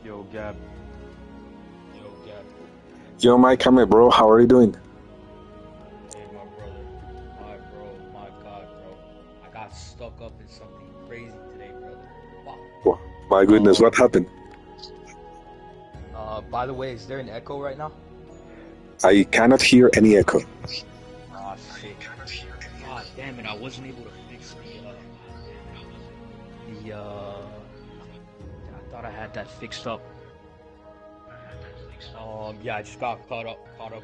Yo, Gab. Yo, Gab. Yo, Mike, I'm bro. How are you doing? Hey, my brother. My God, bro. I got stuck up in something crazy today, brother. Wow. Oh, my goodness, what happened? By the way, is there an echo right now? I cannot hear any echo. Ah, shit. God damn it, I wasn't able to fix I thought I had that fixed up. Yeah, I just got caught up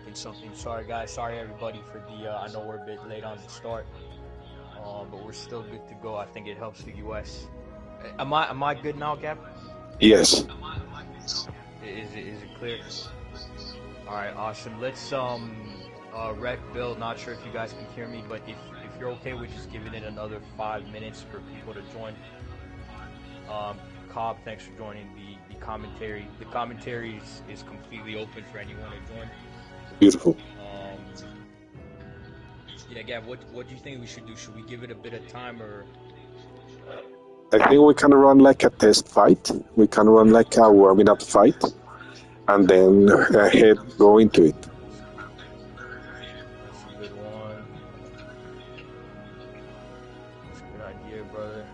in something. Sorry, guys. Sorry, everybody, for the. I know we're a bit late on the start, but we're still good to go. I think it helps the US. Am I good now, Gab? Yes. Is it clear? All right, awesome. Let's rec build. Not sure if you guys can hear me, but if you're okay with just giving it another 5 minutes for people to join. Cobb, thanks for joining the commentary. The commentary is completely open for anyone to join. Beautiful. Yeah, Gab, what do you think we should do? Should we give it a bit of time, or? I think we can run like a test fight. We can run like a warming up fight, and then go into it. That's a good one. That's a good idea, brother.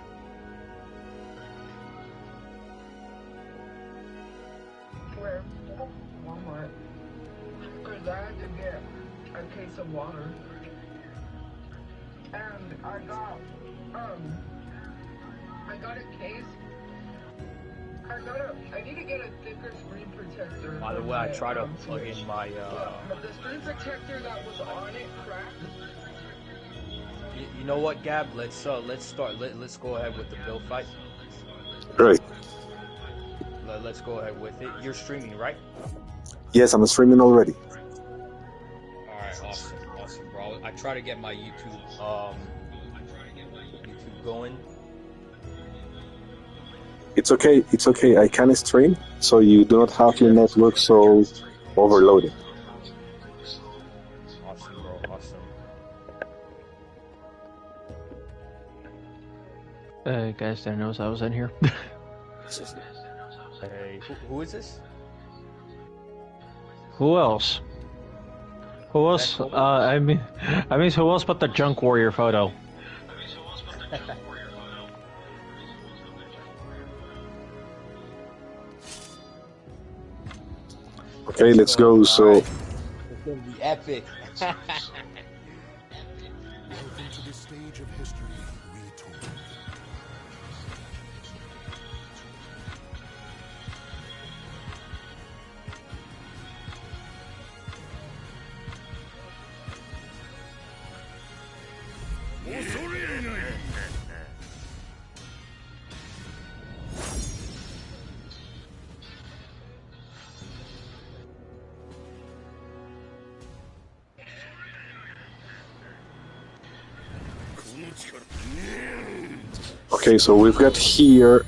Where? Walmart. Because I had to get a case of water. And I got a case. I need to get a thicker screen protector. By the way, I tried to plug in my But the screen protector that was on it cracked. You know what, Gab? Let's start. Let's go ahead with the build fight. Right. Let's go ahead with it. You're streaming, right? Yes, I'm streaming already. All right, awesome, bro. I try to get my YouTube going. It's okay. I can stream, so you do not have your network so overloaded. Awesome, bro. Awesome. Guys, didn't know I was in here. Hey, who is this? Who else? Who else? I mean, who else but the Junk Warrior photo? Okay, let's go. So, it's gonna be epic. Welcome to the stage of history retold. okay, so we've got here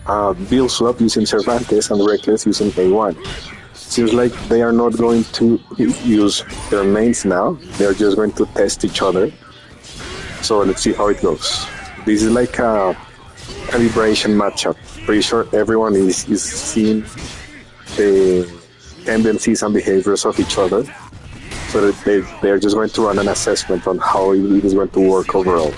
Bill Swap using Cervantes and Reckless using A1. Seems like they are not going to use their mains now. They're just going to test each other. So let's see how it goes. This is like a calibration matchup. Pretty sure everyone is seeing the tendencies and behaviors of each other. So that they're just going to run an assessment on how it is going to work overall.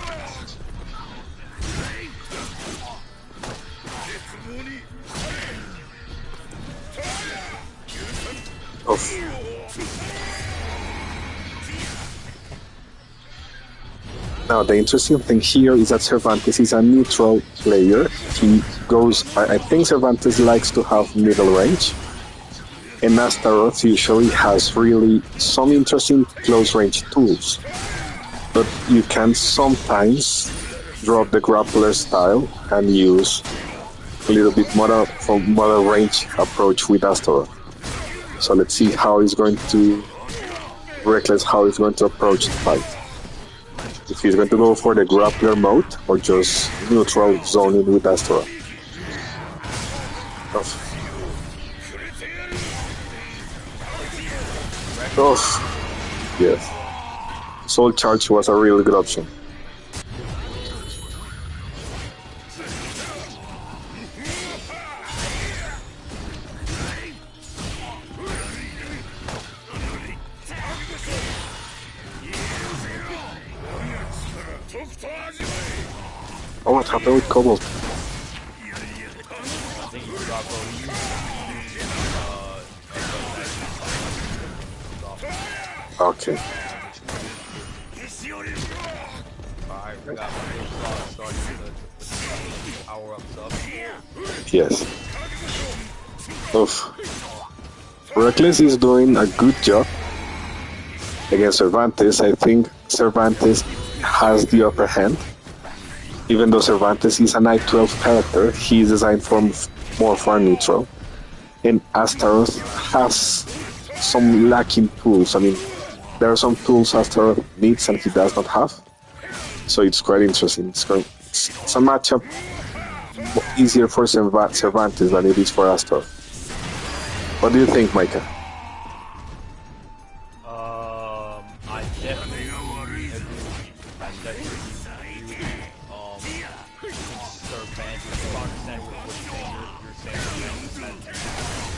Now, the interesting thing here is that Cervantes is a neutral player. He goes, I think Cervantes likes to have middle range. And Astaroth usually has really some interesting close range tools. But you can sometimes drop the grappler style and use a little bit more of a model range approach with Astaroth. So let's see how he's going to Reckless, how he's going to approach the fight. If he's going to go for the grappler mode or just neutral zoning with Astaroth. Oh, yes. Soul Charge was a really good option. Oh, what happened with Cobalt? I think he forgot, bro. He used Okay. I forgot when they started to put the power-ups up. Yes. Oof. Reckless is doing a good job against Cervantes. I think Cervantes has the upper hand. Even though Cervantes is a Knight 12 character, he is designed for more farm neutral. And Astaroth has some lacking tools. I mean, there are some tools Astaroth needs and he does not have. So it's quite interesting. It's a matchup easier for Cervantes than it is for Astaroth. What do you think, Micah? I definitely agree with you. I definitely agree with you. Cervantes, I understand what you're saying. You're saying Cervantes has the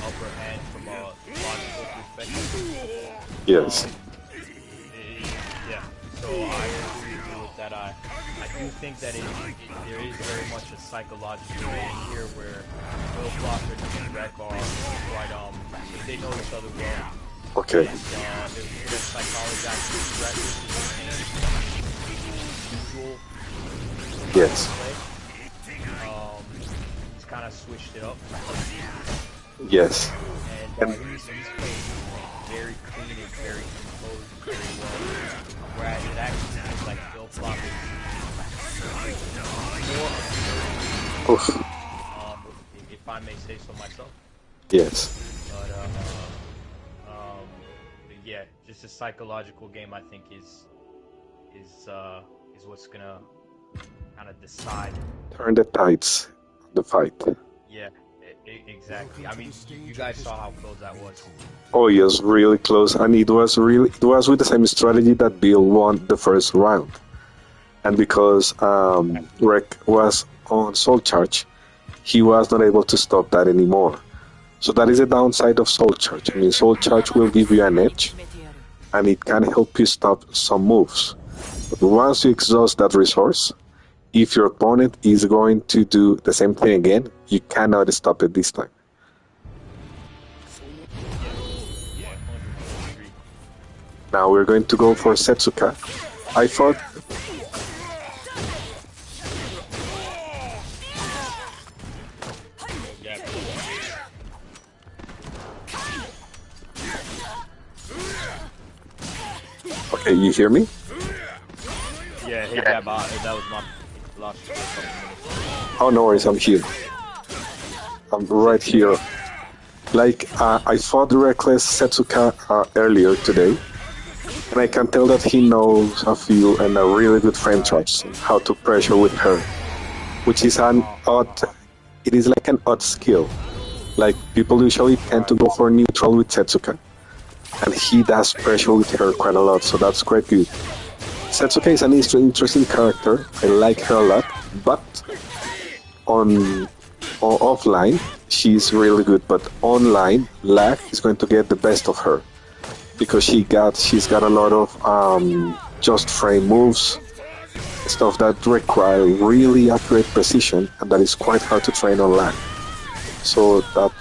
upper hand from a logical perspective. Yes. Yeah, so I agree with you with that. I do think that there is very much a psychological thing here where Will Blocker and Rec are quite, they know each other well. Okay. And there's a bit of psychology aspect to Rec, usual Yes. play. He's kind of switched it up. Yes. And he's playing very clean and very composed very well. Whereas it actually seems like Bill Flop is more Oof. if I may say so myself. Yes. But yeah, just a psychological game I think is what's gonna kind of decide. Turn the tides, the fight. Yeah, exactly. I mean, you guys saw how close that was. Oh yes, really close, and it was with the same strategy that Bill won the first round. And because Rec was on Soul Charge, he was not able to stop that anymore. So that is the downside of Soul Charge. I mean, Soul Charge will give you an edge, and it can help you stop some moves. But once you exhaust that resource, if your opponent is going to do the same thing again, you cannot stop it this time. Yeah, 100% agree. Now we're going to go for Setsuka. I thought... Yeah. Okay, you hear me? Yeah, hit that bot. That was my lost for a couple minutes. Oh, no worries, I'm here. I'm right here. Like, I fought Reckless Setsuka earlier today, and I can tell that he knows a few and a really good frame traps, how to pressure with her, which is an odd, it is like an odd skill. Like, people usually tend to go for neutral with Setsuka, and he does pressure with her quite a lot, so that's quite good. Setsuka is an interesting character, I like her a lot, but on offline, she's really good, but online, lag is going to get the best of her because she's got a lot of just frame moves, stuff that require really accurate precision, and that is quite hard to train online. So that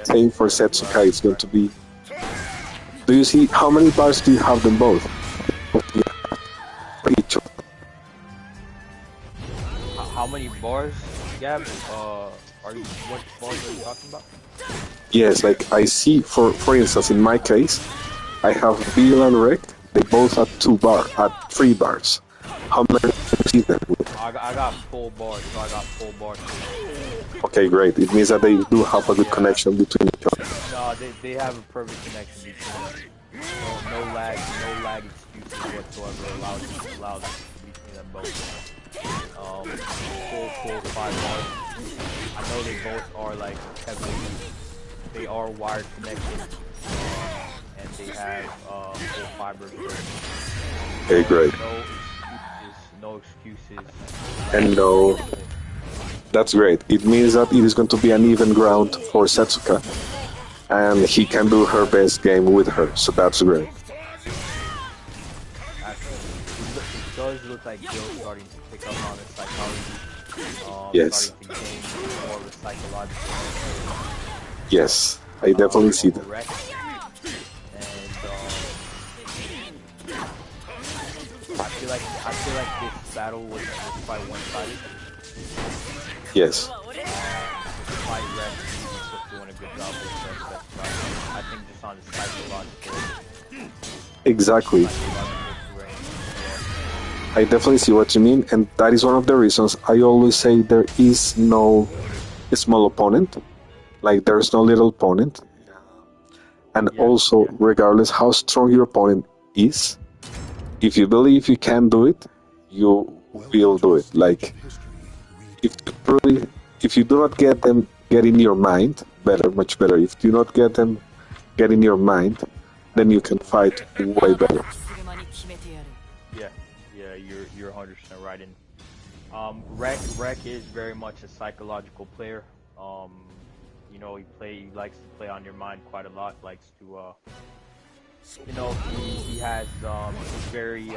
thing for Setsuka is going to be. Do you see how many bars do you have them both? How many bars, Gab? What bars are you talking about? Yes, like I see, for instance, in my case, I have Bill and Rick. They both at 3 bars. How many do you see them with? I got full bars, so I got full bars. Okay, great. It means that they do have a good connection between each other. No, they have a perfect connection between them. No lag excuses whatsoever allows between them both. Full 5 bars. I know they both are like heavily, they are wired connected, and they have full fiber. Okay, great. No excuses. And no, that's great. It means that it is going to be an even ground for Setsuka, and he can do her best game with her, so that's great. Actually, it does look like Joe's starting to pick up on his psychology. Yes. Starting to gain more of a psychological Yes, I definitely see that. wreck. And I feel like this battle was quite one-sided. Yes. Despite Red doing a good job with that stuff. I think just on the psychological. Exactly. I definitely see what you mean, and that is one of the reasons I always say there is no small opponent, like there's no little opponent, and also regardless how strong your opponent is, if you believe you can do it, you will do it. Like if you do not get them get in your mind, much better. If you do not get them get in your mind, then you can fight way better. Yeah, you're 100% right. And Rek is very much a psychological player. You know, he likes to play on your mind quite a lot. Likes to you know, he has he's very he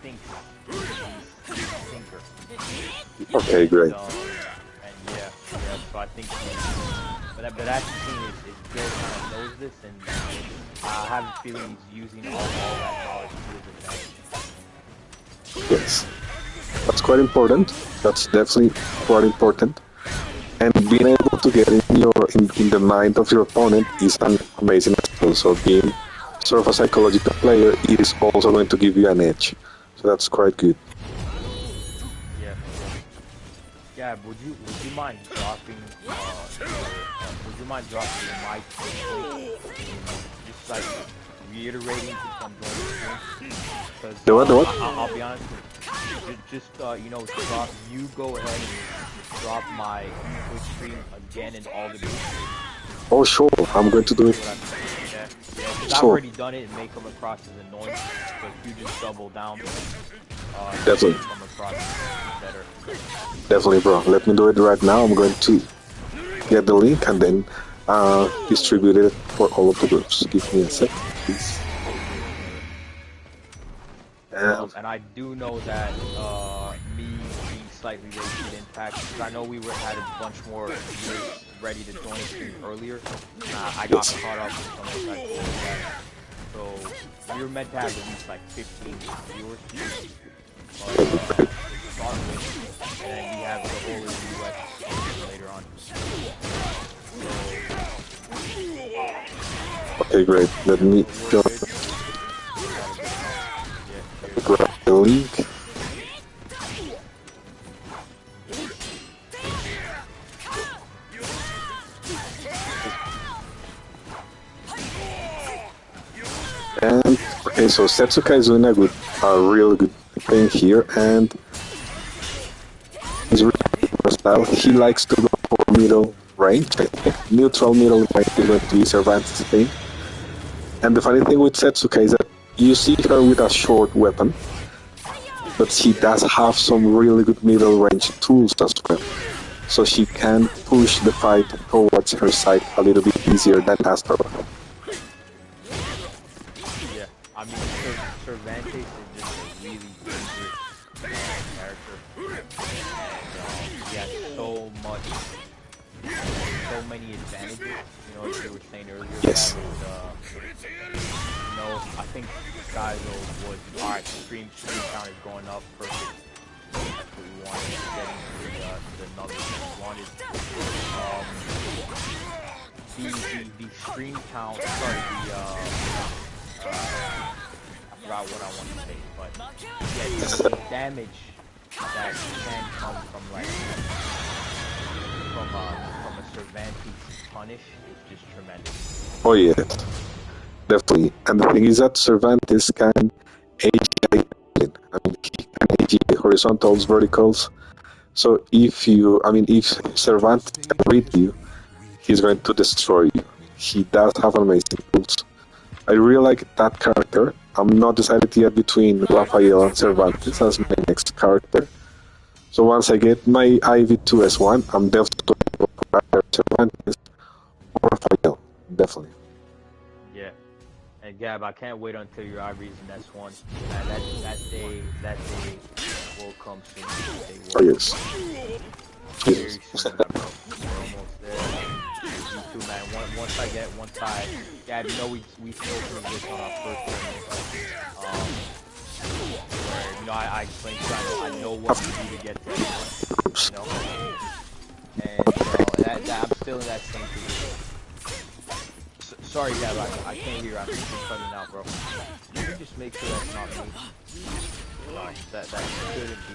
thinks he's a thinker. Okay, great. And yeah, so I think but that's the thing is Bill kind of knows this, and I have a feeling he's using all that knowledge to his advantage. Yes, that's quite important. That's definitely quite important. And being able to get in the mind of your opponent is an amazing skill. So being sort of a psychological player is also going to give you an edge. So that's quite good. Yeah. Would you mind dropping would you mind dropping your mic just like reiterating just on joining the stream? Because The what? I'll be honest with you, just you know, go ahead and drop my Twitch stream again in all the groups. Oh sure, I'm going to do it. Yeah, because I've already done it and may come across as annoying, but if you just double down, definitely. come across as better. Definitely, bro. Let me do it right now. I'm going to get the link and then distribute it for all of the groups. Give me a sec, please. And I do know that me being slightly late to Impact, because I know we had a bunch more viewers ready to join the stream earlier. I got caught up with some of that. So we were meant to have at least like 15 viewers. Start with, and then we have the whole of the US later on. Okay, great. Let me go grab the link. And okay, so Setsuka is doing a really good thing here, and he's really versatile. He likes to go for middle range. I think neutral middle range is going to be Cervantes' thing. And the funny thing with Setsuka is that you see her with a short weapon, but she does have some really good middle range tools as well. So she can push the fight towards her side a little bit easier than Astaroth. Yeah, I mean, Cervantes is just a really dangerous character. And he has so many advantages. You know, as you were saying earlier, yes. You know, I think Skyzo was, alright, stream count is going up, perfect. That's what we wanted to get into the numbers we wanted. The stream count, sorry, I forgot what I wanted to say, but yeah, the damage that can come from like from a Cervantes punish is just tremendous. Oh yeah, definitely. And the thing is that Cervantes can AGI. I mean, he can AGI horizontals, verticals. So if Cervantes can read you, he's going to destroy you. He does have amazing tools. I really like that character. I'm not decided yet between Raphael and Cervantes as my next character. So once I get my IV2S1, I'm definitely going to go for either Cervantes or Raphael. Definitely. Yeah. And Gab, I can't wait until your IVs in S1. Man, that day will come soon. They Oh will. yes. Very Jesus. soon, bro. We're almost there. You too, man. Once I, yeah, you know, we spoke through this on our first tournament. Where, you know, I explained to you, I know what to do to get to everyone, you know, and I'm still in that same position. Sorry, Gab, I can't hear. I think you're cutting out, bro. Can you just make sure that's not me? No, that shouldn't be.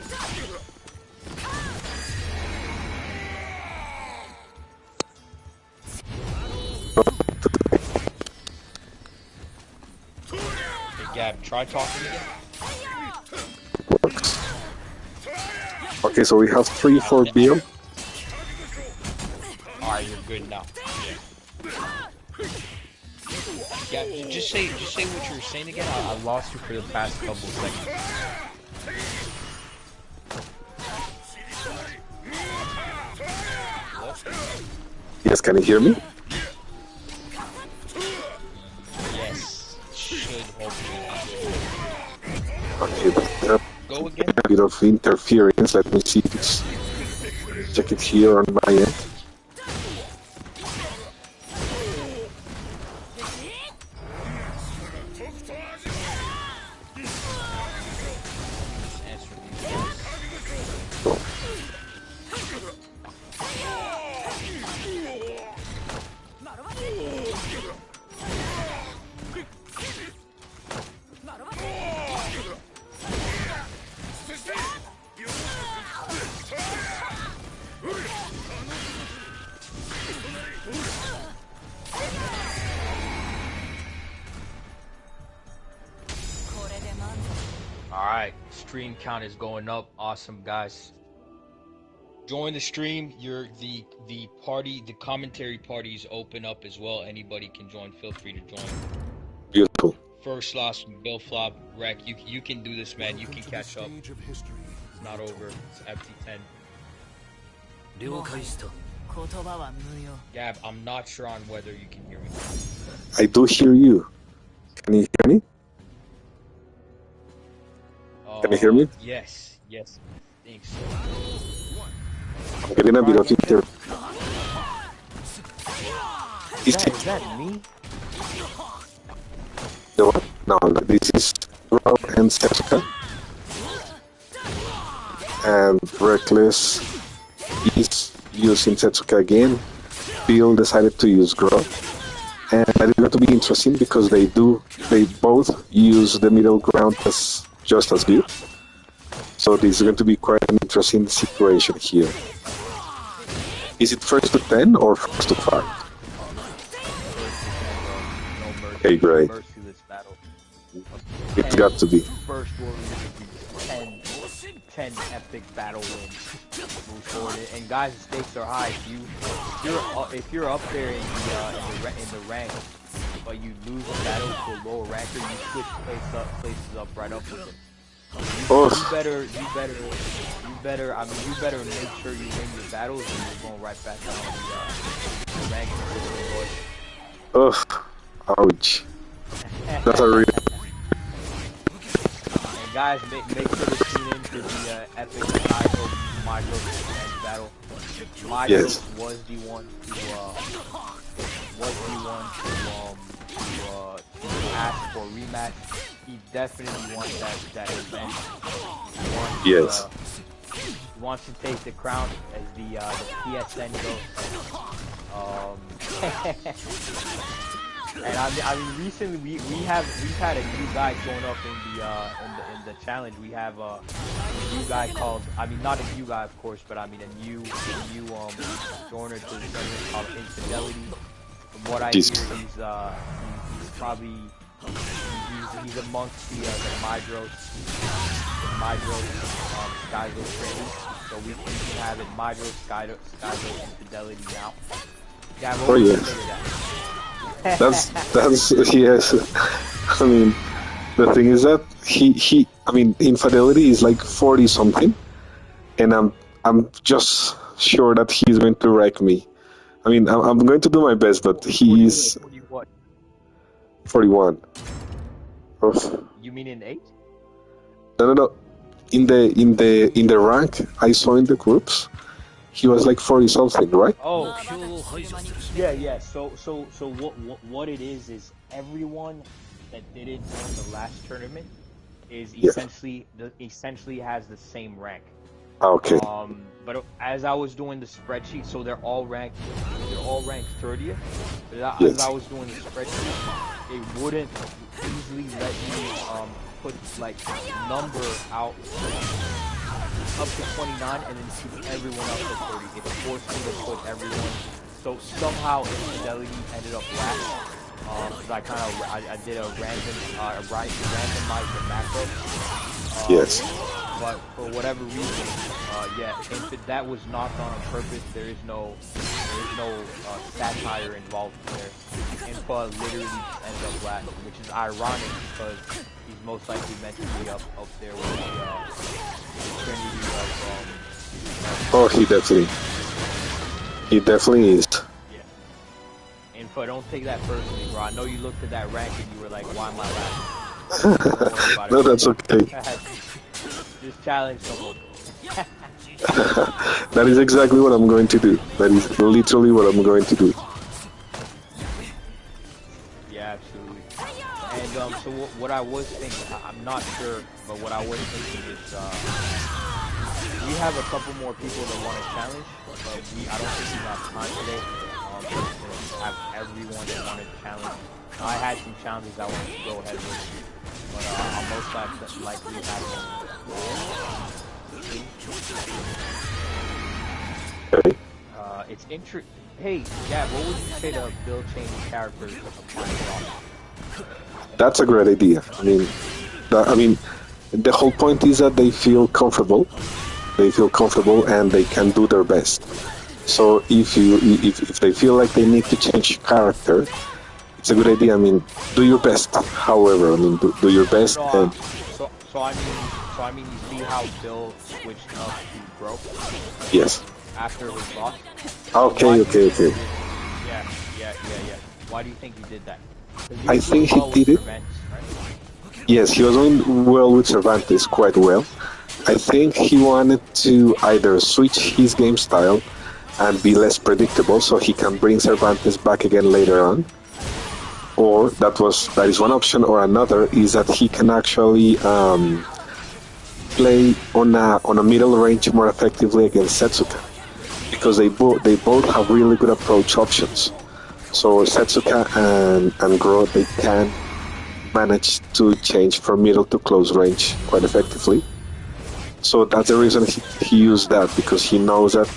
Hey, Gab, try talking again. Okay, so we have 3 for Bill. Alright, you're good now. Yeah, just say what you were saying again. I lost you for the past couple seconds. Yes, can you hear me? Yes, should hopefully. Okay, there's Go again. a bit of interference. Let me see if it's... Check it here on my end. Alright, stream count is going up. Awesome, guys. Join the stream. The party, the commentary party is open up as well. Anybody can join. Feel free to join. Beautiful. First loss, Bill Flop, Rec. You can do this, man. You can catch up. It's not over. It's FT10. Gab, I'm not sure on whether you can hear me. I do hear you. Can you hear me? Can you hear me? Yes. I think so. I'm getting a bit of interference. Is that me? The what? No, this is Rob and Setsuka. And Reckless is using Setsuka again. Bill decided to use Grub. And that is going to be interesting because they both use the middle ground as just as Bill. So this is going to be quite an interesting situation here. Is it first to 10 or first to 5? Okay, great. Merciless battle. It's got to be. First one is 10 epic battle wins. Move forward. And guys, the stakes are high. If you're up there in the rank, but you lose a battle to a lower ranker, you switch places up right up with them. You better make sure you win your battles, and you're going right back down the rank with the boys. Ouch. That's a real... And guys, make sure to tune in to the epic Mydros battle. Mydros was the one to ask for a rematch. He definitely wants that event. He wants to take the crown as the PSN goes. And I mean, recently we've had a new guy showing up in the challenge. We have a new guy called, I mean, not a new guy of course, but I mean a new joiner to the tournament called Infidelity. From what I hear, he's amongst the Mydros training. So we can have it Mydros, Skyros, Infidelity now. Yeah, oh yeah. That's yes. I mean, the thing is that he I mean, Infidelity is like 40 something, and I'm just sure that he's going to wreck me. I mean, I'm going to do my best, but he is 41. You mean in 8? No. in the rank I saw in the groups, he was like 40 something, right? Oh, yeah. So what it is everyone that didn't win the last tournament is Yeah. essentially has the same rank. Okay. But as I was doing the spreadsheet, so they're all ranked 30th. But as I Yes. was doing the spreadsheet, it wouldn't easily let me put like number out up to 29 and then keep everyone else at 30. It forced me to put everyone. So somehow Infidelity ended up last. Because I did a randomized the macro. Yes. But for whatever reason, that was not done on purpose. There is no satire involved there. Infa literally just ended up last, which is ironic because he's most likely meant to be up there with the trinity of Oh, he definitely is. yeah. Infa, don't take that personally, bro. I know you looked at that rank and you were like, why am I last? Don't worry about it. No, that's okay. Just challenge someone. That is exactly what I'm going to do. That is literally what I'm going to do. Yeah, absolutely. And so what I was thinking, I'm not sure, but what I was thinking is, we have a couple more people that want to challenge, but I don't think we have time today to have everyone that wanted to challenge. I had some challenges I wanted to go ahead with, but I'll most likely have them. Okay. It's Hey, Gab, what would you say to build change characters applying to? That's a great idea. I mean, the whole point is that they feel comfortable. They feel comfortable and they can do their best. So if they feel like they need to change character, it's a good idea. I mean, do your best. However, do your best. No, And so I mean, you see how Bill switched up to Broke yes. after his loss? Okay. Yeah. Why do you think he did that? I think he did it. Right? Yes, he was doing well with Cervantes, quite well. I think he wanted to either switch his game style and be less predictable so he can bring Cervantes back again later on. Or that is one option, or another is that he can actually play on a middle range more effectively against Setsuka, because they both have really good approach options. So Setsuka and Gro, they can manage to change from middle to close range quite effectively. So that's the reason he used that, because he knows that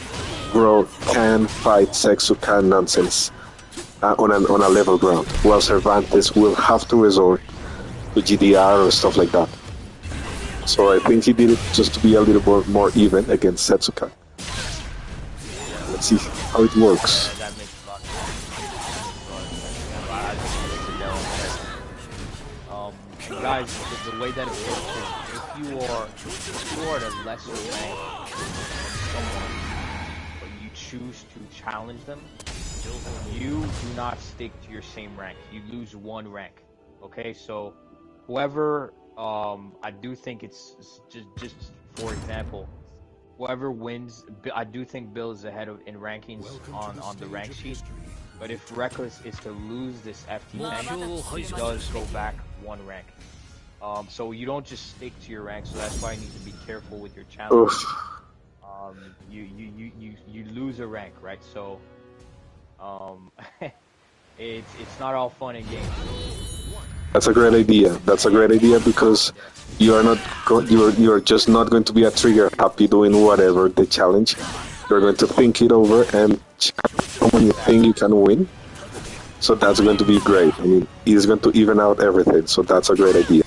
Gro can fight Setsuka nonsense on a level ground, while Cervantes will have to resort to GDR or stuff like that. So I think he did it just to be a little bit more even against Setsuka. Let's see how it works. That makes a lot of sense. Guys, the way that it works is if you are at a lesser rank than someone, but you choose to challenge them, you do not stick to your same rank. You lose one rank. Okay, so whoever, I do think it's just for example, whoever wins, I do think Bill is ahead in rankings on the rank sheet. But if Reckless is to lose this FT10, he does go back one rank. So you don't just stick to your rank. So that's why you need to be careful with your challenge. You lose a rank, right? So it's not all fun and games. That's a great idea. That's a great idea, because you are just not going to be a trigger happy doing whatever the challenge. You're going to think it over and check when you think you can win. So that's going to be great. I mean, it's going to even out everything. So that's a great idea.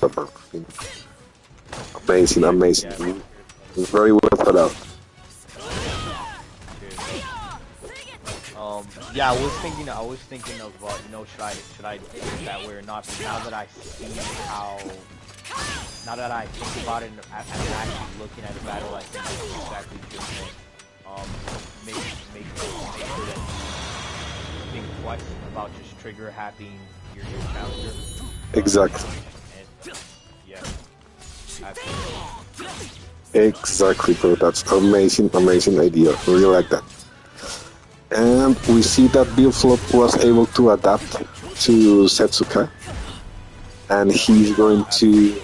Amazing. Very well thought out. Yeah, I was thinking of should I do it that way or not? But now that I think about it and actually looking at the battle, I think it's exactly the same. Make sure that you think twice about just trigger happying your challenger. Exactly. And, yeah, absolutely. Exactly, bro. That's amazing, amazing idea. Really like that. And we see that Bill Flop was able to adapt to Setsuka, and he's going to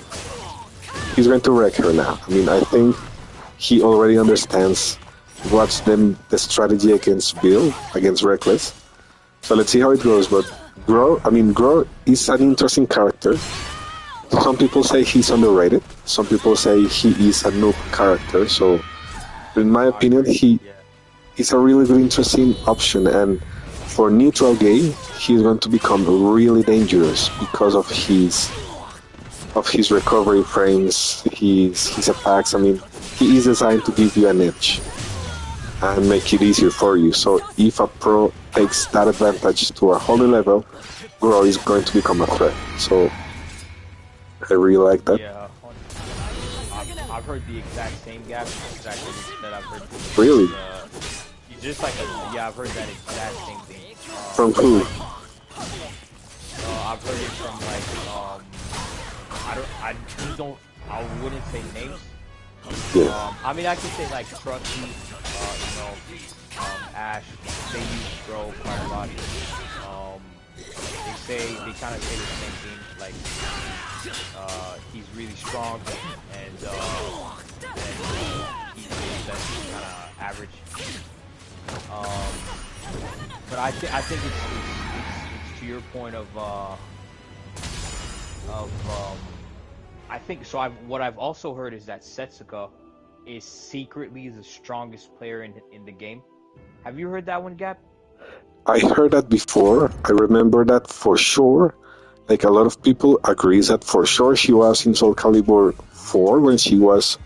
wreck her now. I mean, I think he already understands what's the strategy against Bill, against Reckless. So let's see how it goes. But Gro is an interesting character. Some people say he's underrated. Some people say he is a noob character. So, in my opinion, he Yeah. is a really good, interesting option. And for neutral game, he's going to become really dangerous because of his recovery frames, his attacks. I mean, he is designed to give you an edge and make it easier for you. So if a pro takes that advantage to a holy level, Gro is going to become a threat. So I really like that. Yeah. I've heard the exact same gap, exactly that I've heard. Really? Just like yeah, I've heard that exact same thing. From who? I've heard it from like I wouldn't say names. Yeah. I mean I could say like Trusty, Ash. They use Bro quite a lot. They kind of say the same thing. Like he's really strong and he's that's kind of average. But I think it's to your point of I think so. What I've also heard is that Setsuka is secretly the strongest player in the game. Have you heard that one, Gap? I heard that before. I remember that for sure. Like a lot of people agrees that for sure she was in Soul Calibur 4 when she was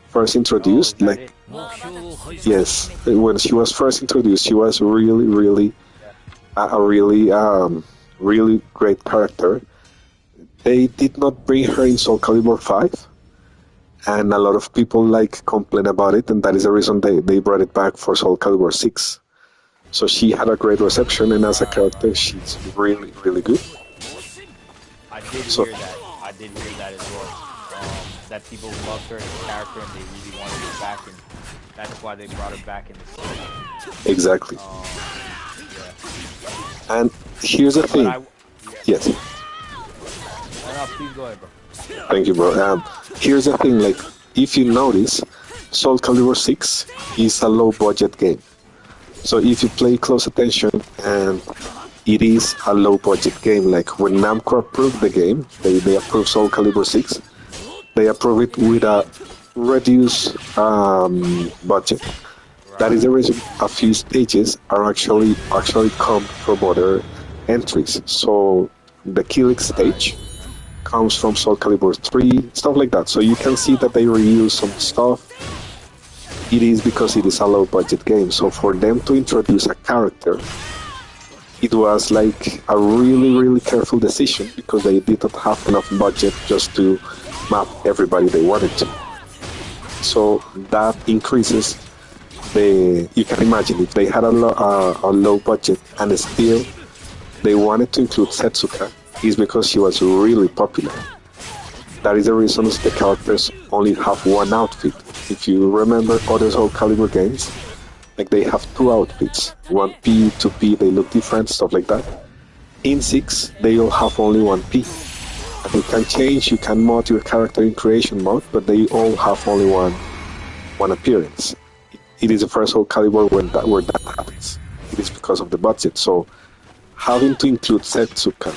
first introduced. Oh, Like yes, when she was first introduced, she was really, really a really really great character. They did not bring her in Soul Calibur 5, and a lot of people like complain about it, and that is the reason they brought it back for Soul Calibur 6. So she had a great reception, and as a character, she's really, really good. I did hear that. I did hear that as well. That people loved her as a character and they really wanted her back, and that's why they brought her back in the series. Exactly. Yeah. And here's the thing. Yes. No, please go ahead, bro. Thank you, bro. Here's the thing. Like, if you notice, Soul Calibur 6 is a low-budget game. So if you pay close attention, and it is a low-budget game. Like when Namco approved the game, they approved Soul Calibur 6. They approved it with a reduced budget. That is the reason a few stages are actually come from other entries. So the Killing stage comes from Soul Calibur 3, stuff like that. So you can see that they reuse some stuff. It is because it is a low-budget game. So for them to introduce a character, it was like a really, really careful decision because they did not have enough budget just to map everybody they wanted to. So that increases the. You can imagine if they had a low budget and still they wanted to include Setsuka, is because she was really popular. That is the reason the characters only have one outfit. If you remember other Soul Calibur games, like they have two outfits, 1P, 2P, they look different, stuff like that. In 6, they all have only 1P. And you can change, you can mod your character in creation mode, but they all have only one appearance. It is the first Soul Calibur where that happens. It is because of the budget. So having to include Setsuka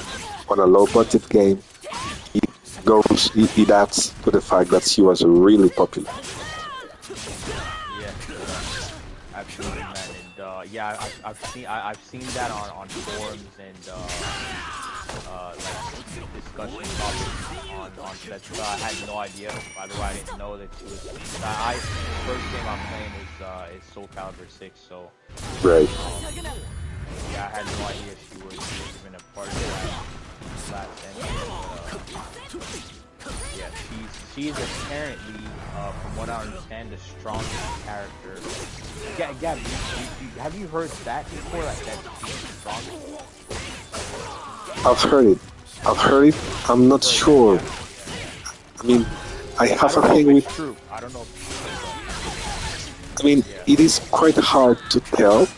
on a low budget game, it adds to the fact that she was really popular. Yeah, absolutely, man. And yeah, I've seen that on forums and like discussion topics on Setsuka. I had no idea. By the way, I didn't know that she was. The first game I'm playing is Soul Calibur 6, so Right. yeah, I had no idea she was even a part of that last entry. Yeah, she is apparently, from what I understand, the strongest character. Gab, have you heard that before? Like that she's the strongest? I've heard it. I'm not sure. I mean, I have a thing with. True. I don't know if it's I mean, it is quite hard to tell.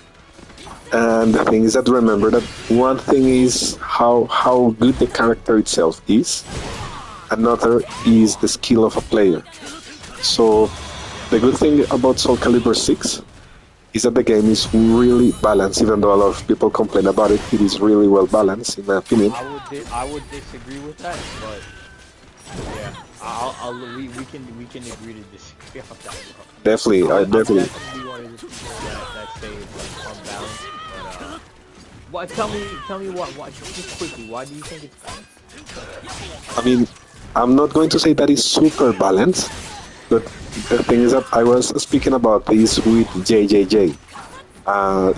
And the thing is that remember that one thing is how good the character itself is. Another is the skill of a player. So the good thing about Soul Calibur 6 is that the game is really balanced. Even though a lot of people complain about it, it is really well balanced, in my opinion. I would disagree with that, but yeah, we can agree to disagree on that. Bro. Definitely, I'm definitely. definitely one of the people that say it's like unbalanced. But what? Tell me what? Just quickly, why do you think it's balanced? I mean, I'm not going to say that it's super balanced, but the thing is that I was speaking about this with JJJ.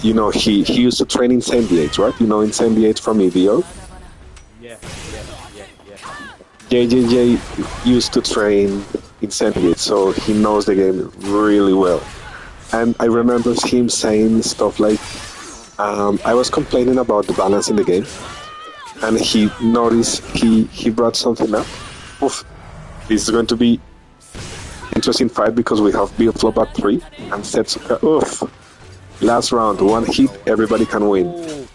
You know, he used to train Incendiate, right? You know Incendiate from EVO? Yeah. JJJ used to train Incendiate, so he knows the game really well. And I remember him saying stuff like, I was complaining about the balance in the game, and he noticed he brought something up. Oof, this is going to be interesting fight because we have build flop at 3 and Setsuka. Oof, last round, one hit, everybody can win.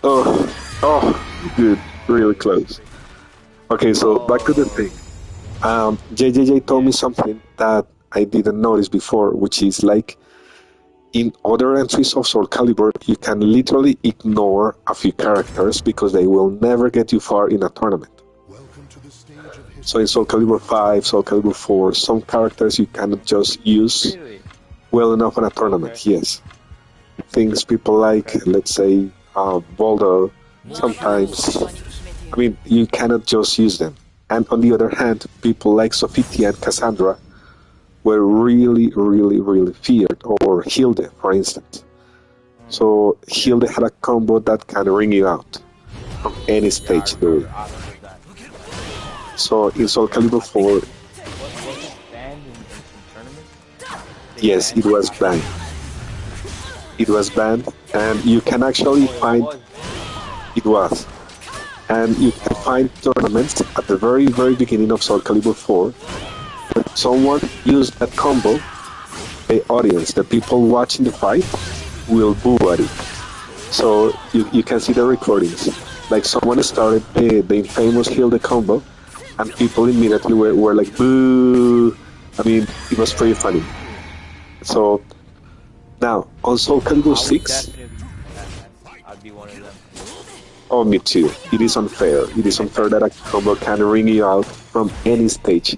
Oh, good, really close. Okay, so back to the thing. JJJ told me something that I didn't notice before, which is like in other entries of Soul Calibur, you can literally ignore a few characters because they will never get you far in a tournament. Welcome to the stage of history. So in Soul Calibur 5, Soul Calibur 4, some characters you cannot just use Really? well enough in a tournament, Okay. yes. Things people like, let's say, Baldo, sometimes, I mean, you cannot just use them. And on the other hand, people like Sophitia and Cassandra were really, really, really feared, or Hilde, for instance. So Hilde had a combo that can ring you out from any stage. I remember that. So in Soul Calibur 4, Was it banned in some tournaments? yes, it was banned. It was banned, and you can actually find it was. And you can find tournaments at the very, very beginning of Soul Calibur 4. When someone used that combo, the audience, the people watching the fight, will boo at it. So you can see the recordings. Like someone started the infamous Hilde combo, and people immediately were like, boo! I mean, it was pretty funny. So now, on Soul Calibur 6, I'd be one of them. oh, me too. It is unfair. It is unfair that a combo can ring you out from any stage,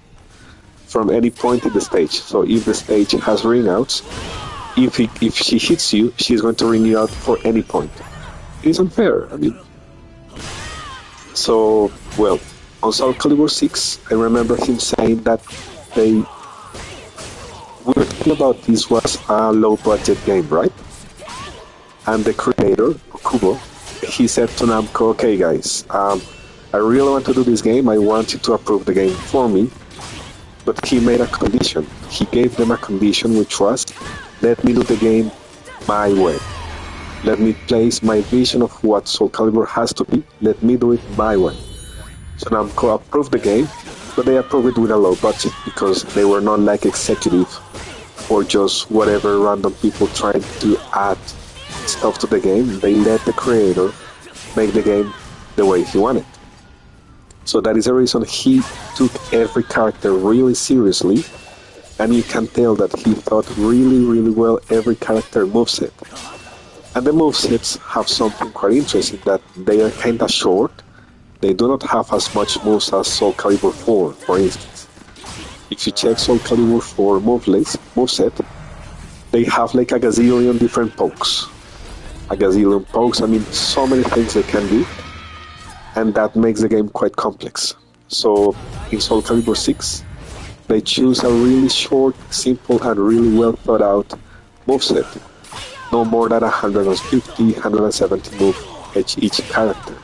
from any point in the stage. So if the stage has ring outs, if she hits you, she's going to ring you out for any point. It is unfair. I mean, so well, on Soul Calibur 6, I remember him saying that we were talking about this was a low budget game, right? And the creator, Kubo, he said to Namco, okay guys, I really want to do this game, I want you to approve the game for me, but he made a condition. He gave them a condition which was, let me do the game my way. Let me place my vision of what Soul Calibur has to be, let me do it my way. So Namco approved the game, but they approved it with a low budget because they were not like executive or just whatever random people trying to add stuff to the game. They let the creator make the game the way he wanted. So that is the reason he took every character really seriously, and you can tell that he thought really, really well every character moveset. And the movesets have something quite interesting, that they are kinda short. They do not have as much moves as Soul Calibur 4, for instance. If you check Soul Calibur 4 moveset, they have like a gazillion different pokes. A gazillion pokes, I mean, so many things they can do, and that makes the game quite complex. So in Soul Calibur 6, they choose a really short, simple, and really well thought out moveset. No more than 150, 170 moves each character.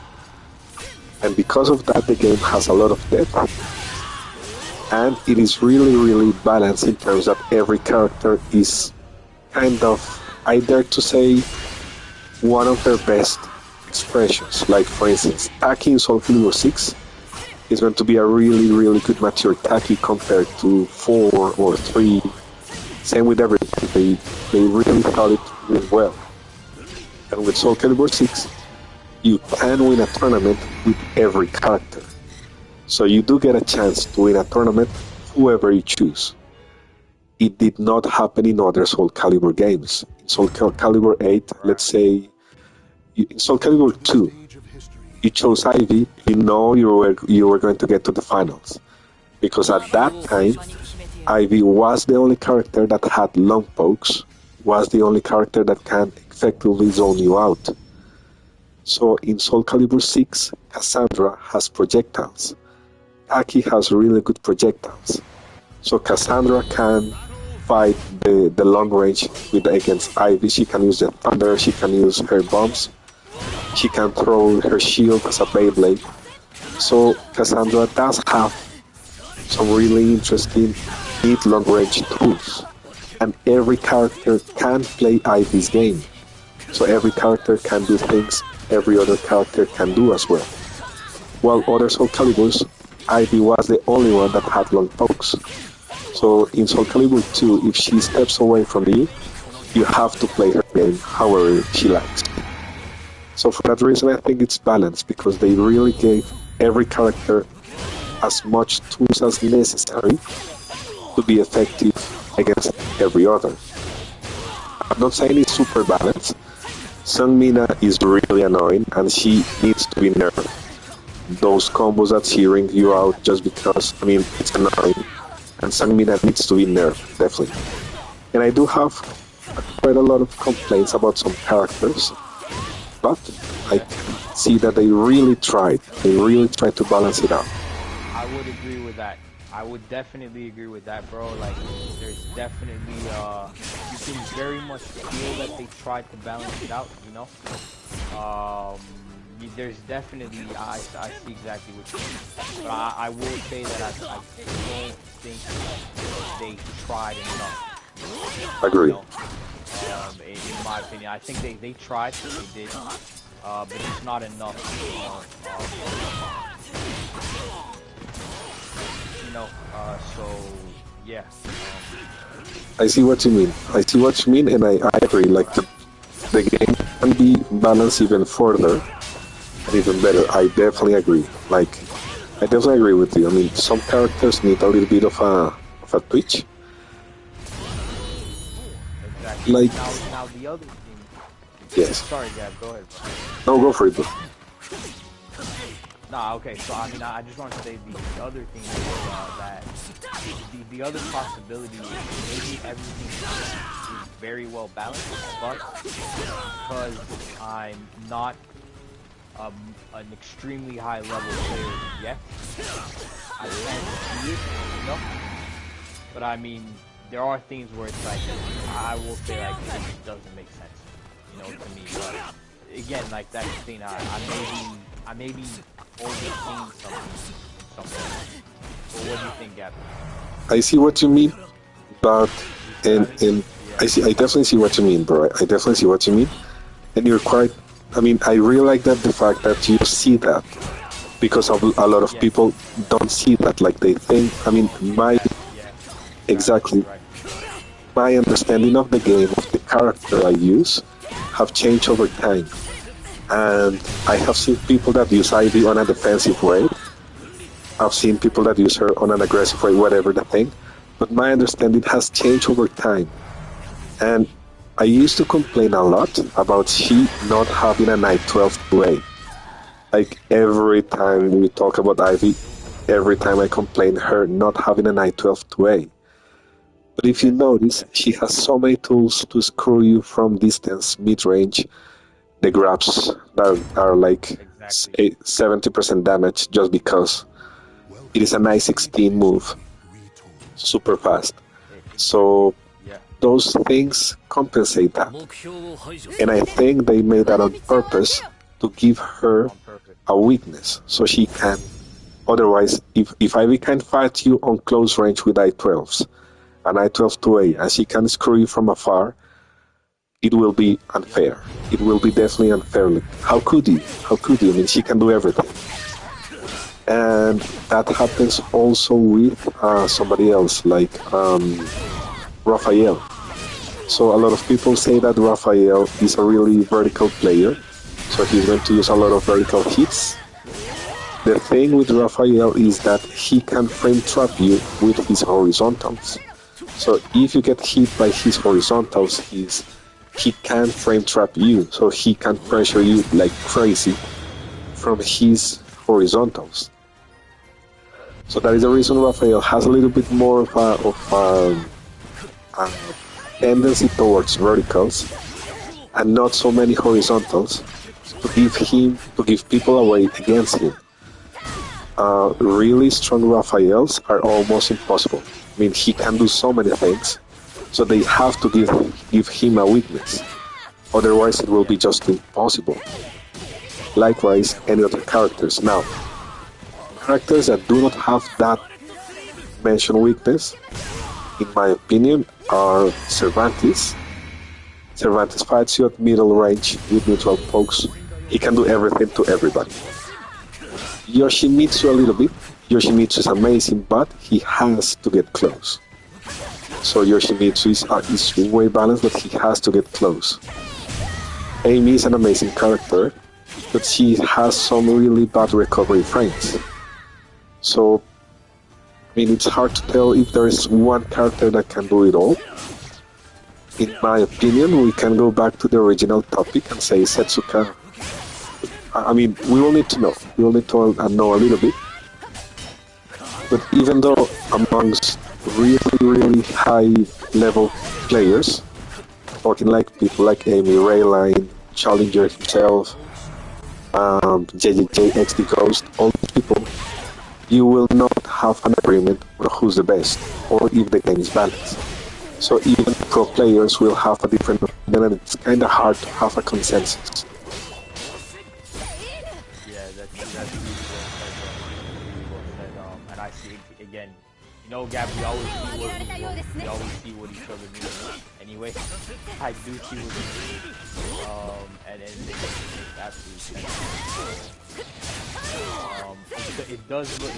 And because of that, the game has a lot of depth. And it is really, really balanced in terms that every character is kind of, I dare to say, one of their best expressions. Like, for instance, Taki in Soul Calibur 6 is going to be a really, really good mature Taki compared to 4 or 3 Same with everything. They really thought it really well. And with Soul Calibur 6, you can win a tournament with every character. So you do get a chance to win a tournament, whoever you choose. It did not happen in other Soul Calibur games. In Soul Calibur 8, let's say, in Soul Calibur 2, you chose Ivy, you know you were going to get to the finals. Because at that time, Ivy was the only character that had long pokes, was the only character that can effectively zone you out. So in Soul Calibur 6, Cassandra has projectiles. Aki has really good projectiles. So Cassandra can fight the long range against Ivy. She can use the thunder, she can use her bombs, she can throw her shield as a Beyblade. So Cassandra does have some really interesting mid-long range tools. And every character can play Ivy's game. So every character can do things every other character can do as well. While other Soul Caliburs, Ivy was the only one that had long pokes. So in Soul Calibur 2, if she steps away from you, you have to play her game however she likes. So for that reason, I think it's balanced, because they really gave every character as much tools as necessary to be effective against every other. I'm not saying it's super balanced. Sung Mina is really annoying, and she needs to be nerfed. Those combos that she rings you out just because, it's annoying. And Sung Mina needs to be nerfed, definitely. And I do have quite a lot of complaints about some characters, but I can see that they really tried. They really tried to balance it out. I would agree with that. I would definitely agree with that, bro. Like, there's definitely, you can very much feel that they tried to balance it out, you know? There's definitely, I see exactly what you mean. But I will say that I don't think they tried enough. Agree. You know? In my opinion, I think they tried, they did, but it's not enough, so yeah. I see what you mean. And I agree. Like, the game can be balanced even further and even better. I definitely agree. Like, I definitely agree with you. Some characters need a little bit of a twitch. Exactly. Like, now the other thing. yes. Sorry, Gab. Go ahead, bro. No, go for it, bro. Nah, okay, so I just want to say the other thing is that the other possibility is maybe everything is very well balanced, but because I'm not an extremely high level player yet, I can't see it, you know? But there are things where it's like, I will say like, it just doesn't make sense, to me, but again, like that's the thing, I may be overseeing something. Well, what do you think, Gavin? I see what you mean, but and I definitely see what you mean, bro. I definitely see what you mean, and you're quite. I really like that, the fact that you see that, because a lot of people don't see that. Like, they think. Exactly. My understanding of the game, of the character I use, have changed over time. And I have seen people that use Ivy on a defensive way. I've seen people that use her on an aggressive way, whatever the thing. But my understanding has changed over time. And I used to complain a lot about she not having a Night 12 2A. Like, every time we talk about Ivy, every time I complain her not having a Night 12 2A. But if you notice, she has so many tools to screw you from distance, mid-range. The grabs that are like 70% damage just because it is a nice 16 move, super fast. So those things compensate that. And I think they made that on purpose to give her a weakness, so she can. Otherwise, if Ivy can fight you on close range with I-12s, an I-12 2A, and she can screw you from afar, it will be unfair. It will be definitely unfair. Like, how could you? She can do everything. And that happens also with somebody else, like Rafael. So a lot of people say that Rafael is a really vertical player. So he's going to use a lot of vertical hits. The thing with Rafael is that he can frame trap you with his horizontals. So if you get hit by his horizontals, he can frame trap you. So he can pressure you like crazy from his horizontals. So that is the reason Rafael has a little bit more of a tendency towards verticals and not so many horizontals to give people away against him. Really strong Raphaels are almost impossible. I mean, he can do so many things, so they have to give him a weakness. Otherwise, it will be just impossible. Likewise, any other characters. Now, characters that do not have that mentioned weakness, in my opinion, are Cervantes. Cervantes fights you at middle range with neutral pokes. He can do everything to everybody. Yoshimitsu a little bit. Yoshimitsu is amazing, but he has to get close. So Yoshimitsu is way balanced, but he has to get close. Amy is an amazing character, but she has some really bad recovery frames. So, I mean, it's hard to tell if there is one character that can do it all. In my opinion, we can go back to the original topic and say Setsuka. I mean, we will need to know. We will need to know a little bit. But even though amongst really, really high-level players, talking like people like Amy, Rayline, Challenger himself, JJJ, XD Ghost, all these people, you will not have an agreement on who's the best, or if the game is balanced. So even pro players will have a different opinion, and it's kind of hard to have a consensus. Yeah, that's really well said. And I see again. You know, Gab, we always see what each other mean. Anyway, I do see what you mean. And it makes absolute sense. It does look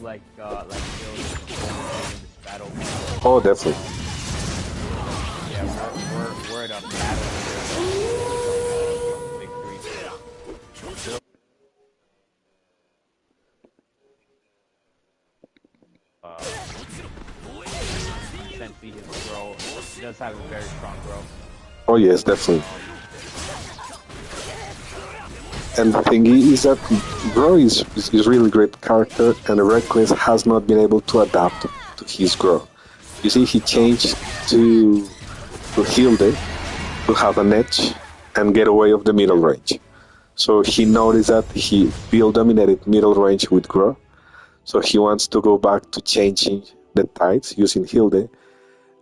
like Bill in this battle. Oh, definitely. Yeah, we're at a battle victory. Essentially his grow. He does have a very strong grow. Oh yes, definitely. And the thing is that Grow is really great character, and Reckless has not been able to adapt to his Grow. You see, he changed to Hilde to have an edge and get away of the middle range. So he noticed that Bill dominated middle range with Grow, so he wants to go back to changing the tides using Hilde,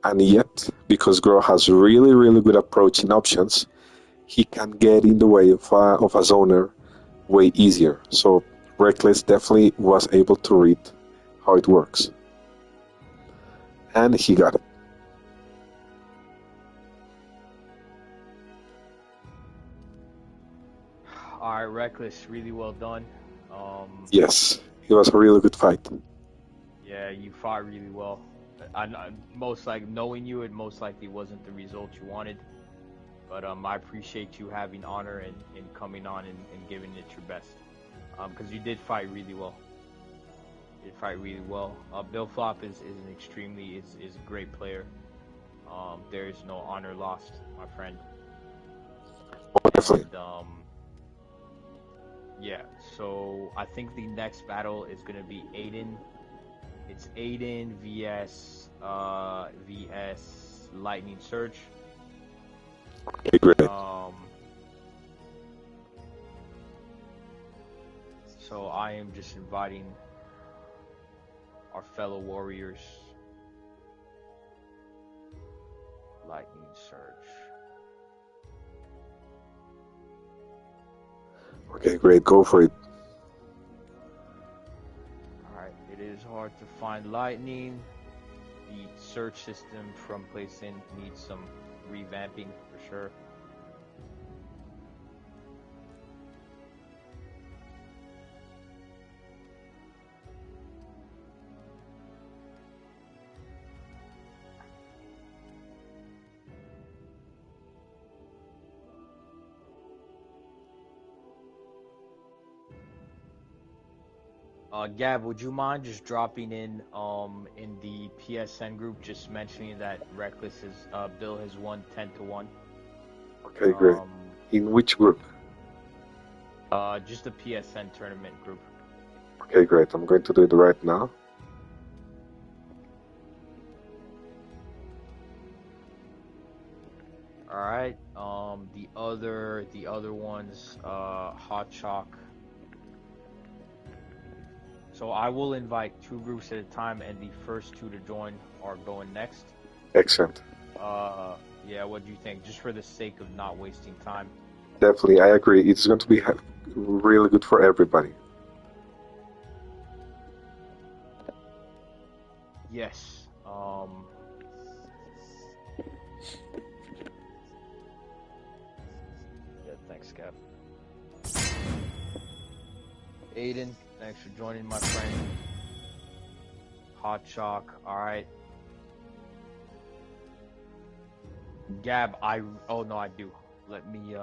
and yet, because Grow has really, really good approaching options, he can get in the way of a zoner way easier. So Reckless definitely was able to read how it works. And he got it. Alright, Reckless, really well done. Yes, it was a really good fight. Yeah, you fought really well. Most like knowing you, it most likely wasn't the result you wanted. But I appreciate you having honor and coming on and giving it your best. Because you did fight really well. You did fight really well. Bill Flop is a great player. There is no honor lost, my friend. Oh, definitely. And, yeah, so I think the next battle is gonna be Aiden. It's Aiden vs Lightning Surge. Okay, great. So I am just inviting our fellow warriors. Lightning Surge. Okay, great. Go for it. Alright, it is hard to find lightning. The search system from PlayStation needs some revamping for sure. Gab, would you mind just dropping in the PSN group, just mentioning that Reckless is Bill has won 10-1. Okay, great. In which group? Just the PSN tournament group. Okay, great. I'm going to do it right now. All right. The other ones, Hot Chalk. So I will invite 2 groups at a time, and the first 2 to join are going next. Excellent. Yeah. What do you think? Just for the sake of not wasting time. Definitely, I agree. It's going to be really good for everybody. Yes. Yeah. Thanks, Cap. Aiden, thanks for joining, my friend. Hot Chalk. All right. Gab, oh no, I do. Let me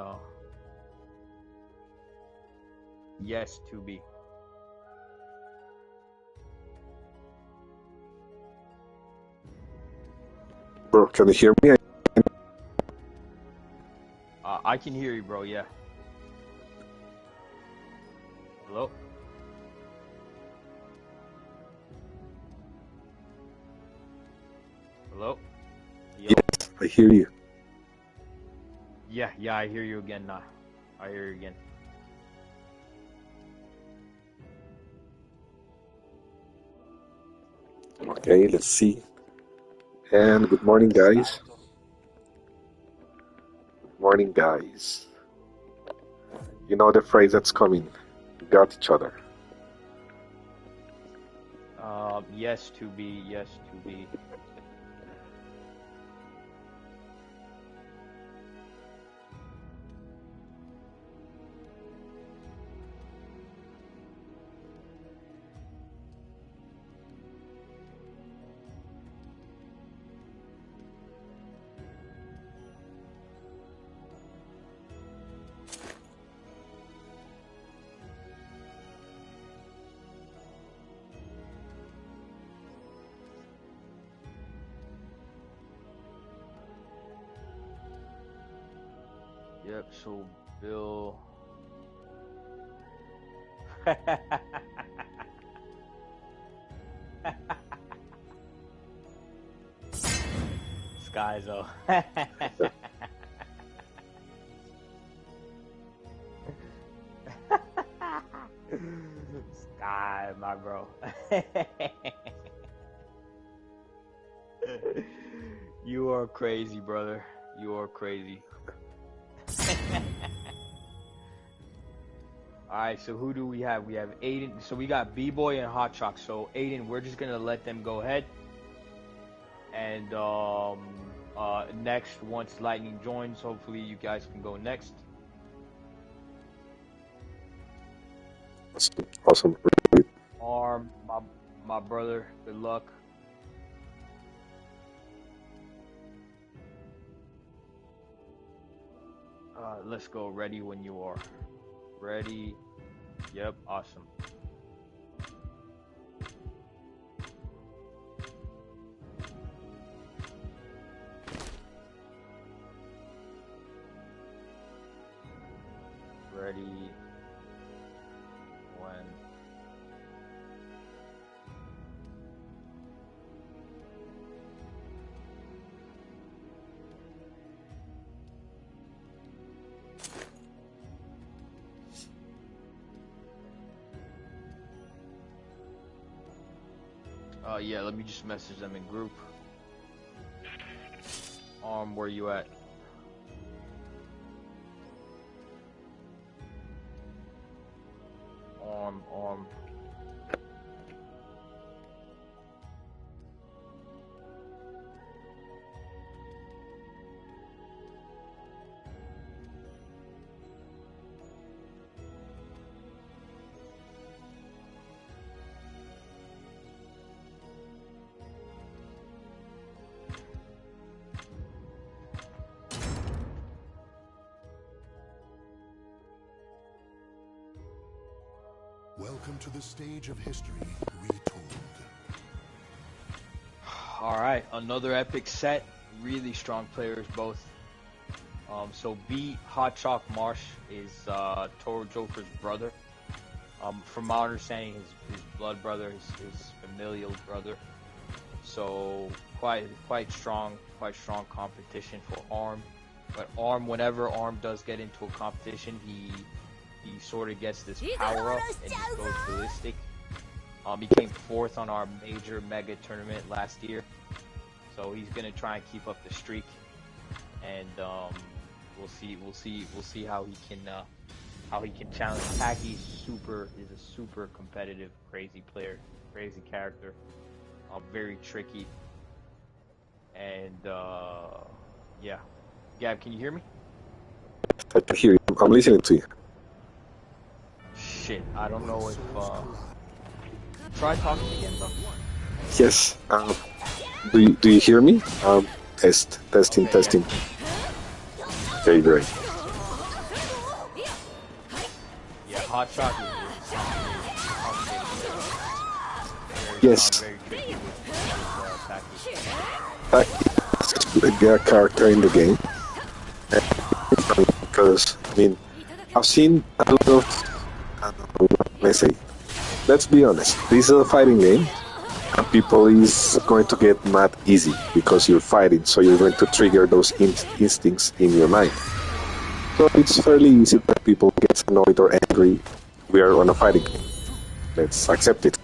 yes, 2B. Bro, can you hear me? I can hear you, bro. Yeah. Hello? Hello? Yo. Yes, I hear you. Yeah, I hear you again now. I hear you again. Okay, let's see. And good morning, guys. Good morning, guys. You know the phrase that's coming. We got each other. Yes, 2B. Yes, 2B. Yep, so Bill. Skyzo. Sky, my bro. You are crazy, brother. You are crazy. Alright, so who do we have? We have Aiden. So we got B-Boy and Hot Chalk. So Aiden, we're just gonna let them go ahead. And next, once Lightning joins, hopefully you guys can go next. Awesome. Arm, my brother, good luck. Let's go. Ready when you are. Ready. Yep, awesome. Ready when yeah, let me just message them in group. Where you at? Arm. Welcome to the stage of history retold. Alright, another epic set. Really strong players both. So B Hot Chalk Marsh is Toro Joker's brother. From my understanding, his blood brother, his familial brother. So quite strong competition for Arm. But Arm, whenever Arm does get into a competition, he sort of gets this power up and he goes ballistic. He came fourth on our major mega tournament last year, so he's gonna try and keep up the streak, and we'll see how he can challenge. Taki is a super competitive, crazy player, crazy character, very tricky, and yeah. Gab, can you hear me? I can hear you. I'm listening to you. Shit, I don't know if try talking again, bro. Yes. Do you hear me? Testing. Okay, Okay, great. Yeah, Hot Shot is Yes. very tricky with Taki. Taki is a character in the game. Because, I mean, I've seen a lot of, let's say, let's be honest, this is a fighting game, and people is going to get mad easy because you're fighting, so you're going to trigger those instincts in your mind. So it's fairly easy that people get annoyed or angry. We are on a fighting game. Let's accept it.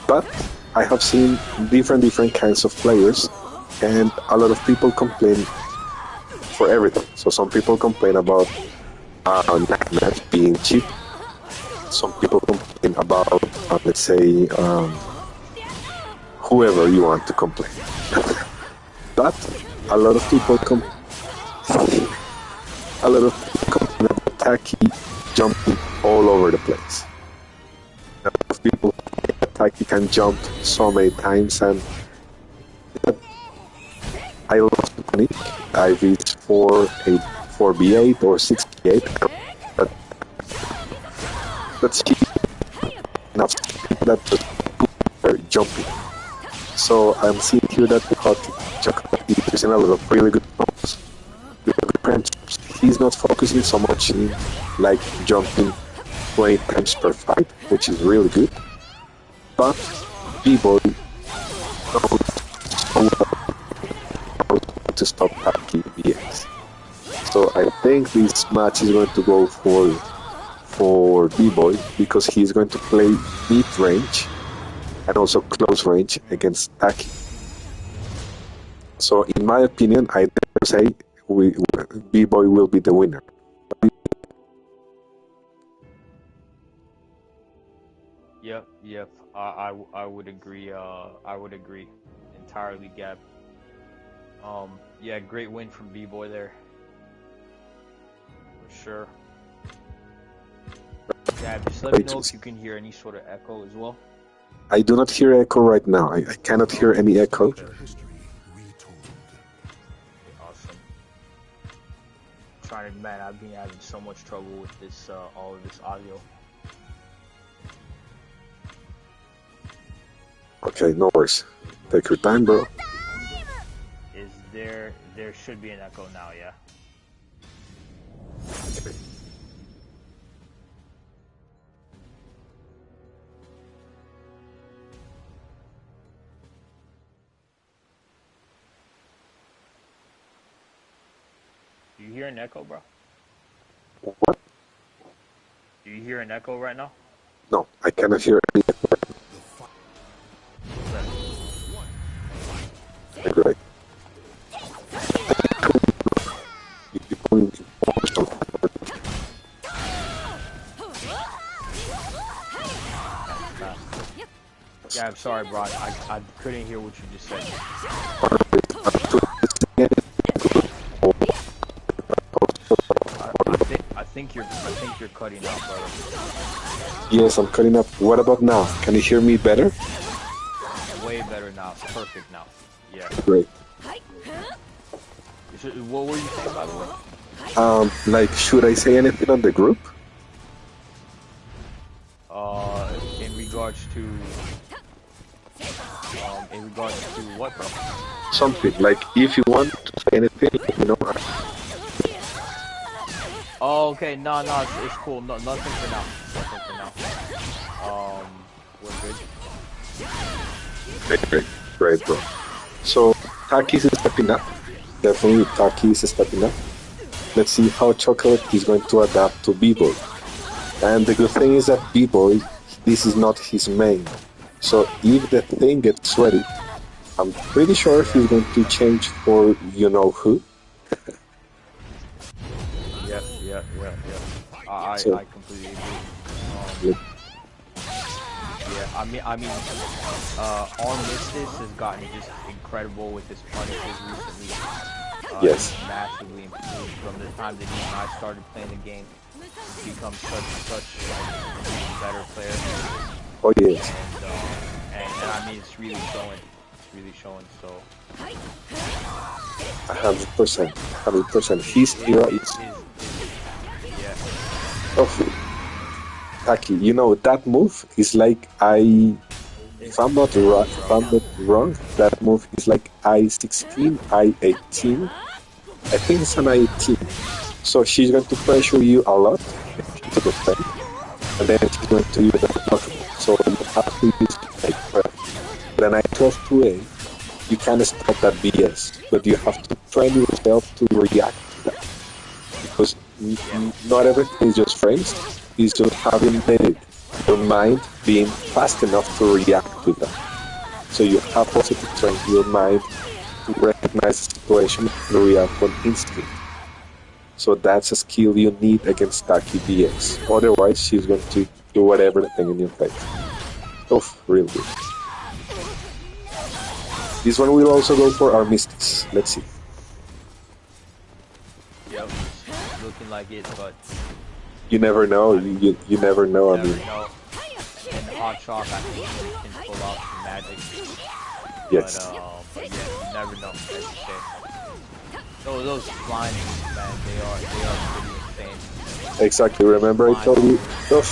But I have seen different kinds of players, and a lot of people complain for everything. So some people complain about Nightmare being cheap. Some people complain about, let's say, whoever you want to complain. But a lot of people complain about Taki jumping all over the place. A lot of people think that Taki can jump so many times, and I lost money. I reached 4B8 or 6B8. That's enough that they're jumping. So I'm seeing here that Chakra is using a lot of really good moves. He's not focusing so much in like jumping 20 times per fight, which is really good. But B-Boy knows to stop Taki BX. So I think this match is going to go for B-Boy because he's going to play mid-range and also close range against Taki. So in my opinion, I dare say B-Boy will be the winner. Yep. I would agree. I would agree entirely, Gab. Yeah, great win from B-Boy there, for sure. Gab, just let me know if you can hear any sort of echo as well. I do not hear echo right now. I cannot hear any echo. Okay, awesome. Man, I've been having so much trouble with this, all of this audio. Okay, no worries. Take your time, bro. Is there should be an echo now, yeah? Do you hear an echo, bro? What? Do you hear an echo right now? No, I cannot hear any echo. Great. Yeah, I'm sorry, bro. I couldn't hear what you just said. I think you're cutting out, brother. Yes, I'm cutting up. What about now? Can you hear me better? Way better now. It's perfect now. Yeah. Great. What were you saying, by the way? Like, should I say anything on the group? what, bro? Something like if you want to say anything, you know. Oh, okay. No, it's cool. No, nothing for now. Nothing for now. We're good. Great, bro. So Taki is stepping up. Definitely, Taki is stepping up. Let's see how Chocolate is going to adapt to B-Boy. And the good thing is that B-Boy, this is not his main. So if the thing gets ready, I'm pretty sure he's going to change for you know who. Yeah. So, I completely agree. yeah. Yeah, our Mistis has gotten just incredible with his punishes recently. Yes. He's massively improved from the time that he and I started playing the game. He's become such a better player. Oh yes. And I mean, it's really showing. It's really showing. So 100%. His era is. yeah. Oh, Taki, you know that move is like if I'm not wrong, that move is like I-16, I-18. I think it's an I-18. So she's going to pressure you a lot to defend, and then she's going to use the block. So you have to use like then I-12-2A. You can stop that BS, but you have to train yourself to react to that because not everything is just frames. It's just having your mind being fast enough to react to that. So you have also to train your mind to recognize the situation and react on instinct. So that's a skill you need against Taki BX. Otherwise, she's going to do whatever thing in your face. Oof, real good. This one will also go for our Mystics. Let's see. Yep. Looking like it, but you never know. You never know. I mean, know. And Hot Chalk, I think he can pull off some magic. Yes. But yeah, you never know. As you say. Those flying moves, man, they are pretty insane. Exactly. Remember, I told you. Oof,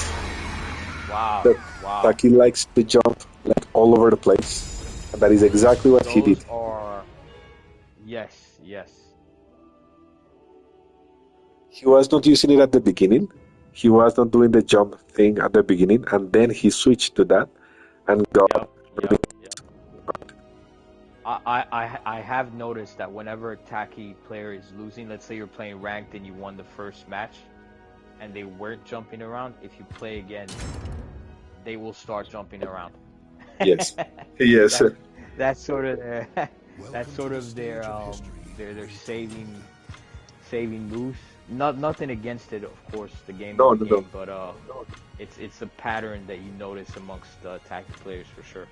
wow. Taki likes to jump like all over the place. And that is exactly what he did. Yes. He was not using it at the beginning. He was not doing the jump thing at the beginning, and then he switched to that and got. Yep. I have noticed that whenever a Taki player is losing, let's say you're playing ranked and you won the first match, and they weren't jumping around, if you play again, they will start jumping around. Yes. That's sort of their saving moves. Nothing against it, of course, the game, no. but it's a pattern that you notice amongst Taki players for sure.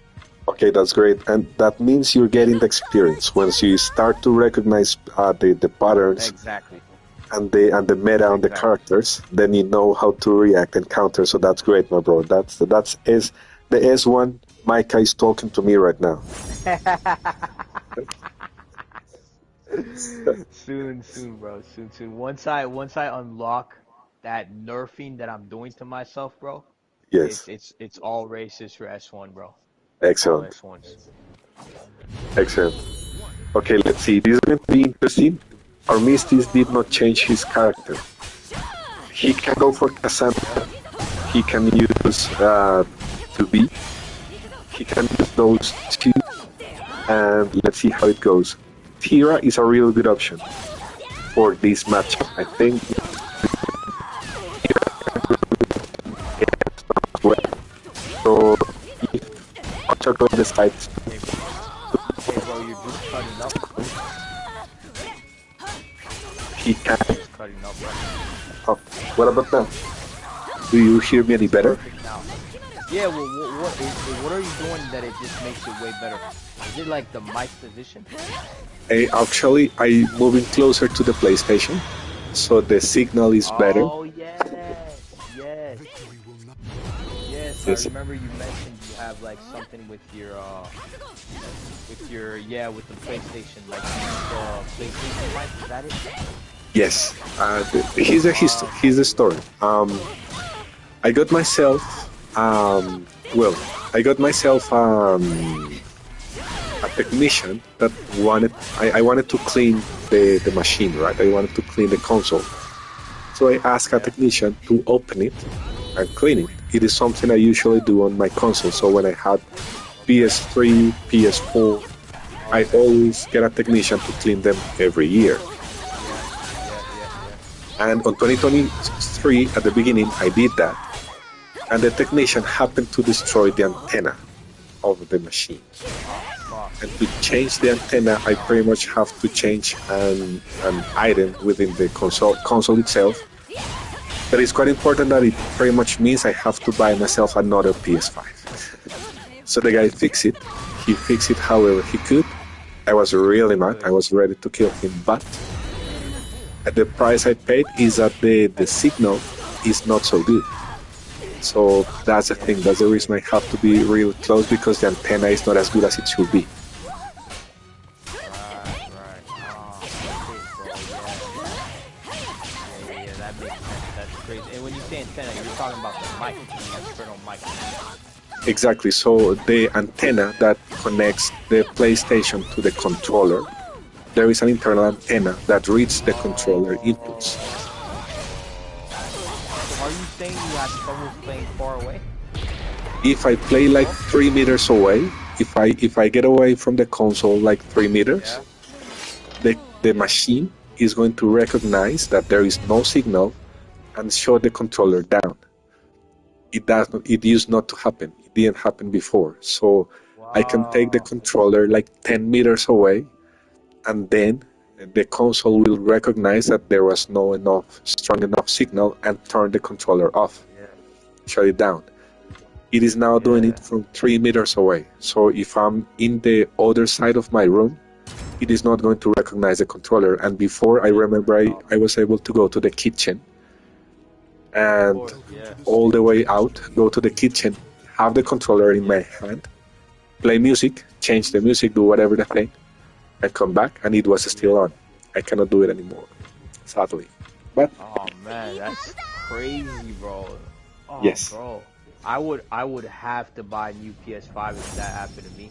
Okay, that's great, and that means you're getting the experience once you start to recognize the patterns. Exactly. And the meta on the characters, then you know how to react and counter. So that's great, my bro. That's the S1. Micah is talking to me right now. soon, bro. Soon. Once I unlock that nerfing that I'm doing to myself, bro. Yes. It's all racist for S1, bro. Excellent. All S1s. Excellent. Okay, let's see. This is going to be interesting. Our Mistis did not change his character. He can go for Cassandra. He can use 2B. He can use those two. And let's see how it goes. Tira is a really good option for this matchup. I think so if Choco decides Hey bro, you're just cutting up. he can. Cutting up, bro. Oh, what about now? Do you hear me any better? Yeah, well, what are you doing that it just makes it way better? Is it like the mic position? Actually, I'm moving closer to the PlayStation, so the signal is better. Oh, yes. I remember you mentioned you have like something with your with the PlayStation, like the PlayStation mic. Is that it? Yes. Here's the story. I got myself. Well, I got myself a technician that I wanted to clean the machine, right? I wanted to clean the console. So I asked a technician to open it and clean it. It is something I usually do on my console. So when I had PS3, PS4, I always get a technician to clean them every year. And on 2023, at the beginning, I did that. And the technician happened to destroy the antenna of the machine. And to change the antenna, I pretty much have to change an item within the console itself. But it's quite important that it pretty much means I have to buy myself another PS5. So the guy fixed it. He fixed it however he could. I was really mad. I was ready to kill him. But the price I paid is that the signal is not so good. So that's the thing. That's the reason I have to be real close, because the antenna is not as good as it should be. And when you say antenna, you're talking about the mic, the external mic. Exactly. So the antenna that connects the PlayStation to the controller, there is an internal antenna that reads the controller inputs. So are you saying you have trouble playing far away? If I play like 3 meters away, if I get away from the console like 3 meters, the machine is going to recognize that there is no signal and shut the controller down. It used not to happen. It didn't happen before. So I can take the controller like 10 meters away, and then the console will recognize that there was no strong enough signal and turn the controller off, shut it down. It is now doing it from 3 meters away. So if I'm in the other side of my room, it is not going to recognize the controller. And before, I remember I was able to go to the kitchen and all the way out, go to the kitchen, have the controller in my hand, play music, change the music, do whatever the thing, and come back, and it was still on. I cannot do it anymore, sadly. But oh man, that's crazy, bro. Oh, yes, bro, I would have to buy a new PS5 if that happened to me.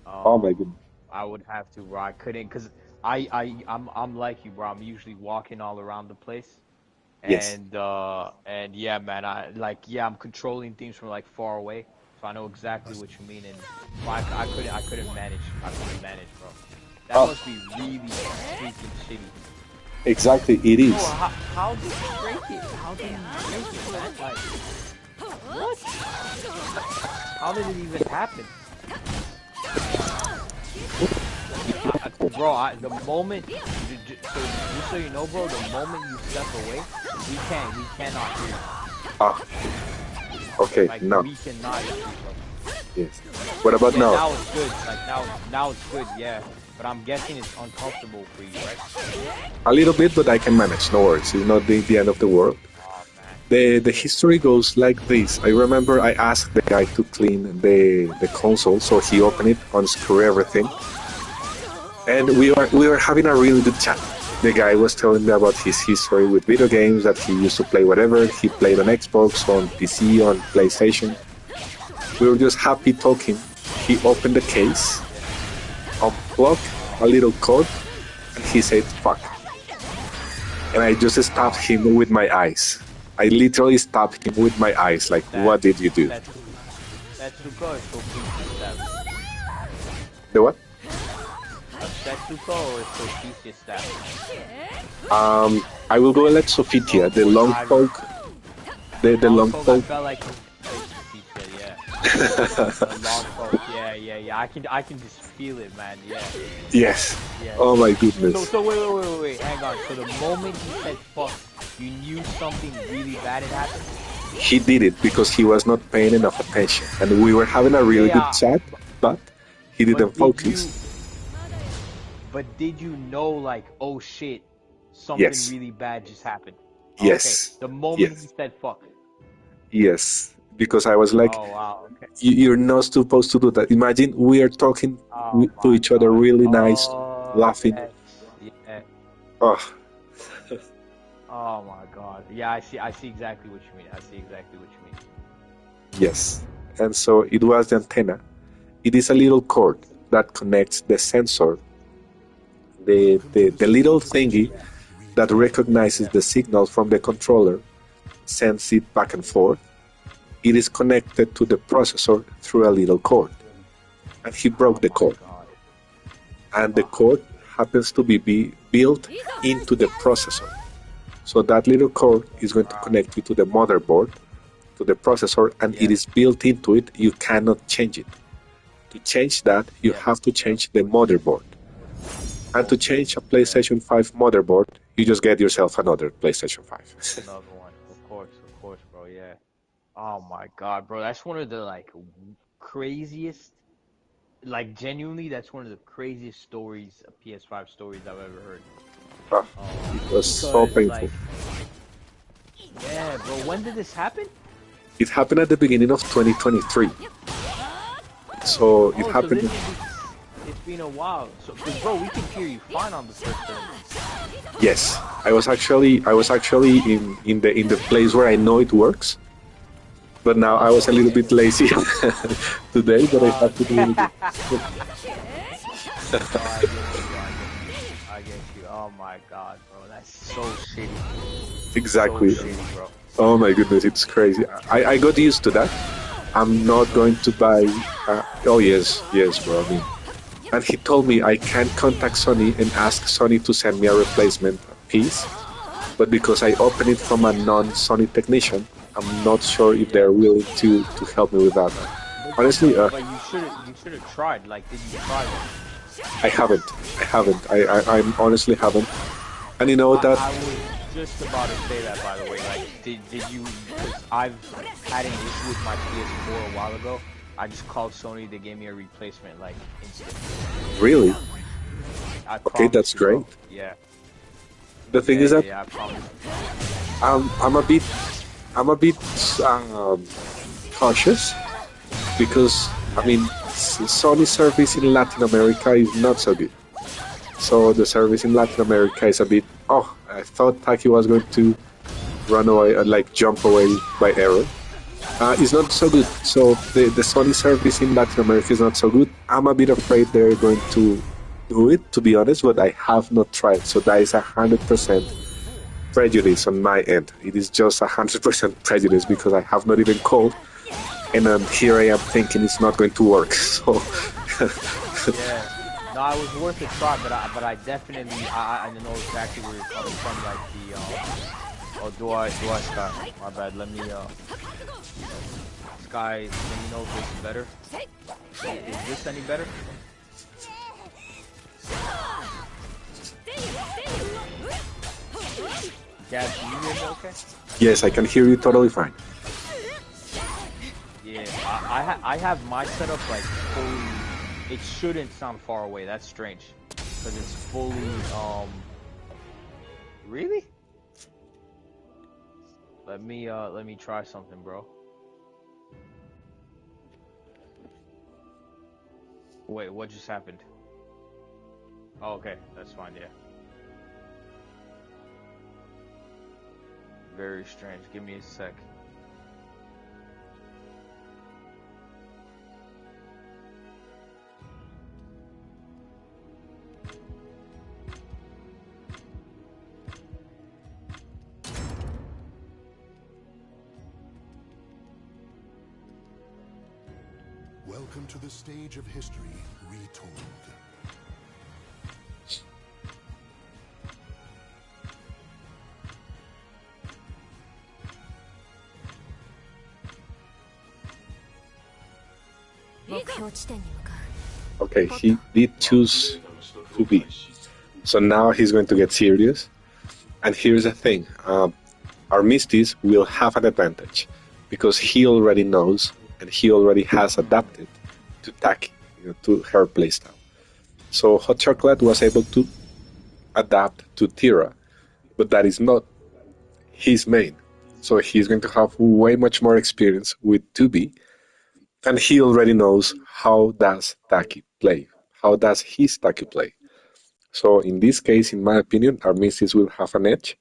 Oh my goodness. I would have to, bro. I couldn't, cause I'm like you, bro. I'm usually walking all around the place. Yes. And yeah, man, I'm controlling things from like far away, so I know exactly what you mean. And I couldn't manage, bro. That must be really freaking shitty. Exactly, it is. Bro, how did you break it? How did you break it, man? Like, what? How did it even happen? Bro, the moment, so you know, bro, the moment you step away, we cannot hear you. Ah, okay, like, now. We cannot hear you, bro. Yes. What about now? Now it's good, like now it's good, yeah. But I'm guessing it's uncomfortable for you, right? A little bit, but I can manage, no worries. It's not the end of the world. Oh, man. The history goes like this. I remember I asked the guy to clean the console, so he opened it, unscrew everything. And we were having a really good chat. The guy was telling me about his history with video games, that he used to play whatever. He played on Xbox, on PC, on PlayStation. We were just happy talking. He opened the case, unplugged a little code, and he said, fuck. And I just stabbed him with my eyes. I literally stabbed him with my eyes, like, what did you do? That's because The what? Setsuko or Sophia staff? I will go let Sophia, the long poke. The long poke. I felt like Sophia, yeah. The long poke, yeah. I can just feel it, man. Yeah. Yes. Yeah. Oh my goodness. So wait, hang on. So the moment you said fuck, you knew something really bad had happened? He did it because he was not paying enough attention, and we were having a really good chat, but he didn't focus. But did you know, like, oh shit, something really bad just happened? Yes. Okay. The moment you said fuck. Yes. Because I was like, oh, wow, okay. You're not supposed to do that. Imagine we are talking to each other really nice, laughing. Yeah. Oh. Oh my god. Yeah, I see exactly what you mean. Yes. and so it was the antenna. It is a little cord that connects the sensor, the little thingy that recognizes the signal from the controller, sends it back and forth. It is connected to the processor through a little cord. And he broke the cord. And the cord happens to be built into the processor. So that little cord is going to connect you to the motherboard, to the processor, and it is built into it. You cannot change it. To change that, you have to change the motherboard. And to change a PlayStation 5 motherboard, you just get yourself another PlayStation 5. Another one, of course, bro. Yeah. Oh my God, bro. That's one of the like craziest, like genuinely, that's one of the craziest stories, PS5 stories I've ever heard. It was so painful. Like, yeah, bro. When did this happen? It happened at the beginning of 2023. So it happened. So it's been a while. So, bro, we can hear you fine on the first tournament. Yes, I was actually in the place where I know it works. But now I was a little bit lazy today, but I have to do it. I get you. Oh my God, bro. That's so shitty. Exactly. So shitty, bro. Oh my goodness, it's crazy. I got used to that. I'm not going to buy. Oh yes, bro. I mean, and he told me I can contact Sony and ask Sony to send me a replacement piece, but because I opened it from a non-Sony technician, I'm not sure if they're willing to help me with that. Honestly, but you should have tried. Like, did you try it? I haven't. I honestly haven't. And you know that. I was just about to say that, by the way. Like, did you? Because I've had an issue with my PS4 a while ago. I just called Sony. They gave me a replacement, like, instantly. Really? Okay, promise that's you, great. bro. Yeah. The thing is that I promise. I'm a bit cautious because I mean Sony service in Latin America is not so good. So the service in Latin America is a bit. Oh, I thought Taki was going to run away, like jump away by error. It's not so good. So the Sony service in Latin America is not so good. I'm a bit afraid they're going to do it, to be honest, but I have not tried. So that is 100% prejudice on my end. It is just 100% prejudice because I have not even called, and here I am thinking it's not going to work. So Yeah. No, it was worth a try, but I definitely I know exactly where you're coming from. Like the do I Sky? My bad. Let me Sky. Let me know if this is better. Is this any better? Dad, can you hear me okay? yes, I can hear you totally fine. Yeah, I have my setup like fully. It shouldn't sound far away. That's strange, because it's fully Really? Let me try something, bro. Wait, what just happened? Oh, okay, that's fine. Yeah. Very strange. Give me a sec. Welcome to the stage of history retold. Okay, he did choose to be. So now he's going to get serious. And here's the thing. Armistice will have an advantage because he already knows and he already has adapted to Taki, to her playstyle. So Hot Chocolate was able to adapt to Tira, but that is not his main. So he's going to have way much more experience with 2B, and he already knows how does Taki play, how does his Taki play. So in this case, in my opinion, Armistice will have an edge.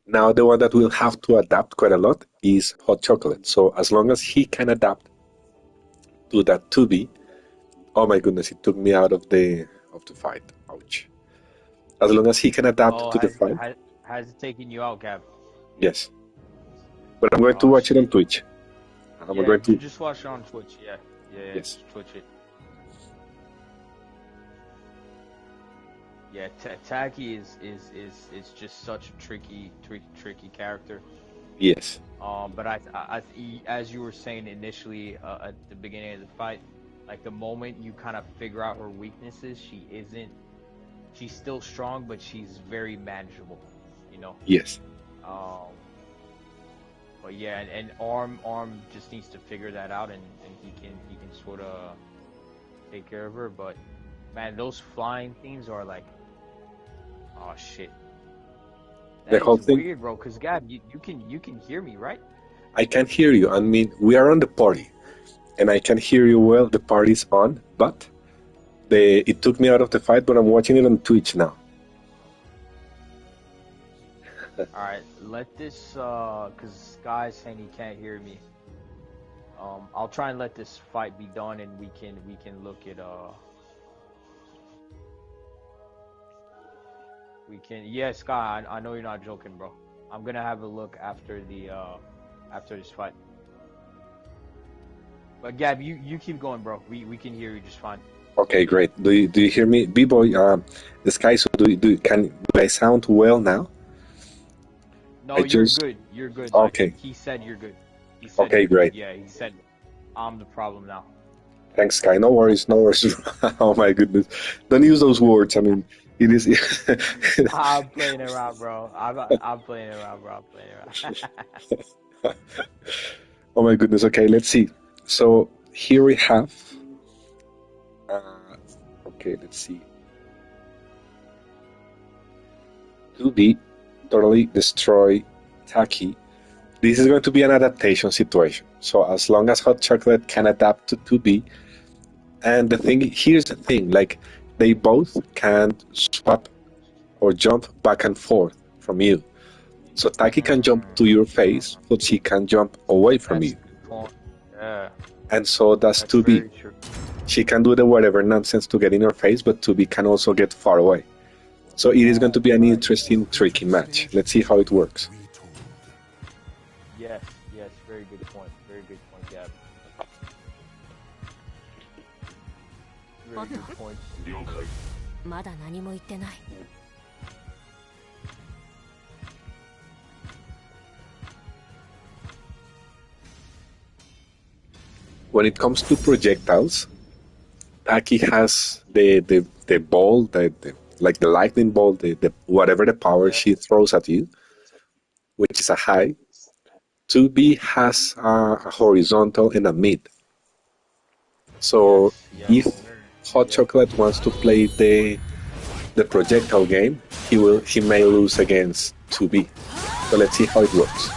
Now the one that will have to adapt quite a lot is Hot Chocolate. So as long as he can adapt to that 2B. Oh my goodness, it took me out of the fight. Ouch. As long as he can adapt Oh, to the fight, has it taken you out, Gab? yes. But I'm going to Oh watch it on shit. Twitch. I'm Yeah, going to, just watch it on Twitch. Yeah, yes. just Twitch it. Yeah, Taki is just such a tricky character. Yes. But as you were saying initially at the beginning of the fight, like the moment you kind of figure out her weaknesses, she's still strong, but she's very manageable, you know. Yes. Um, but yeah, and Arm just needs to figure that out, and he can sort of take care of her. But man, those flying things are like, oh shit. The That whole is thing, weird, bro. Cause Gab, you can hear me, right? I can hear you. I mean, we are on the party, and I can hear you well. The party's on, but it took me out of the fight, but I'm watching it on Twitch now. All right, let this cause Sky's saying he can't hear me. I'll try and let this fight be done, and we can look at yeah, Sky. I know you're not joking, bro. I'm gonna have a look after the after this fight. But Gab, you keep going, bro. We can hear you just fine. Okay, great. Do you hear me, B-boy? The sky. So do I sound well now? No, you're good. You're good. Like, Okay. he said you're good. He said Okay, you're great. good. Yeah, he said I'm the problem now. Thanks, Sky. No worries, no worries. Oh my goodness! Don't use those words. I mean, it is. I'm playing around, bro. I'm playing around, bro. I'm playing around. Oh my goodness. Okay, let's see. So here we have. Okay, let's see. 2B totally destroy Taki. This is going to be an adaptation situation. So as long as Hot Chocolate can adapt to 2B, and here's the thing, like they both can swap or jump back and forth from you. So Taki can jump to your face, but she can jump away from That's you. a good point. Yeah, And so does that's 2B. very true. She can do the whatever nonsense to get in your face, but 2B can also get far away. So it is going to be an interesting, tricky match. Let's see how it works. Yes, very good point. Very good point, Gab. Very good point. まだ何も言ってない。 When it comes to projectiles, Taki has the ball, like the lightning ball, the whatever the power she throws at you, which is a high. 2B has a horizontal and a mid. So if Hot Chocolate wants to play the projectile game, he may lose against 2B. So let's see how it works.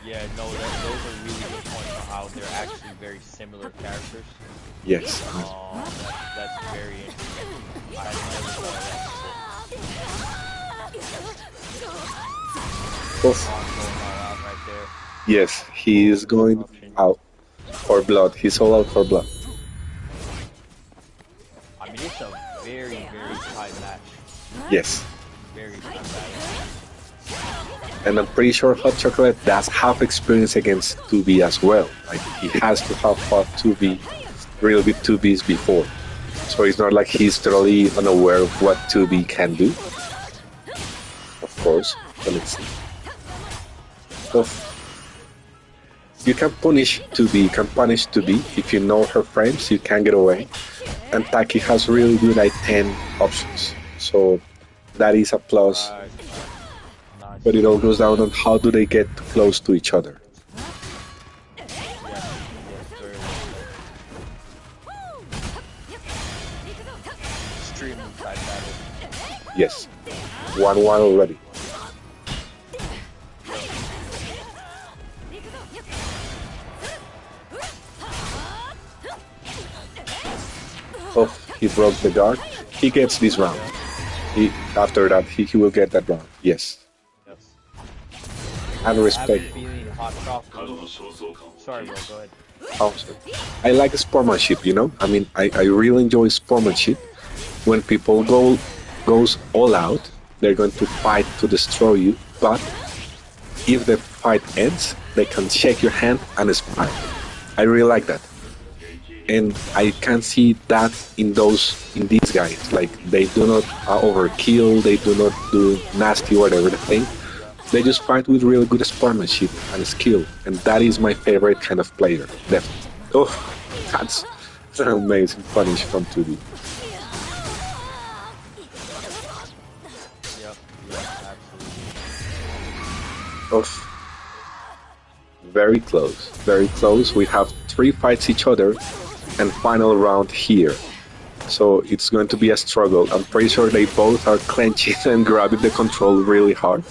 Yeah, no, those are really good points on how they're actually very similar characters. Yes. That's very interesting. I had never thought of that. Oof. Going all out right there. Yes, he is going out for blood. He's all out for blood. I mean, it's a very, very tight match. Yes. Very tight match. And I'm pretty sure Hot Chocolate does have experience against 2B as well. Like, he has to have fought 2B, real with 2Bs before. So it's not like he's totally unaware of what 2B can do. Of course. But let's see. So, you can punish 2B, you can punish 2B. If you know her frames, you can get away. And Taki has really good I-10 options. So that is a plus. Nice. But it all goes down on how do they get close to each other. Very extremely tight battle. Yes. 1-1 already. Oh, he broke the guard. He gets this round. After that, he will get that round. Yes. Yes. And I have a respect. feeling hot chocolate. Sorry, bro. Go ahead. Also, I like sportsmanship, you know? I mean, I really enjoy sportsmanship. When people goes all out, they're going to fight to destroy you, but if the fight ends, they can shake your hand and smile. I really like that. And I can see that in these guys. Like, they do not overkill, they do not do nasty whatever the thing. They just fight with really good sportsmanship and skill, and that is my favorite kind of player. Definitely. Oh, that's an amazing punish from 2D. Yep. Absolutely. Oh, very close, very close. We have 3 fights each other, and final round here. So it's going to be a struggle. I'm pretty sure they both are clenching and grabbing the control really hard.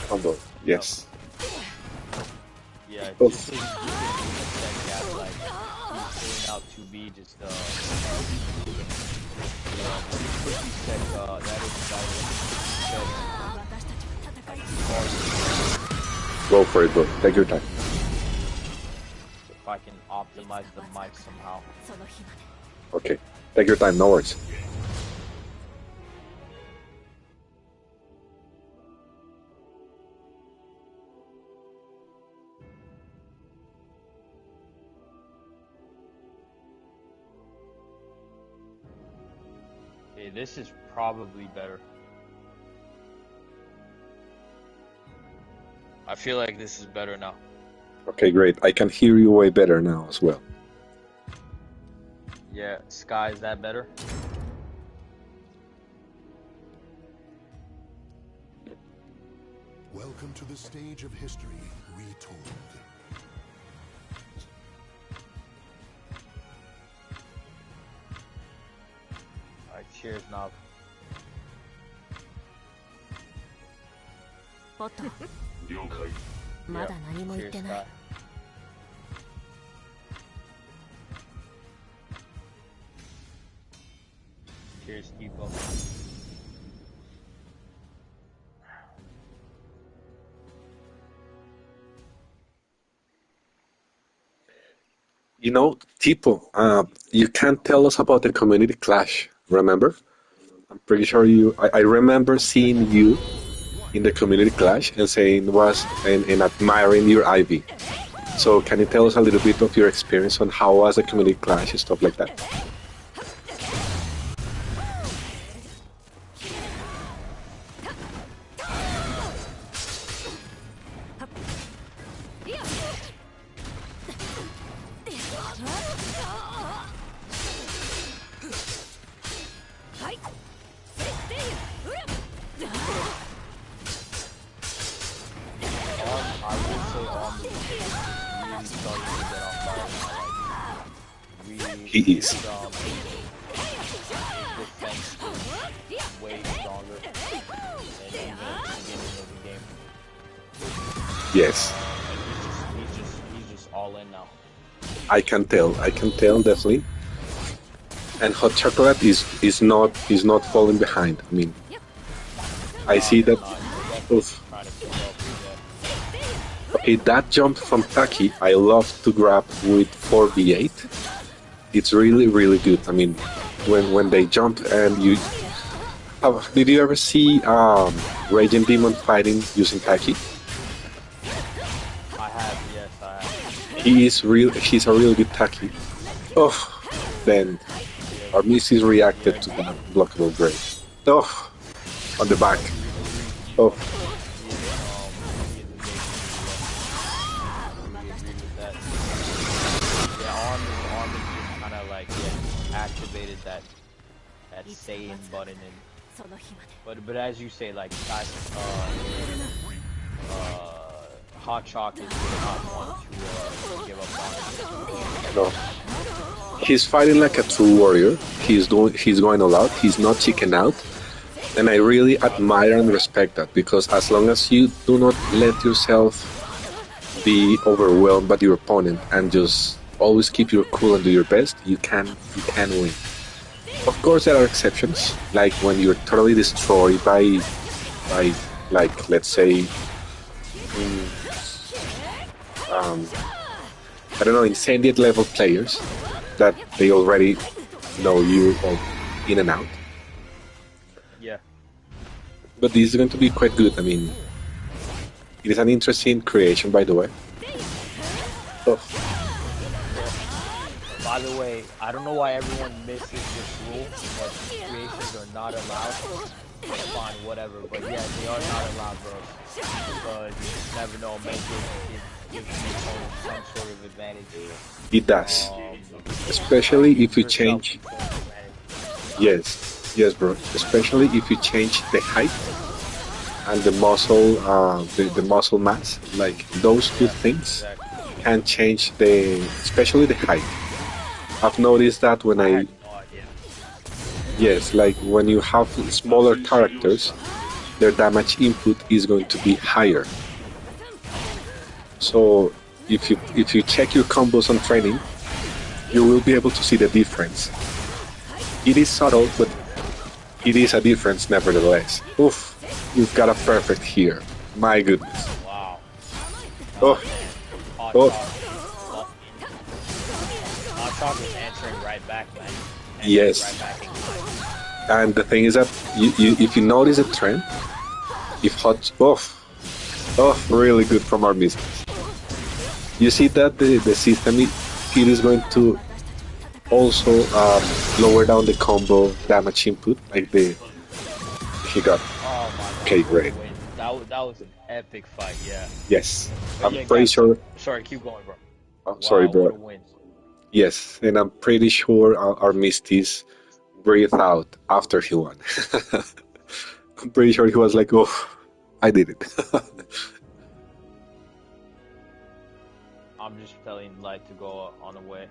Combo, yes. Yeah, Oh. just that gap, like, he's pulling out 2B, just, that is Go for it, bro. Take your time. if I can optimize the mic somehow. Okay, take your time, no worries. Okay, this is probably better. I feel like this is better now. Okay, great. I can hear you way better now as well. Yeah, Sky, is that better? Welcome to the stage of history retold. Alright, cheers, Knob. ポットまだ何も言ってない Cheers, Kiko. You know, Tipo, you can't tell us about the community clash, remember? I'm pretty sure I remember seeing you in the community clash and saying and admiring your Ivy. So can you tell us a little bit of your experience on how was the community clash and stuff like that? He is. Way stronger than even at the beginning of the game. Yes. He's just all in now. I can tell definitely. And hot chocolate is not falling behind. I mean, I see that. Oof. Okay, that jump from Taki, I love to grab with 4v8. It's really, really good. I mean, when they jump and you... did you ever see Raging Demon fighting using Taki? I have, yes, I have. He's a really good Taki. Oh, then our Mrs. reacted to that blockable grave. Oh, on the back. Oh. Activated that Saiyan button and but as you say, like Hot Chalk is not one to give up on. No. He's fighting like a true warrior. He's going all out. He's not chicken out. And I really admire and respect that, because as long as you do not let yourself be overwhelmed by your opponent and just always keep your cool and do your best, you can win. Of course, there are exceptions, like when you're totally destroyed by like let's say, I don't know, intermediate level players that they already know you all in and out. Yeah. But this is going to be quite good. I mean, it is an interesting creation, by the way. Oh, By the way, I don't know why everyone misses this rule, but creations are not allowed. Fine, whatever, but yeah, they are not allowed, bro. Because you just never know, maybe it gives you some sort of advantage. it does, Um, especially if you yourself change. some sort of advantage. Yes, bro. Especially if you change the height and the muscle, the muscle mass. Like those two Yeah, things exactly. can change especially the height. I've noticed that when I I, had no idea. yes, like when you have smaller characters, their damage input is going to be higher. So if you check your combos on training, you will be able to see the difference. It is subtle, but it is a difference nevertheless. Oof, you've got a perfect here. My goodness. Wow. Oh, Hot oh, Chalk. Hot Chalk is answering right back, man. Answering yes. right back in kind. And the thing is that if you notice a trend, if hot, really good from our business. You see that the system it is going to also lower down the combo damage input, like he got. Oh my god, Okay, what a great. win. That was an epic fight, yeah. Yes, But I'm yeah, pretty so, sure. sorry, keep going, bro. I'm sorry, Wow, what bro. a win. Yes, and I'm pretty sure our Misty's breathed out after he won. I'm pretty sure he was like, "Oh, I did it." I'm just telling light to go on the way.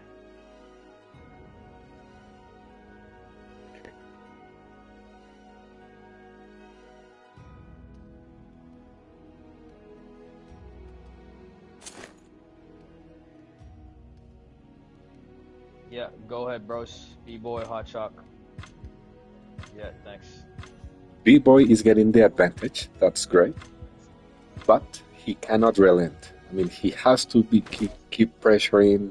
Yeah, go ahead, bros. B-boy, hot chalk. Yeah, thanks. B-boy is getting the advantage. That's great, but he cannot relent. I mean, he has to keep pressuring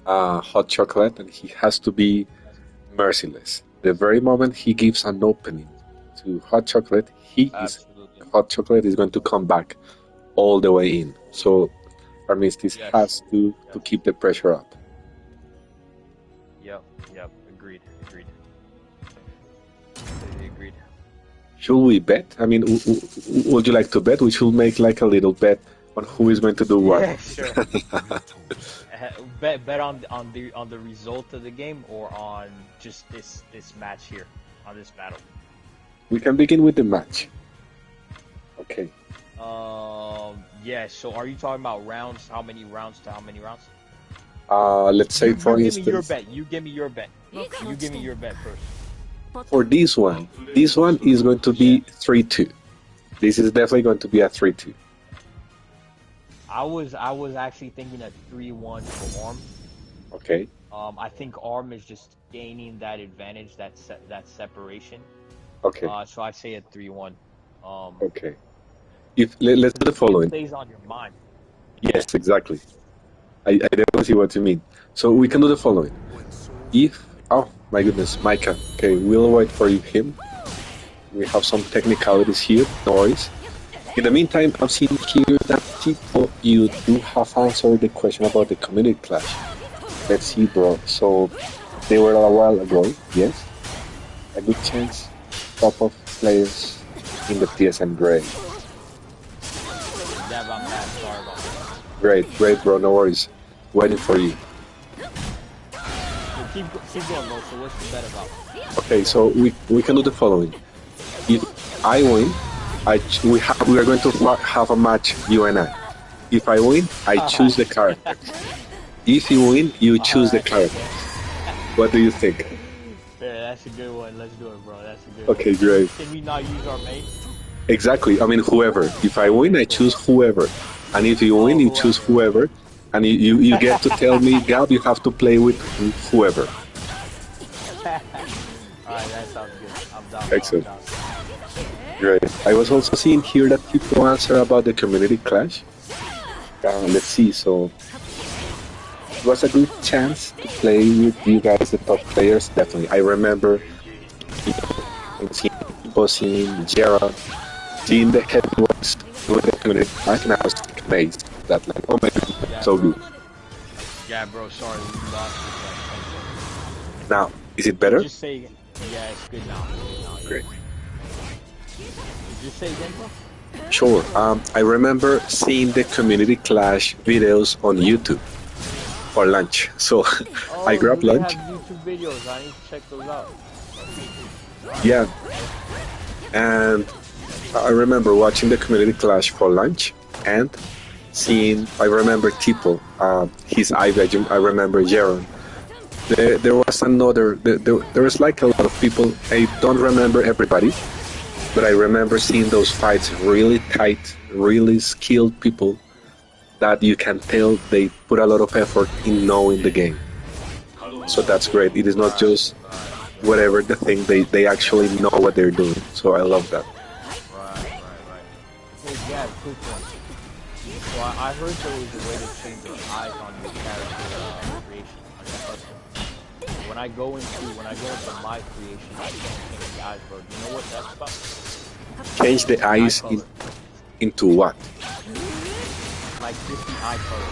hot chocolate, and he has to be merciless. The very moment he gives an opening to hot chocolate, Absolutely. hot chocolate is going to come back all the way in. So Armistice Yes. has to Yes. keep the pressure up. Yep. Agreed. Completely agreed. Should we bet? I mean, would you like to bet? We should make like a little bet on who is going to do what. Yeah, sure. Bet on the result of the game or on just this match here, on this battle. We can begin with the match. Okay. Yeah. So are you talking about rounds? How many rounds to how many rounds? Let's say, for you give me your instance, bet. You give me your bet. You give me your bet first. for this one is going to be 3-2. This is definitely going to be a 3-2. I was actually thinking a 3-1 for Arm. Okay. I think Arm is just gaining that advantage, that separation. Okay. So I say a 3-1. Okay. Let's do the It following. stays on your mind. Yes, exactly. I definitely see what you mean. So we can do the following. Oh my goodness, Micah. Okay, we'll wait for him. We have some technicalities here, no worries. In the meantime, I'm seeing here that Tito, you do have answered the question about the community clash. Let's see, bro. So they were a while ago, yes? A good chance. Top of players in the Psn grade. Dev, I'm bad. Sorry about that. Great, bro. No worries. Waiting for you. Keep going, bro. So what's the bet about? Okay, so we can do the following. If I win, we are going to have a match, you and I. If I win, I choose the character. If you win, you choose the character. What do you think? Yeah, that's a good one. Let's do it, bro. That's a good Okay, one. great. Can we not use our main? Exactly. I mean, whoever. If I win, I choose whoever. And if you win, you choose whoever. And you get to tell me, Gab, you have to play with whoever. Alright, that sounds good. I'm down. Excellent. Great. I was also seeing here that people answer about the community clash. Let's see. So it was a good chance to play with you guys, the top players. Definitely, I remember seeing people, seeing Gerald, seeing the heavyweights doing the community clash, and I was amazed that like, oh my god, so good. Yeah, bro. Sorry, we lost it like 10 seconds. Now, is it better? Just say, yeah, it's good now. Yeah. Great. Just say again, bro. Sure. I remember seeing the community clash videos on YouTube for lunch. So Oh, I grabbed they lunch. have YouTube videos. I need to check those out. Yeah. And I remember watching the community clash for lunch and seeing, I remember Tipo, his Ivy, I remember Jaron. There was another, there was like a lot of people. I don't remember everybody, but I remember seeing those fights, really tight, really skilled people that you can tell they put a lot of effort in knowing the game. So that's great. It is not just whatever the thing, they actually know what they're doing. So I love that. Right. Hey, yeah, quick one. So I heard there was a way to change the eyes on your character creation, on your custom. When I go into my creation, I can change the eyes, bro. Do you know what that's about? Change the eyes into what? Like just the eye color.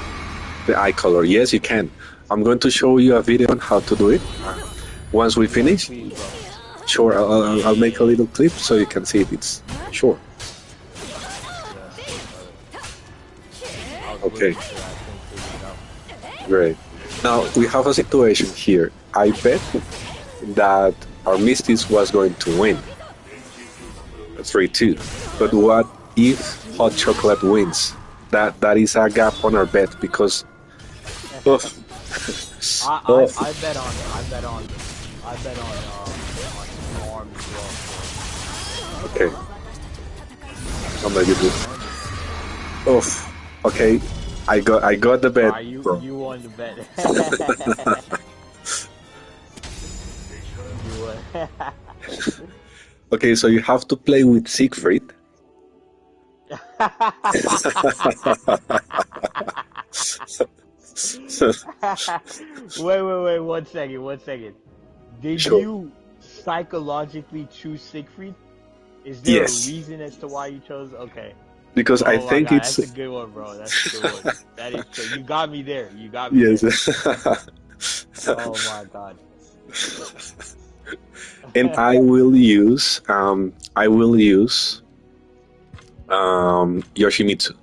The eye color. Yes, you can. I'm going to show you a video on how to do it. Once we finish, Please, bro. sure, I'll make a little clip so you can see it. It's sure. Okay. Great. Now we have a situation here. I bet that our Mistis was going to win 3-2. But what if Hot Chocolate wins? That is a gap on our bet because. I bet on Norm as well. Okay. I'm gonna give you. Okay. I got the bet. You won the bet. You won. Okay, so you have to play with Siegfried. Wait, 1 second. Did Sure. you psychologically choose Siegfried? Is there Yes. a reason as to why you chose? Okay. Because I my think God, it's. that's a good one, bro. That's a good one. That is true. You got me there. You got me Yes. there. Oh my God. And I will use Yoshimitsu.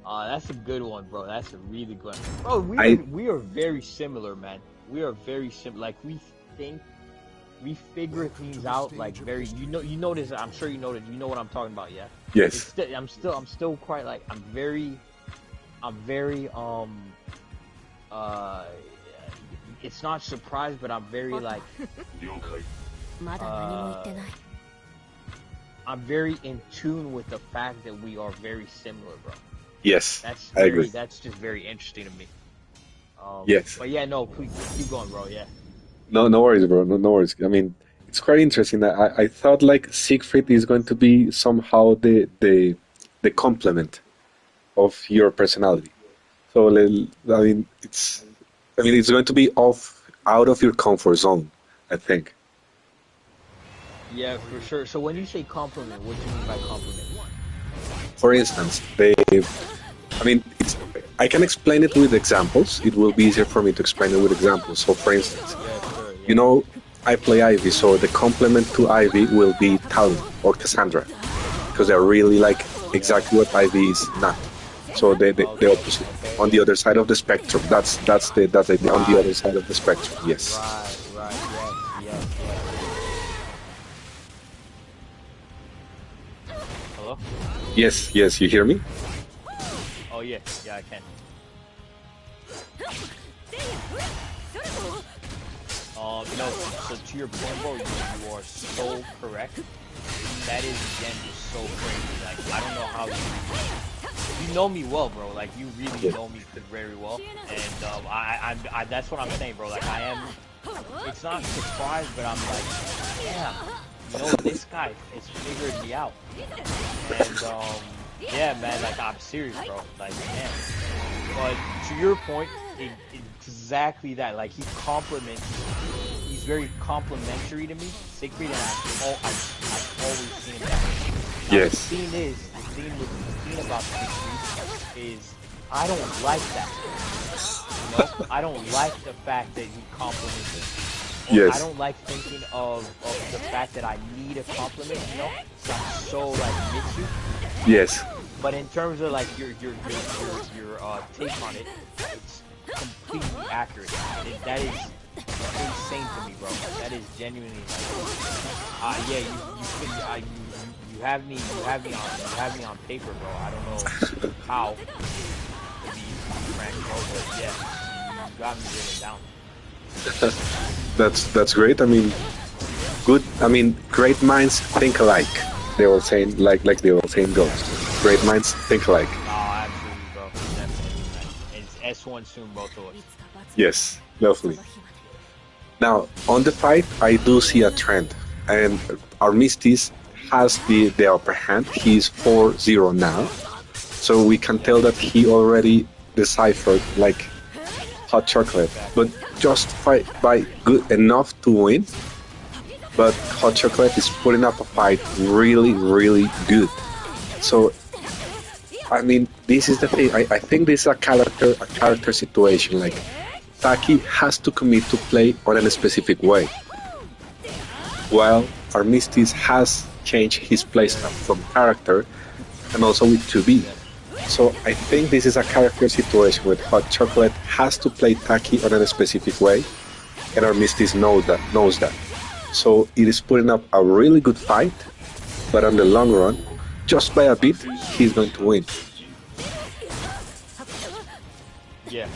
That's a good one, bro. That's a really good one. Bro, we are very similar, man. We are very similar. Like we figure things out like very. You notice. I'm sure you notice. You know what I'm talking about, yeah. Yes. I'm still quite like I'm very it's not surprised, but I'm very like I'm very in tune with the fact that we are very similar, bro. Yes. That's I agree. That's just very interesting to me. Yes. But yeah, no, please keep going, bro. Yeah. No worries, bro. No worries. I mean, it's quite interesting. I thought like Siegfried is going to be somehow the complement of your personality. So it's going to be out of your comfort zone, I think. Yeah, for sure. So when you say compliment, what do you mean by compliment? For instance, I can explain it with examples. It will be easier for me to explain it with examples. So, for instance, I play Ivy, so the complement to Ivy will be Talon or Cassandra, because they're really like exactly what Ivy is not. So the opposite, on the other side of the spectrum. That's the on the other side of the spectrum. Yes. Right. Yes. Hello? Yes. You hear me? Oh yeah, I can. No, so to your point, bro, you are so correct. That is, again, just so crazy. Like, I don't know how you know me well, bro. Like, you really know me very well. And, I that's what I'm saying, bro. Like, I am, it's not surprised, but I'm like, damn. this guy has figured me out. And yeah, man, like I'm serious, bro. Like, man. But to your point, exactly that. Like he's very complimentary to me, Siegfried, and I've always seen him that way. Now Yes. the thing about Siegfried is I don't like that. I don't like the fact that he compliments me. Or I Yes. don't like thinking of the fact that I need a compliment, So I'm so like Mitsu. Yes. But in terms of like your take on it, it's completely accurate. That is insane to me, bro. That is genuinely like, yeah, you have me on paper, bro. I don't know how to be frank, bro, but yeah, you got me written down. That's great. I mean, good. I mean, great minds think alike. They were saying like the old saying goes. Great minds think alike. Oh, absolutely, bro. Definitely. Like, it's S1 soon, both of us. Yes, definitely. Now on the fight, I do see a trend, and Armistice has the upper hand. He's 4-0 now, so we can tell that he already deciphered like hot chocolate, but just by good enough to win. But hot chocolate is putting up a fight really, really good. So I mean, this is the thing. I think this is a character situation. Like Taki has to commit to play on a specific way, while Armistice has changed his playstyle from character and also with 2B. So I think this is a character situation where Hot Chocolate has to play Taki on a specific way, and Armistice knows that. So it is putting up a really good fight, but on the long run, just by a bit, he's going to win. Yeah,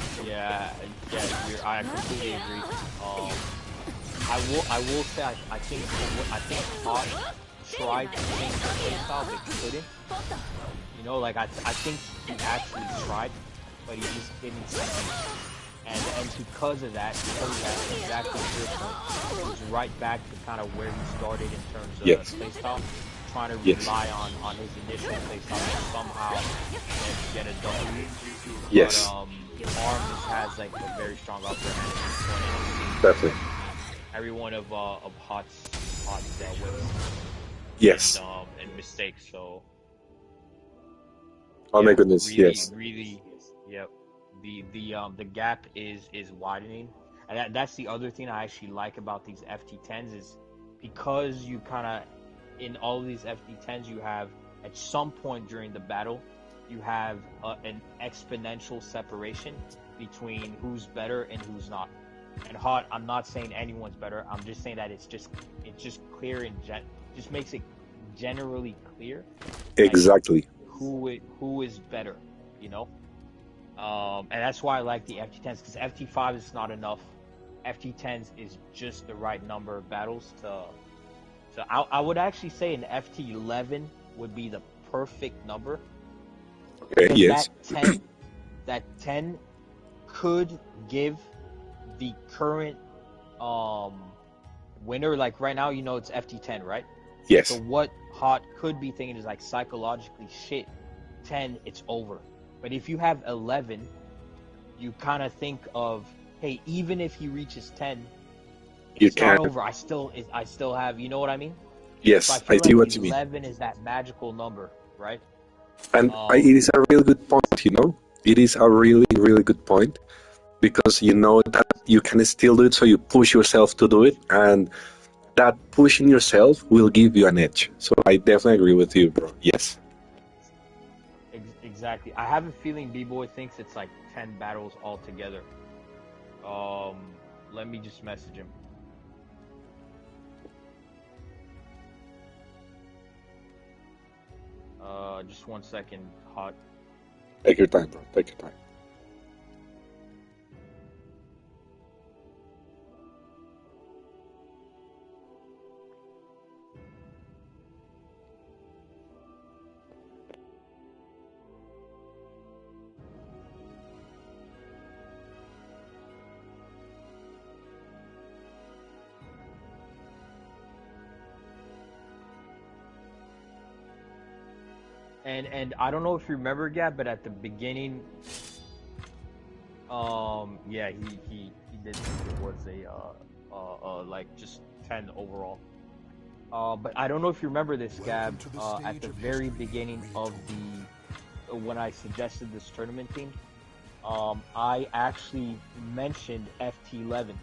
I completely agree. I will say I think Hot tried to change the playstyle but couldn't. Like I think he actually tried, but he just didn't succeed. And because of that, exactly your point, he's right back to kind of where he started in terms of Yes. playstyle, trying to Yes. rely on his initial playstyle to somehow get a W. Yes. But Arms has like a very strong upper hand at this point. Definitely. Every one of Hot's wins Yes. and mistakes. So Oh my goodness. really, Yes. really, yep. The gap is widening, and that's the other thing I actually like about these FT10s is because you kind of in all of these FT10s you have at some point during the battle you have an exponential separation between who's better and who's not. And Hot, I'm not saying anyone's better. I'm just saying that it's just clear and just makes it generally clear. Exactly. Who is better, you know? And that's why I like the FT10s because FT5 is not enough. FT10s is just the right number of battles to. So I would actually say an FT11 would be the perfect number. Okay. Because Yes. that 10 could give the current winner, like right now, it's FT10, right? Yes. So what Hot could be thinking is like psychologically, shit, 10, it's over. But if you have 11, you kind of think of, hey, even if he reaches 10, it's not over. I still have, you know what I mean? Yes, So I I feel see like what you mean. 11 is that magical number, right? And it is a really good point, It is a really, really good point because you know that you can still do it, so you push yourself to do it, and that pushing yourself will give you an edge. So I definitely agree with you, bro. Yes. Exactly. I have a feeling B-Boy thinks it's like 10 battles altogether. Let me just message him. Just 1 second, Hot. Take your time, bro. Take your time. And I don't know if you remember, Gab, but at the beginning, yeah, he did think it was a like just 10 overall. But I don't know if you remember this, Gab. At the very beginning of the when I suggested this tournament team, I actually mentioned FT11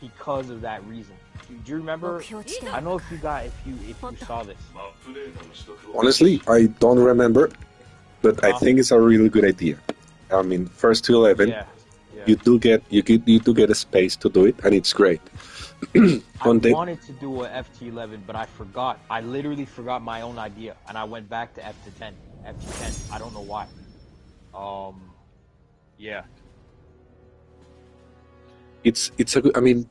because of that reason. Do you remember? I don't know if you saw this. Honestly, I don't remember, but I think it's a really good idea. I mean, first to 11, Yeah. you do get a space to do it, and it's great. I wanted to do a FT11, but I forgot. I literally forgot my own idea, and I went back to FT10. FT10. I don't know why. Yeah. It's a good. I mean,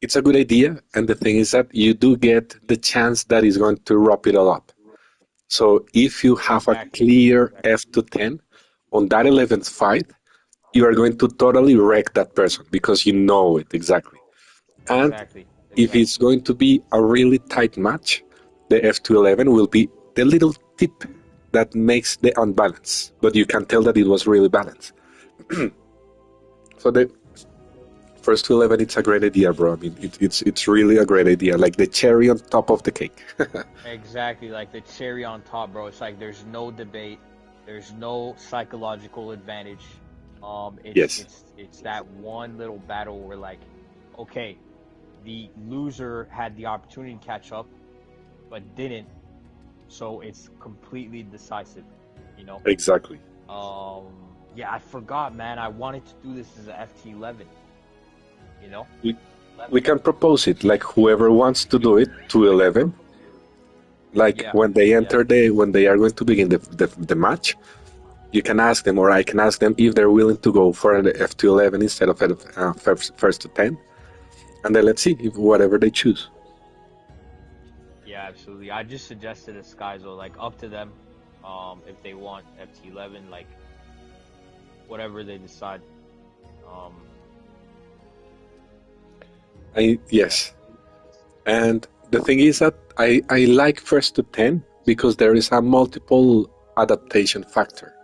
it's a good idea, and the thing is that you do get the chance that is going to wrap it all up. So if you have a clear F to 10 on that 11th fight, you are going to totally wreck that person because you know it exactly. And if it's going to be a really tight match, the F to 11 will be the little tip that makes the unbalance, but you can tell that it was really balanced. So the first to 11, it's a great idea, bro. I mean, it's really a great idea, like the cherry on top of the cake. Exactly, like the cherry on top, bro. It's like there's no debate, there's no psychological advantage. It's that one little battle where, like, okay, the loser had the opportunity to catch up, but didn't, so it's completely decisive, you know? Exactly. Yeah, I forgot, man. I wanted to do this as a FT11, you know? We can propose it, like whoever wants to do it to 11, like when they enter when they are going to begin the match, you can ask them, or I can ask them if they're willing to go for the F to 11 instead of first to 10, and then let's see if whatever they choose. Yeah, absolutely. I just suggested a Skyzo, like up to them, if they want FT11, like whatever they decide. Yes, and the thing is that I like first to 10 because there is a multiple adaptation factor.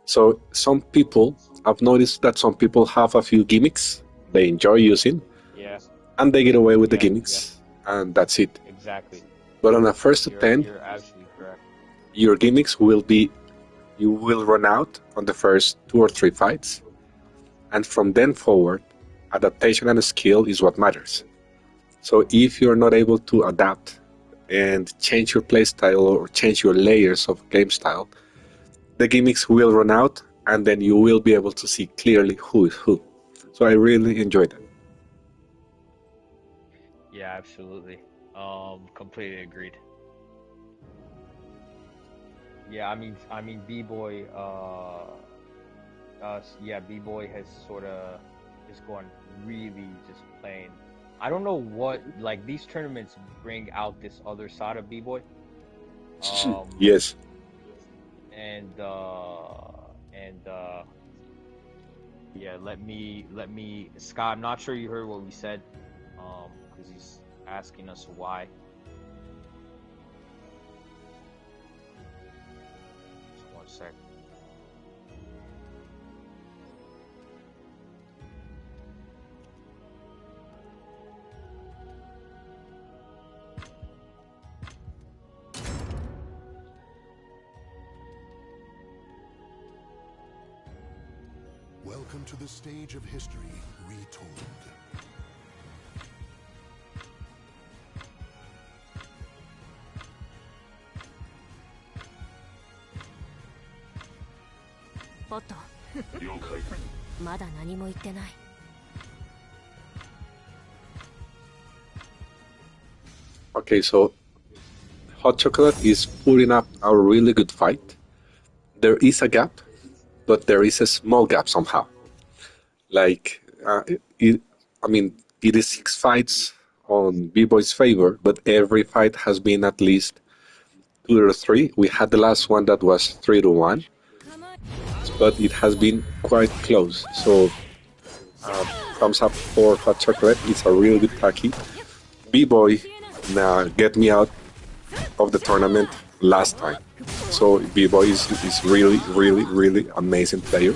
So some people, I've noticed that some people have a few gimmicks they enjoy using, and they get away with the gimmicks, and that's it. Exactly. But on a first to 10, you're absolutely correct. Your gimmicks you will run out on the first 2 or 3 fights, and from then forward, adaptation and skill is what matters. So if you're not able to adapt and change your playstyle or change your layers of game style, the gimmicks will run out, and then you will be able to see clearly who is who. So I really enjoyed it. Yeah, absolutely. Completely agreed. Yeah, I mean, B-Boy, B-Boy has sort of just gone really just plain. I don't know what, like, these tournaments bring out this other side of B-Boy. Yes. And yeah, let me, Scott, I'm not sure you heard what we said, because he's asking us why. Just 1 sec. Welcome to the stage of history retold. Otto. 了解。まだ何も言ってない。Okay, so Hot Chocolate is putting up a really good fight. There is a gap, but there is a small gap somehow. Like, it is 6 fights on B-Boy's favor, but every fight has been at least 2 or 3. We had the last one that was 3-1, but it has been quite close. So, thumbs up for Hot Chocolate. It's a really good taki. B-Boy, now get me out of the tournament. last time. So B-Boy is really, really, really amazing player.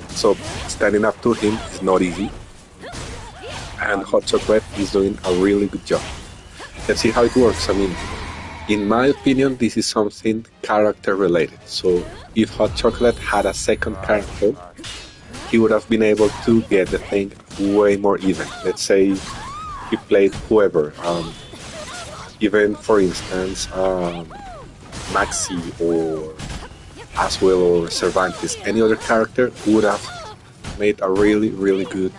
So standing up to him is not easy. And Hot Chocolate is doing a really good job. Let's see how it works. I mean, in my opinion, this is something character related. So if Hot Chocolate had a second character, he would have been able to get the thing way more even. Let's say he played whoever, even for instance, Maxi or Aswell or Cervantes, any other character would have made a really, really good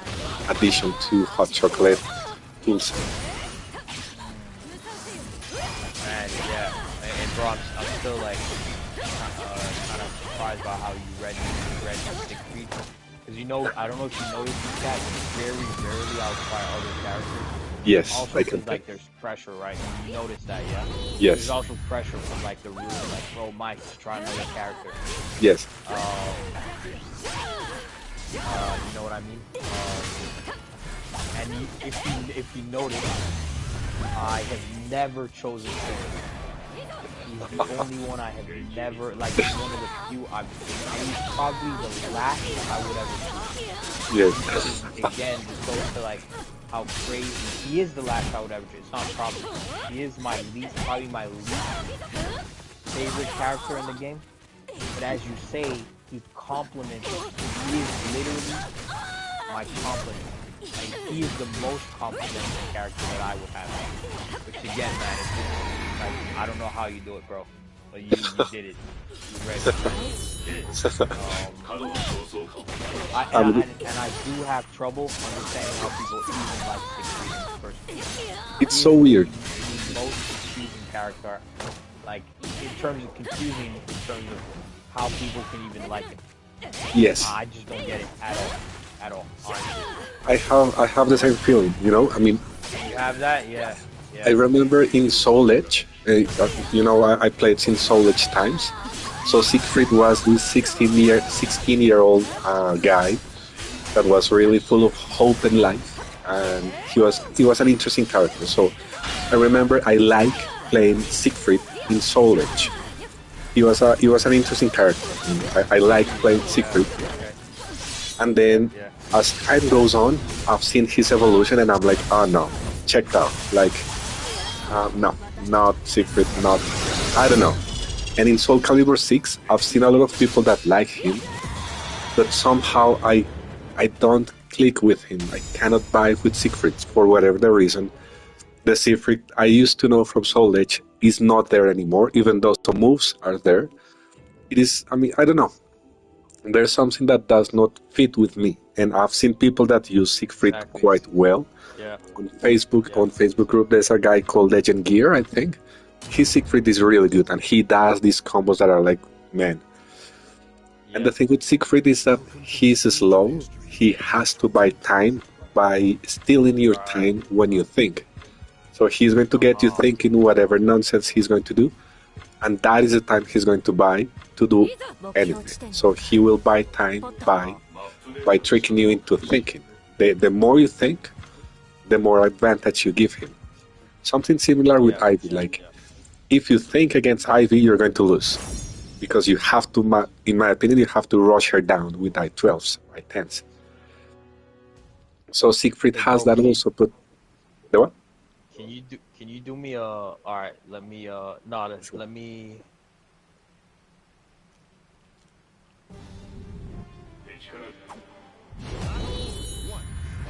addition to Hot Chocolate toolset. And yeah, and bro, I'm still like kind of surprised by how you read Siegfried. Because you know, I don't know if you noticed that very rarely outside other characters. Yes, Also, I can. because like there's pressure, right? You notice that, yeah? Yes. There's also pressure from like the room, like, bro, Mike, try another character. Yes. You know what I mean? And if you notice, I have never chosen Philip. He's the only one I have never, like, he's one of the few he's probably the last I would ever choose. Yes. Again, this goes to like how crazy he is. The last I would ever choose. It's not a problem. He is probably my least favorite character in the game. But as you say, he complements. He is literally my complement. Like, he is the most complimentary character that I would have. Which again, man, it's just, like, I don't know how you do it, bro. But you did it. You read it. And I do have trouble understanding how people even like Siegfried in the first place. It's so weird. The most confusing character, like in terms of confusing, in terms of how people can even like him. Yes. I just don't get it at all. I have the same feeling. You know, I mean, You have that, yeah. I remember in Soul Edge, you know, I played since Soul Edge times. So Siegfried was this 16-year-old guy that was really full of hope and life, and he was an interesting character. So I remember I liked playing Siegfried in Soul Edge. He was an interesting character. I liked playing Siegfried, and then as time goes on, I've seen his evolution, and I'm like, oh no, checked out. Like, no, not Siegfried, not, I don't know. And in Soul Calibur 6, I've seen a lot of people that like him, but somehow I don't click with him. I cannot vibe with Siegfried for whatever the reason. The Siegfried I used to know from Soul Edge is not there anymore, even though some moves are there. It is, I mean, I don't know. There's something that does not fit with me. And I've seen people that use Siegfried quite well. Yeah. On Facebook group, there's a guy called Legend Gear, I think. His Siegfried is really good, and he does these combos that are like, man. Yeah. And the thing with Siegfried is that he's slow. He has to buy time by stealing your time when you think. So he's going to get you thinking whatever nonsense he's going to do, and that is the time he's going to buy to do anything. So he will buy time by tricking you into thinking. The more you think, the more advantage you give him. Something similar with Ivy, like if you think against Ivy, you're going to lose. Because you have to, in my opinion, you have to rush her down with I-12s, I-10s. So Siegfried has that also, but the what? Can you do me alright, let me let me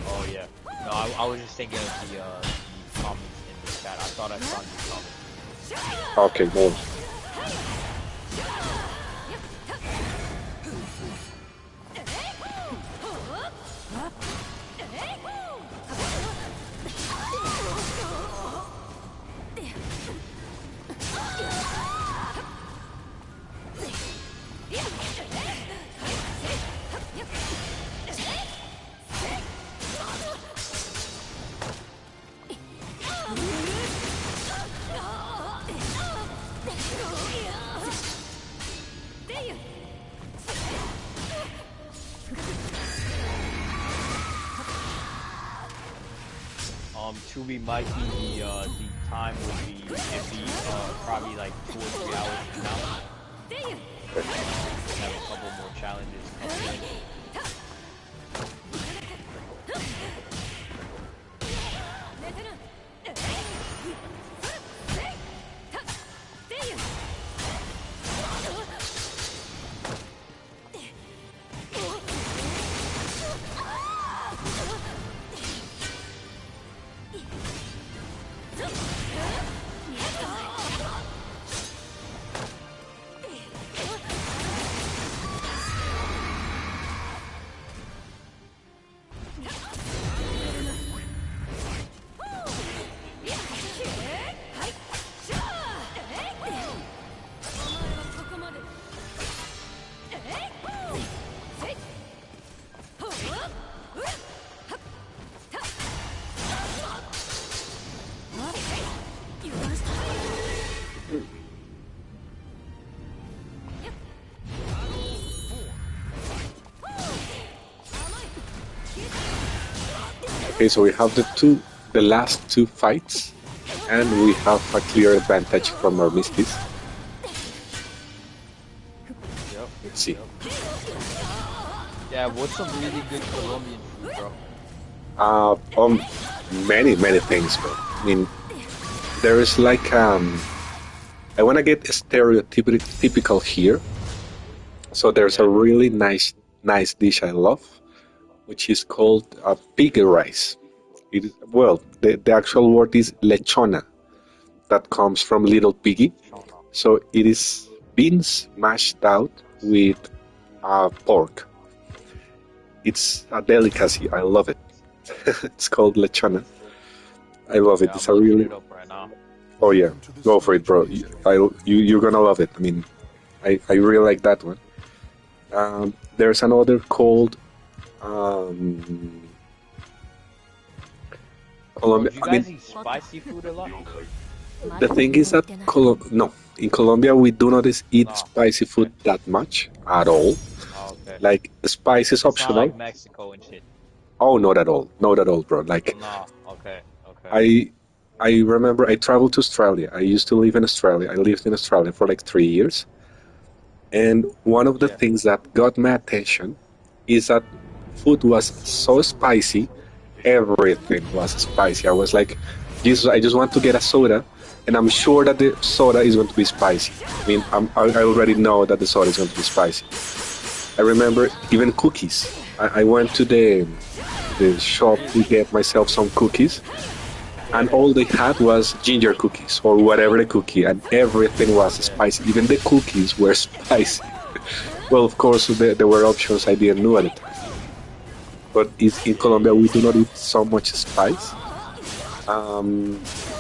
Oh yeah. No, I was just thinking of the comments in the chat. I thought I saw the comments. Okay, no. To be Mikey, the time would be probably like 2 or 3 hours from now. Have a couple more challenges coming in. Okay, so we have the last two fights, and we have a clear advantage from our Misties. Yep. Let's see. Yeah, what's some really good Colombian food, bro? Many things, bro. I mean, there is like I want to get stereotypical here. So there's a really nice dish I love, which is called pig rice. Well, the actual word is lechona, that comes from little piggy. So it is beans mashed out with pork. It's a delicacy. I love it. It's called lechona. I love it. Yeah, It's I'm a looking really... it up right now. Oh yeah, go for it, bro. You're gonna love it. I mean, I really like that one. There's another called Colombia. Do you I guys mean, eat spicy food a lot? the thing is that no, in Colombia we do not eat No. spicy food that much at all. Oh, okay. Like spice is It's not optional. like Mexico and shit. Oh, not at all, bro. Like No. Okay. Okay. I remember I traveled to Australia. I used to live in Australia. I lived in Australia for like 3 years. And one of the Yeah. things that got my attention is that food was so spicy. Everything was spicy. I was like, Jesus, I just want to get a soda, and I'm sure that the soda is going to be spicy. I mean, I already know that the soda is going to be spicy. I remember even cookies. I went to the shop to get myself some cookies, and all they had was ginger cookies or whatever the cookie, and everything was spicy. Even the cookies were spicy. Well, of course, there were options I didn't know at the time. But in Colombia, we do not eat so much spice.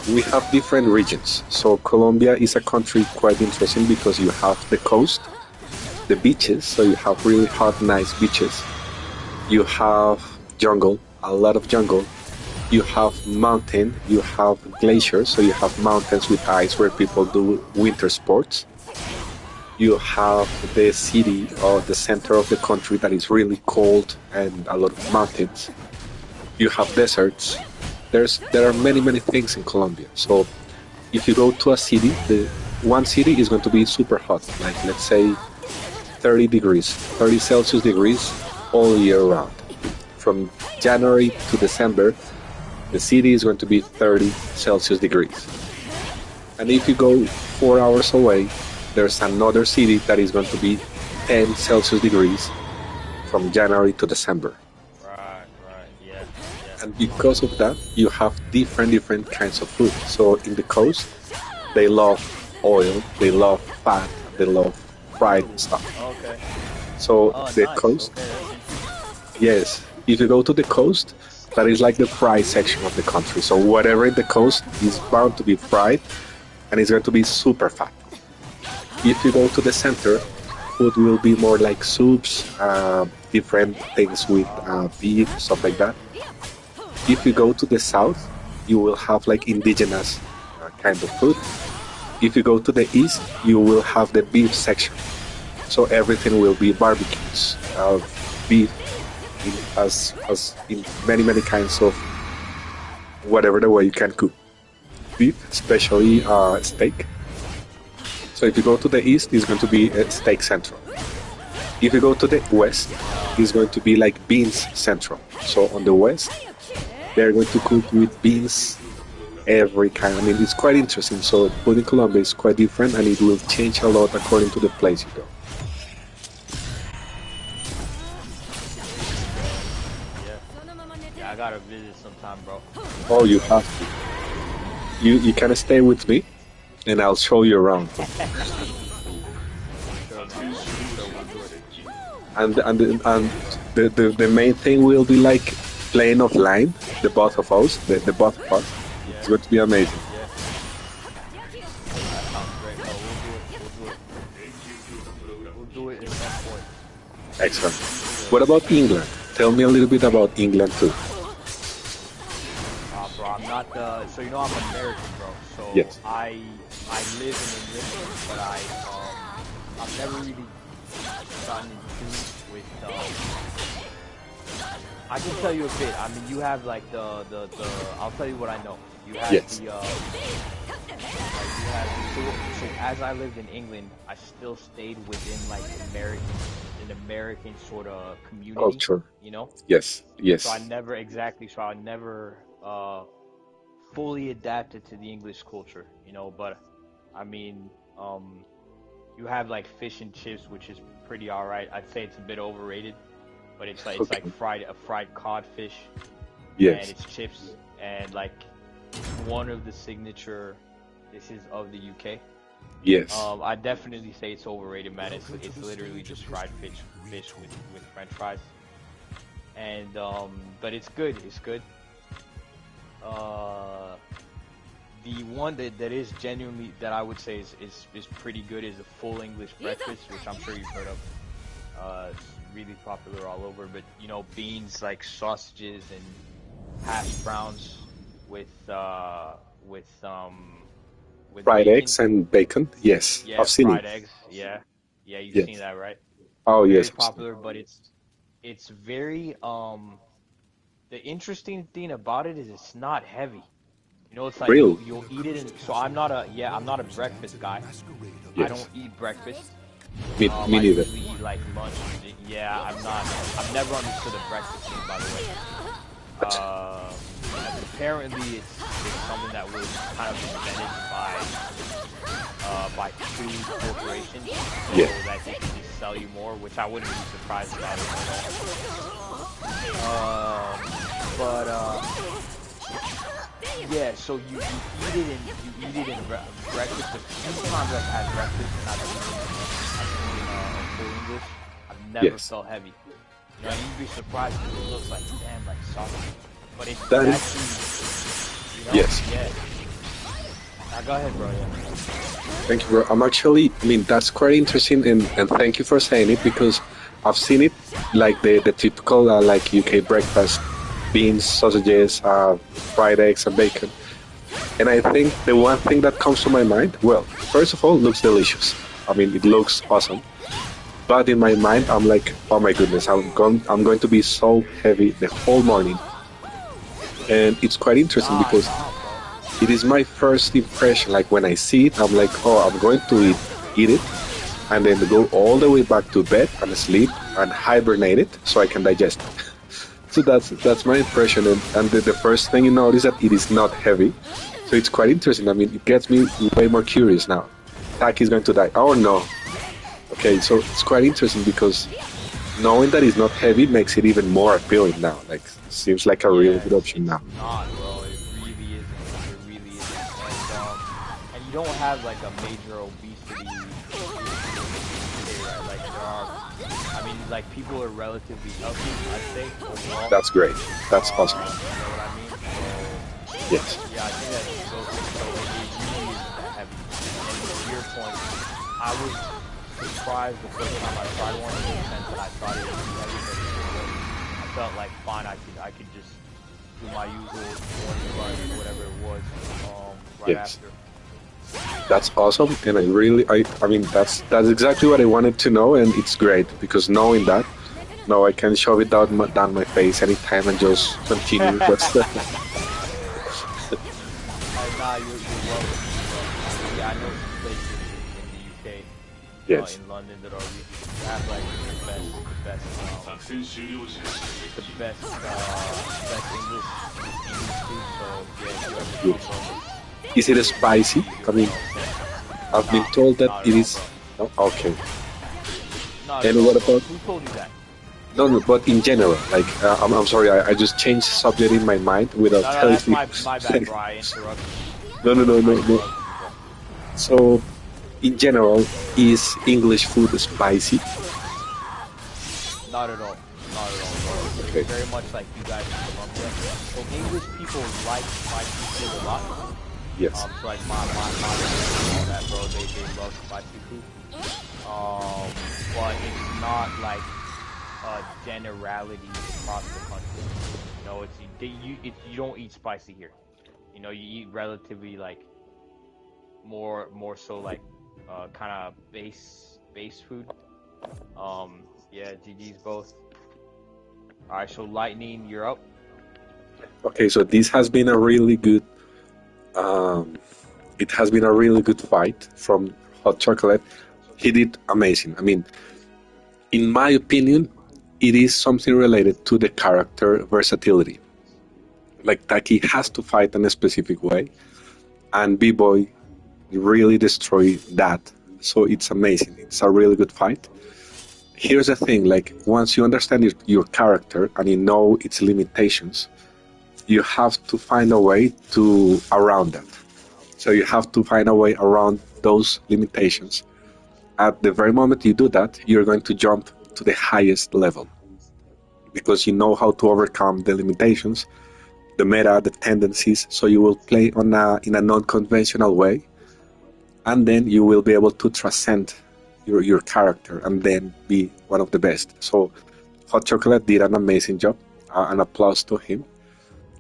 We have different regions. So Colombia is a country quite interesting because you have the coast, the beaches, so you have really hot, nice beaches. You have jungle, a lot of jungle. You have mountain, you have glaciers, so you have mountains with ice where people do winter sports. You have the city or the center of the country that is really cold and a lot of mountains. You have deserts. There are many things in Colombia. So if you go to a city, the one city is going to be super hot, like let's say 30 degrees, 30 Celsius degrees all year round. From January to December, the city is going to be 30 Celsius degrees. And if you go 4 hours away, there's another city that is going to be 10 Celsius degrees from January to December. Right. Yeah. And because of that, you have different kinds of food. So in the coast, they love oil, they love fat, they love fried stuff. Okay. So the Nice. coast, Okay. yes, if you go to the coast, that is like the fried section of the country. So whatever in the coast is bound to be fried, and it's going to be super fat. If you go to the center, food will be more like soups, different things with beef, stuff like that. If you go to the south, you will have like indigenous kind of food. If you go to the east, you will have the beef section. So everything will be barbecues, beef, as in many kinds of whatever the way you can cook. beef, especially steak. So if you go to the east, it's going to be steak central. If you go to the west, it's going to be like beans central. So on the west, they're going to cook with beans every kind. I mean, it's quite interesting. So food in Colombia is quite different, and it will change a lot according to the place you go. Yeah, I gotta visit sometime, bro. Oh, you have to. You can stay with me, and I'll show you around. Sure, man. Sure, we'll do it. And the main thing will be like playing offline, the both of us, the both of us. It's going to be amazing. Yeah. That sounds great, bro. We'll do it at some point. Excellent. What about England? Tell me a little bit about England too. Bro, I'm not so you know I'm American, bro. So Yes. I live in England, but I've never really gotten in tune with I can tell you a bit. I mean, you have like the I'll tell you what I know. You have Yes. the like you have so as I lived in England, I still stayed within like an American sort of community, Culture. you know? Yes. Yes. So I never fully adapted to the English culture, you know, but I mean, you have like fish and chips, which is pretty alright. I'd say it's a bit overrated, but it's like Okay. fried codfish, Yes. and it's chips, and like one of the signature dishes of the UK. Yes. I definitely say it's overrated, man. It's literally just fried fish with French fries, and but it's good. It's good. The one that is genuinely that I would say is pretty good is a full English breakfast, which I'm sure you've heard of. It's really popular all over. But you know, beans like sausages and hash browns with Fried bacon. eggs and bacon. Yes. Yeah, I've seen fried it. eggs. Yeah, yeah, you've Yes. seen that, right? Oh Very yes. I've seen popular, but it's very the interesting thing about it is it's not heavy. You know, it's it. like Real. you'll eat it. So I'm not a breakfast guy. I Yes. don't eat breakfast. Me I neither. usually eat like lunch. Yeah, I've never understood the breakfast thing, by the way. Apparently it's something that was kind of invented by food corporations, so Yeah. that they can just sell you more, which I wouldn't be surprised about it at all. But yeah, so you eat it in breakfast. The few times I've had breakfast and I've eaten full English, I've never Yes. felt heavy. You know, you'd be surprised because it looks like damn like sausage, but it's That is- actually, you know, Yes. yeah. Now go ahead, bro. Yeah. Thank you, bro. I'm actually, I mean, that's quite interesting, and thank you for saying it because I've seen it like the typical like UK breakfast, beans, sausages, fried eggs, and bacon. And I think the one thing that comes to my mind, well, first of all, it looks delicious. I mean, it looks awesome. But in my mind, I'm like, oh my goodness, I'm going to be so heavy the whole morning. And it's quite interesting because Nah, bro. it is my first impression. Like when I see it, I'm like, oh, I'm going to eat it, and then go all the way back to bed and sleep and hibernate it so I can digest it. So that's my impression. And the first thing you notice that it is not heavy. So it's quite interesting. I mean, it gets me way more curious now. Taki's going to die. Oh no. Okay, so it's quite interesting because knowing that it's not heavy makes it even more appealing now. Like, seems like a really good option now. It's not, bro. It really isn't. It really isn't. And you don't have like a major obesity issue, right? Like there are. I mean, like people are relatively healthy, I'd say overall. That's great. That's awesome. You know what I mean? So Yes. yeah, I think that so it really isn't that heavy. And to your point, I was surprised the first time I tried one in the sense that I thought it was heavy, but I felt like fine. I could just do my usual morning run or whatever it was right Yes. after. That's awesome, and I mean, that's exactly what I wanted to know, and it's great because knowing that, now I can shove it down my face anytime and just continue. But Nah, you're I know some places in the UK, Yes. in London, that are really have like the best English food. So yeah, if you ever Yes. come, bro, Is it spicy? I mean, I've been told that not it at all, is. bro. No? Okay. Not at And all, what bro. about? Who told you that? No, no, but in general, like, I'm sorry, I just changed subject in my mind without No, telling that's you. my bad, bro. I interrupted No, no, no, you. I no, no. interrupted you, bro. So, in general, is English food spicy? Not at all. Not at all, bro. Okay. It's very much like you guys in Colombia. So English people like spicy food a lot. Yes. So like my mom and all that, bro. They love spicy food. But it's not like a generality across the country. You know, you don't eat spicy here. You know, you eat relatively like more so like kind of base food. Yeah, GG's both. All right, so Lightning, you're up. Okay, so this has been a really good. Um, it has been a really good fight from Hot Chocolate. He did amazing. I mean, in my opinion, it is something related to the character versatility. Like Taki has to fight in a specific way, and B-Boy really destroyed that. So it's amazing. It's a really good fight. Here's the thing: like once you understand your character and you know its limitations, you have to find a way to around that. So you have to find a way around those limitations. At the very moment you do that, you're going to jump to the highest level because you know how to overcome the limitations, the meta, the tendencies. So you will play in a non-conventional way, and then you will be able to transcend your character and then be one of the best. So Hot Chocolate did an amazing job. An applause to him.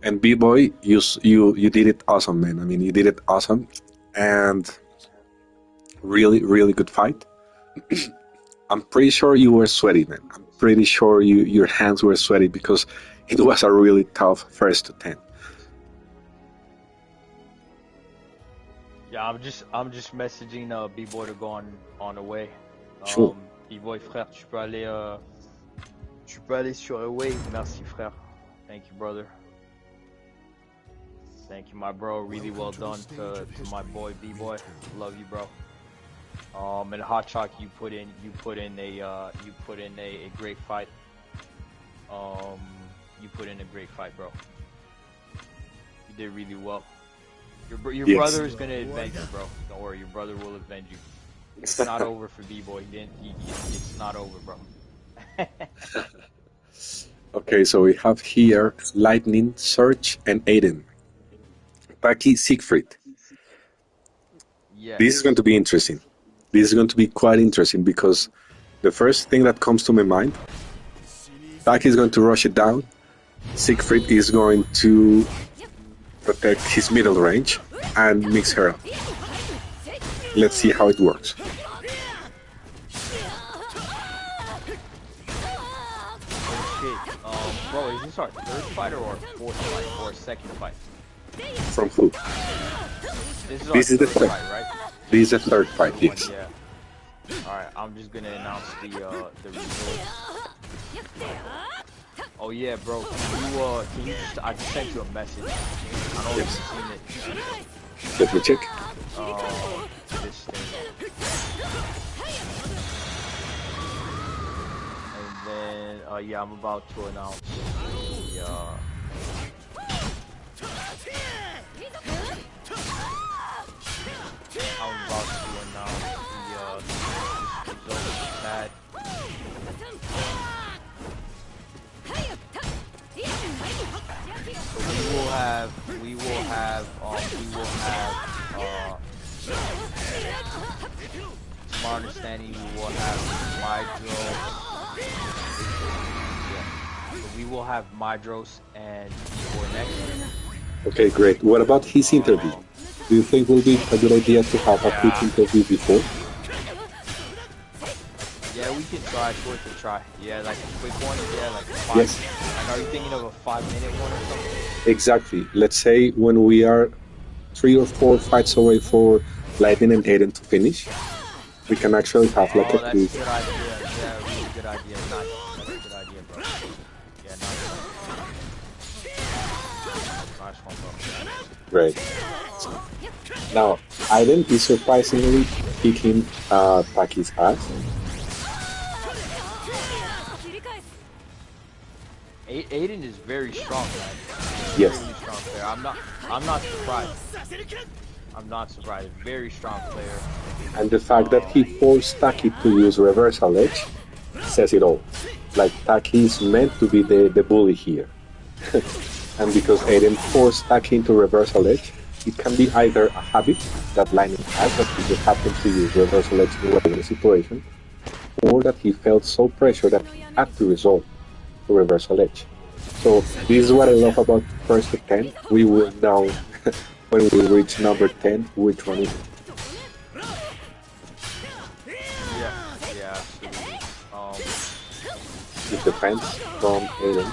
And B-Boy, you did it awesome, man. I mean, you did it awesome, and really good fight. I'm pretty sure you were sweaty, man. I'm pretty sure your hands were sweaty because it was a really tough first to 10. Yeah, I'm just messaging B-Boy to go on the way. Sure. B-Boy frère, tu peux aller sur a wave. Merci frère. Thank you, brother. Thank you, my bro. Really well done to my boy B-Boy. Love you, bro. And Hot Chalk, you put in a great fight. You put in a great fight, bro. You did really well. Your Yes. brother is gonna avenge you, bro. Don't worry, your brother will avenge you. It's not over for B-Boy. It's not over, bro. Okay, so we have here Lightning, Surge, and Aiden. Taki, Siegfried. Yes. This is going to be interesting. This is going to be quite interesting because the first thing that comes to my mind, Taki is going to rush it down. Siegfried is going to protect his middle range and mix her up. Let's see how it works. Bro, is this our third fight or our fourth fight or second fight? From who? This is the third fight, right? This is the third fight, yes. Yeah. Alright, I'm just gonna announce the results. Oh yeah, bro. Can you just I just sent you a message. I don't know if you've seen it. Let me check. This thing. And then yeah, I'm about to announce the I'm about to announce the result of the pad. So we will have to my understanding we will have Mydros. Yeah. So we will have Mydros and for next. Okay, great. What about his interview? Do you think it will be a good idea to have a quick interview before? Yeah, we can try. It's worth a try. Yeah, like a quick one. Yeah, like a 5. Yes. Like, are you thinking of a 5-minute one or something? Exactly. Let's say when we are 3 or 4 fights away for Lightning and Aiden to finish. We can actually have like Oh, a that's a quick. good idea. Yeah, really good idea. Nice. That's a good idea, bro. Yeah, nice. Nice one, bro. Great. Now, Aiden is surprisingly kicking Taki's ass. Aiden is very strong, man. Yes. Very strong player. I'm not surprised. I'm not surprised. Very strong player. And the fact that he forced Taki to use reversal edge says it all. Like, Taki is meant to be the bully here. And because Aiden forced Taki into reversal edge, it can be either a habit that Lightning has, that he just happens to use reversal edge in whatever situation, or that he felt so pressured that he had to resort to reversal edge. So this is what I love about first to 10. We will now, when we reach number 10, which one is it? Yeah, absolutely. It depends from Aiden.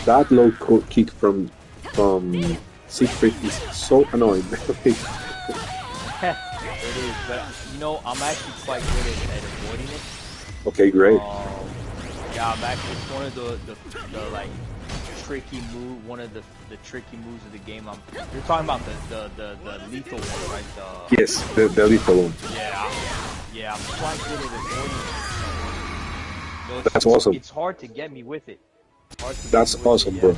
That low kick from Siegfried is so annoying. It is, but you know, I'm actually quite good at avoiding it. Okay, great. Yeah, I'm actually, it's one of the like tricky move, one of the tricky moves of the game. You're talking about the lethal one, right? Yes, the lethal one. Yeah, I'm quite good at avoiding it. No, That's awesome. It's hard to get me with it. That's awesome, bro.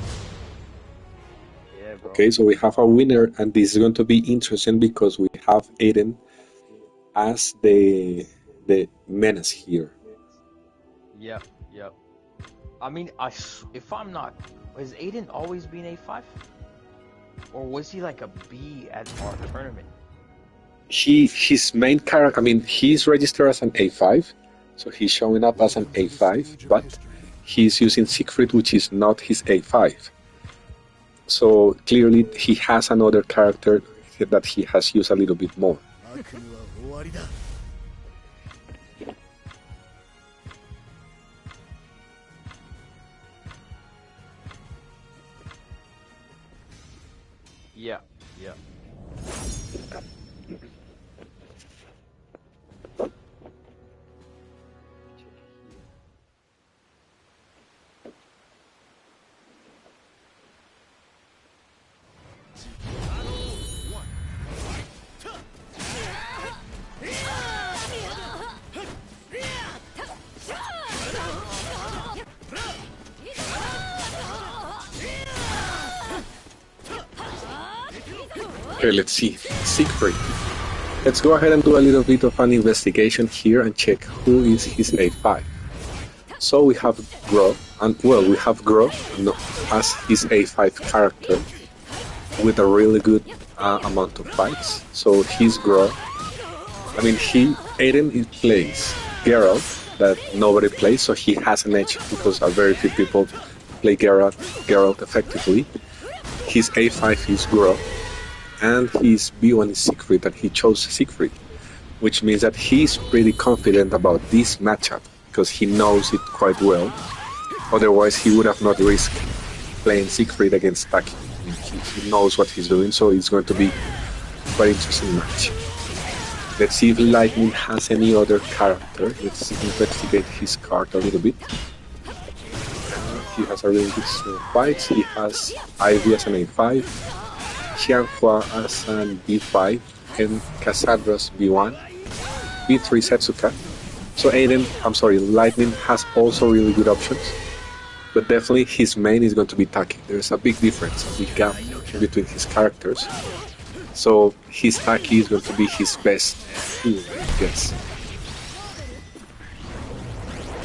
Yeah, bro. Okay, so we have a winner, and this is going to be interesting because we have Aiden as the menace here. Yep. I mean, if I'm not, has Aiden always been A5? Or was he like a B at our tournament? His main character, I mean, he's registered as an A5, so he's showing up as an A5, but he's using Siegfried, which is not his A5. So clearly he has another character that he has used a little bit more. Yeah. Okay, let's see. Siegfried. Let's go ahead and do a little bit of an investigation here and check who is his A5. So we have Gro, and well, we have Gro as his A5 character with a really good amount of fights. So he's Gro. I mean, Aiden plays Geralt that nobody plays, so he has an edge because very few people play Geralt effectively. His A5 is Gro, and his B1 is Siegfried, and he chose Siegfried, which means that he's pretty confident about this matchup because he knows it quite well. Otherwise, he would have not risked playing Siegfried against Taki. I mean, he knows what he's doing, so it's going to be a quite interesting match. Let's see if Lightning has any other character. Let's investigate his card a little bit. He has a really good fight. He has Ivy as an A5, Xianhua as an B5, and Cassandra's B1, B3 Setsuka. So Lightning has also really good options, but definitely his main is going to be Taki. There's a big difference, a big gap between his characters. So his Taki is going to be his best tool, I guess.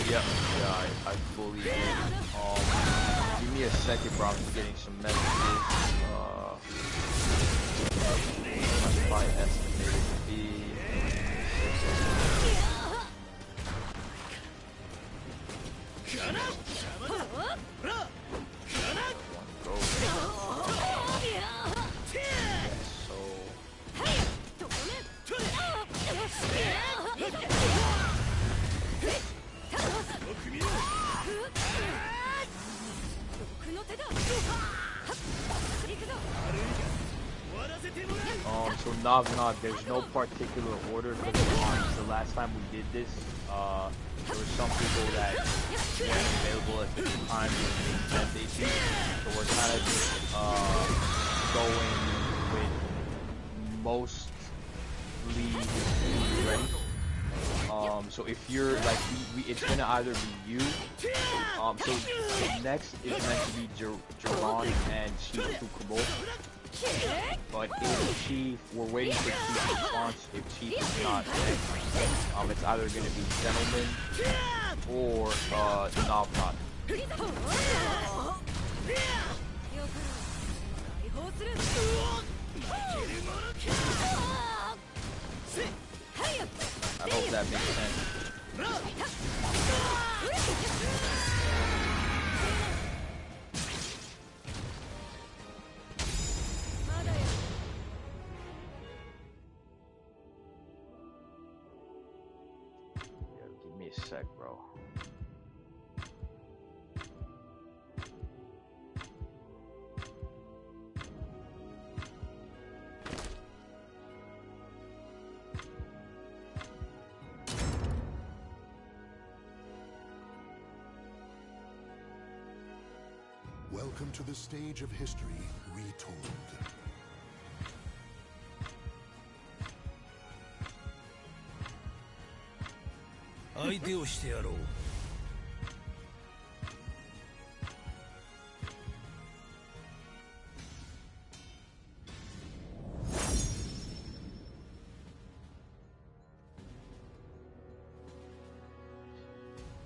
Yeah, I fully agree. Give me a second, bro. I'm just getting some messages. My flight estimated to be 6. so Nav, there's no particular order because the last time we did this, there were some people that weren't available at the time when they said they did. So we're kind of just going with mostly ready. So if you're like, it's gonna either be you. So the next is meant to be Jerron and Chief Tukabo. But if Chief, we're waiting for Chief's response. If Chief is not next, it's either gonna be Gentleman or Nav. I hope that makes sense. Yeah, give me a sec, bro. Welcome to the stage of history retold.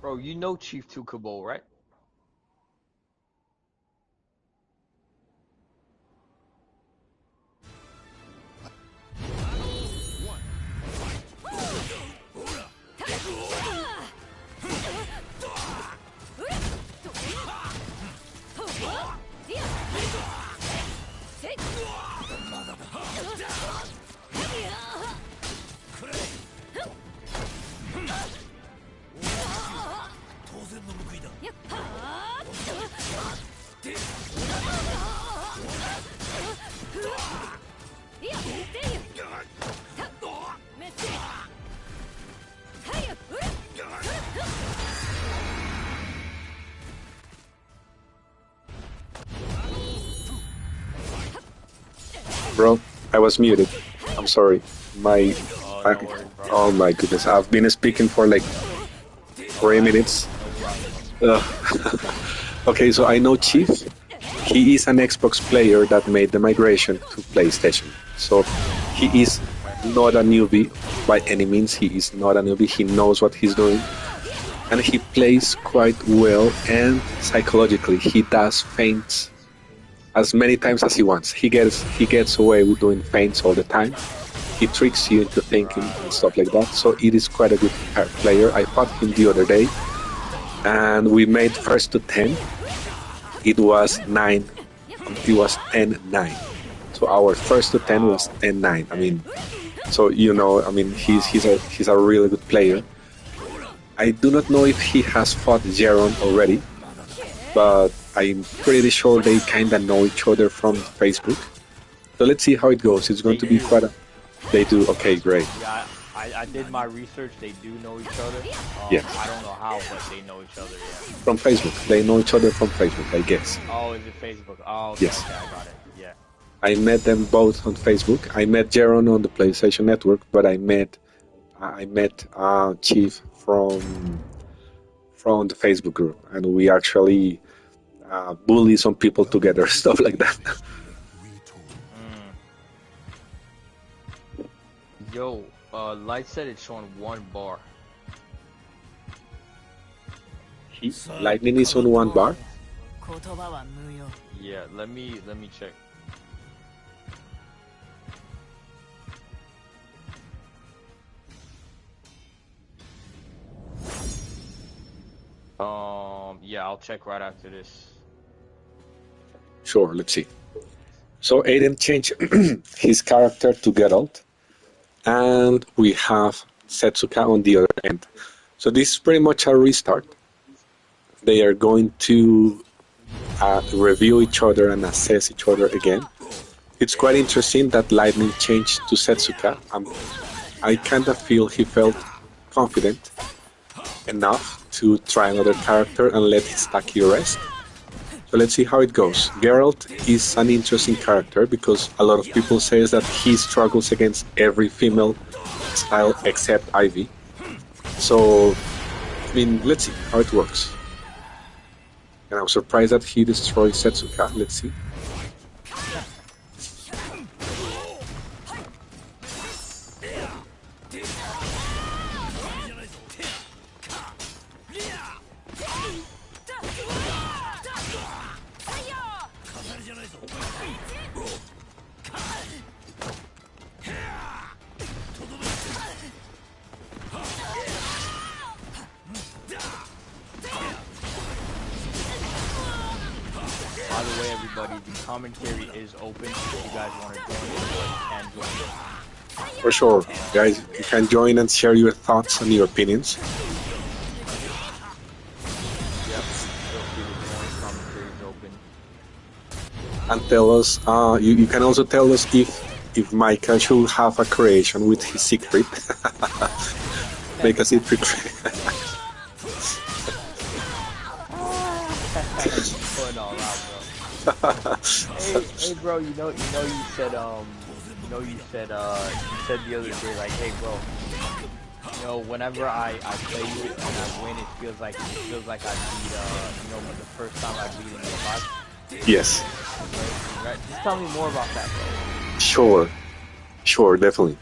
Bro, you know Chief Tukabo, right? Bro, I was muted. I'm sorry. My, I, No worries, bro. oh my goodness, I've been speaking for like 3 minutes. Okay, so I know Chief. He is an Xbox player that made the migration to PlayStation. So he is not a newbie by any means. He is not a newbie. He knows what he's doing. And he plays quite well, and psychologically he does feints as many times as he wants. He gets away with doing feints all the time. He tricks you into thinking and stuff like that. So it is quite a good player. I fought him the other day, and we made first to 10. It was 9. It was 10-9. So our first to 10 was 10-9. I mean, so you know, I mean, he's a really good player. I do not know if he has fought Jaron already, but I'm pretty sure they kind of know each other from Facebook. So let's see how it goes. It's going to be quite a... They do? Okay, great. Yeah, I did my research. They do know each other. Yes. I don't know how, but they know each other, yeah. From Facebook. They know each other from Facebook, I guess. Oh, is it Facebook? Oh, okay, Yes. okay, I got it. Yeah. I met them both on Facebook. I met Jaron on the PlayStation Network, but I met Chief from the Facebook group, and we actually bully some people together, stuff like that. Yo, Light said it's on 1 bar. Lightning is on 1 bar. Yeah, let me check. Yeah, I'll check right after this. Sure, let's see. So Aiden changed his character to Geralt, and we have Setsuka on the other end. So this is pretty much a restart. They are going to review each other and assess each other again. It's quite interesting that Lightning changed to Setsuka. I kind of feel he felt confident enough to try another character and let his Taki rest. So let's see how it goes. Geralt is an interesting character because a lot of people say that he struggles against every female style except Ivy. So, I mean, let's see how it works. And I'm surprised that he destroyed Setsuka. Let's see. By the way, everybody, the commentary is open. If you guys want to join, you can join. For sure. Guys, you can join and share your thoughts and your opinions. Yep, feel free to join. Commentary is open. And tell us, you can also tell us if Micah should have a creation with his secret. Make a secret. Putting all out, bro. hey, bro, you said the other day, like, hey, bro, whenever I play you and I win, it feels like I beat, the first time I beat in the box. Yes. Right? Just tell me more about that, bro. Sure, definitely.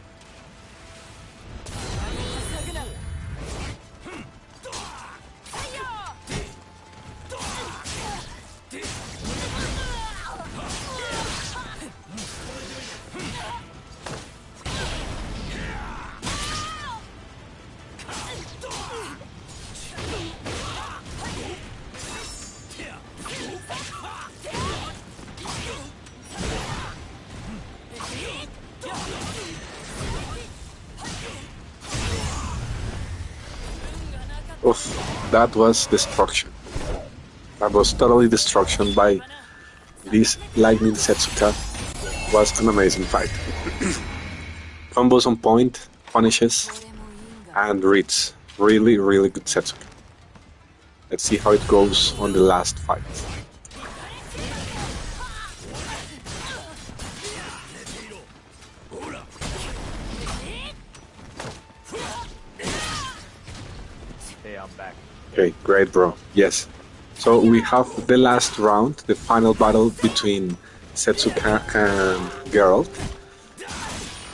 Oof, that was destruction. That was totally destruction by this Lightning Setsuka. Was an amazing fight. Combos on point, punishes, and reads. Really, really good Setsuka. Let's see how it goes on the last fight. Hey, I'm back. Okay, great, bro. Yes. So we have the last round, the final battle between Setsuka and Geralt.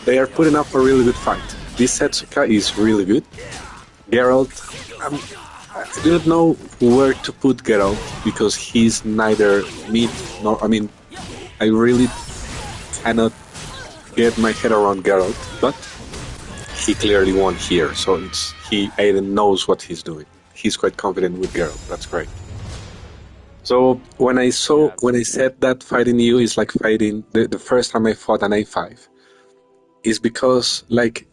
They are putting up a really good fight. This Setsuka is really good. Geralt, I don't know where to put Geralt because he's neither mid nor. I really cannot get my head around Geralt, but he clearly won here. So Aiden knows what he's doing. He's quite confident with Geralt. That's great. So when I said that fighting you is like fighting the first time I fought an A5, is because like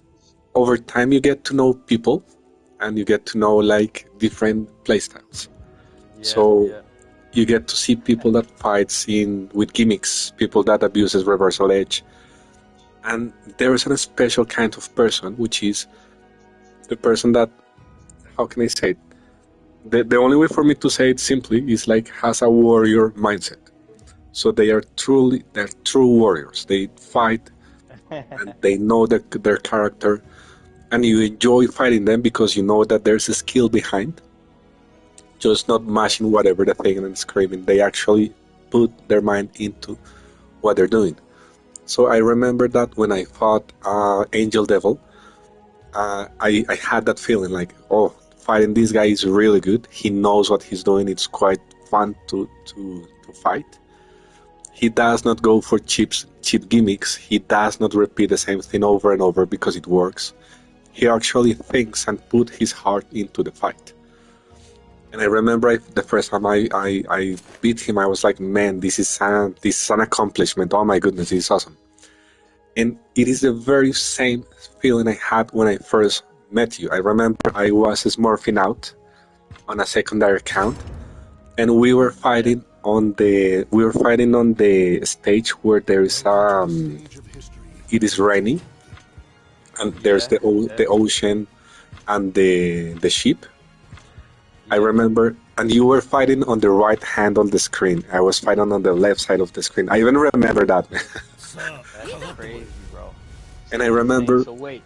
over time you get to know people and you get to know like different playstyles. You get to see people that fights with gimmicks, people that abuses reversal edge, and there is a special kind of person, which is the person that, how can I say it? The only way for me to say it simply is like has a warrior mindset. So they're true warriors. They fight and they know their character, and you enjoy fighting them because you know that there's a skill behind. Just not mashing whatever the thing and screaming. They actually put their mind into what they're doing. So I remember that when I fought Angel Devil, I had that feeling like, oh, fighting this guy is really good. He knows what he's doing. It's quite fun to fight. He does not go for cheap gimmicks. He does not repeat the same thing over and over because it works. He actually thinks and put his heart into the fight. And I remember the first time I beat him, I was like, man, this is an accomplishment. Oh my goodness, this is awesome. And it is the very same feeling I had when I first met you. I remember I was smurfing out on a secondary account, and we were fighting we were fighting on the stage where there is it is raining, and there's the ocean and the ship. I remember, and you were fighting on the right hand of the screen. I was fighting on the left side of the screen. I even remember that. That's crazy, bro. And I remember. So wait,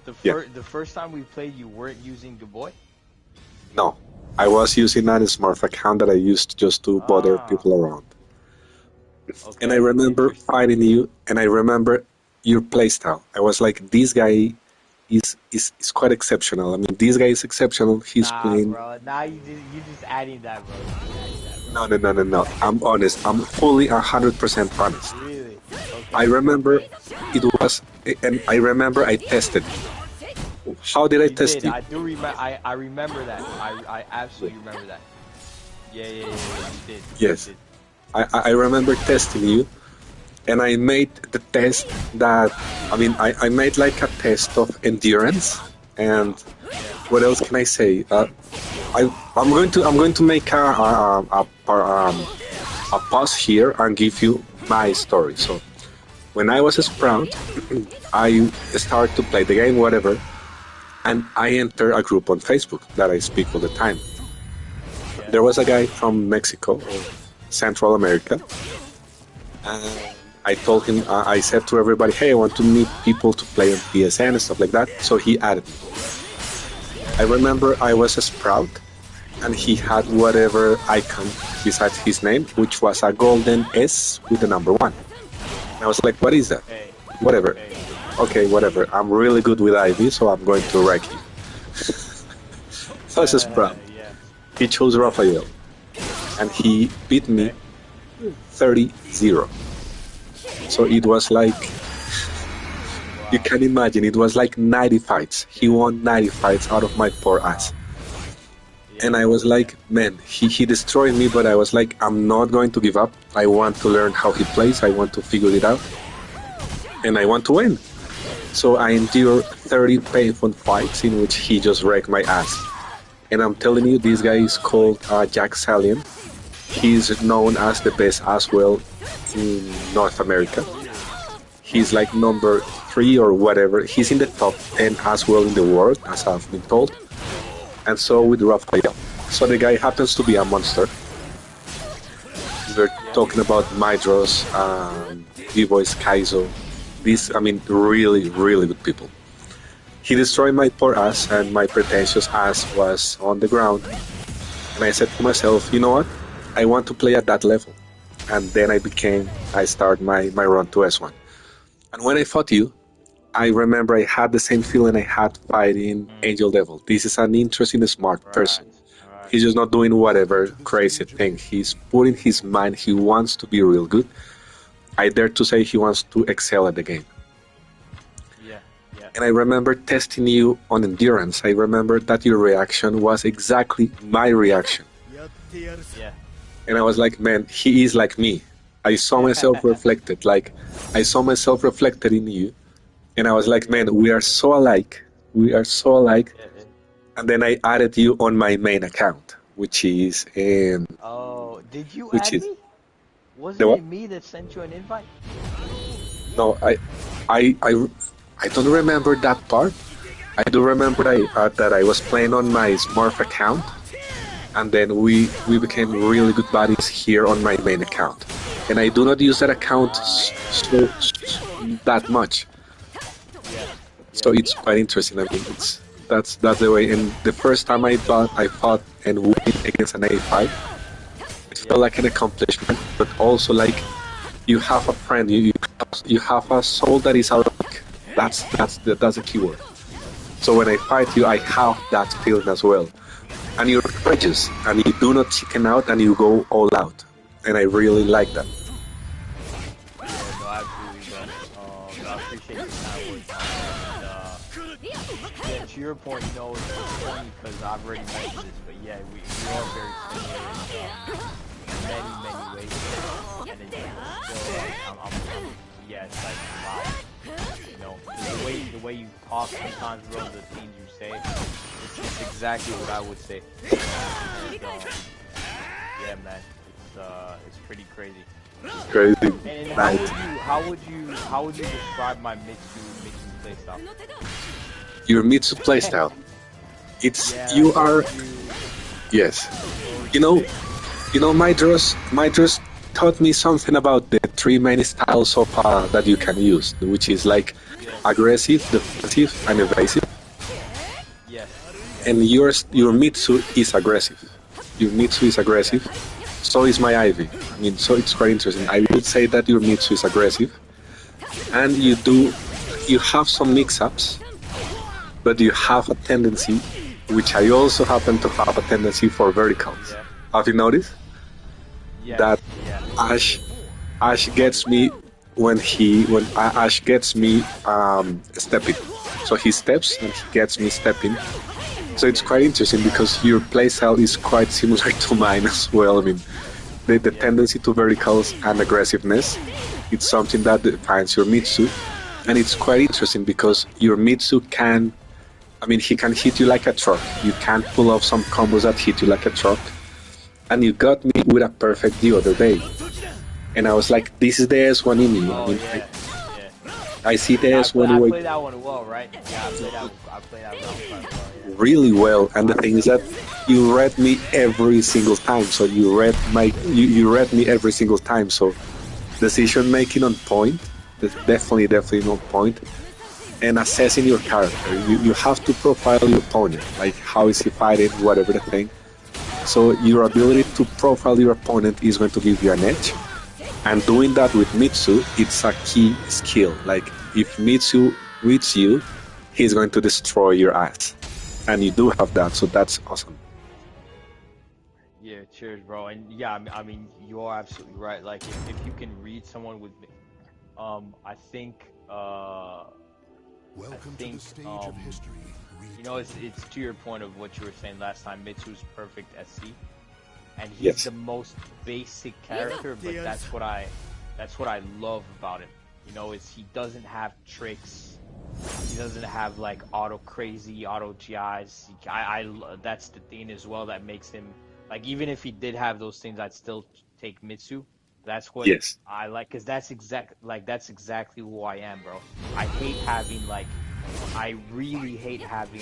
the first time we played, you weren't using the boy? No, I was using a smart account that I used just to bother people around. Okay, and I remember fighting you, and I remember your playstyle. I was like, this guy is quite exceptional. I mean, this guy is exceptional. He's playing. Bro. Now you just adding that, bro. No. I'm honest. I'm fully 100% honest. Really? Okay. I remember it was, and I remember I tested. How did I test you? I do remember. I remember that. I absolutely remember that. Yeah, you did. Yes. I remember testing you, and I made the test that, I made like a test of endurance, and what else can I say? I'm going to make a pause here and give you my story. So, when I was a sprout, I started to play the game, whatever, and I entered a group on Facebook that I speak all the time. There was a guy from Mexico, Central America, and I told him, I said to everybody, hey, I want to meet people to play on PSN and stuff like that, so he added me. I remember I was a sprout, and he had whatever icon besides his name, which was a golden S with the number 1. And I was like, what is that? Whatever. Okay, whatever. I'm really good with IV, so I'm going to wreck you. So I was a sprout. He chose Raphael, and he beat me 30-0. So it was like, you can imagine, it was like 90 fights. He won 90 fights out of my poor ass. And I was like, man, he destroyed me, but I was like, I'm not going to give up. I want to learn how he plays. I want to figure it out. And I want to win. So I endured 30 painful fights in which he just wrecked my ass. And I'm telling you, this guy is called Jack Salian. He's known as the best as well in North America. He's like number 3 or whatever. He's in the top 10 as well in the world, as I've been told. And so with Raphael. So the guy happens to be a monster. We're talking about Mydros, D-Boys, Kaizo. These, really, really good people. He destroyed my poor ass, and my pretentious ass was on the ground. And I said to myself, you know what? I want to play at that level. And then I started my run to S1. And when I fought you, I remember I had the same feeling I had fighting Angel Devil. This is an interesting, smart person. He's just not doing whatever crazy thing. He's putting his mind, he wants to be real good. I dare to say he wants to excel at the game. And I remember testing you on endurance. I remember that your reaction was exactly my reaction. And I was like, man, he is like me. I saw myself reflected, in you. And I was like, man, we are so alike. And then I added you on my main account, which is oh, did you add me? Wasn't it me that sent you an invite? No, I don't remember that part. I do remember that I was playing on my Smurf account, and then we became really good buddies here on my main account. And I do not use that account that much. So it's quite interesting. That's the way. And the first time I fought and win against an A5, it felt like an accomplishment, but also like you have a friend, you have a soul that is alike. That's the key word. So when I fight you, I have that feeling as well. And you're courageous, and you do not chicken out, and you go all out. And I really like that. Yeah, no, absolutely, bro. I appreciate your kind words. And, to your point, it's funny because I've already mentioned this, but yeah, we are very similar in many ways. And it's still, it's like, wow. The way you talk sometimes, bro, the things you say, it's exactly what I would say. And, yeah, man, it's pretty crazy. Crazy. And Right. how would you describe my Mitsu playstyle? Your Mitsu playstyle. It's Yeah, you like, are yes. You know, my draws taught me something about the three main styles of that you can use, which is like aggressive, defensive, and evasive. yes, And your Mitsu is aggressive. Your Mitsu is aggressive. So is my Ivy. I mean, so it's quite interesting. I would say that your Mitsu is aggressive, and you have some mix-ups, but you have a tendency, which I also happen to have a tendency for verticals. yeah, Have you noticed yes, that yeah. Ash gets me when Ash gets me stepping. So he steps and he gets me stepping. So it's quite interesting because your playstyle is quite similar to mine as well. I mean, the tendency to verticals and aggressiveness, it's something that defines your Mitsu. And it's quite interesting because your Mitsu can, I mean, he can hit you like a truck. You can pull off some combos that hit you like a truck. And you got me with a perfect the other day. And I was like, this is the S1 in me. I Oh mean, yeah, yeah. I see the I S1 played way that one well, right? Yeah, I played that round quite well. Yeah. really well. And the thing is that you read me every single time. So you read me every single time. So decision making on point, definitely on point. And assessing your character, you have to profile your opponent, like how is he fighting, whatever the thing. So your ability to profile your opponent is going to give you an edge. And doing that with Mitsu, it's a key skill. Like if Mitsu reads you, he's going to destroy your ass. And you do have that, so that's awesome. Yeah, cheers, bro. And yeah, I mean, you're absolutely right. Like, if you can read someone with, I think, Welcome to think, the stage of history. you know, it's to your point of what you were saying last time. Mitsu's perfect SC, and he's Yes. the most basic character, but that's what I love about him. You know, is he doesn't have tricks. He doesn't have like auto crazy, auto GIs. That's the thing as well that makes him like. Even if he did have those things, I'd still take Mitsu. That's what Yes. I like, cause that's exactly who I am, bro. I hate having like, I really hate having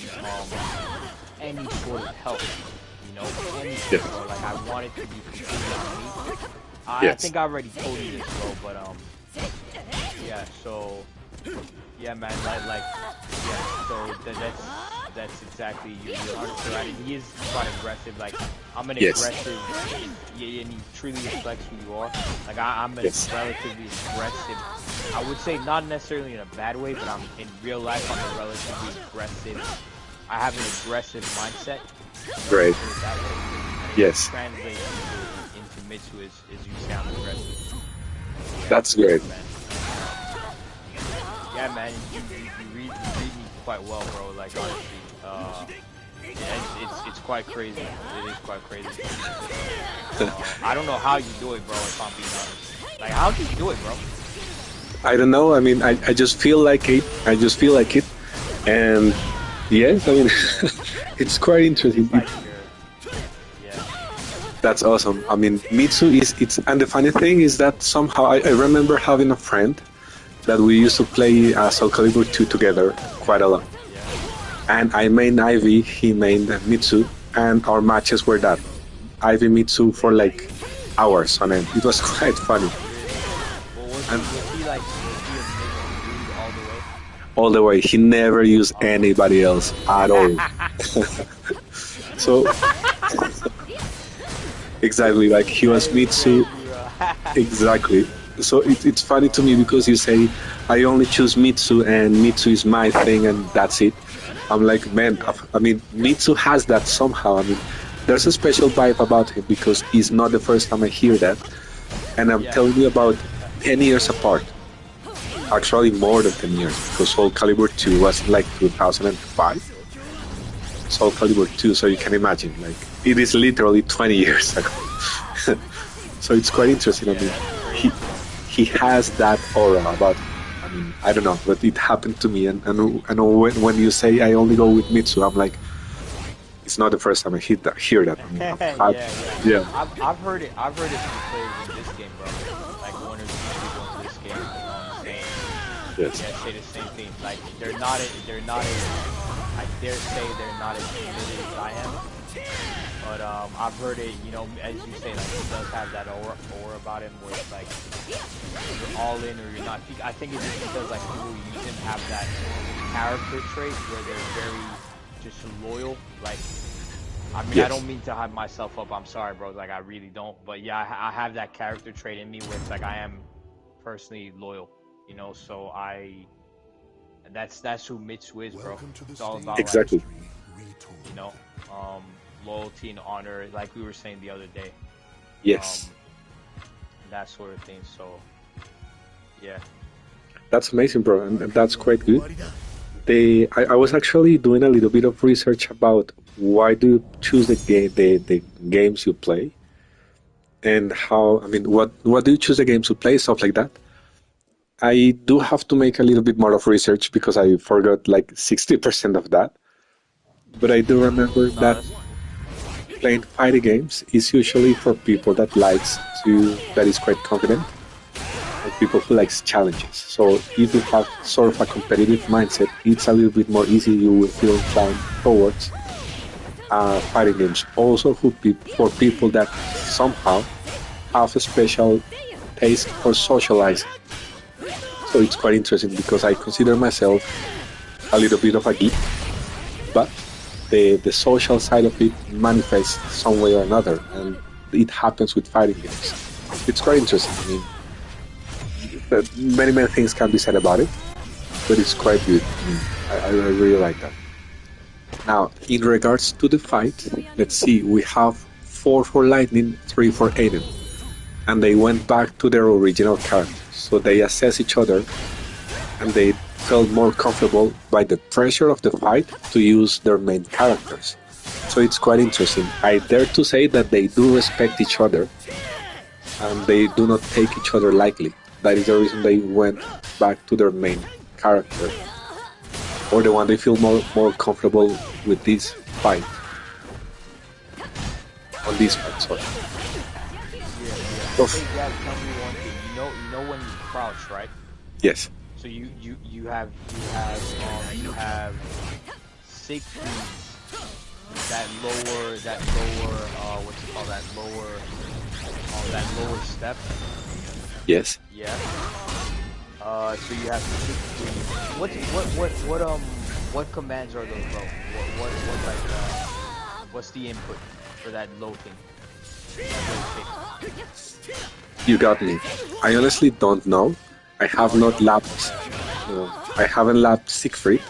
any sort of help. You know, anything, Yeah. bro. Like I want it to be completely on me. I Yes. think I already told you this, bro, but yeah. So. Yeah, man, like, yeah, so that's exactly you're 100% right. And he is quite aggressive. Like, I'm an Yes. aggressive, yeah, and he truly reflects who you are. Like, I'm a Yes. relatively aggressive. I would say not necessarily in a bad way, but I'm in real life. I'm a relatively aggressive. I have an aggressive mindset. Great. Put it that way. And it Yes. translates into Mitsu as you sound aggressive. Yeah, That's great. man. Yeah, man, you read me quite well, bro. Like honestly, yeah, it's quite crazy. It is quite crazy. I don't know how you do it, bro. If I'm being honest, like how do you do it, bro? I don't know. I mean, I just feel like it. And yes, I mean, it's quite interesting. Like yeah, That's awesome. I mean, Mitsu and the funny thing is that somehow I remember having a friend that we used to play Soul Calibur 2 together quite a lot. yeah. And I main Ivy, he main Mitsu, and our matches were that Ivy Mitsu for like hours on end. It was quite funny. Well, was he like was he a Mitsu dude all the way? All the way, he never used anybody else at all. So exactly, like he was Mitsu. Exactly. So it's funny to me because you say I only choose Mitsu and Mitsu is my thing and that's it. I'm like, man, I mean, Mitsu has that somehow. I mean, there's a special vibe about him because it's not the first time I hear that. And I'm telling you about 10 years apart. Actually, more than 10 years because Soul Calibur 2 was like 2005. Soul Calibur 2, so you can imagine, like, it is literally 20 years ago. So it's quite interesting. I mean, he has that aura about him. I mean, I don't know, but it happened to me. And when you say I only go with Mitsu, I'm like, It's not the first time I hear that. I mean, I've heard it. I've heard it from players in this game, bro. Like one or two people in this game saying, say the same thing. Like they're not. I dare say they're not as committed as I am. But I've heard it. You know, as you say, like it does have that aura about him, where it's like you're all in or you're not. I think it's just because like people who use him have that character trait where they're very just loyal. Like, I mean, I don't mean to hype myself up. I'm sorry, bro. Like, I really don't. But yeah, I have that character trait in me where it's like I am personally loyal. You know, so that's who Mitsu is, bro. It's all about exactly. Like, you know, loyalty and honor, like we were saying the other day. Yes. That sort of thing. So, yeah. That's amazing, bro, and that's quite good. I was actually doing a little bit of research about why do you choose the games you play, and how. I mean, what do you choose the games to play, stuff like that. I do have to make a little bit more of research because I forgot like 60% of that. But I do remember that playing fighting games is usually for people that is quite confident. People who likes challenges. So if you have sort of a competitive mindset, it's a little bit more easy. You will feel inclined towards fighting games. Also for people that somehow have a special taste for socializing. So it's quite interesting because I consider myself a little bit of a geek, but the social side of it manifests some way or another, and it happens with fighting games. It's quite interesting. I mean, many things can be said about it, but it's quite good. I really like that. Now, in regards to the fight, let's see, we have 4 for Lightning, 3 for Aiden, and they went back to their original characters, so they assess each other, and they felt more comfortable by the pressure of the fight to use their main characters. So it's quite interesting. I dare to say that they do respect each other, and they do not take each other lightly. That is the reason they went back to their main character, or the one they feel more comfortable with this fight. On this fight, sorry. Hey, Dad, tell me one thing. You know when you crouch, right? Yes. So you have Siegfried's that lower what's it called, that lower step. Yes. Yeah. So you have what commands are those, bro? What's the input for that low thing? You got me. I honestly don't know. I have not lapped. I haven't lapped Siegfried.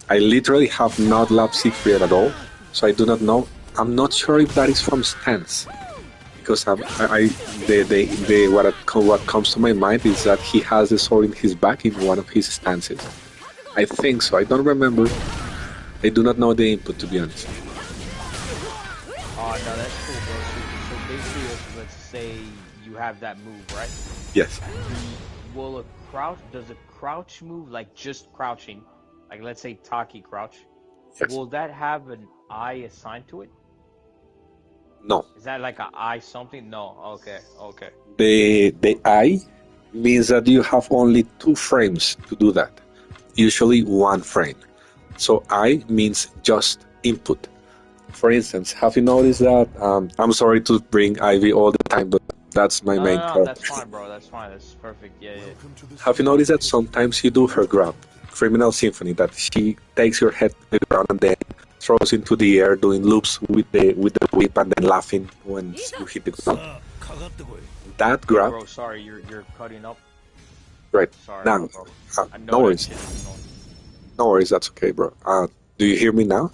I literally have not lapped Siegfried at all, so I do not know. I'm not sure if that is from stance, because what comes to my mind is that he has the sword in his back in one of his stances. I think so. I don't remember. I do not know the input, to be honest. Oh, no, that's cool, bro. So basically, let's say you have that move, right? Yes. Does a crouch move, like just crouching, like let's say Taki crouch, Yes. will that have an eye assigned to it? No. Is that like an eye something? No. Okay. The eye means that you have only 2 frames to do that. Usually 1 frame. So I means just input. For instance, have you noticed that? I'm sorry to bring Ivy all the time, but that's my main character. That's fine, bro. That's fine. That's perfect. Yeah. Have you noticed that sometimes you do her grab, Criminal Symphony, that she takes your head to the ground and then throws into the air, doing loops with the whip and then laughing when you hit the ground. That grab. Bro, sorry, you're cutting up. Right. Sorry, now, bro. no worries. No worries. That's okay, bro. Do you hear me now?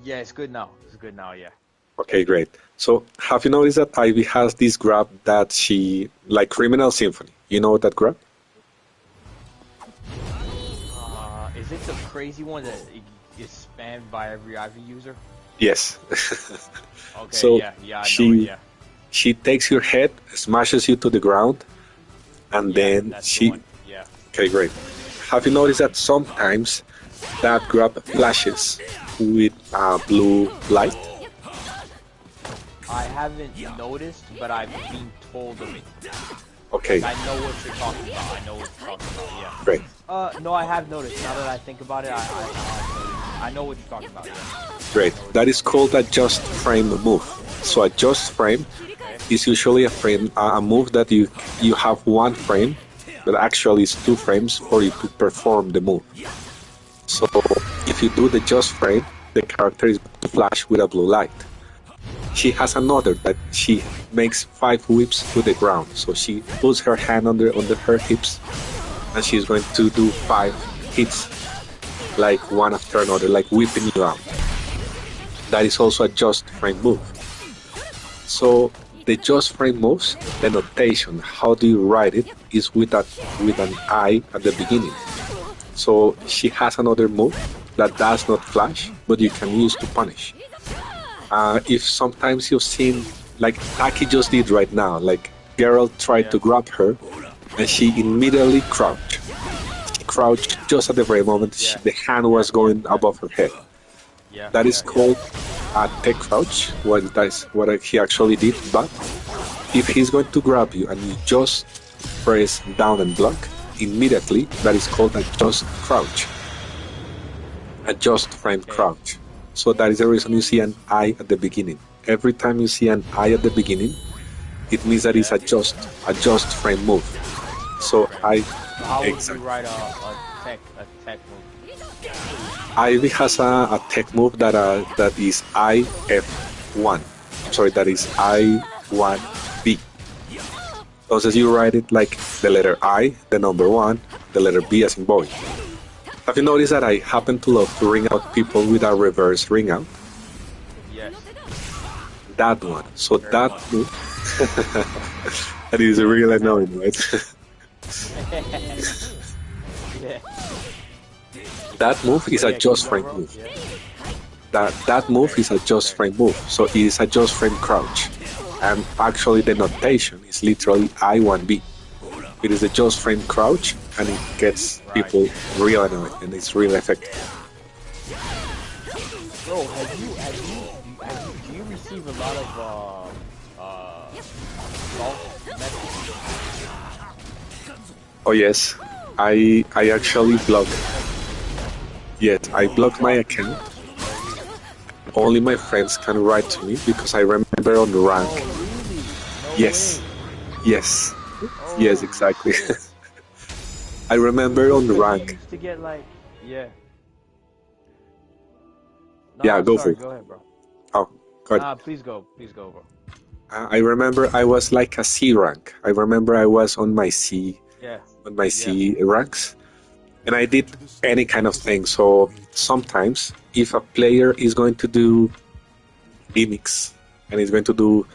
Yeah, it's good now. Yeah. Okay, great. So, have you noticed that Ivy has this grab that she, like Criminal Symphony? You know that grab? Is it the crazy one that is spammed by every Ivy user? Yes. Okay, so yeah, I know it, yeah. She takes your head, smashes you to the ground, and then she... Yeah. Okay, great. Have you noticed that sometimes that grab flashes with blue light? I haven't noticed, but I've been told of it. Okay, I know what you're talking about. I know what you're talking about. Yeah. great. No, I have noticed. Now that I think about it, I know what you're talking about. Yeah. Great. That is called a just frame move. So a just frame is usually a move that you have one frame, but actually it's 2 frames for you to perform the move. So if you do the just frame, the character is going to flash with a blue light. She has another that she makes 5 whips to the ground. So she puts her hand under her hips, and she's going to do 5 hits, like one after another, like whipping you out. That is also a just frame move. So the just frame moves, the notation, how do you write it, is with an I at the beginning. So she has another move that does not flash, but you can use to punish. If sometimes you've seen, like Taki just did right now, like Geralt tried to grab her, and she immediately crouched. She crouched just at the very moment the hand was going above her head. That is called a tech crouch. That is what he actually did. But if he's going to grab you and you just press down and block, immediately that is called a just crouch. A just frame crouch. So that is the reason you see an I at the beginning. Every time you see an I at the beginning, it means that it's a just frame move. So How would you write a tech move? Ivy has a tech move that is IF1. I'm sorry, that is I1B. Entonces you write it like the letter I, the number 1, the letter B as in boy. Have you noticed that I happen to love to ring out people with a reverse ring out? Yes. That one. So that move, that is really annoying, right? Yeah. That move is a just frame move. That move is a just frame move. So it is a just frame crouch. And actually the notation is literally I1B. It is a just frame crouch, and it gets people real annoyed, and it's really effective. Bro, do you receive a lot of false messages? Oh yes, I actually block. Yes, I block my account. Only my friends can write to me because I remember on the rank. Oh, really? No Yes, way. yes, yes, exactly. I remember on the rank. Used to get like, yeah. No, Yeah, go sorry, for it. go ahead, bro. Oh, God. Please go, bro. I remember I was like a C rank. I remember I was on my C, Yeah. C ranks, and I did any kind of thing. So sometimes, if a player is going to do gimmicks and is going to do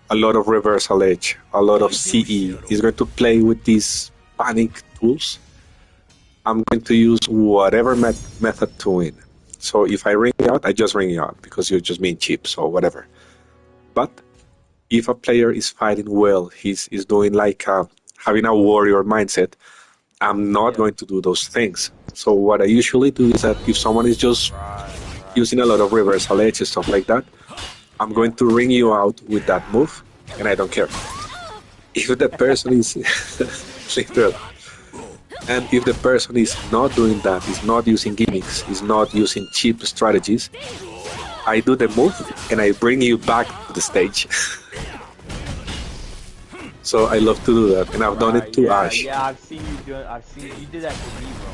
a lot of reversal edge, a lot of CE, is going to play with these panic tools, I'm going to use whatever method to win. So if I ring you out, I just ring you out because you're just being cheap, so whatever. But if a player is fighting well, he's doing like having a warrior mindset, I'm not going to do those things. So what I usually do is that if someone is just using a lot of reversal edge and stuff like that, I'm going to ring you out with that move, and I don't care. If the person is literal, and if the person is not doing that, is not using gimmicks, is not using cheap strategies, I do the move and I bring you back to the stage. So I love to do that, and I've done it to Ash. Yeah, I've seen you did that to me, bro.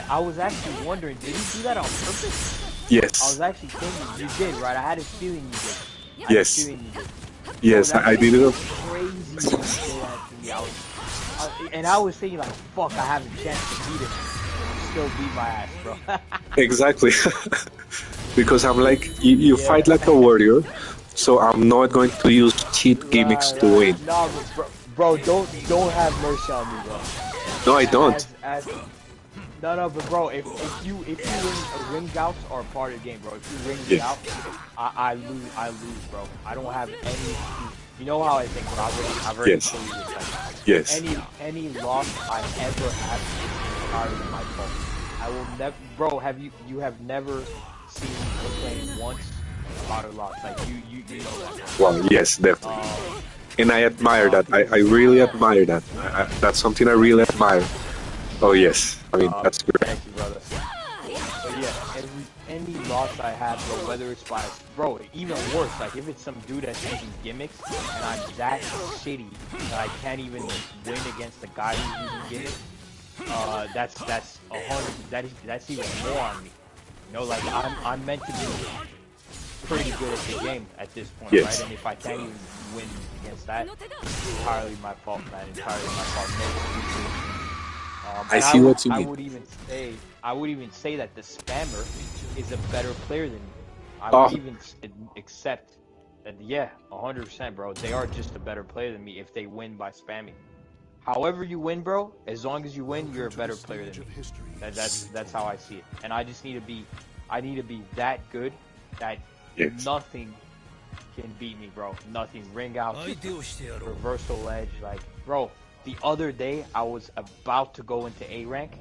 I was actually wondering, did you do that on purpose? Yes. I was actually thinking you did, right? I had a feeling you did. Yes. Yes, I did it. Crazy when you say that to me. And I was thinking like, fuck, I have a chance to beat him. Still beat my ass, bro. Exactly. Because I'm like, you fight like a warrior, so I'm not going to use cheap gimmicks to win. No, bro, don't have mercy on me, bro. No, I don't. No, but bro, if you ring outs are part of the game, bro. If you ring me out, I lose, bro. I don't have any. You know how I think, but I've already told you this. Like, any loss I ever have is entirely my fault. I will never, bro. You have never seen me complain once about a loss. Like you know that. Well, yes, definitely. And I admire that. I really admire that. That's something I really admire. Oh yes, I mean that's great. Thank you, brother. But yeah, any loss I have, bro, whether it's by, bro, even worse, like if it's some dude that's using gimmicks and I'm that shitty that I can't even win against the guy who's using gimmicks, that's 100. That's even more on me. You know, like I'm meant to be pretty good at the game at this point, Yes. right? And if I can't even win against that, it's entirely my fault, man. Entirely my fault. No excuses. I see what you mean. I would even say that the spammer is a better player than me. I Oh. would even accept that, yeah, 100%, bro. They are just a better player than me if they win by spamming. However you win, bro, as long as you win, you're a better player than me. That's how I see it. And I just need to be that good that Yes. nothing can beat me, bro. Nothing. Ring out, reversal edge, like, bro. The other day, I was about to go into A rank,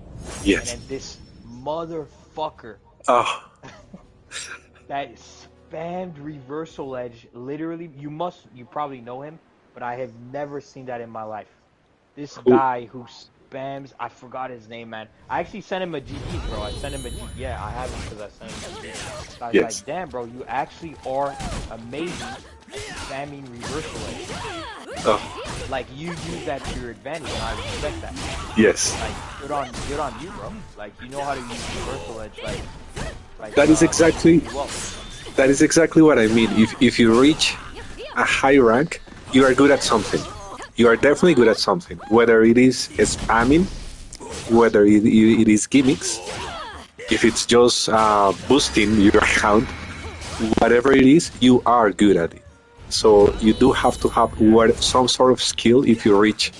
Yes. and then this motherfucker Oh. that spammed reversal edge, literally, you probably know him, but I have never seen that in my life. This guy who spams, I forgot his name, man. I actually sent him a GG, bro. I sent him a GG. Yeah, I have him because I sent him a GG. So I was Yes. like, damn, bro, you actually are amazing at spamming reversal edge. Oh. Like, you use that to your advantage, and I respect that. Yes. Like, good on you, bro. Like, you know how to use reversal edge, like That is exactly well. that is exactly what I mean. If you reach a high rank, you are good at something. You are definitely good at something. Whether it is spamming, whether it is gimmicks, if it's just boosting your account, whatever it is, you are good at it. So you do have to have some sort of skill if you reach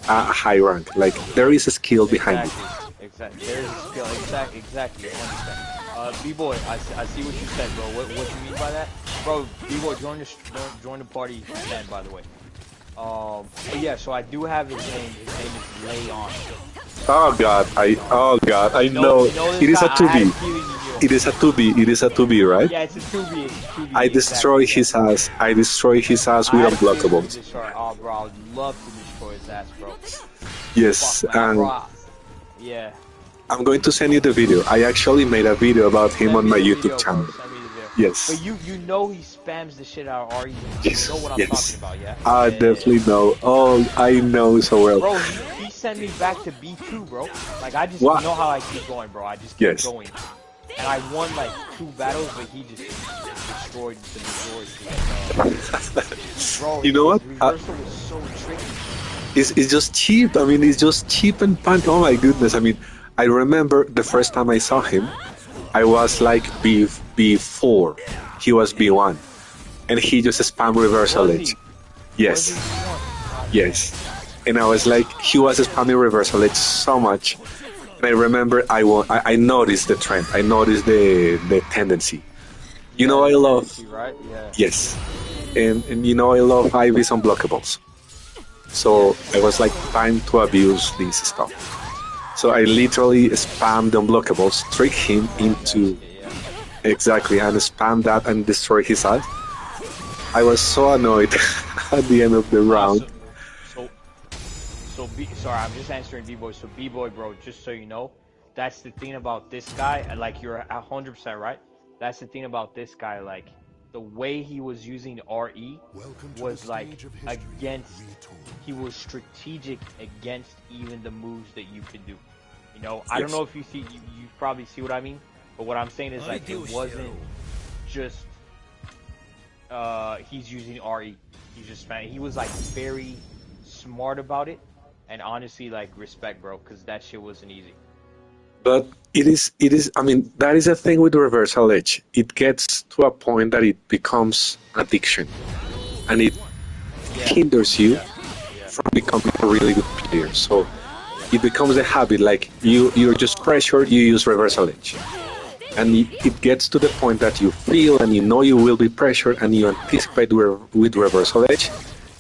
a high rank. Like there is a skill behind it. Exactly. There's a skill. Exactly. 100%. B-boy, I see what you said, bro. What you mean by that, bro? B-boy, join the party if you can, by the way. Yeah. So I do have his name. His name is Leon. Oh God, I know. It is a 2B. It is a 2B. It is a 2B, right? Yeah, it's a 2B. It's a 2B. I destroy his ass. I destroy his ass with unblockables. Oh, bro, I would love to destroy his ass, bro. Yes, Fuck, man, and bro. Yeah. I'm going to send you the video. I actually made a video about him on my YouTube channel. Send me the video. Yes. But you know he spams the shit out of RE. Yes, You know what I'm yes. talking about, yeah? I definitely know. Oh, I know so well. Bro, he sent me back to B2, bro. Like, I just What? know how I keep going, bro. I just keep Yes. going. And I won, like, 2 battles, but he just destroyed the majority. Bro, You know what? his reversal was so tricky. It's just cheap. I mean, it's just cheap and fun. Oh my goodness. I mean, I remember the first time I saw him, I was like B4. He was B1. And he just spam reversal Was edge. he? Yes. Was he B1? Yes. And I was like, he was spamming reversal edge so much. And I remember I noticed the trend. I noticed the tendency. You know I love... Right? Yeah. Yes. And you know I love IVs unblockables. So I was like, time to abuse this stuff. So I literally spammed the unblockables, trick him into... Exactly, and spam that and destroy his ass. I was so annoyed at the end of the round. Sorry, I'm just answering B-boy. So B-boy, bro, just so you know, that's the thing about this guy. And like, you're 100% right. That's the thing about this guy. Like, the way he was using RE was like against. He was strategic against even the moves that you could do. You know, I don't know if you see. You probably see what I mean. But what I'm saying is, like, it wasn't just he's using RE. He's just he was like very smart about it, and honestly, like, respect, bro, because that shit wasn't easy. But it is. I mean, that is a thing with reversal edge. It gets to a point that it becomes addiction, and it hinders you from becoming a really good player. So it becomes a habit. Like you're just pressured. You use reversal edge. And it gets to the point that you feel and you know you will be pressured and you anticipate with reversal edge.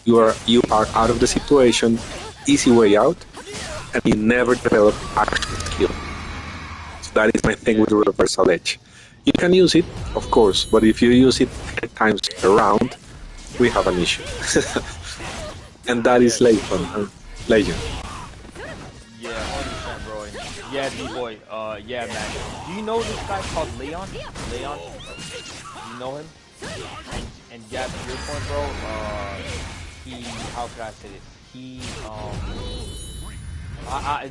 You are out of the situation, easy way out, and you never develop actual skill. So that is my thing with reversal edge. You can use it, of course, but if you use it 10 times around, we have an issue. And that is Legion. Legion. Yeah, 100%, bro. And yeah, B-boy. Yeah, man. Do you know this guy called Leon? Leon? You know him? And yeah, to your point, bro. He. How could I say this? He.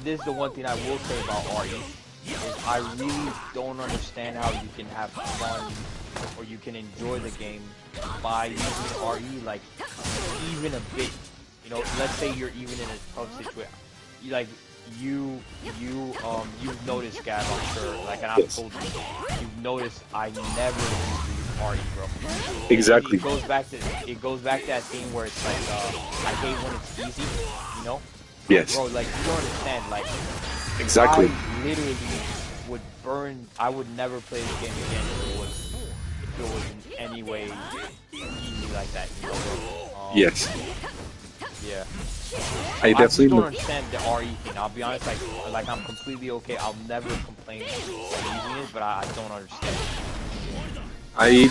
This is the one thing I will say about RE. Is I really don't understand how you can have fun or you can enjoy the game by using RE like even a bit. You know, let's say you're even in a tough situation. You've noticed, Gab, I'm sure, like, and I've told you, you've noticed I never use RE, bro. Exactly. It goes back to that thing where it's like, I hate when it's easy, you know? Yes. Bro, like, you don't understand, like, Exactly. I literally would burn, I would never play the game again if it was in any way easy like that, you know, bro? Yes. Yeah. I just definitely don't understand the RE thing. I'll be honest, like I'm completely okay. I'll never complain about using it, but I don't understand. I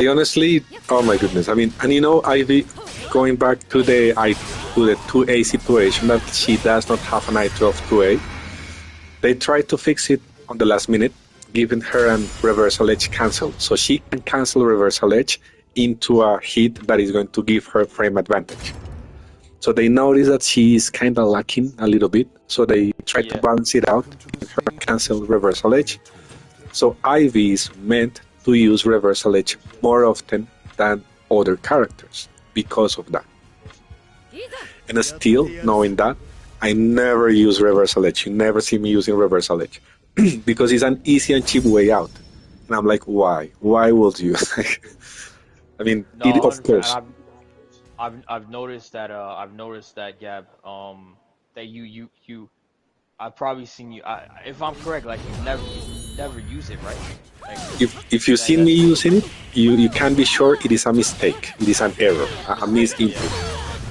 honestly, oh my goodness. I mean, and you know, Ivy, going back to the 2A situation that she does not have an I-12 2A, they tried to fix it on the last minute, giving her a reversal edge cancel. So she can cancel reversal edge into a hit that is going to give her frame advantage. So they notice that she is kind of lacking a little bit, so they try to balance it out, give her cancel reversal edge. So Ivy is meant to use reversal edge more often than other characters because of that. And still, knowing that, I never use reversal edge. You never see me using reversal edge because it's an easy and cheap way out. And I'm like, why? Why would you? I mean, No, of course. I've noticed that Gab, that I've probably seen you. If I'm correct, like you never use it, right? Like, if you see me using it, you can be sure it is a mistake. It is an error, a misinput.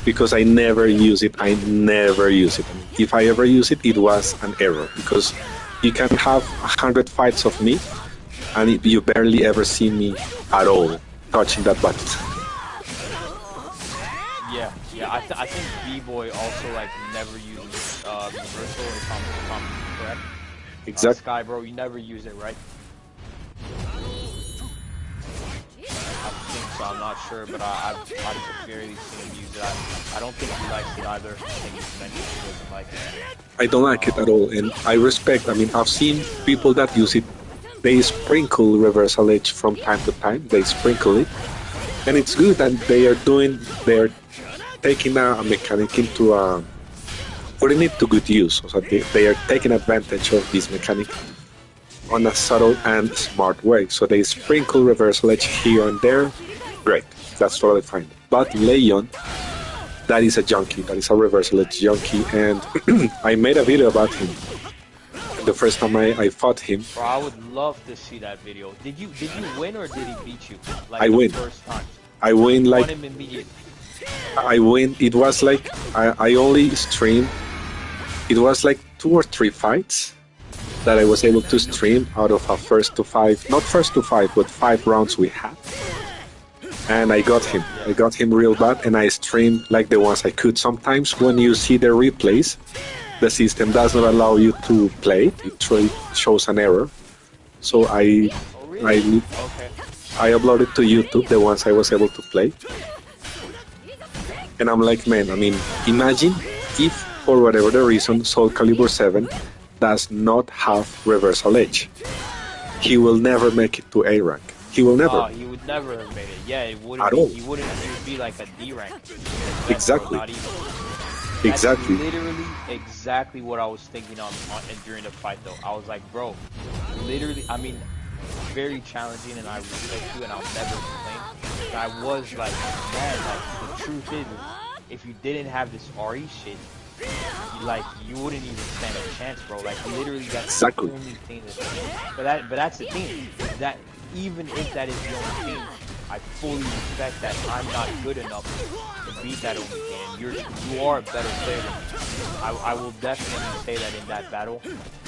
Because I never use it. I never use it. If I ever use it, it was an error. Because you can have 100 fights of me, and you barely ever see me at all touching that button. Yeah. I think B-boy also like never uses reversal. If I'm correct. Exactly. Sky, bro, you never use it, right? I think so. I'm not sure, but I've barely seen him use it. I don't think he likes it either. I think he's mentioned he doesn't like it. I don't like it at all, and I respect. I mean, I've seen people that use it. They sprinkle reversal edge from time to time. They sprinkle it, and it's good. And they're taking a mechanic into putting it to good use. So they are taking advantage of this mechanic on a subtle and smart way. So they sprinkle reversal edge here and there. Great, that's totally fine. But Leon, that is a junkie. That is a reversal edge junkie, and I made a video about him. The first time I fought him. Bro, I would love to see that video. Did you win or did he beat you? Like I win. First time. I win You like won him immediately. I win. It was like I only streamed. It was like 2 or 3 fights that I was able to stream out of a first to 5, not first to 5, but 5 rounds we had. And I got him. I got him real bad, and I streamed like the ones I could. Sometimes when you see the replays, the system does not allow you to play. It shows an error. So I uploaded to YouTube the ones I was able to play. And I'm like, man, I mean, imagine if, for whatever the reason, Soul Calibur 7 does not have reversal edge. He will never make it to A rank. He will never. He would never have made it. Yeah, it wouldn't. At all. He wouldn't. He would be like a D rank. Exactly. Not even. Exactly. That's literally exactly what I was thinking on during the fight, though. I was like, bro, literally. I mean, very challenging, and I respect you, and I'll never complain. But I was like, man, like the truth is, if you didn't have this RE shit, you wouldn't even stand a chance, bro. Like literally, that's Exactly. the only thing. But that's the thing. That even if that is the only thing, I fully respect that I'm not good enough to beat that Omega, and you are a better player than me. I will definitely say that in that battle,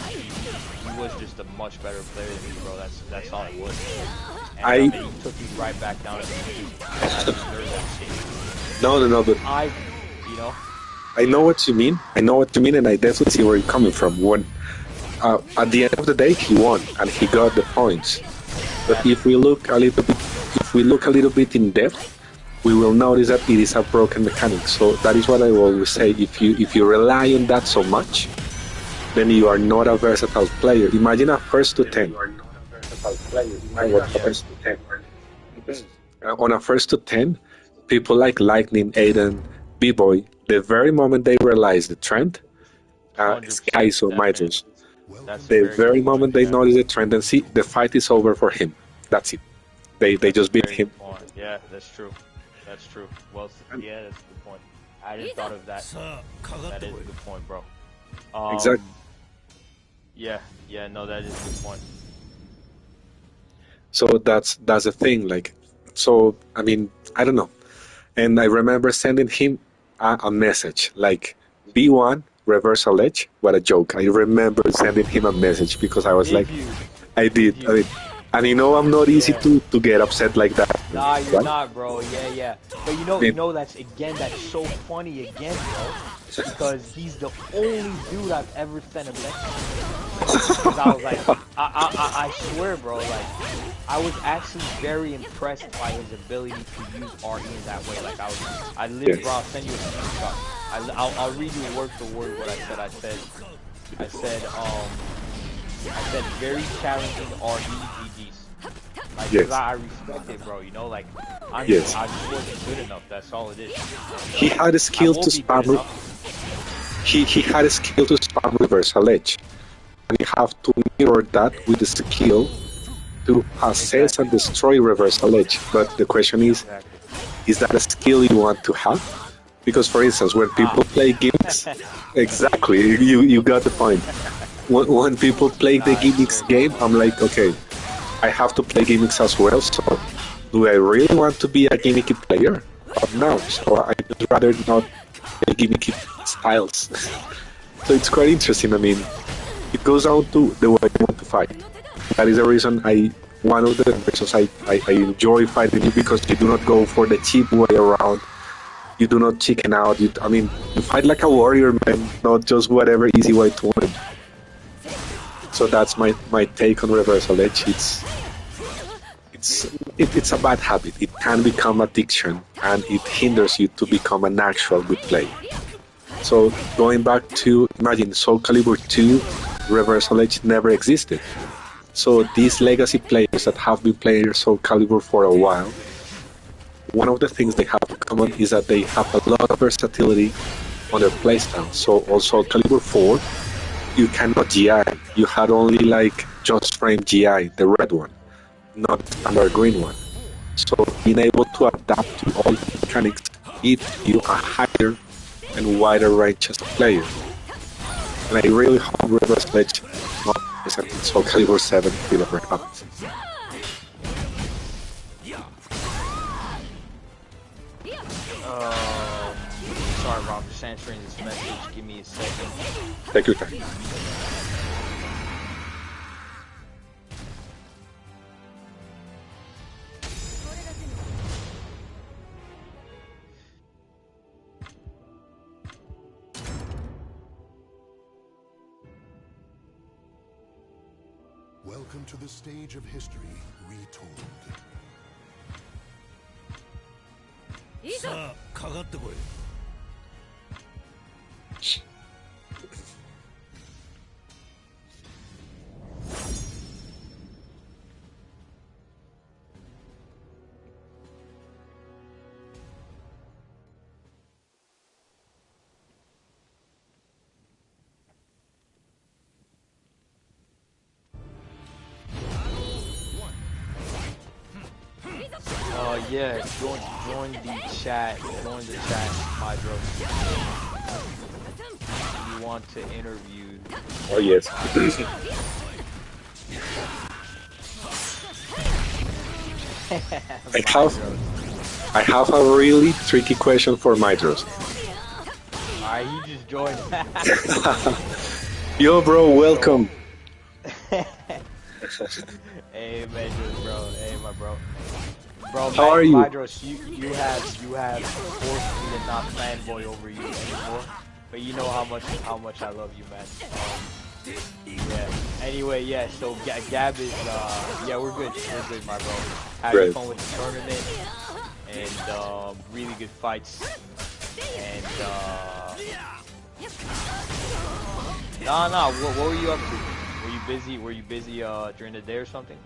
he was just a much better player than me, bro. That's all it was. And he took me right back down to the and I deserve that shit. No, but you know. I know what you mean. I know what you mean, and I definitely see where you're coming from. When at the end of the day, he won and he got the points. But if we look a little bit in depth, we will notice that it is a broken mechanic. So that is what I always say. If you rely on that so much, then you are not a versatile player. Imagine a first to 10. On a first to 10, people like Lightning, Aiden, B-Boy, the very moment they realize the trend, Skies or Mythos, the very moment they notice the trend and see the fight is over for him. That's it. They just beat him. Yeah, that's true. That's true. Well, yeah, that's a good point. I didn't thought of that. That is a good point, bro. Exactly. Yeah, no, that is a good point. So that's the thing. Like, so I mean, I don't know. And I remember sending him a message like B1 reversal edge. What a joke! I remember sending him a message because I was I did. I mean, and you know, I'm not easy to get upset like that. Nah, you're not, bro. Yeah. But you know that's so funny again, bro. Because he's the only dude I've ever sent a message. Because I was like, I swear, bro, like, I was actually very impressed by his ability to use RE in that way. Like, I literally, bro, I'll send you a screenshot. I'll read you word for word what I said. I said very challenging RE GGs. Like, cause I respect it, bro. You know, like, I just wasn't good enough. That's all it is. He had a skill to spam. He had a skill to spam reversal edge, and you have to mirror that with the skill to assess and destroy reversal edge. But the question is that a skill you want to have? Because, for instance, when people play gimmicks, exactly, you got the point. When people play the gimmicks game, I'm like, okay, I have to play gimmicks as well. So, do I really want to be a gimmicky player? No, so I'd rather not play gimmicky styles. So it's quite interesting. I mean, it goes down to the way you want to fight. That is the reason one of the reasons I enjoy fighting you, because you do not go for the cheap way around. You do not chicken out. You fight like a warrior, man, not just whatever easy way to win. So that's my take on reversal edge. It's a bad habit. It can become addiction, and it hinders you to become an actual good player. So going back to, imagine Soul Calibur 2, reversal edge never existed. So these legacy players that have been playing Soul Calibur for a while, one of the things they have in common is that they have a lot of versatility on their playstyle. So also Calibur 4, you cannot GI. You had only like just frame GI, the red one, not the standard green one. So being able to adapt to all the mechanics gives you a higher and wider range as a player. And I really hope Reverse Edge is in Soul Calibur 7 developer happens. Sorry, Rob, just answering this message. Give me a second. Take your time. Welcome to the stage of history retold. さあかかってこい。Yeah, join the chat. Join the chat, Hydro. You want to interview? Oh yes. I have a really tricky question for Midros. Alright, he just joined. Yo, bro, welcome. Hey, Medros, bro. Hey, my bro. Bro, How are you? Midros, you have forced me to not fanboy over you anymore. But you know how much I love you, man. Yeah. Anyway, yeah. So Gab is yeah, we're good, my bro. Having fun with the tournament and really good fights. And nah. What were you up to? Were you busy during the day or something?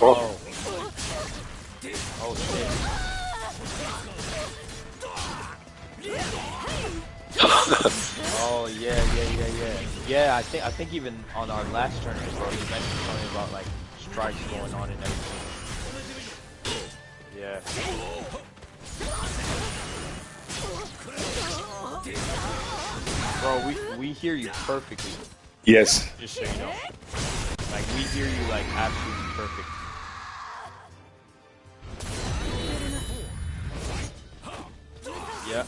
Oh shit. Oh yeah. Yeah, I think even on our last tournament, bro, you mentioned something about like strikes going on and everything. Yeah. Bro, we hear you perfectly. Yes. Just so you know. Like, we hear you, like, absolutely perfect. Yeah.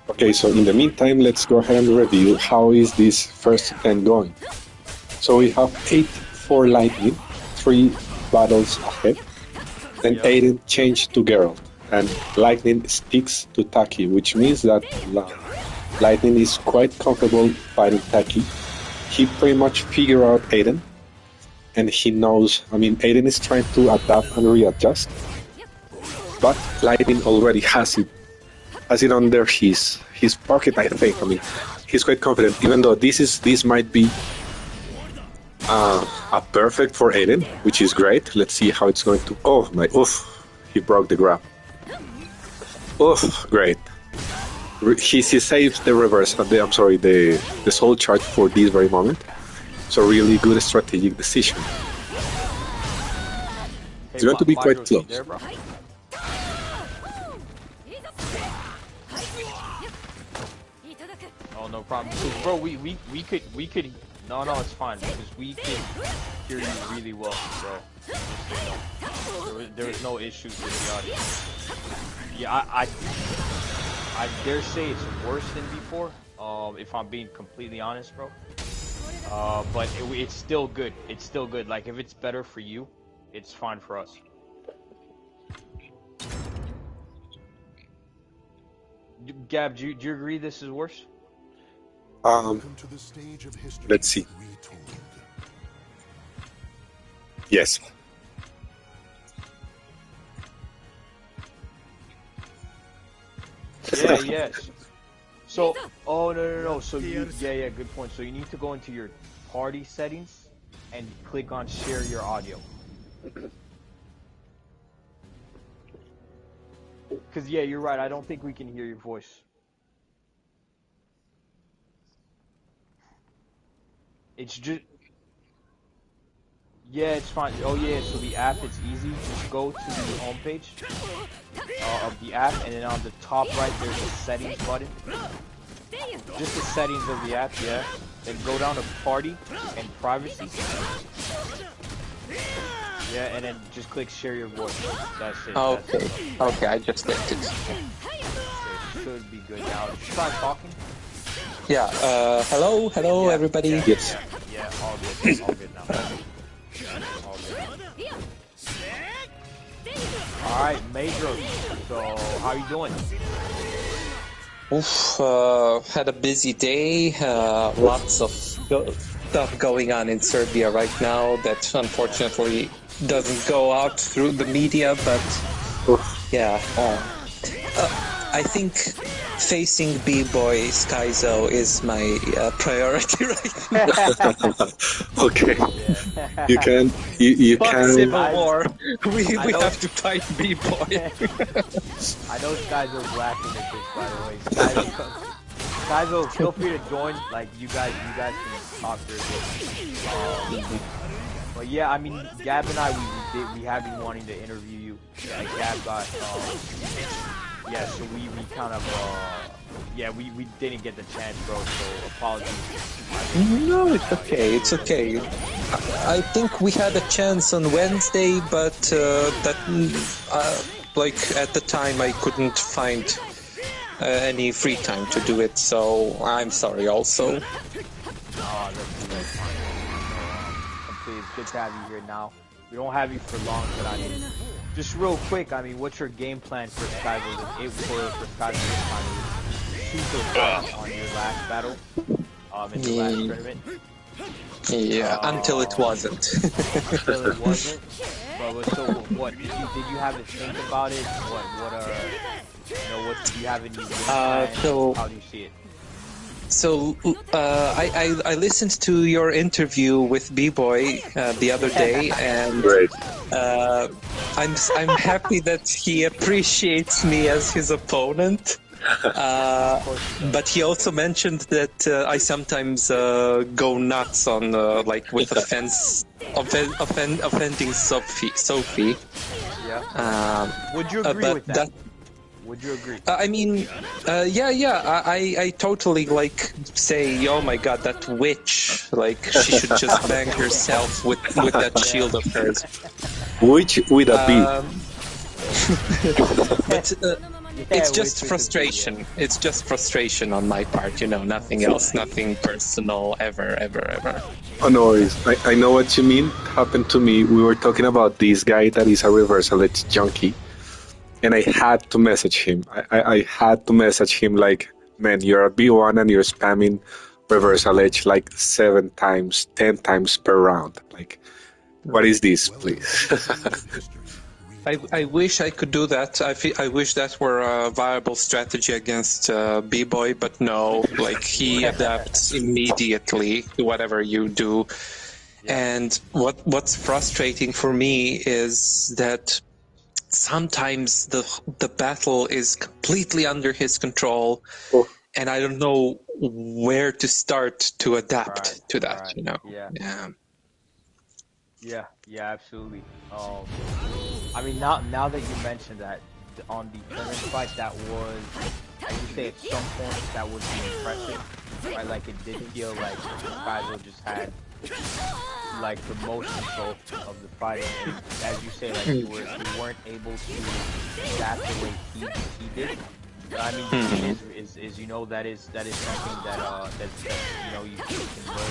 Okay, so in the meantime, let's go ahead and review how is this first 10 going. So we have 8 for Lightning, 3 battles ahead, then Aiden changed to Geralt, and Lightning sticks to Taki, which means that Lightning is quite comfortable fighting Taki. He pretty much figured out Aiden, and he knows, I mean, Aiden is trying to adapt and readjust, but Lightning already has it under his pocket, I think. I mean, he's quite confident, even though this might be a perfect for Aiden, which is great. Let's see how it's going to. Oh my! Oof! He broke the grab. Oof! Great. He saves the reverse. I'm sorry, the soul charge for this very moment. So really good strategic decision. It's going to be quite close. Oh, no problem. Because, bro, we could. No, it's fine because we could hear you really well, bro. There was no issues with the audio. Yeah, I dare say it's worse than before. If I'm being completely honest, bro. But it's still good. It's still good. Like, if it's better for you, it's fine for us. Gab, do you agree this is worse? Let's see. Yes. Yeah, yes. So, oh no. So yeah, good point. So you need to go into your party settings and click on share your audio. Cause yeah, you're right. I don't think we can hear your voice. It's just. Yeah, it's fine. Oh yeah, so the app, it's easy. Just go to the homepage of the app, and then on the top right, there's a settings button. Just the settings of the app, yeah. Then go down to party and privacy. Yeah, and then just click share your voice. That's it. Okay. Okay, I just did it. Okay, should be good now. Just try talking. Yeah. Hello, Yeah, everybody. Yes. Yeah, all good now. All good. Alright, Major. So, how you doing? Oof, had a busy day. Lots of stuff going on in Serbia right now that unfortunately doesn't go out through the media, but yeah. I think facing B-Boy Skyzo is my priority right now. Okay, Yeah. you Fuck can. Civil War. We know- have to fight B-Boy. I know Skyzo's laughing at this, by the way. Skyzo, feel free to join. Like you guys can talk for a bit. But yeah, I mean, Gab and I, we have been wanting to interview you. Like Gab got, yeah, so we kind of, yeah, we didn't get the chance, bro. So apologies. No, it's okay. It's okay. I think we had a chance on Wednesday, but like at the time I couldn't find any free time to do it, so I'm sorry also. That's fine. Complete. It's good to have you here now. We don't have you for long, but I mean, just real quick, I mean, what's your game plan for Skyzo? For Skyzo this time? Shoot the gun on your last battle, in the last tournament. Yeah, until it wasn't. Until it wasn't. But so what? Did you have to think about it? What do you have any plans? so- How do you see it? So I listened to your interview with B-Boy the other day, and Great. I'm happy that he appreciates me as his opponent. But he also mentioned that I sometimes go nuts on like with offending Sophie. Yeah. Would you agree but with that? Would you agree? I mean, yeah. I totally like say, oh my god, that witch! Like she should just bang herself with that shield of hers. Which with a B. But it's just frustration. It's just frustration on my part, you know, nothing else, nothing personal, ever. Oh, no worries. I know what you mean. It happened to me. We were talking about this guy that is a reversal edge junkie. And I had to message him. I had to message him like, man, you're a B1 and you're spamming reversal edge like 7 times, 10 times per round. Like, what is this, please? I wish I could do that. I wish that were a viable strategy against B-Boy, but no. Like, he adapts immediately to whatever you do. And what's frustrating for me is that sometimes the battle is completely under his control, and I don't know where to start to adapt to that. You know? Yeah, absolutely. I mean, now that you mentioned that on the tournament fight, that was, I would say at some point that would be impressive, right? Like it did feel like Skyzo just had like the most control of the fight, and as you say, like you weren't able to adapt the way he did. But I mean, is you know that is something that you know you can learn to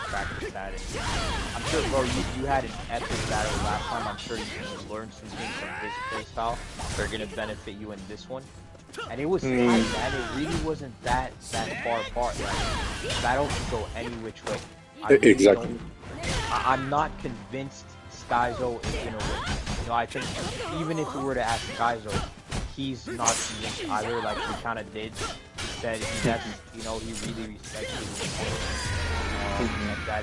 practice that. And I'm sure, bro, you had an epic battle last time. I'm sure you can learn some things from his playstyle that are gonna benefit you in this one. And it was tight, man. It really wasn't that far apart. Like, battle can go any which way. Exactly. I'm not convinced Skyzo is gonna win. You know, I think even if we were to ask Skyzo, he's not convinced either. Like he kind of did. He said you know, he really respects his opponent. And that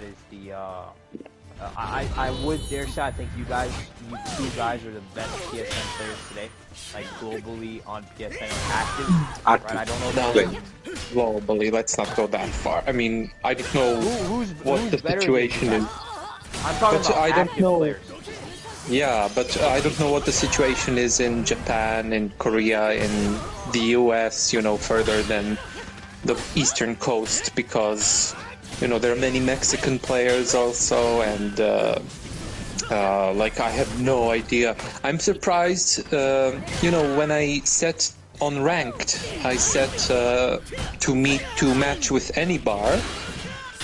is the. I would dare say I think you two guys are the best PSN players today, like globally on PSN active. Right? I don't know. Globally, let's not go that far. I mean, I don't know what the situation is. I'm talking about I don't active know. players. Yeah, but I don't know what the situation is in Japan, in Korea, in the US, you know, further than the eastern coast, because, you know, there are many Mexican players also, and like I have no idea. I'm surprised, you know, when I set on ranked, I set to match with any bar.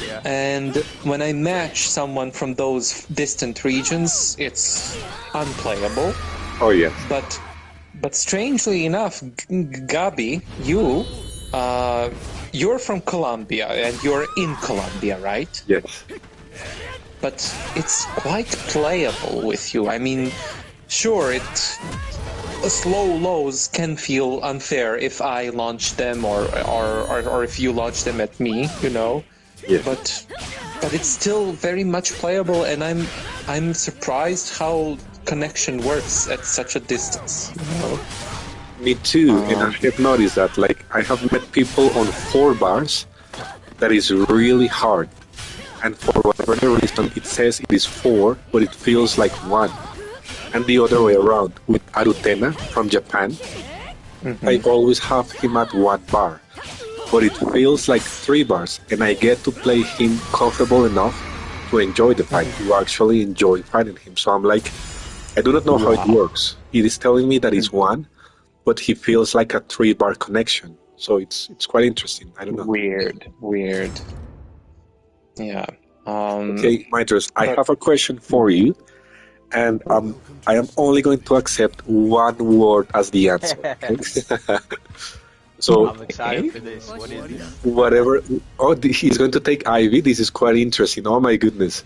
Yeah. And when I match someone from those distant regions, it's unplayable. Oh, yeah. But strangely enough, Gabi, you're from Colombia and you're in Colombia, right? Yes. But it's quite playable with you. I mean, sure, slow lows can feel unfair if I launch them or if you launch them at me, you know. Yeah. But it's still very much playable, and I'm surprised how connection works at such a distance. You know? Me too, and I have noticed that. Like, I have met people on 4 bars that is really hard, and for whatever the reason, it says it is 4, but it feels like 1. And the other way around, with Arutena from Japan, I always have him at 1 bar, but it feels like 3 bars, and I get to play him comfortable enough to enjoy the fight, to actually enjoy fighting him. So I'm like, I do not know how it works. It is telling me that it's 1, but he feels like a 3 bar connection. So it's quite interesting. I don't know. Weird. Yeah. Okay, Mitros, I have a question for you, and I am only going to accept 1 word as the answer. Okay? So I'm excited for this. What is this? whatever. Oh, he's going to take Ivy. This is quite interesting. Oh my goodness.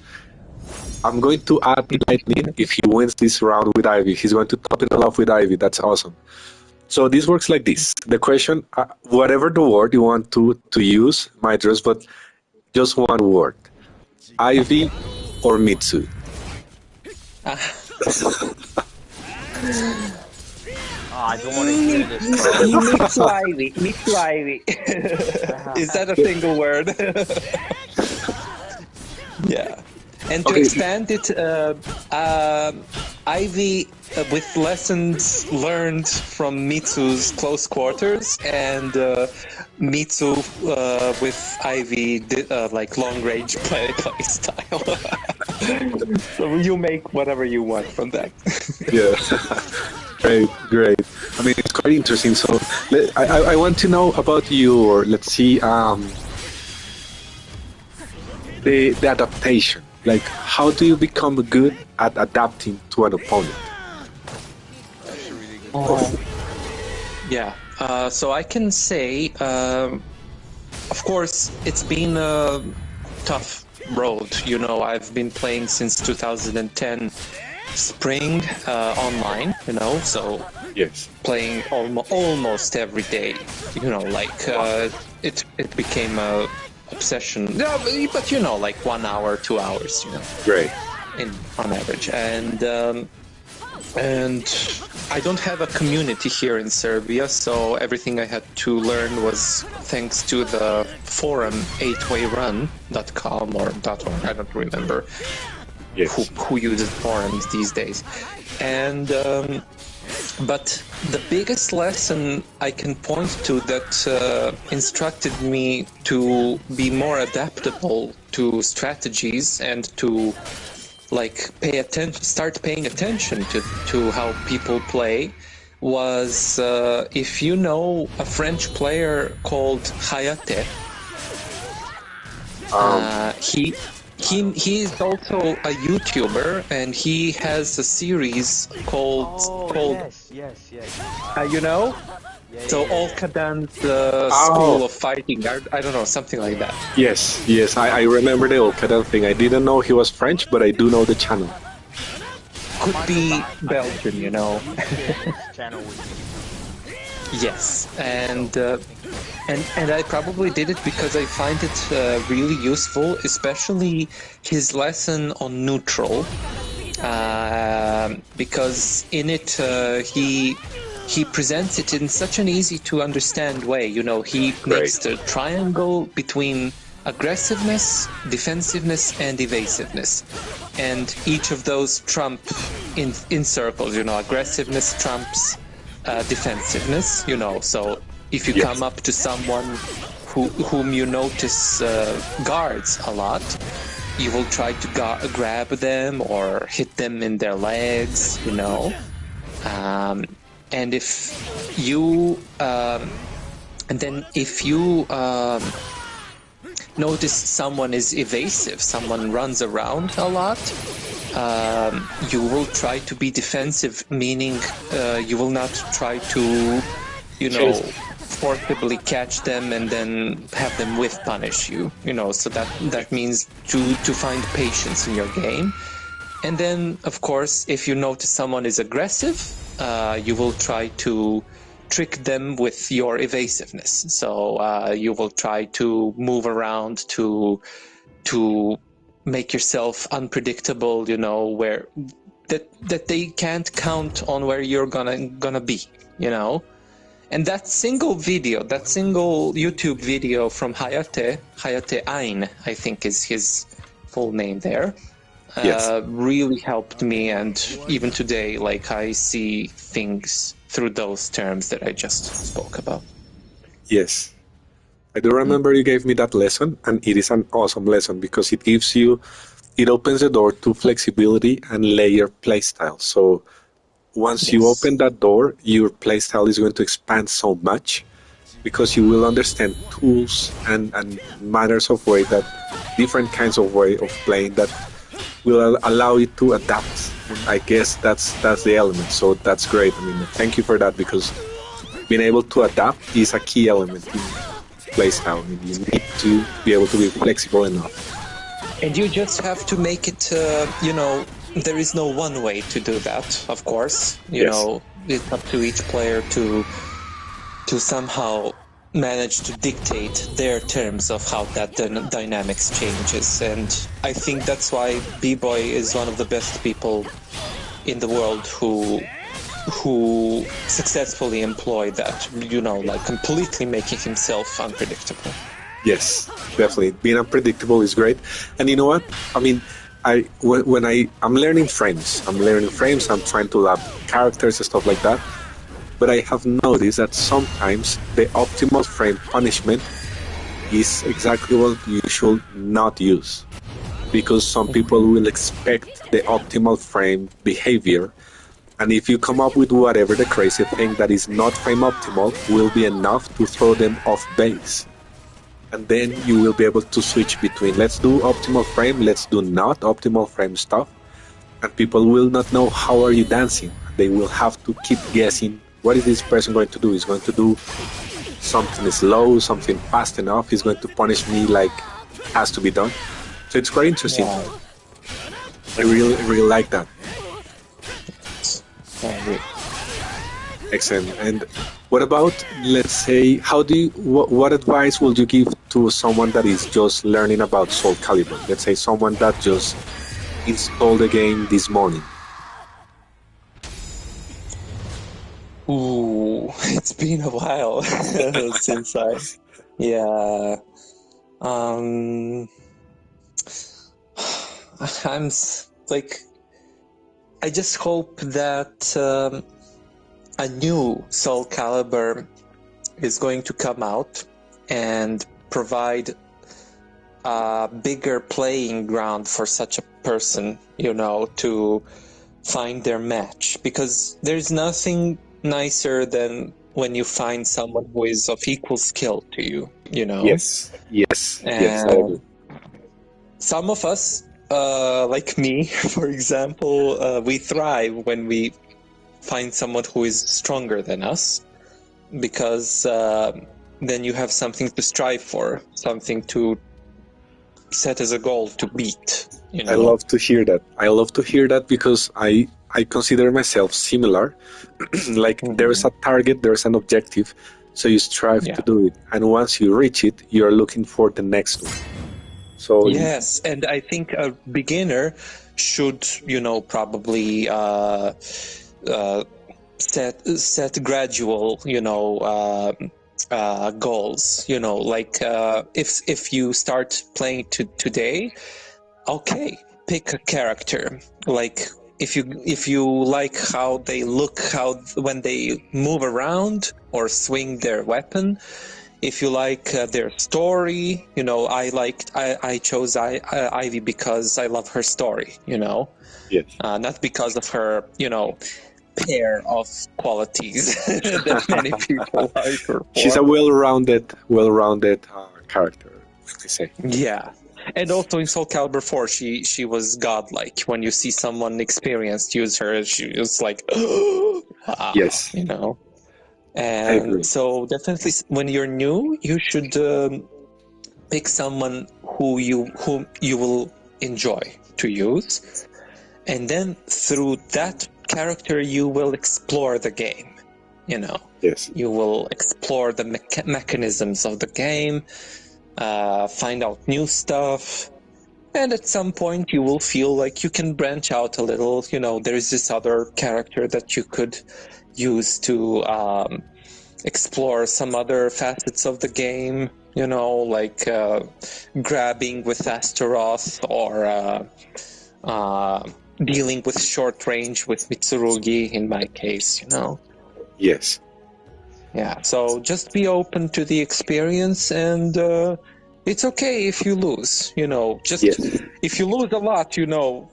I'm going to add Lightning if he wins this round with Ivy. He's going to top it all off with Ivy. That's awesome. So this works like this. The question, whatever the word you want to use, Mitros, but just 1 word. Ivy or Mitsu? I don't want to hear this, bro. Mitsu Ivy. Is that a single word? Yeah. And to expand it, Ivy with lessons learned from Mitsu's close quarters, and Mitsu with Ivy like long range play style. So you make whatever you want from that. Yeah. Great. I mean, it's quite interesting. So I want to know about your, let's see, the adaptation. Like, how do you become good at adapting to an opponent? Yeah. So I can say, of course, it's been a tough road. You know, I've been playing since 2010 spring online, you know, so Yes. playing almost every day, you know, like it became a obsession. Yeah, but you know, like 1 hour, 2 hours, you know, Great. on average. And I don't have a community here in Serbia, so everything I had to learn was thanks to the forum 8wayrun.com or .org, I don't remember. Yes. Who uses forums these days. And but the biggest lesson I can point to that instructed me to be more adaptable to strategies and to start paying attention to how people play was if you know a French player called Hayate. He is also a YouTuber, and he has a series called Yes. you know, so Olkadan's School of Fighting. I don't know, something like that. Yes. I remember the Olkadan thing. I didn't know he was French, but I do know the channel. Could be Belgian, you know. Channel would be. Yes, and I probably did it because I find it really useful, especially his lesson on neutral, because in it he presents it in such an easy to understand way. You know, he makes the triangle between aggressiveness, defensiveness, and evasiveness, and each of those trump in circles. You know, aggressiveness trumps defensiveness, you know, so if you come up to someone whom you notice guards a lot, you will try to grab them or hit them in their legs, you know, and if you notice someone is evasive, someone runs around a lot, you will try to be defensive, meaning you will not try to, you know, forcibly catch them and then have them whiff punish you, you know, so that means to find patience in your game. And then, of course, if you notice someone is aggressive, you will try to trick them with your evasiveness. So you will try to move around to make yourself unpredictable, where that they can't count on where you're gonna be, And that single YouTube video from Hayate Ain, I think is his full name there, Yes. really helped me, and even today, like, I see things through those terms that I just spoke about. Yes. I do remember you gave me that lesson, and it is an awesome lesson because it opens the door to flexibility and layer playstyle. So once you open that door, your playstyle is going to expand so much because you will understand tools and manners of way, that different kinds of way of playing that will allow you to adapt. I guess that's the element. So that's great. I mean, thank you for that, because being able to adapt is a key element in playstyle. I mean, you need to be able to be flexible enough. And you just have to make it, there is no one way to do that, of course. It's up to each player to somehow manage to dictate their terms of how that dynamics changes. And I think that's why B-Boy is one of the best people in the world who successfully employ that, like completely making himself unpredictable. Yes, definitely. Being unpredictable is great. And you know what? I mean, when I'm learning frames, I'm trying to lab characters and stuff like that. But I have noticed that sometimes the optimal frame punishment is exactly what you should not use. Because some people will expect the optimal frame behavior. And if you come up with whatever the crazy thing that is not frame optimal, will be enough to throw them off base. And then you will be able to switch between let's do optimal frame, let's do not optimal frame stuff. And people will not know how are you dancing. They will have to keep guessing, what is this person going to do? He's going to do something slow, something fast enough. He's going to punish me like has to be done. So it's quite interesting. Yeah. I really, really like that. I agree. Excellent. And what about, let's say, what advice would you give to someone that is just learning about Soul Calibur? Let's say someone that just installed the game this morning. Ooh, it's been a while since I just hope that a new Soul Calibur is going to come out and provide a bigger playing ground for such a person, to find their match. Because there's nothing nicer than when you find someone who is of equal skill to you, Yes, I agree. Some of us, like me, for example, we thrive when we find someone who is stronger than us, because then you have something to strive for, something to set as a goal to beat. I love to hear that. I love to hear that because I consider myself similar. Like there's a target, there's an objective, so you strive to do it. And once you reach it, you're looking for the next one. So yes, and I think a beginner should, probably set gradual, goals. Like if you start playing today, okay, pick a character. Like if you like how they look, when they move around or swing their weapon. If you like their story, I chose Ivy because I love her story, yes. Not because of her, pair of qualities that many people like her for. She's a well-rounded character, like I say. Yeah. And also in Soul Calibur 4, she was godlike. When you see someone experienced use her, she was like, wow, yes. And so definitely when you're new, you should pick someone whom you will enjoy to use. And then through that character, you will explore the game. You know, Yes. you will explore the mechanisms of the game, find out new stuff, and at some point you will feel like you can branch out a little. You know, there is this other character that you could use to explore some other facets of the game. You know, like grabbing with Astaroth or dealing with short range with Mitsurugi in my case, you know. Yes. Yeah, so just be open to the experience, and it's okay if you lose, you know. Just Yes. if you lose a lot, you know,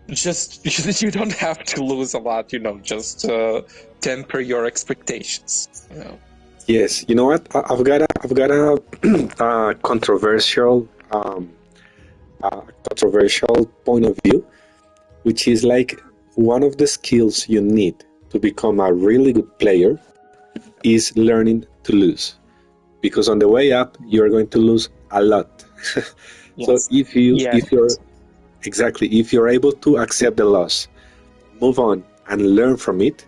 just you don't have to lose a lot, you know. Just temper your expectations, you know. Yes. You know what? I've got a controversial point of view, which is like one of the skills you need to become a really good player is learning to lose, because on the way up you're going to lose a lot. So Yes. if you're able to accept the loss, move on and learn from it,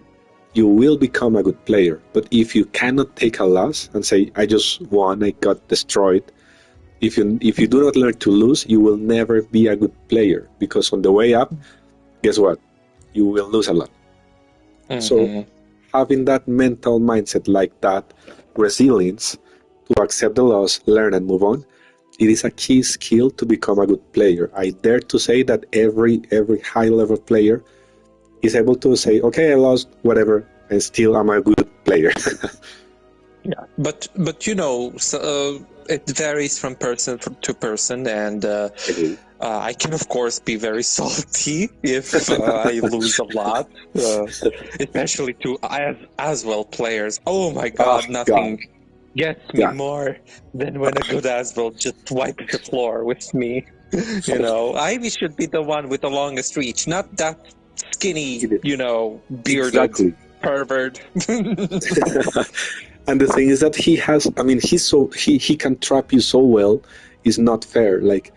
you will become a good player. But if you cannot take a loss and say, I just won, I got destroyed, if you do not learn to lose, you will never be a good player, because on the way up, guess what? You will lose a lot. So having that mental mindset like that, resilience to accept the loss, learn and move on, it is a key skill to become a good player. I dare to say that every high level player is able to say, okay, I lost, whatever, and still I'm a good player. Yeah, but you know, it varies from person to person, and I can of course be very salty if I lose a lot, especially to as well players. Oh my God, nothing gets me more than when a good Aswell just wipes the floor with me. You know, Ivy should be the one with the longest reach, not that skinny, you know, bearded pervert. And the thing is that he can trap you so well. It's not fair. Like,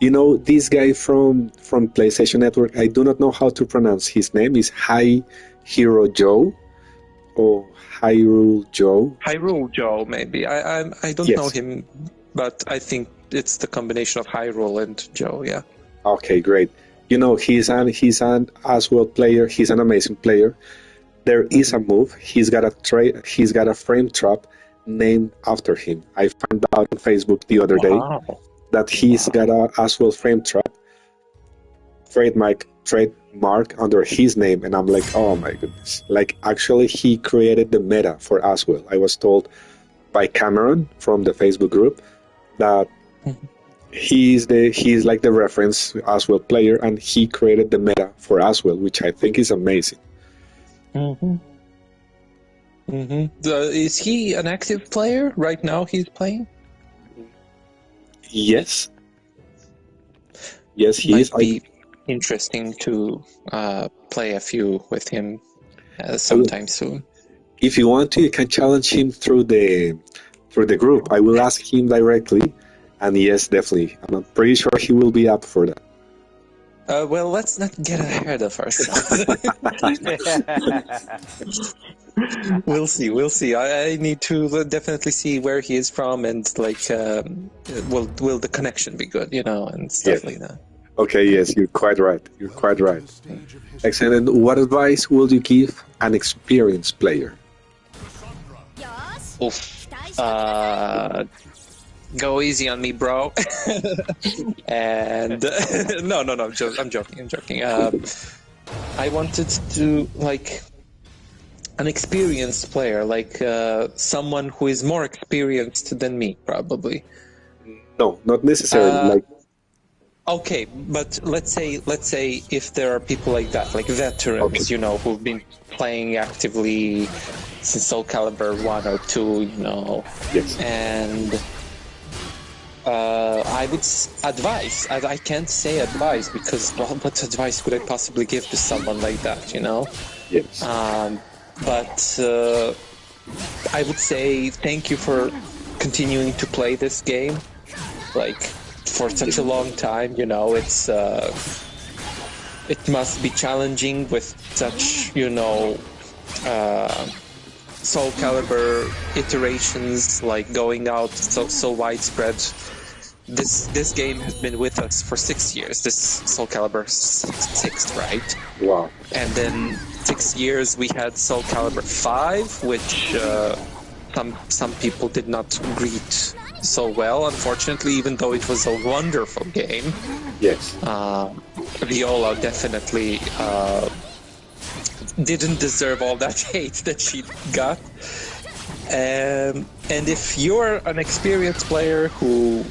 you know, this guy from PlayStation Network, I do not know how to pronounce his name. Is High Hero Joe or Hyrule Joe? Hyrule Joe, maybe. I don't know him, but I think it's the combination of Hyrule and Joe. Yeah. Okay, great. You know, he's an Aswell player. He's an amazing player. There is a move. He's got a frame trap named after him. I found out on Facebook the other day that he's got a Aswell frame trap trademark under his name, and I'm like, oh my goodness! Like, actually, he created the meta for Aswell. I was told by Cameron from the Facebook group that he's like the reference Aswell player, and he created the meta for Aswell, which I think is amazing. Is he an active player right now? He's playing. Yes, he Might is. Be interesting to play a few with him sometime soon. If you want to, you can challenge him through the group. I will ask him directly, and yes, definitely, I'm pretty sure he will be up for that. Well, let's not get ahead of ourselves. We'll see. I need to definitely see where he is from, and like, will the connection be good, you know, and stuff like that. Okay, yes, you're quite right. Excellent. And what advice would you give an experienced player? Oof. Go easy on me, bro. And no, I'm joking. I wanted to, like, an experienced player, like someone who is more experienced than me, probably. No, not necessarily. Okay, but let's say if there are people like that, like veterans, you know, who've been playing actively since Soul Calibur 1 or 2, you know. Yes. And I would advise. I can't say advice because what advice could I possibly give to someone like that, you know? Yes. But I would say thank you for continuing to play this game, like, for such a long time. You know, it's it must be challenging with such, Soul Calibur iterations, like going out so widespread. This game has been with us for 6 years. This Soul Calibur sixth, right? Wow. And then 6 years we had Soul Calibur 5, which some people did not greet so well, unfortunately, even though it was a wonderful game. Yes. Viola definitely didn't deserve all that hate that she got. And if you're an experienced player who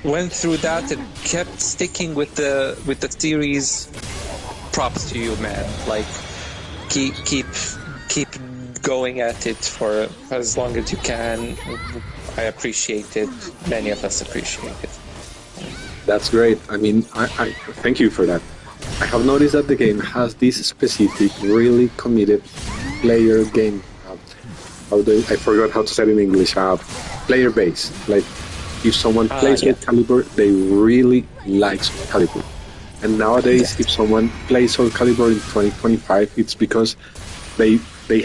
went through that and kept sticking with the series, props to you, man. Like, keep going at it for as long as you can. I appreciate it. Many of us appreciate it. That's great. I mean, I thank you for that. I have noticed that the game has this specific, really committed player game. I forgot how to say it in English. Player base. Like, if someone plays Soul Calibur, they really like Soul Calibur. And nowadays, if someone plays Soul Calibur in 2025, it's because they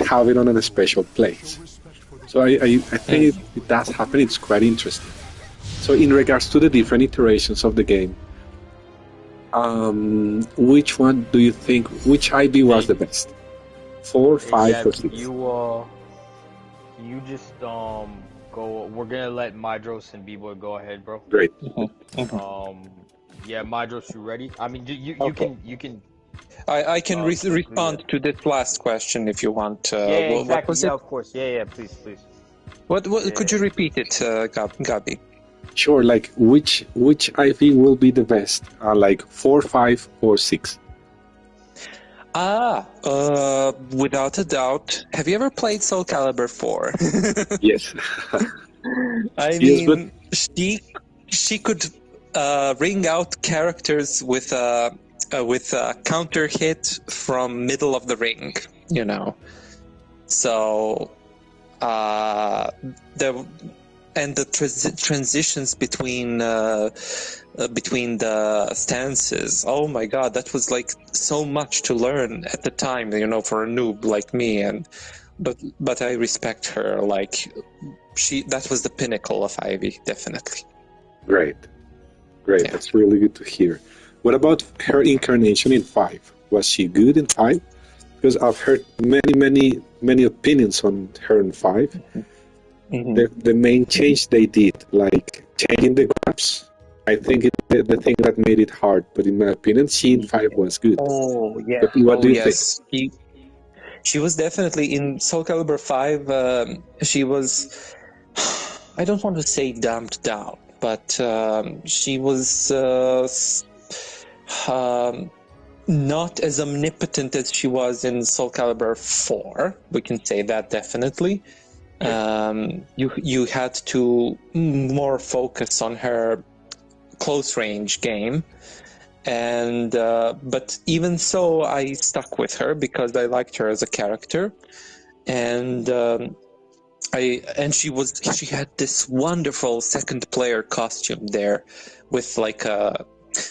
have it on a special place. So I think it does happen. It's quite interesting. So in regards to the different iterations of the game, which one do you think, which IV was the best? 4, 5, or 6? You just go. We're gonna let Mydros and B-Boy go ahead, bro. Great. Yeah, Mydros, you ready? I mean, you can. I can respond to this last question if you want. Exactly. What was it? Of course. Yeah. Please. What could you repeat it, Gabi? Sure. Like which IV will be the best? Like 4, 5, or 6? Without a doubt. Have you ever played Soul Calibur 4? Yes. I mean, she could ring out characters with a counter hit from middle of the ring, So the transitions between the stances. Oh my god, that was like so much to learn at the time, for a noob like me. But I respect her. Like, that was the pinnacle of Ivy, definitely. Great. Yeah. That's really good to hear. What about her incarnation in 5? Was she good in 5? Because I've heard many opinions on her in 5. Mm-hmm. The main change they did, like changing the grabs, I think the thing that made it hard. But in my opinion, she in 5 was good. Oh yeah. But what do you think? She was definitely in Soul Calibur 5. She was, I don't want to say dumbed down, but she was not as omnipotent as she was in Soul Calibur 4. We can say that definitely. You had to more focus on her close range game, and but even so, I stuck with her because I liked her as a character, and she had this wonderful second player costume there with like a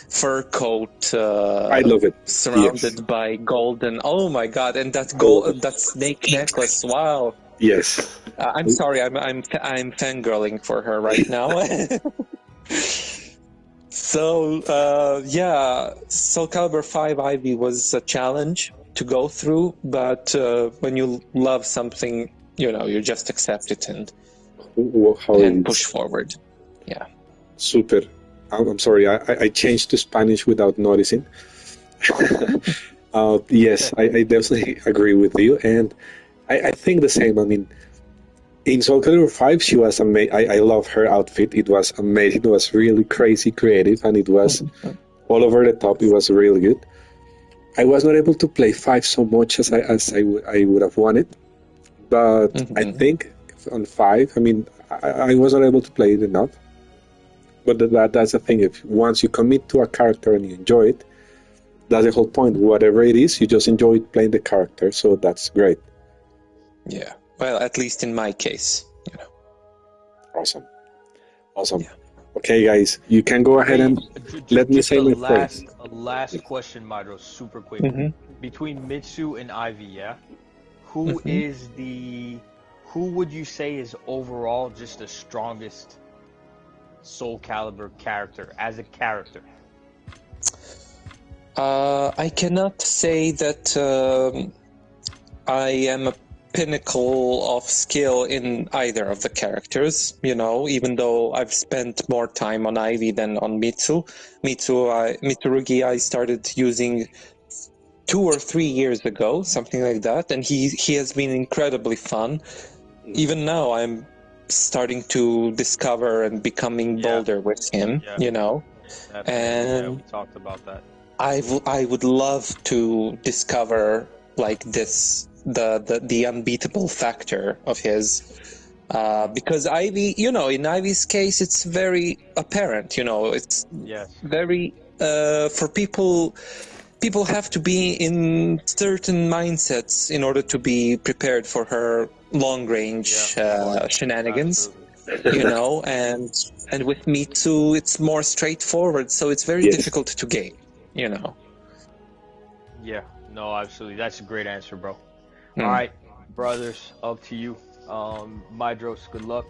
fur coat. I love it. Surrounded by golden. Oh my god! And that snake necklace. Wow. Yes. I'm sorry. I'm fangirling for her right now. So Soul Calibur 5 Ivy was a challenge to go through, but when you love something, you just accept it and push forward. Yeah. Super. I'm sorry. I changed to Spanish without noticing. Yes, I definitely agree with you, and I think the same. I mean, in Soul Calibur 5, she was amazing. I love her outfit. It was amazing. It was really crazy creative, and it was all over the top. It was really good. I was not able to play 5 so much as I would have wanted, but I think on 5, I mean, I was not able to play it enough. But that's the thing. If once you commit to a character and you enjoy it, that's the whole point. Whatever it is, you just enjoy playing the character. So that's great. Yeah. Well, at least in my case, Awesome. Yeah. Okay, guys, you can go ahead and let me Just say a my last, phrase. a last question, Madro, super quick. Mhm. Between Mitsu and Ivy, yeah, who Mhm. is who would you say is overall just the strongest Soul Calibur character as a character? I cannot say that I am a pinnacle of skill in either of the characters, you know, even though I've spent more time on Ivy than on Mitsu. Mitsurugi I started using 2 or 3 years ago, something like that, and he has been incredibly fun. Even now I'm starting to discover and becoming Yeah. bolder with him, Yeah, you know. definitely. Yeah, we And talked about that. I would love to discover like this the unbeatable factor of his because Ivy, you know, in Ivy's case it's very apparent, you know, it's Yes. very for people have to be in certain mindsets in order to be prepared for her long range shenanigans, Absolutely. you know, and with Mitsu it's more straightforward, so it's very Yes. difficult to game, you know. Yeah. No, absolutely. That's a great answer, bro. All Mm. right, brothers, up to you. Mydros, good luck.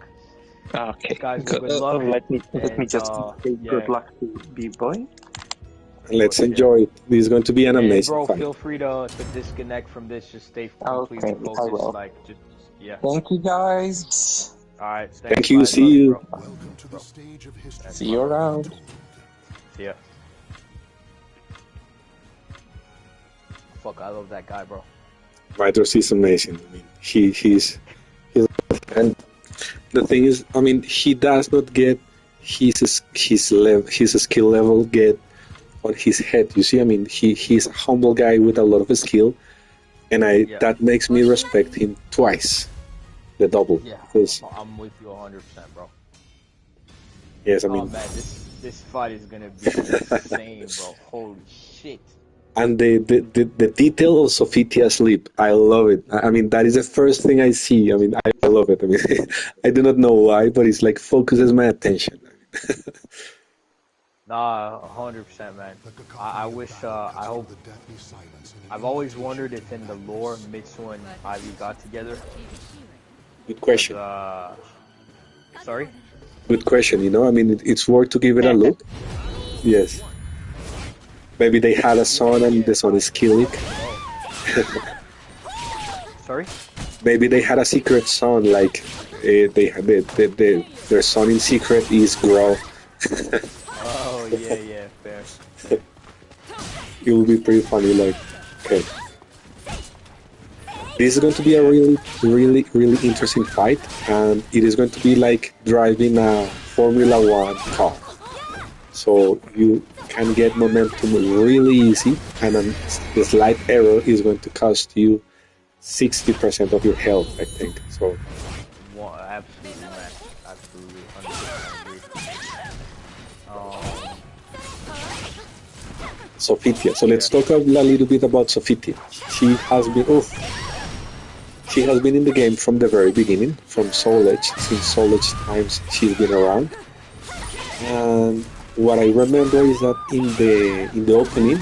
Okay, Guys, good. good luck. Let me And just say yeah, good luck to B-Boy. of Let's course, yeah. enjoy it. This is going to be an And amazing bro, fight. feel free to disconnect from this. Just stay Okay, completely I focused. will. Like, just yeah. Thank you guys. All right, thanks, Thank you. my See love, you. bro. Welcome to the stage of history. That's See my you love. around. See ya. Fuck, I love that guy, bro. Vitros is amazing. I mean, he's and the thing is, I mean, he does not get his skill level get on his head. You see, I mean, he's a humble guy with a lot of skill, and Yeah. that makes me respect him twice, the double. Yeah, Because I'm with you 100%, bro. yes, I Oh mean, man, this fight is gonna be insane, bro. Holy shit. and the detail of Sophitia sleep, I love it. I mean, that is the first thing I see. I mean, I love it. I mean, I do not know why, but it's like focuses my attention. Nah, 100%, man. I wish, I hope. I've always wondered if in the lore Mitsu and Ivy got together. Good 'Cause, question. sorry? Good question. You know, I mean, it's worth to give it a look. Yes. Maybe they had a son and the son is killing. Sorry? Maybe they had a secret son, like they had their son in secret is Grow. Oh, yeah, fair. It will be pretty funny. Like, okay, this is going to be a really interesting fight, and it is going to be like driving a Formula One car. So you can get momentum really easy, and a slight error is going to cost you 60% of your health, I think. So Well, absolutely, man. Absolutely, 100% agree. Sophitia. So let's talk a little bit about Sophitia. She has been in the game from the very beginning, from Soul Edge. Since Soul Edge times, she's been around. And what I remember is that in the opening,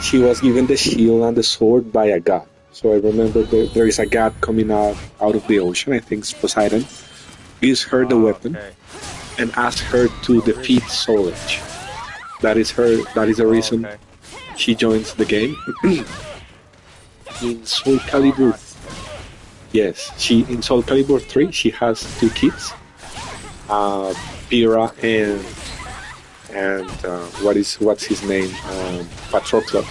she was given the shield and the sword by a god. So I remember there is a god coming out of the ocean. I think it's Poseidon. Gives her the weapon Okay. and asks her to defeat Soul Edge. That is the reason Okay. she joins the game. In Soul Calibur, yes, in Soul Calibur 3 she has two kids, Pyrrha and what's his name, Patroclus.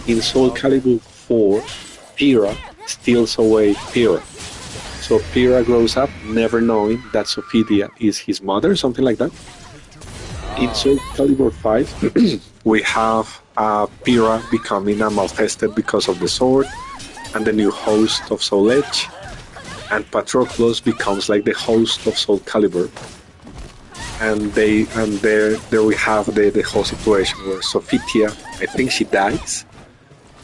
In Soul Calibur 4, Pyrrha steals away Pyrrha. So Pyrrha grows up never knowing that Sophitia is his mother, something like that. In Soul Calibur 5, we have Pyrrha becoming a Malfested because of the sword and the new host of Soul Edge, and Patroclus becomes like the host of Soul Calibur. And there we have the whole situation where Sophitia, I think she dies.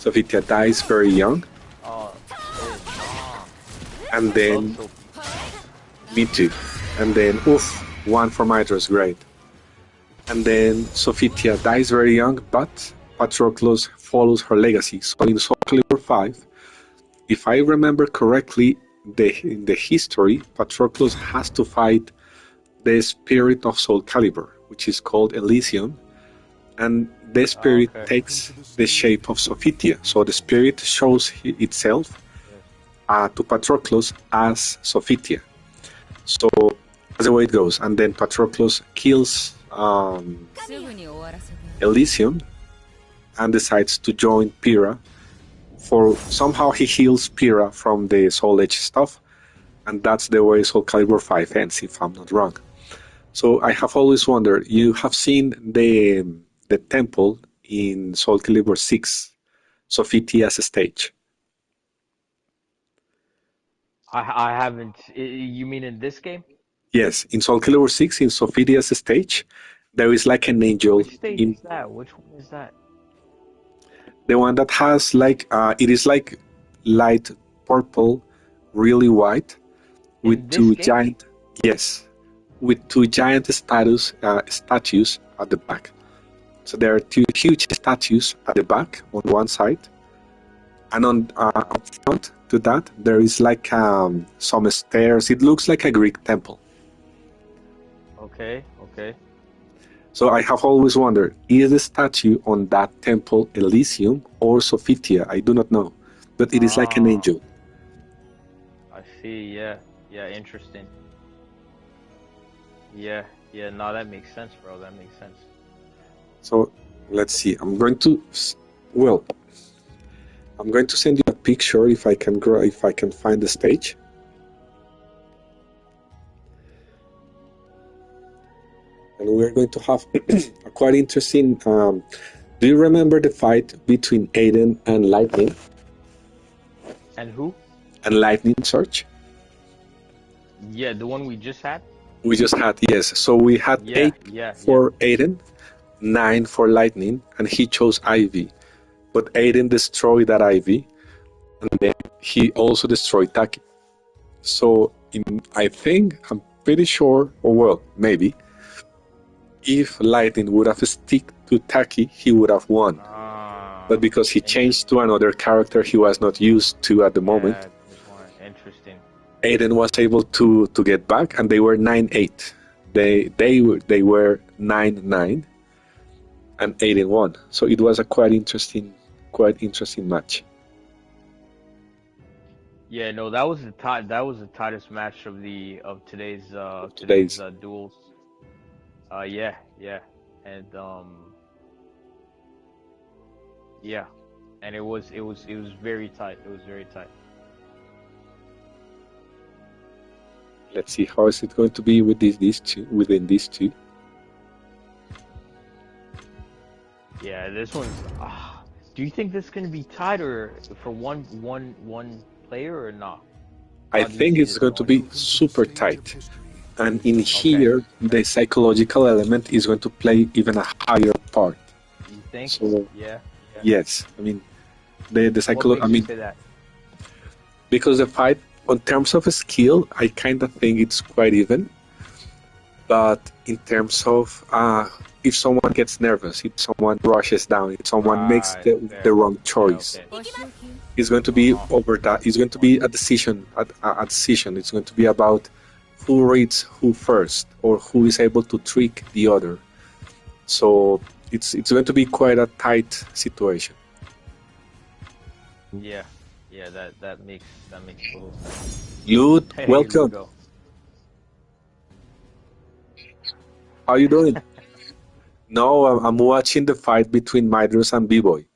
Sophitia dies very young, and then me too. And then one for Midra's, great. And then Sophitia dies very young, but Patroclus follows her legacy. So in Soul Calibur 5, if I remember correctly, in the history, Patroclus has to fight the spirit of Soul Calibur, which is called Elysium, and the spirit takes the shape of Sophitia. So the spirit shows itself to Patroclus as Sophitia. So that's the way it goes. And then Patroclus kills Elysium and decides to join Pyrrha. For somehow he heals Pyrrha from the Soul Edge stuff, and that's the way Soul Calibur 5 ends, if I'm not wrong. So I have always wondered, you have seen the temple in Soul Calibur 6, Sophitia's stage. I haven't. You mean in this game? Yes, in Soul Calibur 6, in Sophitia's stage, there is like an angel. Which stage is that? Which one is that? The one that has like, it is like light purple, really white, with two giant, yes, with two giant statues at the back. So there are two huge statues at the back on one side, and on up front to that there is like some stairs. It looks like a Greek temple. Okay. So I have always wondered, is the statue on that temple Elysium or Sophitia? I do not know, but it is like an angel. I see. Yeah. Interesting. Yeah. No, that makes sense, bro. That makes sense. So let's see. I'm going to send you a picture if I can find the stage. And we're going to have a quite interesting. Do you remember the fight between Aiden and Lightning? And who? And Lightning Search? Yeah, the one we just had? We just had, yes. So we had 8 for Aiden, 9 for Lightning, and he chose Ivy. But Aiden destroyed that Ivy, and then he also destroyed Taki. So I'm pretty sure, or well, maybe, if Lightning would have stick to Taki, he would have won. But because he changed to another character he was not used to at the moment, interesting. Aiden was able to get back, and they were 9-8. They were 9-9, and Aiden won. So it was a quite interesting match. Yeah, no, that was the tightest match of today's duels. Yeah, and yeah, and it was very tight. It was very tight. Let's see how is it going to be with these two within these two. Yeah, this one's. Do you think this is going to be tighter for one player or not? I think it's going to be super tight. And in here, the psychological element is going to play even a higher part. You think? So, yeah. Yes, I mean the psychology. I mean, say that? Because the fight, in terms of skill, I kind of think it's quite even. But in terms of if someone gets nervous, if someone rushes down, if someone makes the wrong choice, it's going to be over that. It's going to be a decision. A decision. It's going to be about who reads who first, or who is able to trick the other. So it's going to be quite a tight situation. Yeah, that makes total sense. Lud, welcome. How you doing? No, I'm watching the fight between Midros and B-Boy.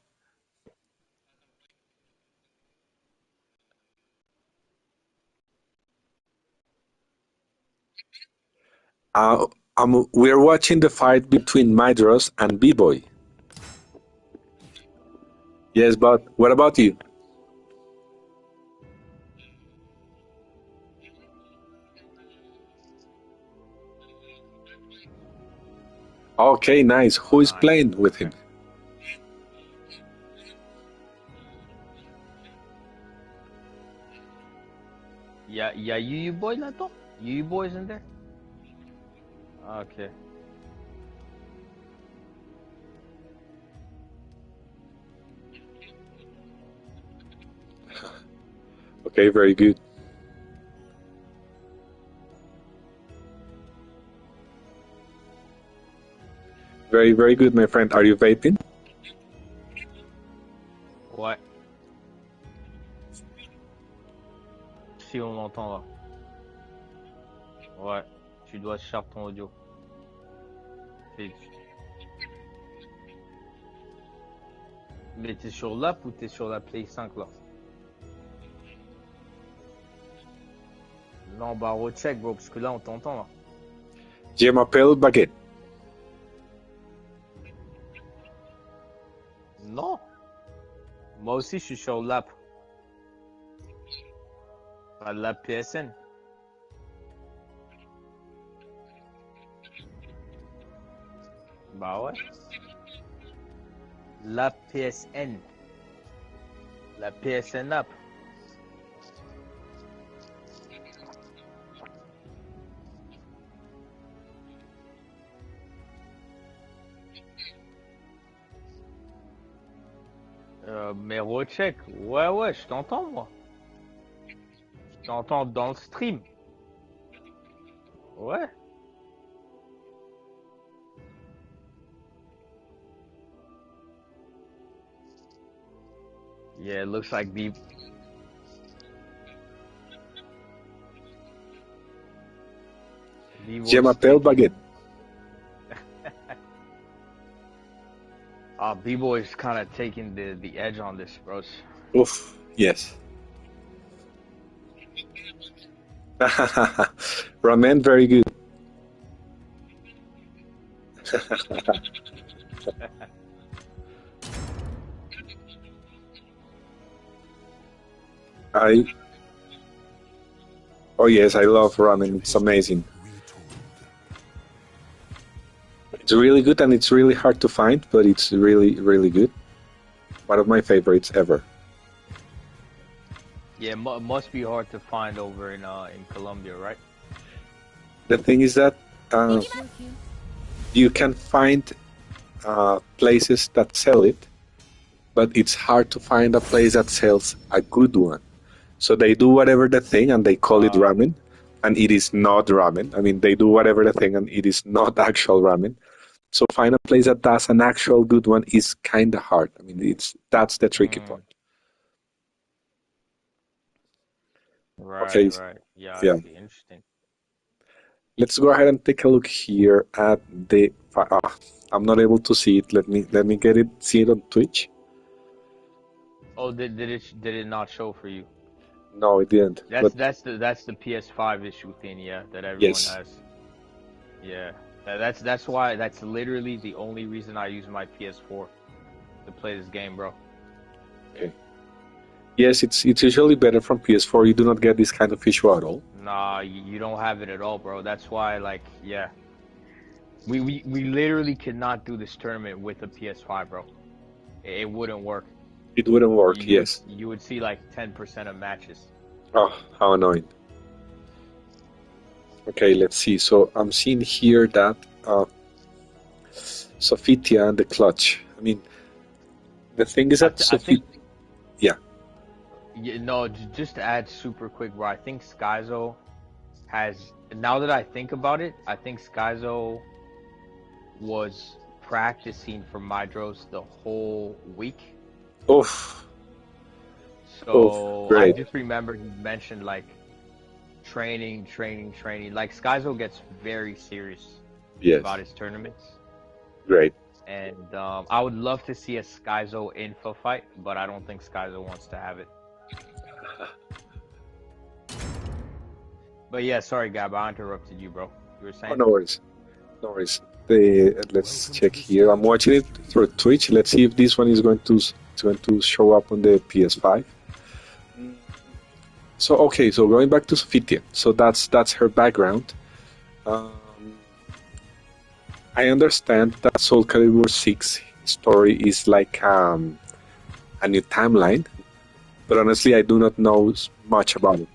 We're watching the fight between Midros and B-Boy. Yes, but what about you? Okay, nice. Who is playing with him? Yeah, you boy na to? You boys in there? Okay. Okay, very good. Very, very good, my friend. Are you vaping? Ouais. Si on l'entend là. Ouais. Tu dois charger ton audio. Mais t'es sur l'app ou t'es sur la Play 5 là? Non, bah recheck bro, parce que là on t'entend là. Je m'appelle Baguette. Non. Moi aussi je suis sur l'app. La PSN. Bah ouais. La PSN. La PSN app. Mais recheck. Ouais, ouais, je t'entends moi. Je t'entends dans le stream. Ouais. Yeah, it looks like B. Je m'appelle Baguette. B-Boy's kind of taking the edge on this, bros. Oof, yes. Ramen, very good. Oh yes, I love ramen. It's amazing. It's really good and it's really hard to find, but it's really, really good. One of my favorites ever. Yeah, it must be hard to find over in Colombia, right? The thing is that you can find places that sell it, but it's hard to find a place that sells a good one. So they do whatever the thing and they call it ramen, and it is not ramen. I mean, they do whatever the thing and it is not actual ramen. So find a place that does an actual good one is kind of hard. I mean, that's the tricky part. Right, okay. Right. Yeah, Yeah. I see. Interesting. Let's go ahead and take a look here at the. I'm not able to see it. Let me get it. See it on Twitch. Oh, did it not show for you? No, it didn't. That's the PS5 issue thing, yeah, that everyone has. Yeah, that's why that's literally the only reason I use my PS4 to play this game, bro. Okay. Yes, it's usually better from PS4. You do not get this kind of issue at all. Nah, you don't have it at all, bro. That's why, like, yeah, we literally could not do this tournament with a PS5, bro. It wouldn't work. It wouldn't work. Yes. You would see like 10% of matches. Oh, how annoying. Okay, let's see. So I'm seeing here that Sofitia and the clutch. I mean, the thing is that yeah. No, just to add super quick, bro. I think Skyzo has. Now that I think about it, I think Skyzo was practicing for Mydros the whole week. Oof. So great. I just remember he mentioned like training. Like Skyzo gets very serious about his tournaments. Great. And I would love to see a Skyzo info fight, but I don't think Skyzo wants to have it. But yeah, sorry, Gab, I interrupted you, bro. You were saying? Oh, no worries. No worries. Let's check here. I'm watching it through Twitch. Let's see if this one is going to show up on the PS5. So okay, so going back to Sofitia. So that's her background. I understand that Soul Calibur 6 story is like a new timeline, but honestly, I do not know much about it.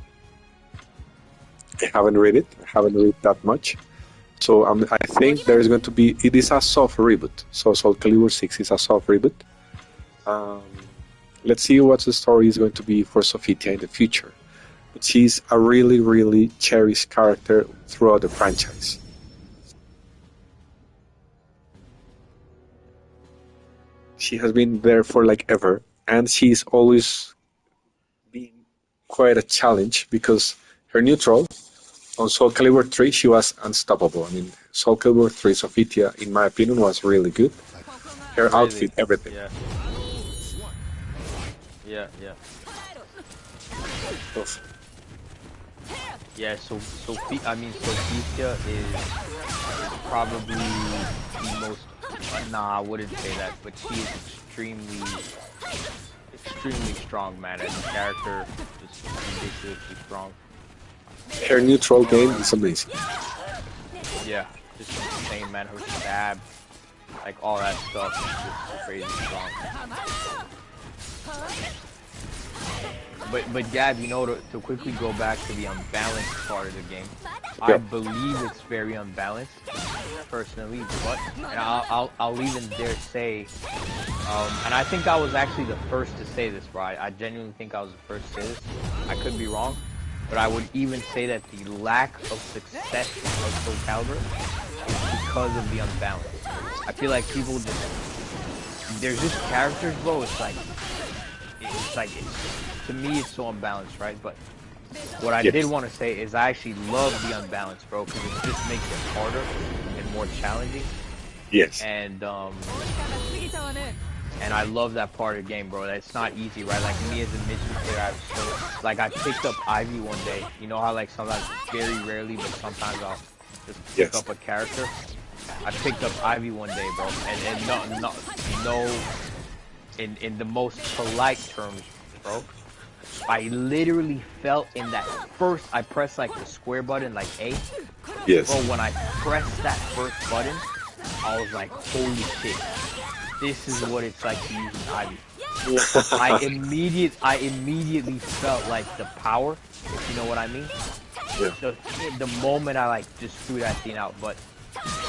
I haven't read it. I haven't read that much. So I think there is going to be. It is a soft reboot. So Soul Calibur 6 is a soft reboot. Um, let's see what the story is going to be for Sophitia in the future. But she's a really, really cherished character throughout the franchise. She has been there for like ever, and she's always been quite a challenge because her neutral on Soul Calibur 3 she was unstoppable. I mean, Soul Calibur 3 Sophitia, in my opinion, was really good. Her Really? outfit, everything. Yeah. Yeah, yeah. Oof. Yeah, so Sophitia is probably the most. Nah, I wouldn't say that, but she is extremely strong, man. As a character, just ridiculously strong. Her neutral game is amazing. Yeah, just insane, man. Her stab, like all that stuff, is just crazy strong. But Gab, you know, to quickly go back to the unbalanced part of the game, I believe it's very unbalanced, personally. But and I'll even dare say, and I think I was actually the first to say this, bro. I genuinely think I was the first to say this. I could be wrong, but I would even say that the lack of success of Soul Calibur is because of the unbalance. I feel like people there's just characters, bro. To me, it's so unbalanced, right? But what I did want to say is I actually love the unbalance, bro, because it just makes it harder and more challenging. Yes. And I love that part of the game, bro. That's not easy, right? Like me as a mission player, I picked up Ivy one day. You know how like sometimes, very rarely, but sometimes I'll just pick up a character. I picked up Ivy one day, bro, and in the most polite terms, bro. I literally felt in that first, I pressed like the square button, like A. Yes. Bro, when I pressed that first button, I was like, holy shit, this is what it's like to use an Ivy. I immediately felt like the power, if you know what I mean. Yeah. The moment I like just threw that thing out, but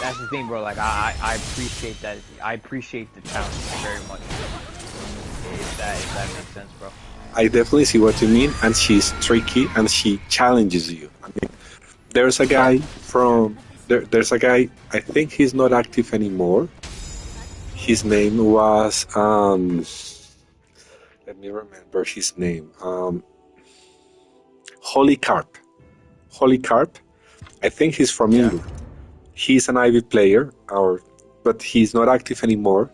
that's the thing, bro. Like I appreciate that. I appreciate the challenge very much. If that makes sense, bro. I definitely see what you mean, and she's tricky and she challenges you. I mean, there's a guy from there's a guy. I think he's not active anymore. His name was let me remember his name. Holy Carp. Holy Carp. I think he's from England. He's an Ivy player, but he's not active anymore.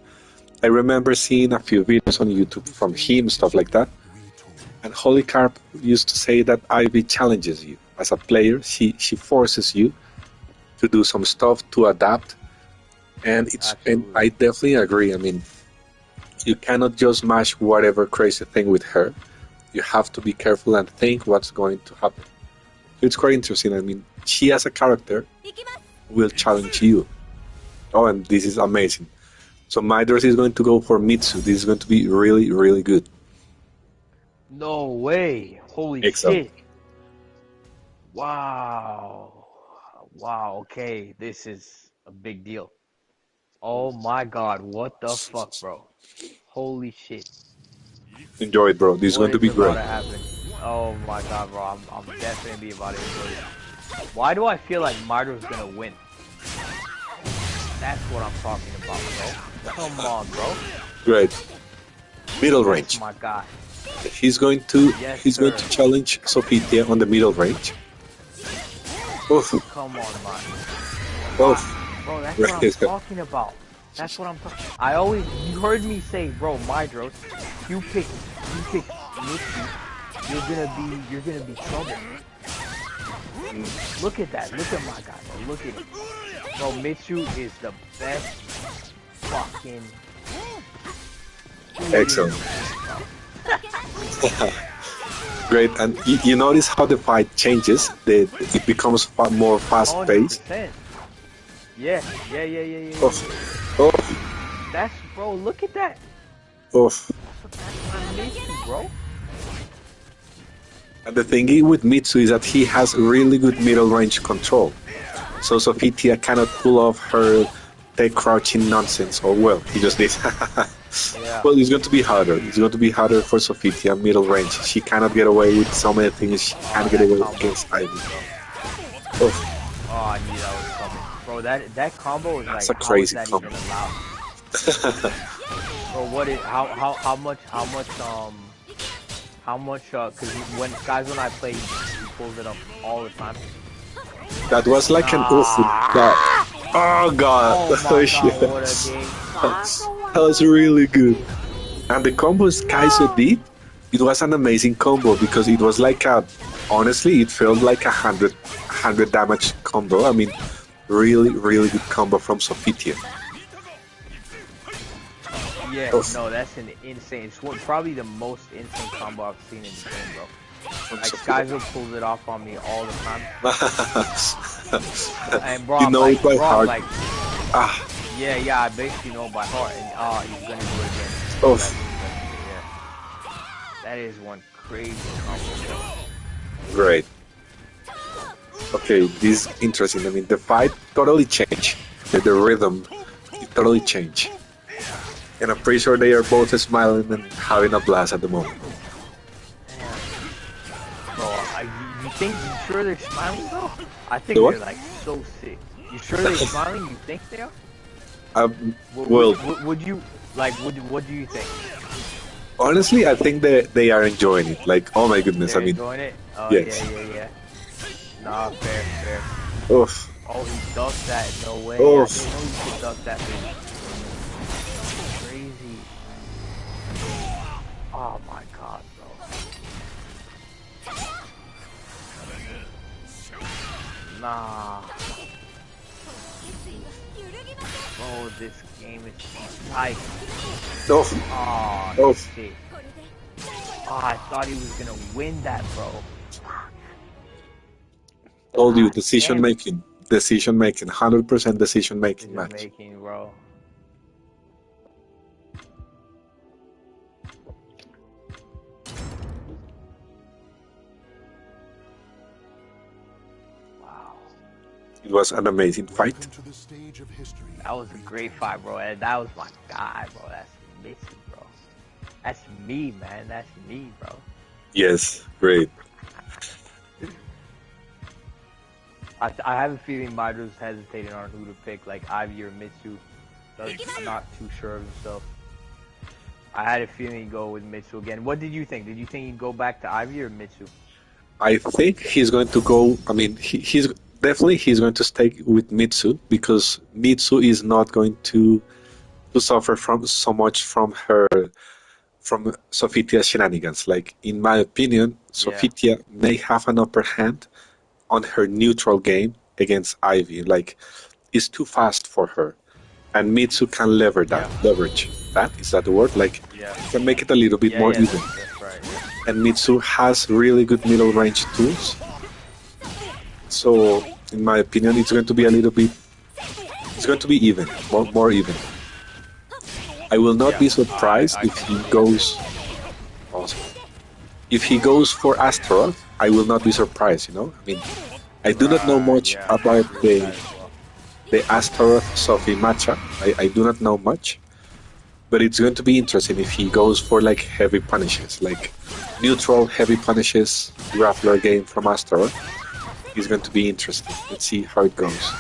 I remember seeing a few videos on YouTube from him, stuff like that. And Holy Carp used to say that Ivy challenges you as a player. She forces you to do some stuff, to adapt, and I definitely agree. I mean, you cannot just mash whatever crazy thing with her. You have to be careful and think what's going to happen. It's quite interesting. I mean, she as a character will challenge you. Oh, and this is amazing. So Midros is going to go for Mitsu. This is going to be really, really good. No way! Holy shit! Wow! Wow, okay, this is a big deal. Oh my god, what the fuck, bro? Holy shit. Enjoy it, bro. This is going to be great. What is about to happen? Oh my god, bro, I'm definitely about to enjoy it. Why do I feel like Mardo's gonna win? That's what I'm talking about, bro. Come on, bro. Great. Middle range. Oh my god. He's going to going to challenge Sophitia on the middle range. Oof. Come on, man. Oof. Bro, that's what I'm talking about. That's what I'm talking. You heard me say, bro, Midros, you pick Mitsu, you're gonna be trouble. Look at that. Look at my guy, bro. Look at it. Bro, Mitsu is the best fucking. Excellent. Great, and you notice how the fight changes. It becomes more fast-paced. Yeah. Oh. That's, bro. Look at that. Oof. That's Mitsu, bro. And the thing with Mitsu is that he has really good middle range control. So Sofitia cannot pull off her tech crouching nonsense. Oh well, he just did. Yeah. Well, it's going to be harder. It's going to be harder for Sofitia middle range. She cannot get away with so many things she can't get that away combo. against Ivy. Oh, Oh, I knew that was coming. Bro, that combo is That's like, a how is crazy that combo. even allowed? Bro, what is, how much, cause when I play, he pulls it up all the time. that was like an awful. Oh god! Oh my Shit. god, what a game. That was really good. And the combos Kaiser did, it was an amazing combo because it was like a, honestly, it felt like a 100 damage combo. I mean, really, really good combo from Sofitia. Yeah, Oof. no, that's an insane, it's probably the most insane combo I've seen in the game, bro. Like, Skyzo pulls it off on me all the time. And bro, You I'm know like, it by heart. Ah, yeah, I basically know it by heart, and he's gonna do it again. oof. Yeah. That is one crazy combo. Great. Okay, this is interesting. I mean, the fight totally changed. The rhythm, it totally changed. And I'm pretty sure they are both smiling and having a blast at the moment. Bro, you sure they're smiling though? I think The what? they're like so sick. You sure they're smiling? You think they are? Well, Would you, like, what do you think? honestly, I think they are enjoying it. Like, oh my goodness, They're I mean, enjoying it? Oh, yes. yeah. Nah, fair. Oof. Oh, he ducked that. No way. Oof. I didn't know you could duck that thing. Crazy. Oh my god, bro. Nah. Bro, this game is tight. Oof. Oh, Oof. shit. Oh, I thought he was gonna win that, bro. Told you, God decision damn it. making. Decision making. 100% decision making Decision match. making, bro. Wow. It was an amazing fight. Welcome to the stage of history. That was a great fight, bro. And that was my guy, bro. That's Missy, bro. That's me, man. That's me, bro. Yes, great. I have a feeling Madru's hesitating on who to pick, like Ivy or Mitsu. He's not too sure of himself. I had a feeling he'd go with Mitsu again. What did you think? Did you think he'd go back to Ivy or Mitsu? I think he's going to go. I mean, he's definitely he's going to stay with Mitsu because Mitsu is not going to suffer from so much from Sofitia's shenanigans. Like in my opinion, Sofitia may have an upper hand on her neutral game against Ivy. Like it's too fast for her, and Mitsu can leverage that. Is that the word? Like can make it a little bit more even. That's right. Yeah. And Mitsu has really good middle range tools. So, in my opinion, it's going to be a little bit. It's going to be even, more even. I will not be surprised if he goes. Awesome. If he goes for Astaroth, I will not be surprised. You know, I mean, I do not know much about the Astaroth Sophie matchup. I do not know much. But it's going to be interesting if he goes for like heavy punishes, like neutral heavy punishes, grappler game from Astaroth. It's going to be interesting. Let's see how it goes.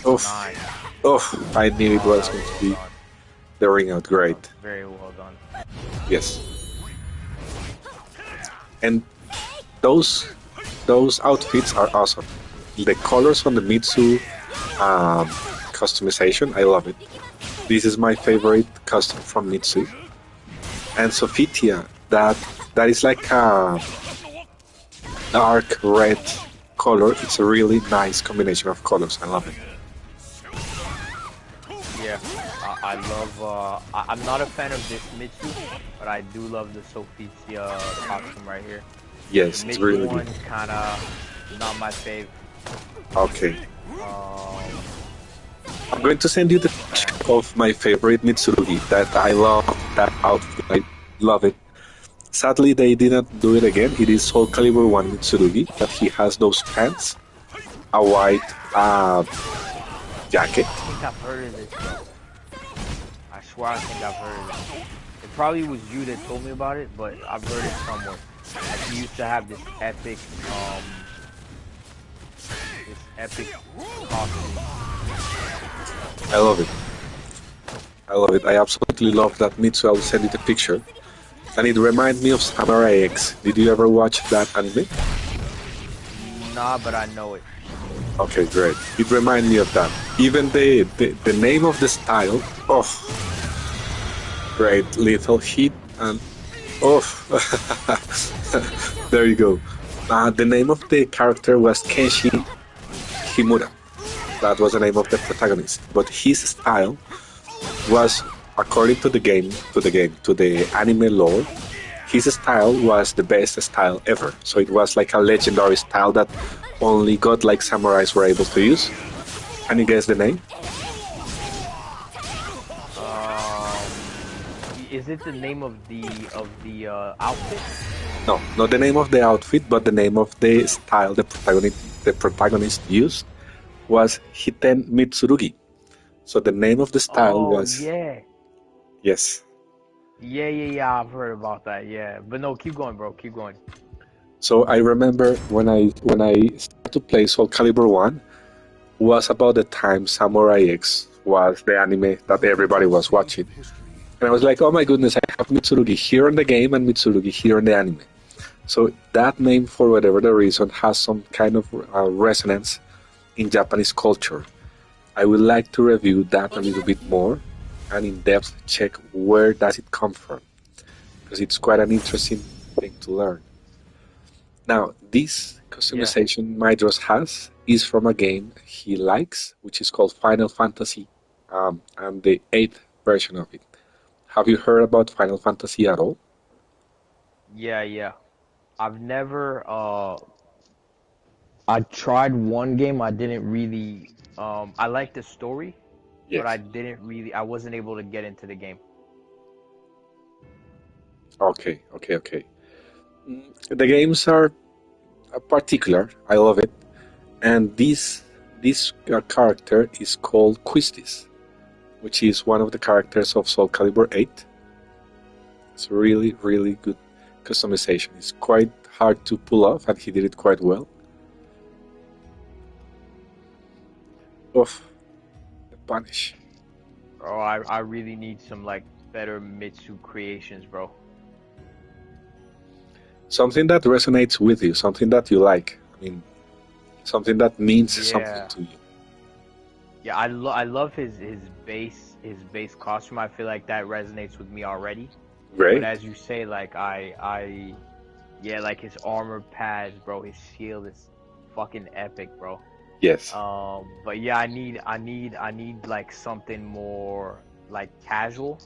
Oof. Oof. I knew it was going to be the ring out. Great. Very well done. Yes. And those outfits are awesome. The colors on the Mitsu customization, I love it. This is my favorite custom from Mitsu. And Sofitia, that is like a dark red color. It's a really nice combination of colors. I love it. Yeah, I love. I'm not a fan of this Mitsu, but I do love the Sofitia costume right here. Yes, The it's Mitsu really good. one kind of not my fave. Okay. I'm going to send you the picture of my favorite Mitsurugi that I love that outfit. I love it. Sadly, they didn't do it again. It is Soul Calibur 1 Mitsurugi, that he has those pants, a white jacket. I think I've heard of this, bro. I swear I think I've heard of it. It probably was you that told me about it, but I've heard it somewhere. Like he used to have this epic costume. I love it. I love it. I absolutely love that Mitsu. I'll send you the picture. And it reminds me of Samurai X. Did you ever watch that anime? Nah, but I know it. Okay, great. It reminds me of that. Even the name of the style. Oh, great. Lethal Heat and oh, there you go. The name of the character was Kenshi Himura. That was the name of the protagonist. But his style was, according to the anime lore, his style was the best style ever. So it was like a legendary style that only godlike samurais were able to use. Can you guess the name? Is it the name of the outfit? No, not the name of the outfit, but the name of the style the protagonist used was Hiten Mitsurugi. So the name of the style was... yeah. Yes. Yeah, I've heard about that, yeah. But no, keep going, bro, keep going. So I remember when I started to play Soul Calibur 1 was about the time Samurai X was the anime that everybody was watching. And I was like, oh my goodness, I have Mitsurugi here in the game and Mitsurugi here in the anime. So that name, for whatever the reason, has some kind of resonance in Japanese culture. I would like to review that a little bit more and in depth check where does it come from, because it's quite an interesting thing to learn. Now, this customization Maidros has is from a game he likes, which is called Final Fantasy, and the 8th version of it. Have you heard about Final Fantasy at all? Yeah. I've never I tried one game. I didn't really I liked the story, Yes. but I wasn't able to get into the game. Okay. The games are particular. I love it. And this character is called Quistis, which is one of the characters of Soul Calibur 8. It's really, really good customization. It's quite hard to pull off, and he did it quite well. Oof, the punish. Bro, I really need some like better Mitsu creations, bro. Something that resonates with you, something that you like. I mean, something that means something to you. Yeah, I love his base costume. I feel like that resonates with me already. Great. But as you say, like yeah, like his armor pads, bro. His shield is fucking epic, bro. Yes. But yeah, I need like something more like casual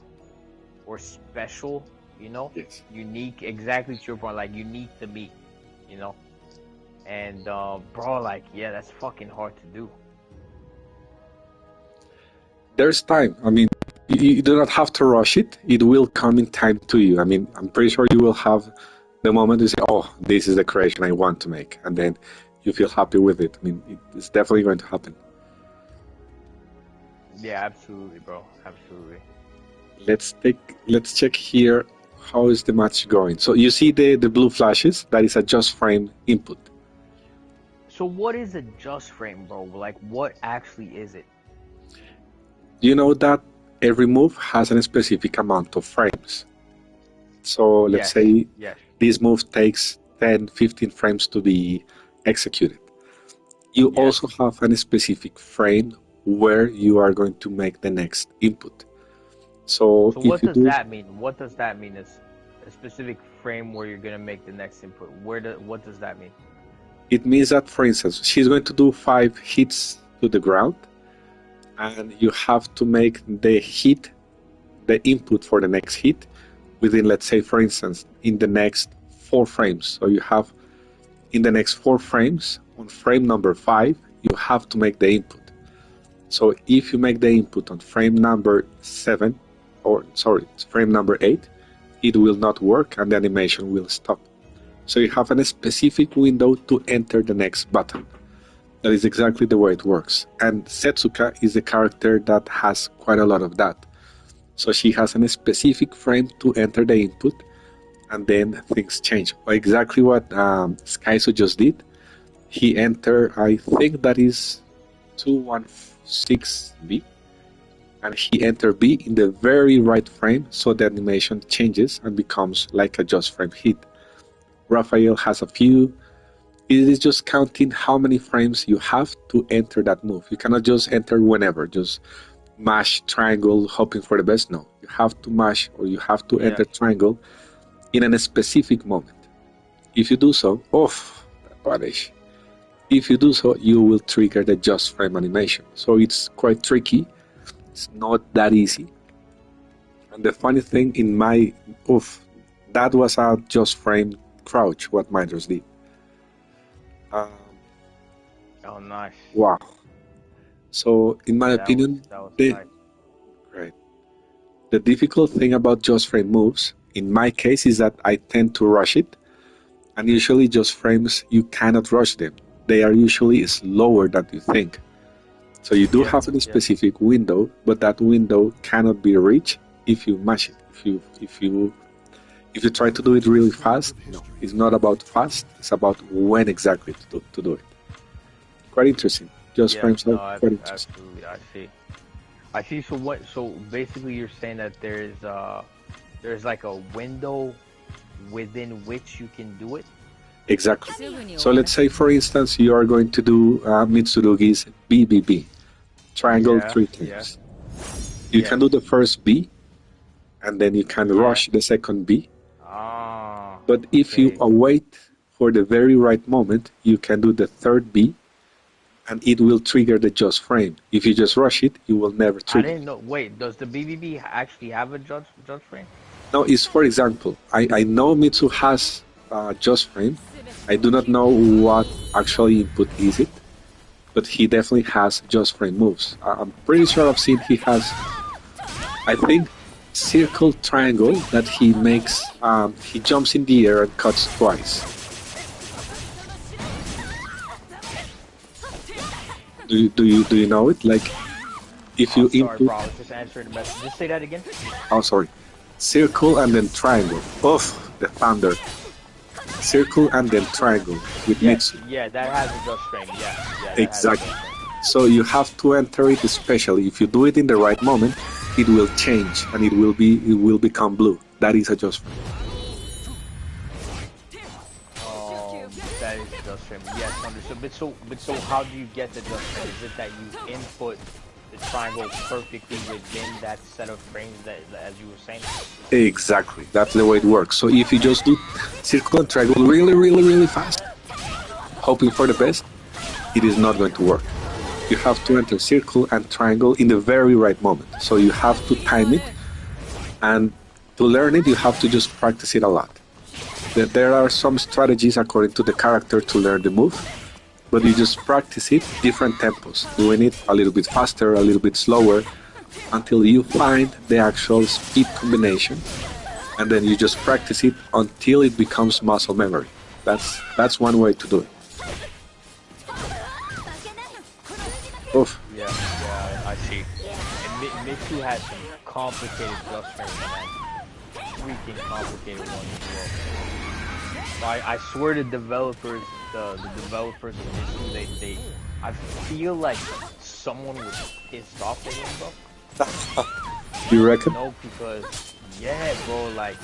or special, you know? Yes. Unique, exactly to your point, like unique to me, you know? And bro, like yeah, that's fucking hard to do. There's time. I mean, you do not have to rush it. It will come in time to you. I mean, I'm pretty sure you will have the moment you say, oh, this is the creation I want to make. And then you feel happy with it. I mean, it's definitely going to happen. Yeah, absolutely, bro. Absolutely. Let's check here. How is the match going? So you see the blue flashes? That is a just frame input. So what is a just frame, bro? Like, what actually is it? You know that every move has a specific amount of frames. So let's say this move takes 10, 15 frames to be executed. You also have a specific frame where you are going to make the next input. So what does that mean? What does that mean? Is a specific frame where you're going to make the next input. What does that mean? It means that, for instance, she's going to do 5 hits to the ground, and you have to make the input for the next hit within, let's say, for instance, in the next 4 frames. So you have, in the next 4 frames, on frame number 5, you have to make the input. So if you make the input on frame number 7, or sorry, it's frame number 8, it will not work and the animation will stop. So you have a specific window to enter the next button. That is exactly the way it works. And Setsuka is a character that has quite a lot of that. So she has a specific frame to enter the input, and then things change. Exactly what Skyso just did. He entered, I think that is 216B, and he entered B in the very right frame, so the animation changes and becomes like a just frame hit. Raphael has a few. It is just counting how many frames you have to enter that move. You cannot just enter whenever, just mash triangle, hoping for the best. No, you have to mash or you have to enter triangle in a specific moment. If you do so, punish. If you do so, you will trigger the just frame animation. So it's quite tricky. It's not that easy. And the funny thing in my that was a just frame crouch, what Minders did. Oh, nice. Wow. So, in my opinion, that was nice. Right. The difficult thing about just frame moves, in my case, is that I tend to rush it. And usually, just frames, you cannot rush them. They are usually slower than you think. So, you do have a specific window, but that window cannot be reached if you mash it. If you try to do it really fast, no, it's not about fast, it's about when exactly to do it. Quite interesting. Just frames are quite interesting. Absolutely, I see. So what? So basically, you're saying that there's like a window within which you can do it. Exactly. So let's say, for instance, you are going to do Mitsurugi's BBB, triangle 3 times. You can do the first B, and then you can rush the second B. But if you await for the very right moment, you can do the third B, and it will trigger the just frame. If you just rush it, you will never trigger. I didn't know. Wait, does the BBB actually have a just frame? No, it's, for example, I know Mitsu has just frame. I do not know what actually input is it, but he definitely has just frame moves. I'm pretty sure I've seen he has, I think, circle triangle that he makes. He jumps in the air and cuts twice. Do you know it? Like, if you sorry, input. Bro, I was just answering the message. Just say that again. Oh, sorry. Circle and then triangle. The thunder. Circle and then triangle with Mitsu. Yeah, that has a just frame. Yeah. Exactly. So you have to enter it, especially if you do it in the right moment. It will change and it will become blue. That is a just frame. That is just frame. Yes, understood. But so how do you get the just frame? Is it that you input the triangle perfectly within that set of frames that, as you were saying? Exactly. That's the way it works. So if you just do circle and triangle really, really, really fast, hoping for the best, it is not going to work. You have to enter circle and triangle in the very right moment. So you have to time it, and to learn it, you have to just practice it a lot. There are some strategies according to the character to learn the move, but you just practice it different tempos, doing it a little bit faster, a little bit slower, until you find the actual speed combination, and then you just practice it until it becomes muscle memory. That's one way to do it. Oof. Yeah, I see. And Mitsu has some complicated just frames, man. Freaking complicated ones as well. I swear the developers of Mitsu, I feel like someone was pissed off at him, bro. You reckon? No, because bro, like,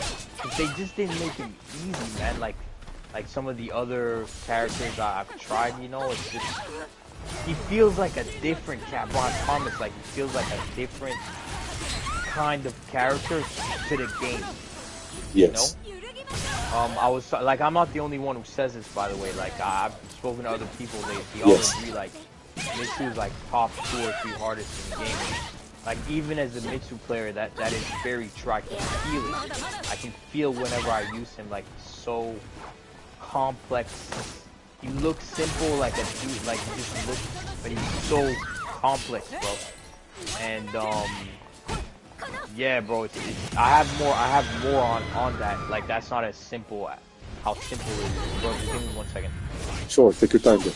they just didn't make him easy, man. Like some of the other characters I've tried, it's just. He feels like a different cat. Bro, I promise, like, he feels like a different kind of character to the game. Yes. I was like, I'm not the only one who says this, by the way. Like, I've spoken to other people. They all agree, like, Mitsu is like top 2 or 3 hardest in the game. Like, even as a Mitsu player, that is very true. I can feel it. I can feel whenever I use him, like, so complex. He looks simple, like a dude, like he just looks, but he's so complex, bro. And Yeah, bro. I have more on that. Like that's not as simple. How simple it is, bro. Just give me 1 second. Sure, take your time, bro.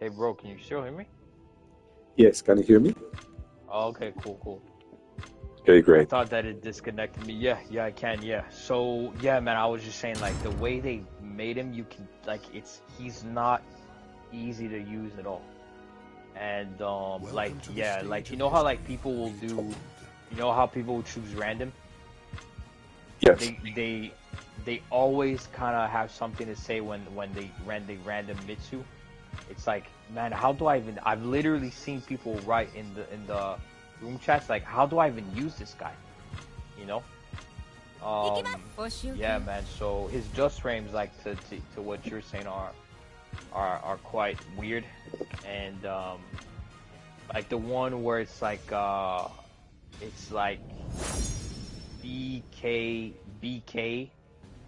Hey, bro. Can you still hear me? Yes, can you hear me? Oh, okay. Cool. Okay, I great. thought that it disconnected me. Yeah, I can. Yeah. So yeah, man. I was just saying, like the way they made him, you can like he's not easy to use at all. And like yeah, like you know how like people will do, you know how people will choose random. Yes. They always kind of have something to say when they random Mitsu. It's like, man, how do I even? I've literally seen people write in the room chats like, how do I even use this guy? You know? Yeah, man. So his just frames, like to what you're saying, are quite weird, and like the one where it's like BK,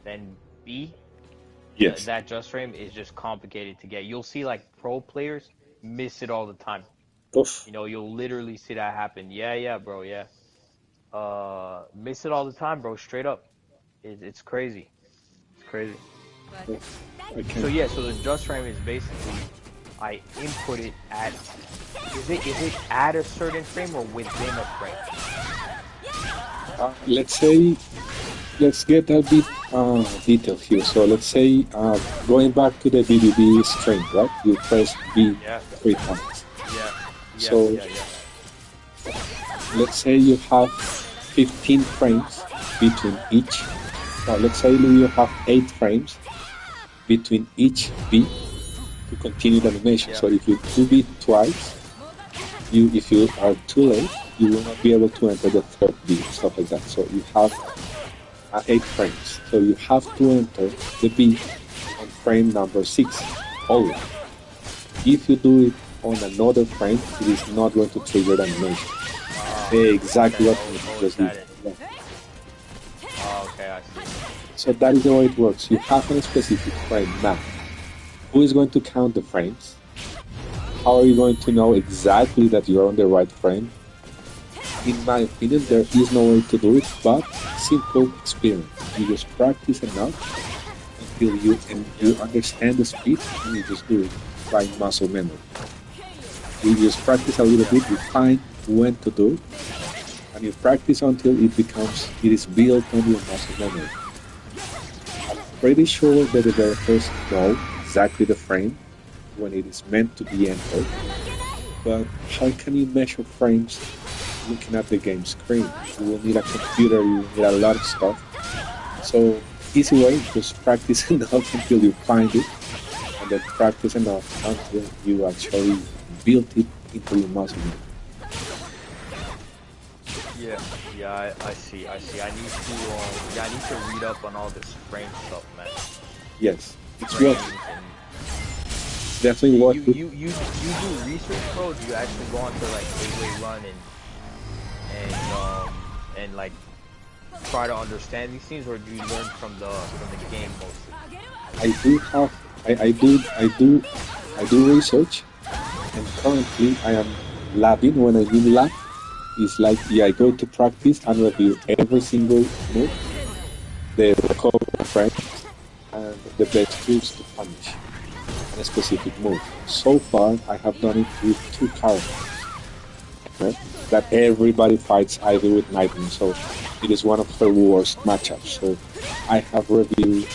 then B. Yes. That just frame is just complicated to get. You'll see like pro players miss it all the time. Oof. You know, you'll literally see that happen. Yeah, bro. Yeah. Miss it all the time, bro. Straight up. It's crazy. It's crazy. I So can. yeah, so the just frame is basically I input it at is it at a certain frame or within a frame? Let's say, let's get a bit detailed here. So let's say, going back to the BBB string, right? You press B Yeah. 3 times. Yeah. So Yeah. let's say you have 15 frames between each. Now let's say you have 8 frames between each B to continue the animation. Yeah. So if you do B twice, if you are too late, you will not be able to enter the third B, stuff like that. So you have 8 frames. So you have to enter the B on frame number 6 always. If you do it on another frame, it is not going to trigger the animation. Exactly what you just did. Yeah. Oh, okay, I see. So that is the way it works. You have a specific frame. Now, who is going to count the frames? How are you going to know exactly that you're on the right frame? In my opinion, there is no way to do it, but simple experience. You just practice enough until you understand the speed, and you just do it by muscle memory. You just practice a little bit, you find when to do it, and you practice until it is built on your muscle memory. I'm pretty sure that the developers know exactly the frame when it is meant to be entered, but how can you measure frames looking at the game screen? You will need a computer, you will need a lot of stuff. So, easy way, just practice enough until you find it, and then practice enough until you actually build it into your muscle memory. Yeah, I see. I need to read up on all this frame stuff, man. Yes, it's Frames worth and definitely worth it. you do research, bro? Do you actually go onto like Gateway Run and like try to understand these things, or do you learn from the game mostly? I do research, and currently I am labbing. When I mean lab, it's like I go to practice and review every single move, the recovery frames, and the best tools to punish a specific move. So far, I have done it with 2 characters, right? That everybody fights either with Nightwing, so it is one of her worst matchups. So I have reviewed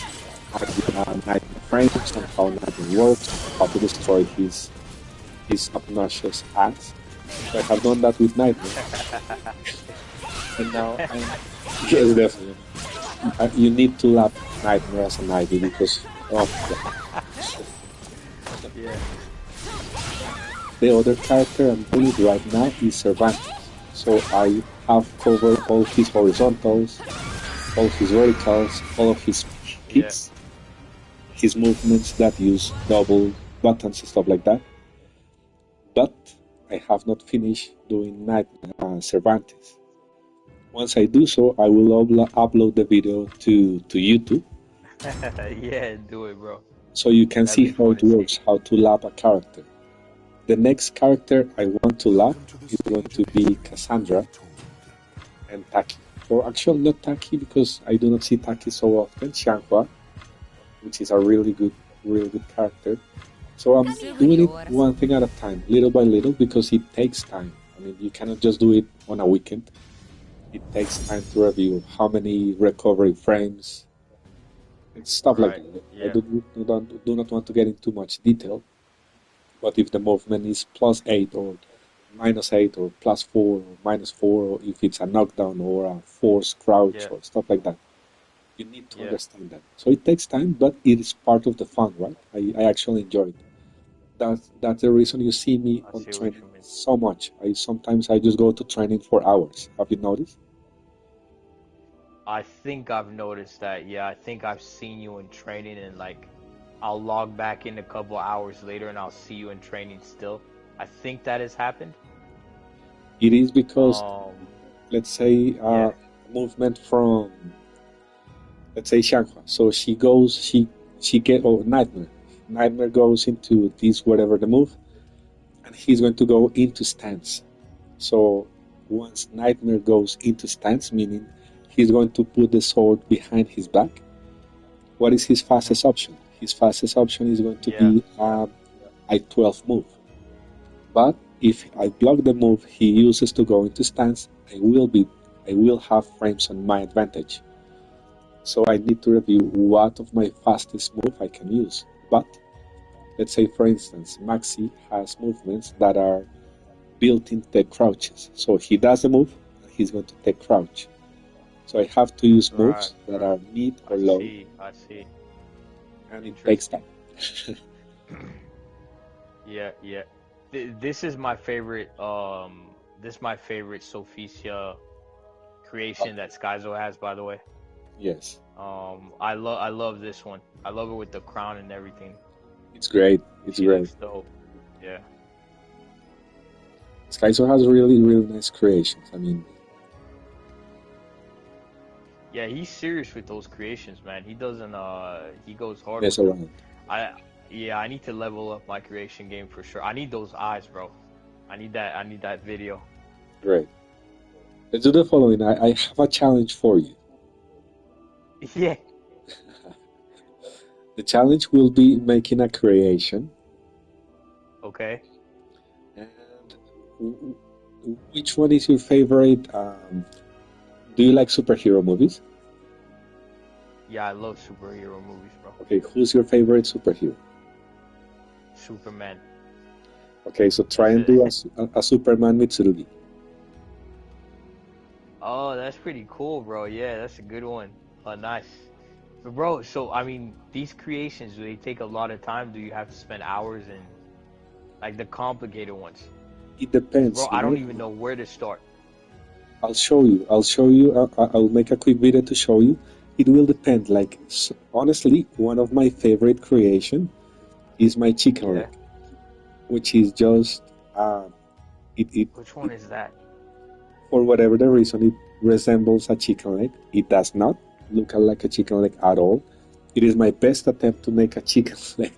Nightwing frames and how Nightwing works, how to destroy his obnoxious axe. So I have done that with Nightmare. And now I'm yes, definitely. You need to lap Nightmare as an Ivy because Yeah. the other character I'm doing right now is Cervantes. So I have covered all his horizontals, all his verticals, all of his kicks, his movements that use double buttons and stuff like that. But I have not finished doing Cervantes. Once I do so, I will upload the video to YouTube. Yeah, do it, bro. So you can That'd see be how fun it to see. works, how to lap a character. The next character I want to lap is going to be Cassandra and Taki. Or actually not Taki because I do not see Taki so often, Xianghua, which is a really good character. So I'm doing it one thing at a time, little by little, because it takes time. I mean, you cannot just do it on a weekend. It takes time to review how many recovery frames, and stuff like that. Yeah. I do not want to get into much detail, but if the movement is +8 or -8 or +4 or -4, or if it's a knockdown or a force crouch or stuff like that, you need to understand that. So it takes time, but it is part of the fun, right? I actually enjoy it. That's the reason you see me on training so much. Sometimes I just go to training for hours. Have you noticed? I think I've noticed that. Yeah, I think I've seen you in training, and like, I'll log back in a couple hours later, and I'll see you in training still. I think that has happened. It is because, let's say, movement from, let's say, Xianghua. So she get Nightmare. Nightmare goes into this whatever the move, and he's going to go into stance. So once Nightmare goes into stance, meaning he's going to put the sword behind his back, what is his fastest option? His fastest option is going to be a 12 move. But if I block the move he uses to go into stance, I will have frames on my advantage. So I need to review what of my fastest move I can use. But let's say, for instance, Maxi has movements that are built-in tech crouches. So he does the move, and he's going to take crouch. So I have to use moves that are mid or low. I see. And it takes time. Yeah. This is my favorite. This is my favorite Sophicia creation that Skyzo has, by the way. Yes. I love this one. I love it with the crown and everything. It's great. It's great. Looks dope. Yeah. Skyzo has really nice creations. I mean. Yeah, he's serious with those creations, man. He doesn't. He goes hard. Mess around. I need to level up my creation game for sure. I need those eyes, bro. I need that video. Great. Let's do the following. I have a challenge for you. Yeah. The challenge will be making a creation. Okay. And which one is your favorite? Do you like superhero movies? Yeah, I love superhero movies, bro. Okay, who's your favorite superhero? Superman. Okay, so try and do a Superman Mitsurugi. Oh, that's pretty cool, bro. Yeah, that's a good one. Nice. But bro, so I mean, these creations, do they take a lot of time? Do you have to spend hours in, like, the complicated ones? It depends. Bro, I don't even know where to start. I'll show you. I'll make a quick video to show you. It will depend. Like, honestly, one of my favorite creation is my chicken leg, which is just Which one is that? For whatever the reason, it resembles a chicken leg. It does not look like a chicken leg at all. It is my best attempt to make a chicken leg,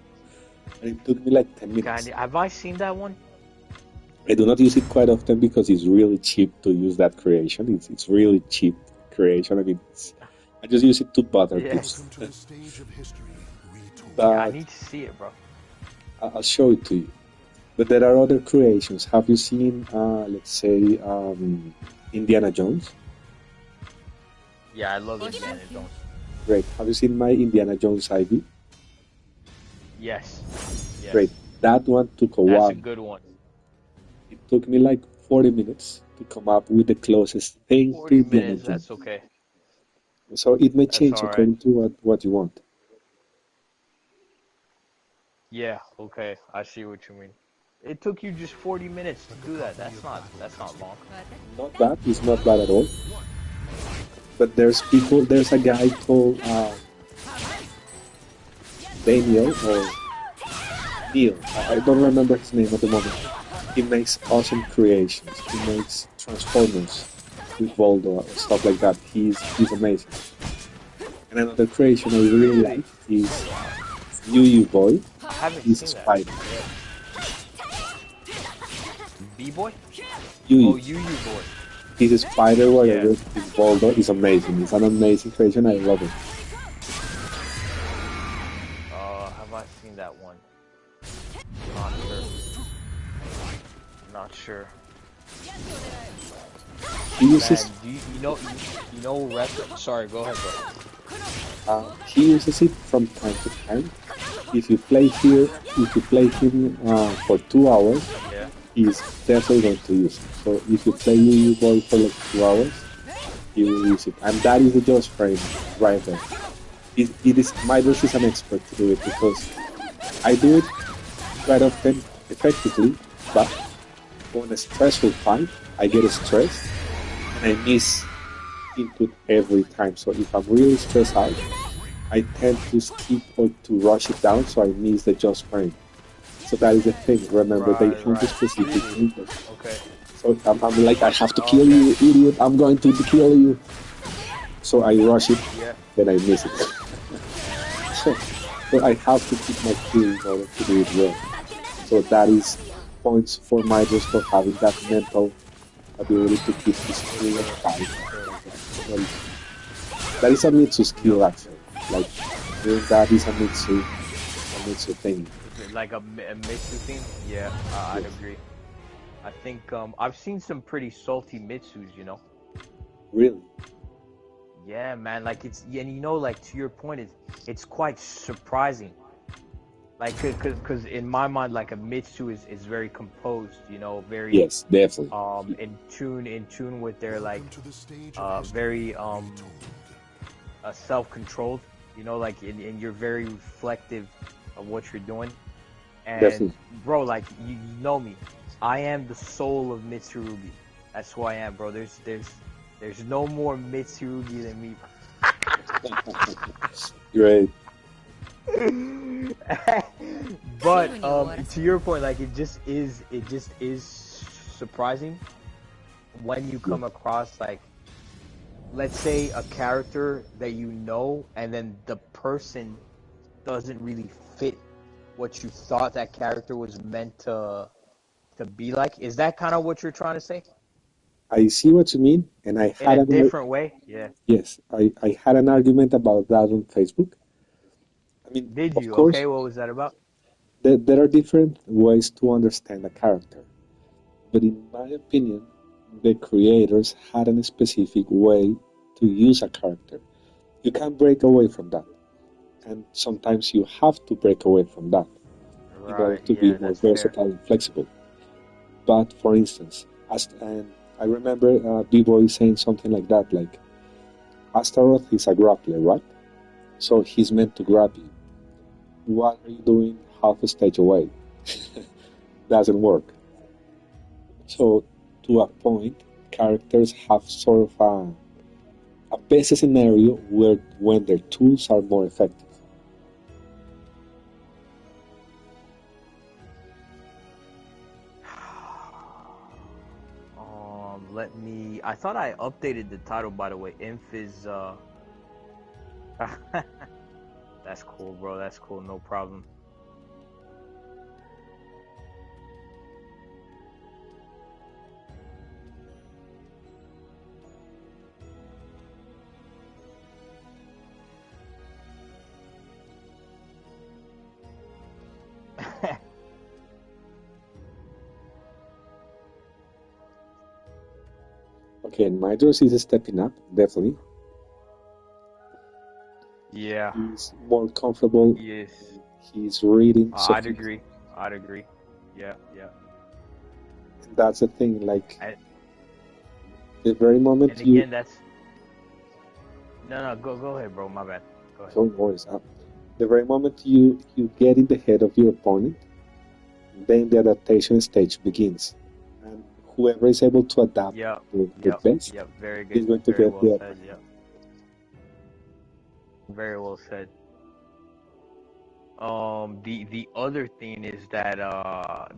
and it took me like 10 minutes. Have I seen that one? I do not use it quite often because it's really cheap to use that creation. It's really cheap creation. I mean, I just use it to bother people. But I need to see it, bro. I'll show it to you. But there are other creations. Have you seen, let's say, Indiana Jones? Yeah, I love Indiana Jones. Great. Have you seen my Indiana Jones Ivy? Yes. Yes. Great. That one took a That's while. a good one. It took me like 40 minutes to come up with the closest thing 40 to minutes, implement them. that's okay. So it may That's change alright. according to what you want. Yeah, okay. I see what you mean. It took you just 40 minutes to do that. That's not long. Not bad. It's not bad at all. But there's people. There's a guy called Daniel or Neil. I don't remember his name at the moment. He makes awesome creations. He makes Transformers with Voldo or stuff like that. He's amazing. And another creation I really like is Yu Yu Boy. I haven't He's seen a that. spider. B-boy? Yu Oh, Yu. Yu Boy. He's a spider, whatever. Yeah. His Voldo is amazing. It's an amazing creation. I love it. Have I seen that one? Not sure. Not sure. He uses Man, you know retro? Sorry, go ahead, bro. he uses it from time to time. If you play him for 2 hours, Yeah. he's definitely going to use it. So if you play Yu Yu Boy for like 2 hours, he will use it. And that is the just frame right there. It is Midas is an expert to do it because I do it quite often effectively, but on a stressful fight, I get stressed and I miss input every time. So if I'm really stressed out, I tend to skip or to rush it down so I miss the just frame. So that is the thing. Remember, they have the specific input. Okay. So I'm like, I have to kill you, idiot. I'm going to kill you. So I rush it, Yeah. then I miss it. So I have to keep my cool in order to do it well. So that is points for Midas for having that mental ability to keep his cool and fight. Well, that is a Mitsu skill actually. Like doing that is a Mitsu thing. Is it like a Mitsu thing? Yeah, I'd agree. I think I've seen some pretty salty Mitsus, you know. Really? Yeah, man. Like and you know, like to your point, it's quite surprising. Like, cause in my mind, like a Mitsu is very composed, you know, very Yes, definitely. in tune with their like very self-controlled, you know, like and you're very reflective of what you're doing. And Definitely. bro, like you know me, I am the soul of Mitsurugi. That's who I am, bro. There's no more Mitsurugi than me. Great. But to your point, like it just is surprising when you come across like, let's say a character that you know and then the person doesn't really fit what you thought that character was meant to be like. Is that kind of what you're trying to say? I see what you mean, and I In had a different way? Yeah. yes, I had an argument about that on Facebook. I mean, Did of you? course, Okay, what was that about? there are different ways to understand a character, but in my opinion, the creators had a specific way to use a character. You can't break away from that, and sometimes you have to break away from that in order Right, to be yeah, more that's fair. versatile and flexible. But for instance, and I remember B-Boy saying something like that, like Astaroth is a grappler, right? So he's meant to grab you. What are you doing half a stage away? Doesn't work. So to a point, characters have sort of a base scenario where when their tools are more effective. Let me. I thought I updated the title, by the way. Inf is. That's cool, bro. That's cool. No problem. Okay, and Midas is stepping up, definitely. Yeah. He's more comfortable. Yes. He's reading. So I'd agree. I'd agree. Yeah, yeah. that's the thing. Like I, the very moment and you again, that's no. Go ahead, bro. My bad. Go ahead. don't worry, the very moment you get in the head of your opponent, then the adaptation stage begins, and whoever is able to adapt Yep, the yep, best yep. Very is good. going to Very get well the upper. said. Yep. Very well said. The other thing is that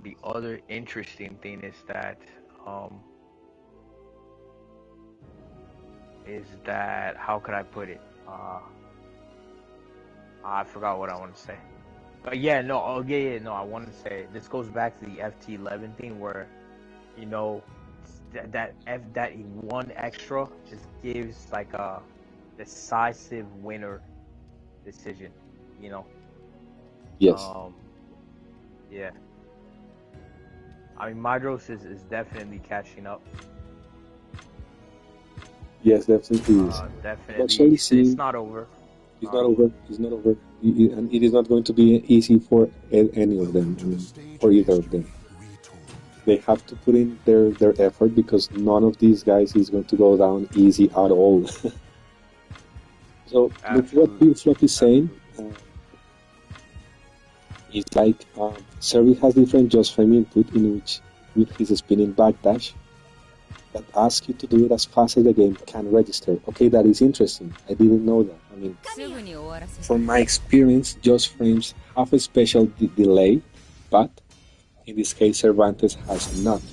the other interesting thing um is that how could I put it? I forgot what I want to say. But yeah, no, oh yeah, no, I want to say this goes back to the FT11 thing where you know that one extra just gives like a decisive winner decision. You know, Yes, um, yeah. I mean, Madros is definitely catching up. yes, definitely is. I've Definitely, actually it's seen not over. it's Not not over. over. It's not over, and it is not going to be easy for any of them. I mean, for either of them. They have to put in their effort because none of these guys is going to go down easy at all. So look what Absolutely, Bill Flop is saying. absolutely. It's like Servi has different just frame input in which with his spinning backdash that asks you to do it as fast as the game can register. Okay, that is interesting. I didn't know that. I mean, from my experience, just frames have a special delay, but in this case, Cervantes has not,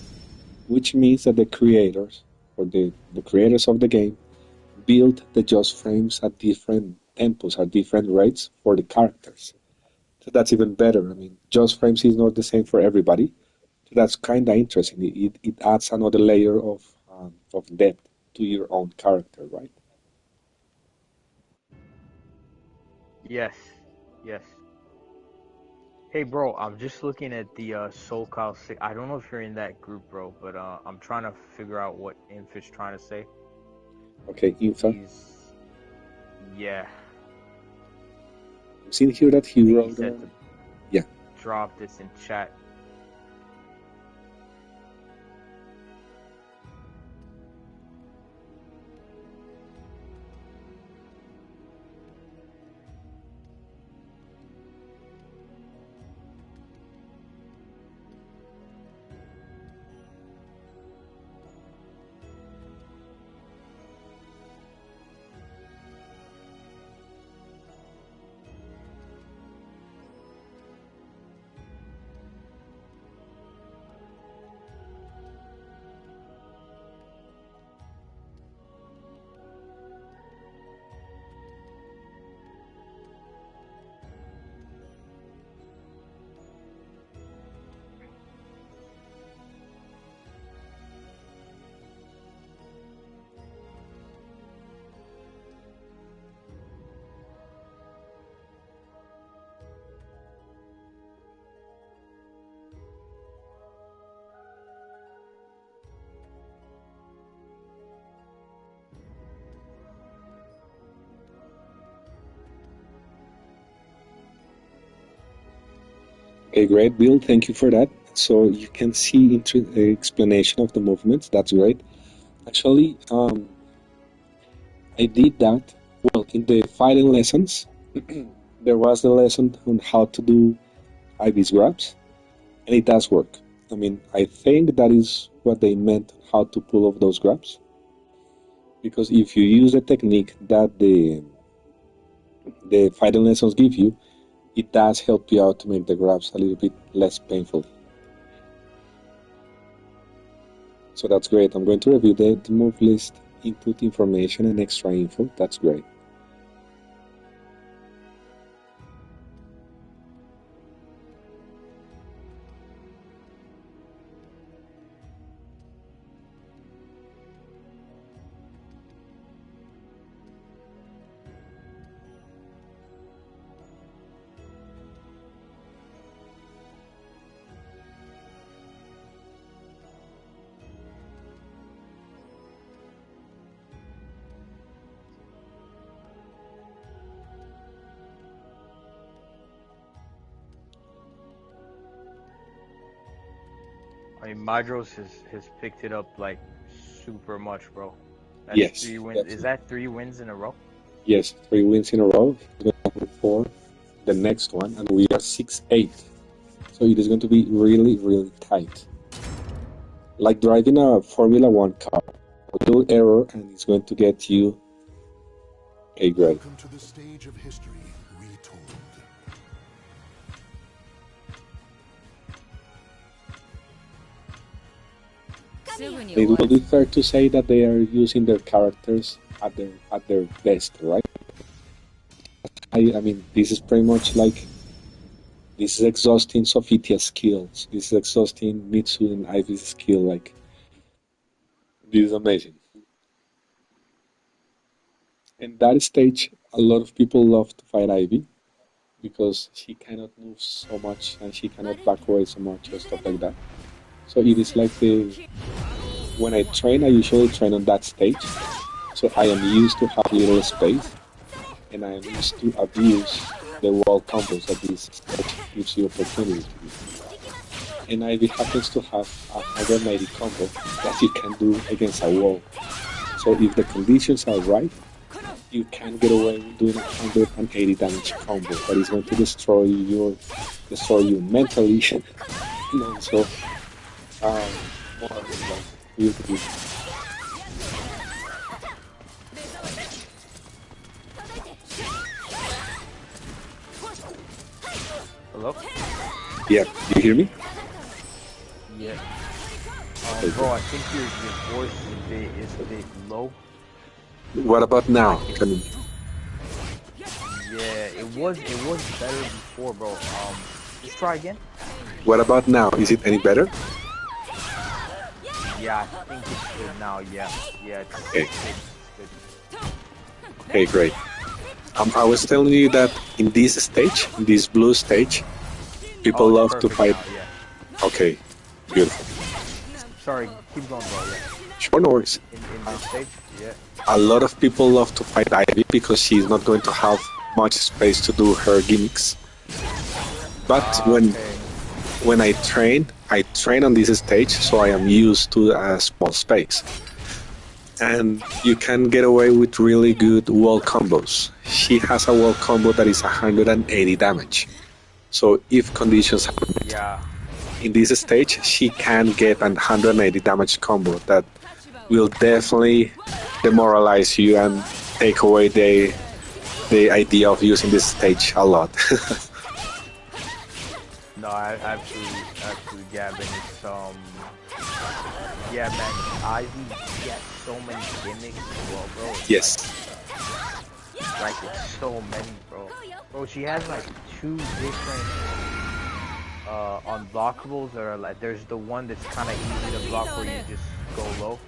which means that the creators or the creators of the game build the just frames at different tempos, at different rates for the characters. So that's even better. I mean, just frames is not the same for everybody. So that's kind of interesting. It adds another layer of depth to your own character, right? Yes, yes. Hey, bro, I'm just looking at the SoCal 6. I don't know if you're in that group, bro, but I'm trying to figure out what Inf is trying to say. Okay, Infa. He's, yeah, I'm seeing here that I he think he wrote, said to yeah. drop this in chat. Okay, great, Bill. Thank you for that. So you can see explanation of the movements. That's great. Actually, I did that. Well, in the fighting lessons, there was the lesson on how to do IV's grabs, and it does work. I mean, I think that is what they meant, how to pull off those grabs. Because if you use the technique that the fighting lessons give you, it does help you out to make the grabs a little bit less painful. So that's great. I'm going to review the move list, input information, and extra info. That's great. I mean, Madros has picked it up like super much, bro. That's Yes. 3 wins. Is that 3 wins in a row? Yes, 3 wins in a row. He's going to have 4 the next one, and we are 6-8. So it is going to be really, really tight. Like driving a Formula One car. A little error, and it's going to get you a grade. Welcome to the stage of history retold. It will be fair to say that they are using their characters at their best, right? I mean, this is pretty much like, this is exhausting Sophia's skills. This is exhausting Mitsu and Ivy's skill. Like, this is amazing. In that stage, a lot of people love to fight Ivy because she cannot move so much and she cannot back away so much or stuff like that. So it is like when I train, I usually train on that stage. So I am used to have little space, and I am used to abuse the wall combos that this stage gives you opportunity to do. And Ivy happens to have a 190 combo that you can do against a wall. So if the conditions are right, you can get away with doing a 180 damage combo that is going to destroy you mentally, and also morally, like, beautifully. Hello? Yeah, you hear me? Yeah. Bro, I think your voice is a bit low. What about now? Yeah, it was better before, bro. Just try again. What about now? Is it any better? Yeah, I think it's good now. Yeah, it's Okay. good. Okay, great. I was telling you that in this stage, in this blue stage, people Oh, love it's to fight. perfect now, yeah. Okay, beautiful. Sorry, keep going, bro. Yeah. Sure, no worries. In this stage, yeah. A lot of people love to fight Ivy because she's not going to have much space to do her gimmicks. But when I train on this stage, so I am used to a small space. And you can get away with really good wall combos. She has a wall combo that is 180 damage. So if conditions are Yeah. in this stage, she can get an 180 damage combo that will definitely demoralize you and take away the idea of using this stage a lot. No, I absolutely, Gavin. It's yeah, man. Ivy gets so many gimmicks as well, bro. Yes. Like it's so many, bro. Bro, she has like 2 different unblockables that are like, there's the one that's kind of easy to block where you just go low.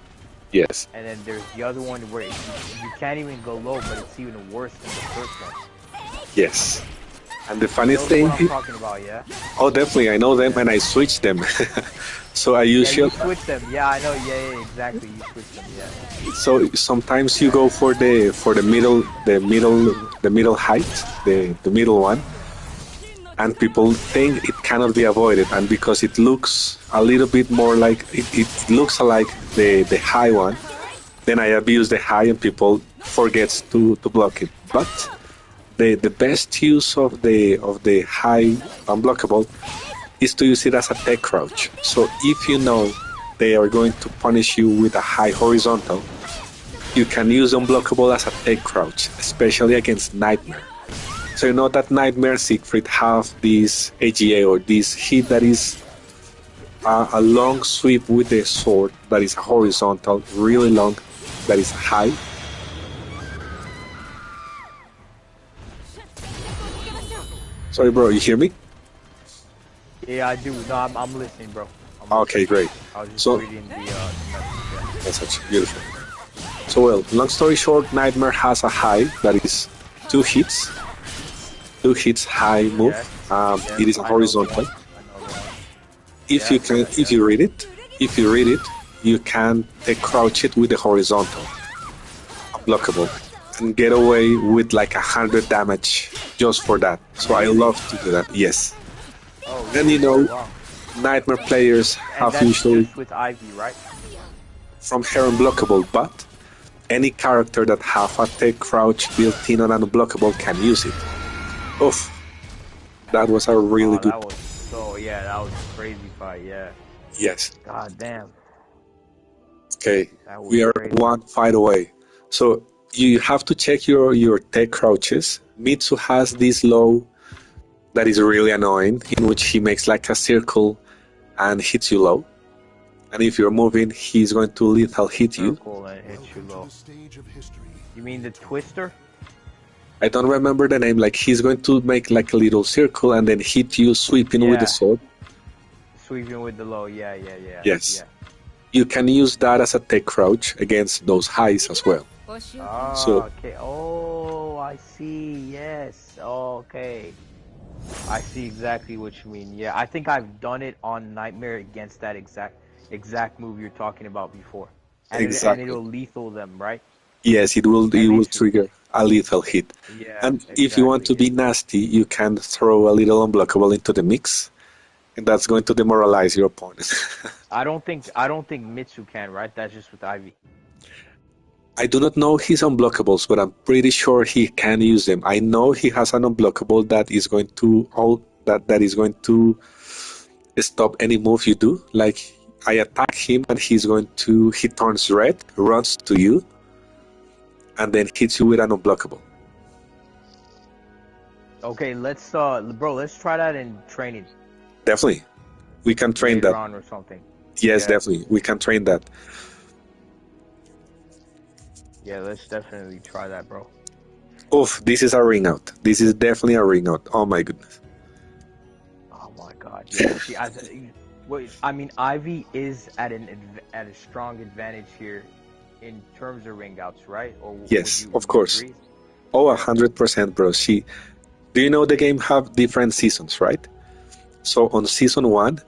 Yes. And then there's the other one where you can't even go low, but it's even worse than the first one. Yes. And the funny You know thing, what I'm talking about, yeah? oh, definitely, I know them, and I switch them. So I Yeah, usually, you switch them. Yeah, I know. Yeah, exactly. You switch them. Yeah. so sometimes you go for the middle height, the middle one, and people think it cannot be avoided, and because it looks a little bit more like it looks like the high one, then I abuse the high, and people forgets to block it. But the best use of the high unblockable is to use it as a tech crouch. So if you know they are going to punish you with a high horizontal, you can use unblockable as a tech crouch, especially against Nightmare. So you know that Nightmare Siegfried have this AGA or this hit that is a long sweep with the sword that is horizontal, really long, that is high. Sorry, bro, you hear me? Yeah, I do. No, I'm listening, bro. Okay, great. I was just So reading the message. that's actually beautiful. So, well, long story short, Nightmare has a high that is 2 hits high move. Yes, It is a I know the horizontal. one. I know the one. If Yeah, you can, if you read it, you can take crouch it with the horizontal, blockable, and get away with like 100 damage just for that. So I love to do that. Yes. Oh, And you know, wow. Nightmare players And have that's usually just with Ivy, right? from her unblockable, but any character that have a tech crouch built in on an unblockable can use it. Oof. That was a really good. That was that was a crazy fight, yeah. Yes. God damn. Okay. That was We are crazy. one fight away. So you have to check your tech crouches. Mitsu has this low that is really annoying, in which he makes like a circle and hits you low. And if you're moving, he's going to lethal hit you. Circle and hit you Welcome to low. the stage of history. You mean the twister? I don't remember the name. Like he's going to make like a little circle and then hit you sweeping with the Yeah. sword. Sweeping with the low, yeah. Yes. Yeah. You can use that as a tech crouch against those highs as well. Ah, So- okay. Oh, I see. Yes. Okay. I see exactly what you mean. Yeah, I think I've done it on Nightmare against that exact move you're talking about before. And Exactly. it'll lethal them, right? Yes, it will least- trigger a lethal hit. Yeah. And if you want to exactly. be nasty, you can throw a little unblockable into the mix, and that's going to demoralize your opponent. I don't think Mitsu can, right? That's just with Ivy. I do not know his unblockables, but I'm pretty sure he can use them. I know he has an unblockable that is going to that is going to stop any move you do. Like I attack him and he turns red, runs to you, and then hits you with an unblockable. Okay, let's try that in training Definitely. We can train later that. on or something. Yes, Yeah. definitely. We can train that. Yeah, let's definitely try that, bro. Oof, this is a ring out. This is definitely a ring out. Oh my goodness. Oh my god. Yeah. See, I mean, Ivy is at a strong advantage here in terms of ring outs, right? Or Yes, would of you course. agree? Oh, 100%, bro. Do you know the game have different seasons, right? So on season 1,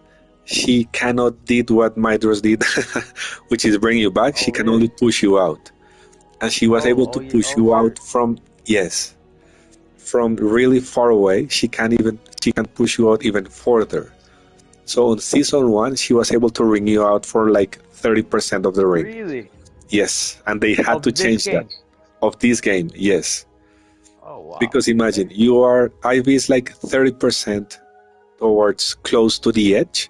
she cannot did what Midros did, which is bring you back. She can really? only push you out. And she was able to push you out from really far away. She can push you out even further. So on season 1, she was able to ring you out for like 30% of the ring. Really? Yes, and they had Of to this change game? that. Of this game, yes. Oh wow. Because imagine, Ivy is like 30% towards close to the edge.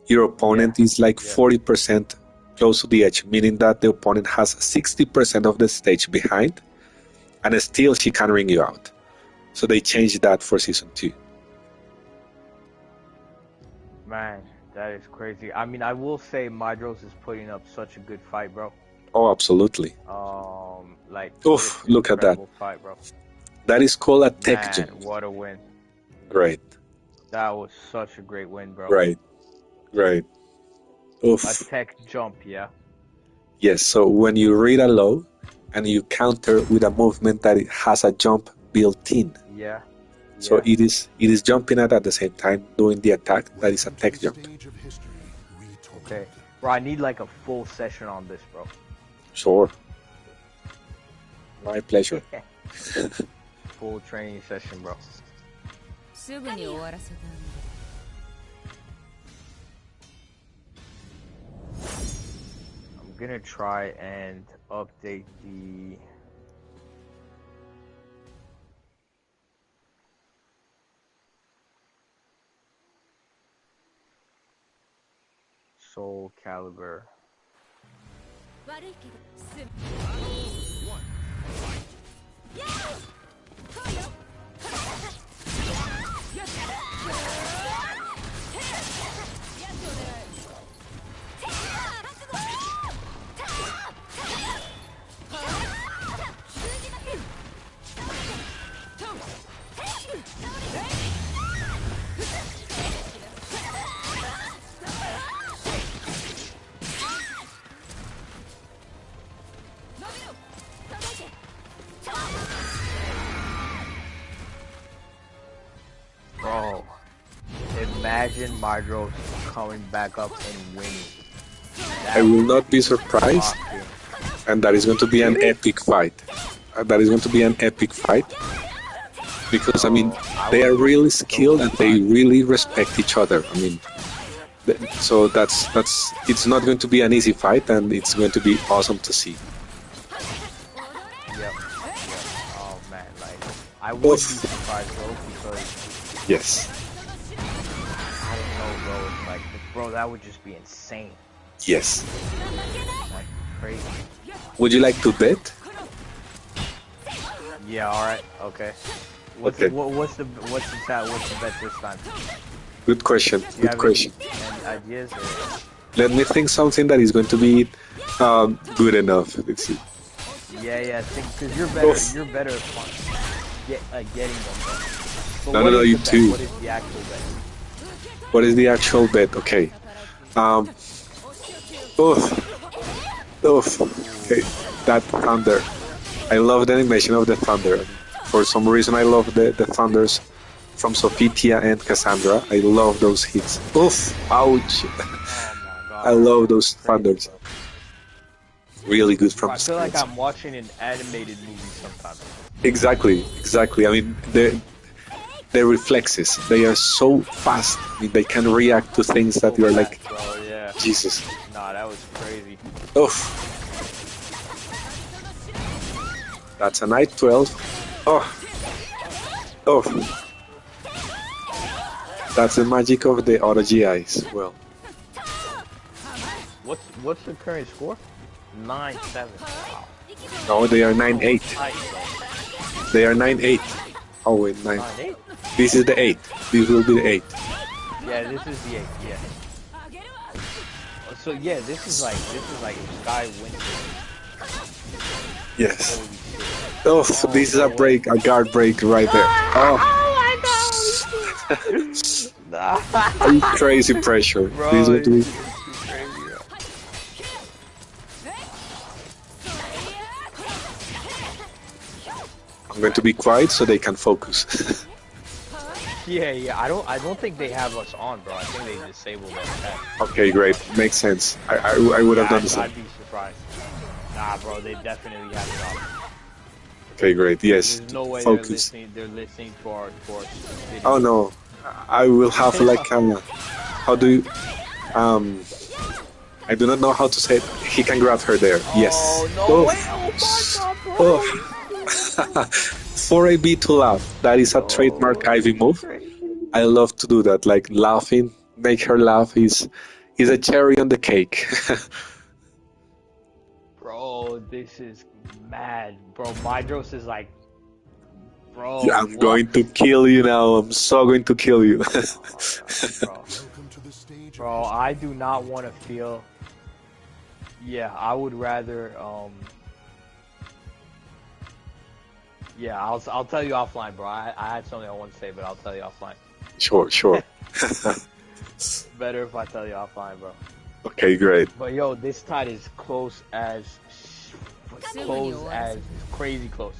Your opponent is like 40% close to the edge, meaning that the opponent has 60% of the stage behind, and still she can ring you out. So they changed that for season 2. Man, that is crazy. I mean, I will say Midros is putting up such a good fight, bro. Oh, absolutely. Oof, look at that. Fight, bro. That is called a tech jump. What a win. Right. That was such a great win, bro. Right. Oof. A tech jump, yeah. Yes, so when you read a low and you counter with a movement that it has a jump built in. Yeah. So it is jumping at the same time doing the attack. That is a tech jump. Okay. Bro, I need like a full session on this, bro. Sure. My pleasure. Full training session, bro. I'm gonna try and update the Soul Calibur. Bro, imagine Midros coming back up and winning. I will not be surprised, and that is going to be an epic fight. Because I mean, they are really skilled and they really respect each other. I mean, So that's it's not going to be an easy fight, and it's going to be awesome to see. Yep. Oh man, like I would be surprised though because Yes. I don't know, bro. It's like, bro, that would just be insane. Yes. Like crazy. Would you like to bet? Yeah. All right. Okay. What's Okay. what's the bet this time? Good question. Do you Good have question. any ideas? Or? Let me think something that is going to be good enough. Let's see. Yeah. Think because you're better at getting them. But No, what no, is you the bet? too. What is the actual bet? What is the actual bet? Okay. Okay. That thunder. I love the animation of the thunder. For some reason, I love the thunders from Sophitia and Cassandra. I love those hits. Oof! Ouch! Oh my god. I love those Crazy, thunders. bro. Really good from I the feel like spirits. I'm watching an animated movie sometimes. Exactly. I mean, their reflexes, they are so fast. I mean, they can react to things that you're like, Bro, yeah. Jesus. Nah, that was crazy. Oof. That's a knight 12. Oh. That's the magic of the auto GIs. Well, What's the current score? 9-7. Wow. no, they are 9-8. Nice, bro. They are 9-8. Oh, wait, 9. 9-8? This is the 8. This will be the 8. Yeah, this is the 8. Yeah. So yeah, this is like if Sky wins it. Yes. Holy shit. Oh, this is a break, a guard break right there. Oh, Nah. crazy pressure. Bro, This will be. it's crazy, bro. I'm going to be quiet so they can focus. Yeah. I don't think they have us on, bro. I think they disabled us. Okay, great. Makes sense. I would have done the same. I'd be surprised. Nah, bro, they definitely have it on. Okay, great. Yes. There's no way Focus. they're listening to our video. Oh no, I will have like how do you I do not know how to say it. He can grab her there. Yes. Oh no Oh, way! Oh my god, bro! oh. For a B to laugh. That is a trademark Ivy move. I love to do that. Like laughing, make her laugh is a cherry on the cake. Bro, this is mad, bro. Mydros is like, bro. Yeah, I'm what? going to kill you now. I'm so going to kill you. Oh my God, bro. Welcome to the stage Bro, of I do not want to feel. Yeah, I would rather. Yeah, I'll tell you offline, bro. I had something I want to say, but I'll tell you offline. Sure. Better if I tell you offline, bro. Okay, great. But yo, this tide is close as crazy close.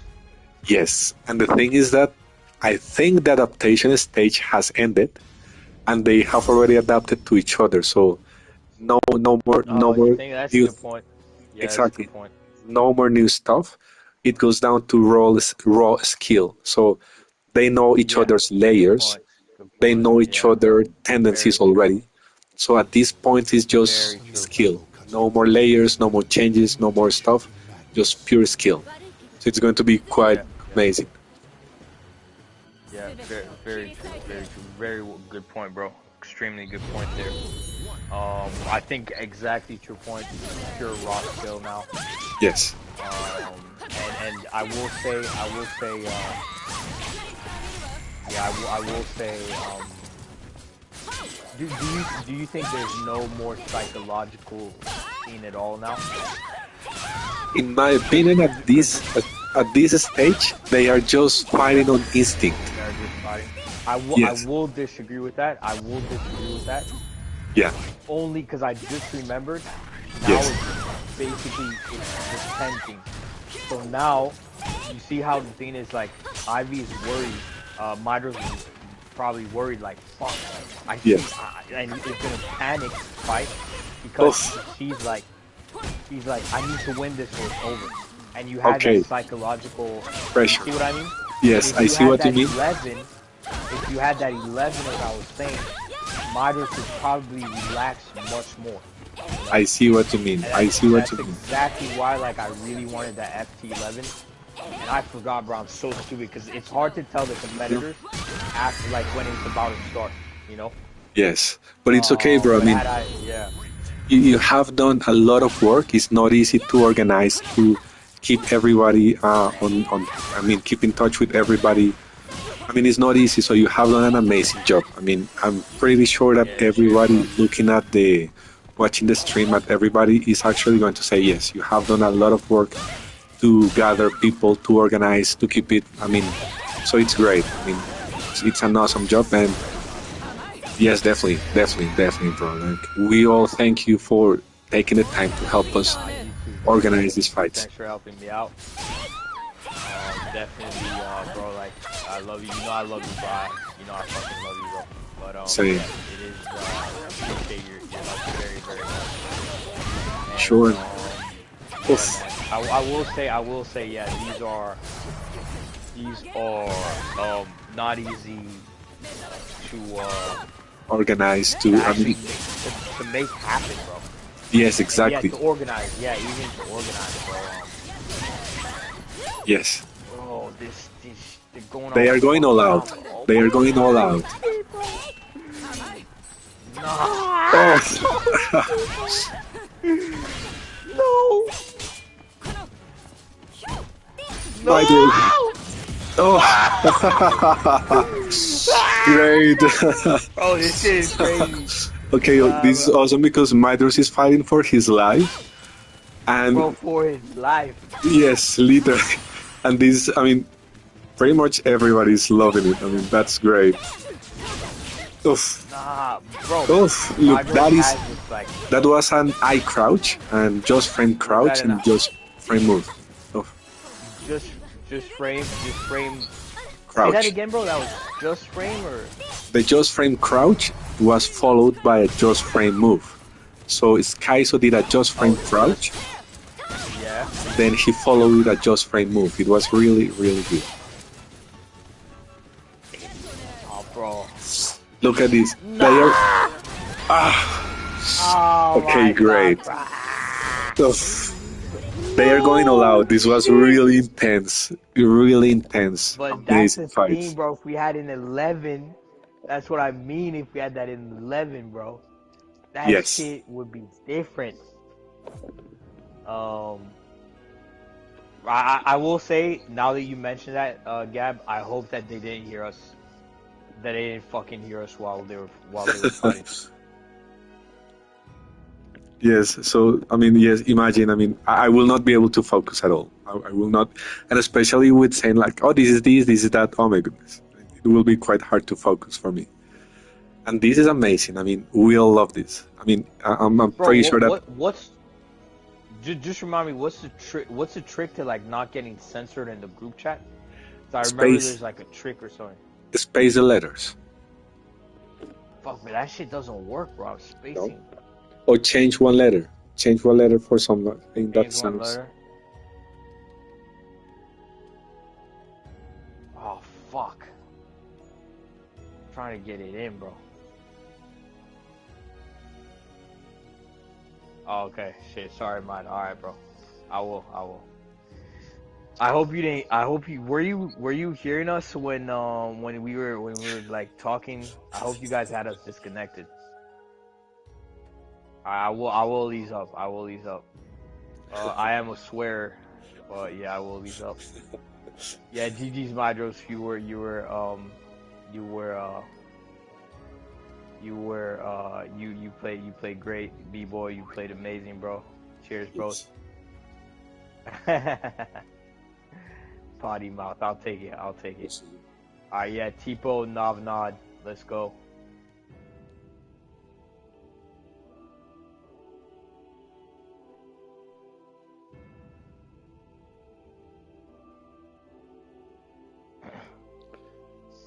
Yes, and the thing is that I think the adaptation stage has ended, and they have already adapted to each other. So no more You think that's a new, good point? Yeah, exactly. That's a good point. No more new stuff. It goes down to raw skill. So they know each Yeah, other's Good layers. point. Good They point. know each Yeah. other tendencies Very true. already. So at this point, it's just Very true. skill. No more layers, no more changes, no more stuff. Just pure skill. So it's going to be quite amazing. Yeah, very true. Very good point, bro. Extremely good point there. I think exactly to your point, pure raw skill now. Yes. And I will say, I will say, do you think there's no more psychological scene at all now? In my opinion, at this stage, they are just fighting on instinct. They're just fighting. Yes. I will disagree with that. Yeah. Only because I just remembered. Now Yes. it's basically it's tenting. So now you see how the thing is like Ivy is worried. Mydros is probably worried like fuck. Yes. And it's gonna panic fight because Oof. she's like I need to win this or it's over. And you had Okay. that psychological Pressure. See what I mean? Yes, If I you see had what you that mean. 11, if you had that 11, as I was saying, Madras would probably relax much more. I see what you mean. I see what you That's mean. exactly why, like, I really wanted that FT11, and I forgot, bro. I'm so stupid because it's hard to tell the competitors after, like, when it's about to start. You know? Yes, but it's okay, bro. I But mean, yeah. you have done a lot of work. It's not easy to organize, to keep everybody on. I mean, keep in touch with everybody. I mean, it's not easy. So you have done an amazing job. I mean, I'm pretty sure that Yeah, everybody cheers, looking at watching the stream, at everybody is actually going to say yes. You have done a lot of work to gather people, to organize, to keep it. I mean, so it's great. I mean, it's an awesome job, and yes, definitely, bro. Like, we all thank you for taking the time to help us you too, bro. organize these fights. Thanks for helping me out. Definitely, bro. Like, I love you. You know I love you, bro. You know I fucking love you, bro. But Same. yeah, it is. Appreciate your help very, very much. And, Sure. yeah, man, I will say, yeah. These are not easy to Organize to. I actually mean, to make happen, bro. yes, exactly. Yeah, to organize. Yeah, even to organize, bro. Yes. Oh, they're going. They are going all out. Bro. They are going all out. No. Oh. No. My dude. Oh. Great. Bro, this shit is crazy. Okay, this is awesome because Midros is fighting for his life. And Bro, for his life. yes, literally. And this, I mean, pretty much everybody's loving it. I mean, that's great. Oof. Nah, bro. Oof. Look, that was an I crouch and just frame crouch and just frame move. Oof. Just frame Crouch. Say that again, bro. That was just frame or the just frame crouch was followed by a just frame move. So Kaizo did a just frame crouch. Yeah. Then he followed a just frame move. It was really, really good. Oh, bro. Look at this. No! They are. Okay, great. They are going all out. This was really intense. Really intense. But that's the fights. thing, bro. If we had an 11, that's what I mean. If we had that in 11, bro, that shit would be different. I will say, now that you mentioned that, Gab, I hope that they didn't hear us. That they didn't fucking hear us while they were fighting. Yes, so, I mean, yes, imagine, I mean, I will not be able to focus at all. I will not, and especially with saying like, oh, this is that, oh my goodness. It will be quite hard to focus for me. And this is amazing. I mean, we all love this. I mean, I'm pretty sure that... Just remind me, what's the trick to like not getting censored in the group chat? So I remember there's like a trick or something. Space the letters. Fuck, man, that shit doesn't work, bro. Spacing. No? Or change one letter. Change one letter for something. That sounds... Oh, fuck. I'm trying to get it in, bro. Oh, okay. Shit, sorry, man. Alright, bro. I will. I hope you didn't. I hope you were you hearing us when we were like talking. I hope you guys had us disconnected. I will ease up. I am a swearer, but yeah, I will ease up. Yeah, GG's Madros, you played great. B-boy, you played amazing, bro. Cheers, bro. Potty mouth, I'll take it. Alright, yeah, Tipo, Nod, let's go.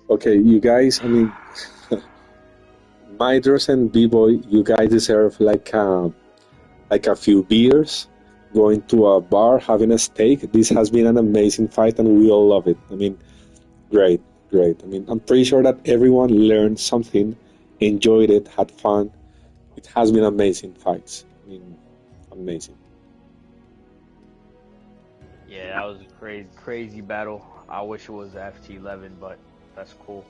Okay, you guys, I mean, Midros and B-Boy, you guys deserve like a few beers, going to a bar, having a steak. This has been an amazing fight and we all love it. I mean, great. I mean, I'm pretty sure that everyone learned something enjoyed it, had fun. It has been amazing fights. I mean, amazing. Yeah, that was a crazy battle. I wish it was FT11, but that's cool.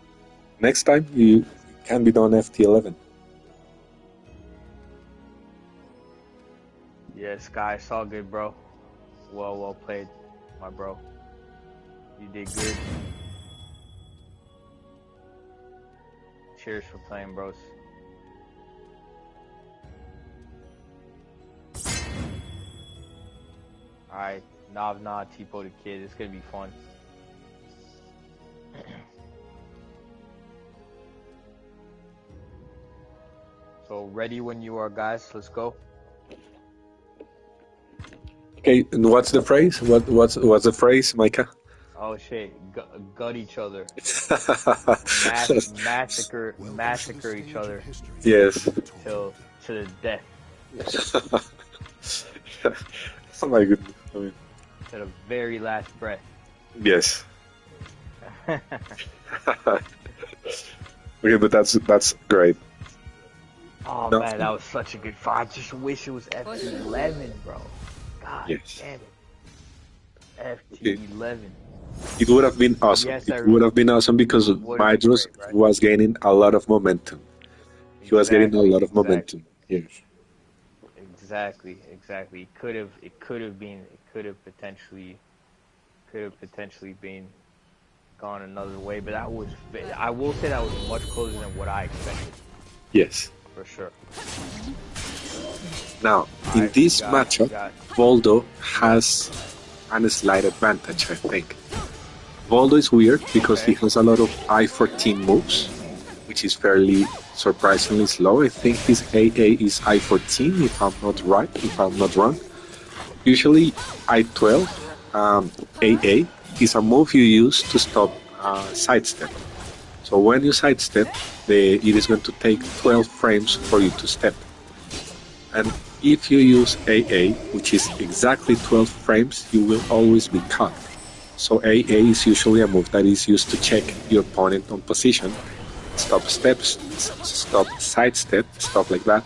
Next time you can be done FT11. Yeah, Sky, it's all good, bro. Well played, my bro. You did good. Cheers for playing, bros. Alright, Nav Tipo the Kid. It's gonna be fun. So ready when you are, guys. Let's go. Okay, and what's the phrase? What's the phrase, Micah? Oh shit, gut each other. Massacre each other. Yes. To the death. Oh my goodness. I mean, to the very last breath. Yes. Okay, but that's great. Oh no. Man, that was such a good fight. I just wish it was FT11, bro. God yes. damn it. FT11. It would have been awesome. Yes, it would have been awesome because Maedros right? was gaining a lot of momentum. He was getting a lot of momentum. Yes. Exactly. It could have potentially been gone another way, but I will say that was much closer than what I expected. Yes. For sure. Now, in this matchup, Voldo has a slight advantage, I think. Voldo is weird because he has a lot of I-14 moves, which is fairly surprisingly slow. I think his AA is I-14, if I'm not wrong. Usually I-12 AA is a move you use to stop sidestep. So when you sidestep, it is going to take 12 frames for you to step. And if you use AA, which is exactly 12 frames, you will always be caught. So AA is usually a move that is used to check your opponent on position, stop steps, stop sidestep, stuff like that.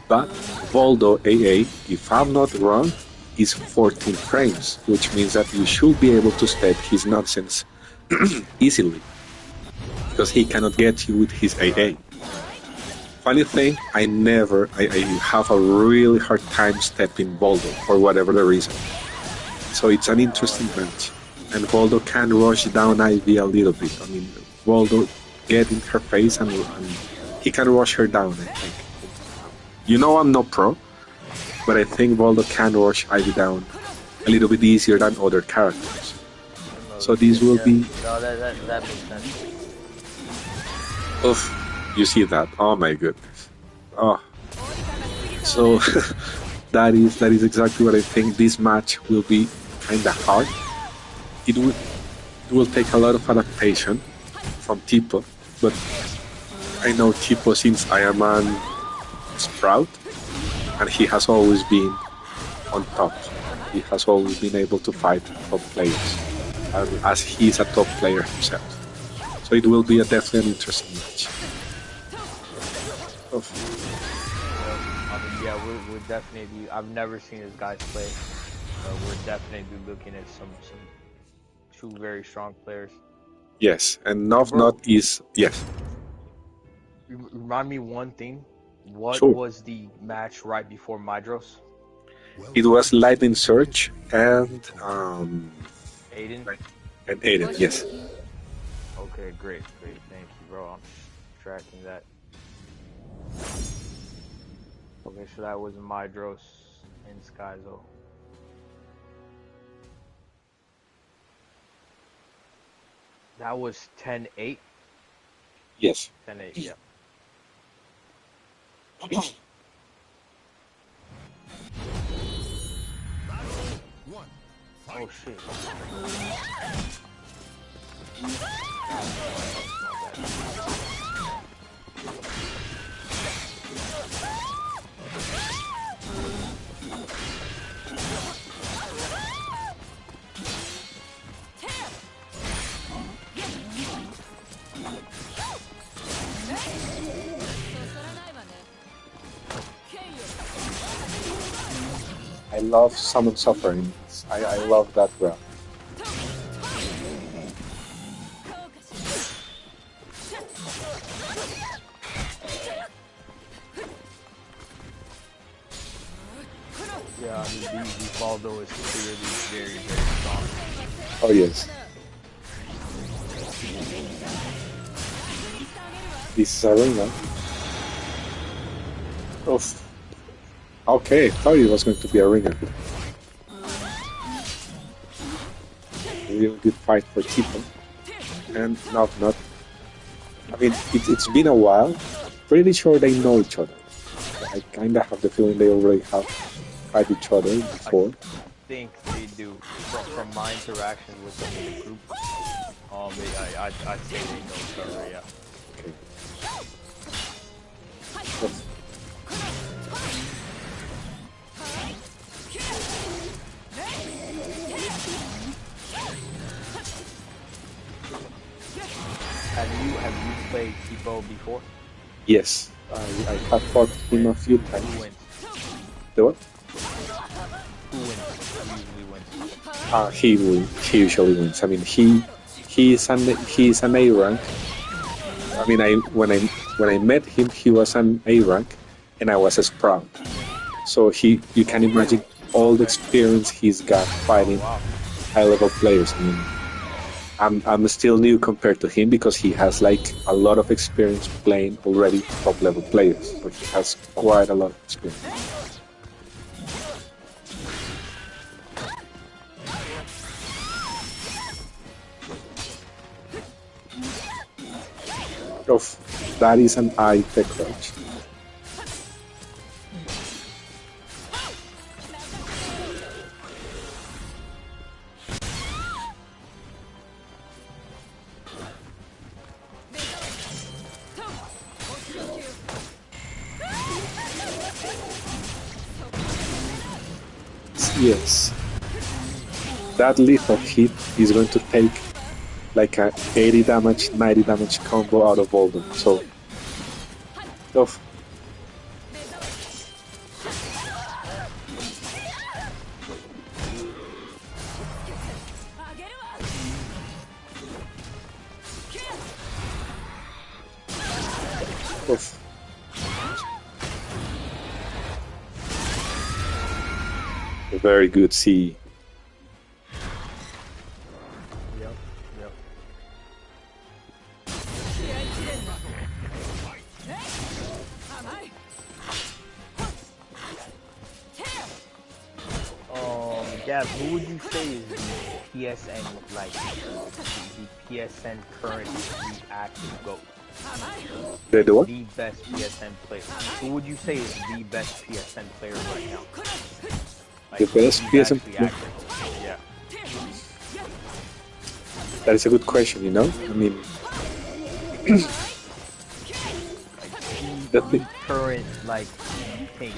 But Voldo AA, if I'm not wrong, is 14 frames, which means that you should be able to step his nonsense easily, because he cannot get you with his AA. Funny thing, I have a really hard time stepping Voldo for whatever the reason. So it's an interesting match. And Voldo can rush down Ivy a little bit. I mean, Voldo get in her face and he can rush her down, I think. You know I'm not pro, but I think Voldo can rush Ivy down a little bit easier than other characters. So this will be... No, that makes sense. Oof, you see that? Oh my goodness. Oh. So that is exactly what I think. This match will be kind of hard. It will take a lot of adaptation from Tipo, but I know Tipo since Iron Man Sprout, and he has always been on top. He has always been able to fight top players, as he is a top player himself. So it will be definitely an interesting match. I mean, yeah, we're definitely. I've never seen these guys play. We're definitely looking at some two very strong players. Yes, and Not is yes. Remind me one thing. What was the match right before Maedros? It was Lightning Surge and Aiden. And Aiden, yes. Okay, great. Thank you, bro. I'm tracking that. Okay, so that was Maedros and Skyzo. That was 10-8? Yes. 10-8, yeah. Oh shit. I love Summon Suffering. I love that well. Yeah, I mean, Baldo is clearly very, very strong. Oh yes. This is Arena. Oh. Okay, thought it was going to be Arena. Really good fight for Tipo. And not. I mean, it's been a while. Pretty sure they know each other. I kind of have the feeling they already have fight each other before. I think they do. From my interactions with them in the group, I'd say they know each other, yeah. Okay. Have you played Tipo before? Yes, I have fought him a few times. Who wins? The what? Who wins? He usually wins. I mean, he's an A rank. I mean, when I met him, he was an A rank, and I was a Sprout. So you can imagine all the experience he's got fighting high level players. I mean, I'm still new compared to him because he has like a lot of experience playing already top level players. So he has quite a lot of experience. That is an eye tech crouch. Yes. That lethal hit is going to take like a 80 damage, 90 damage combo out of all them. So, tough. Tough. Very good C. Gab, who would you say is the PSN, like, the PSN currently active GOAT? The what? The best PSN player. Who would you say is the best PSN player right now? Like, The best PSN player? Yeah. That is a good question, you know? I mean, the current, like, thing.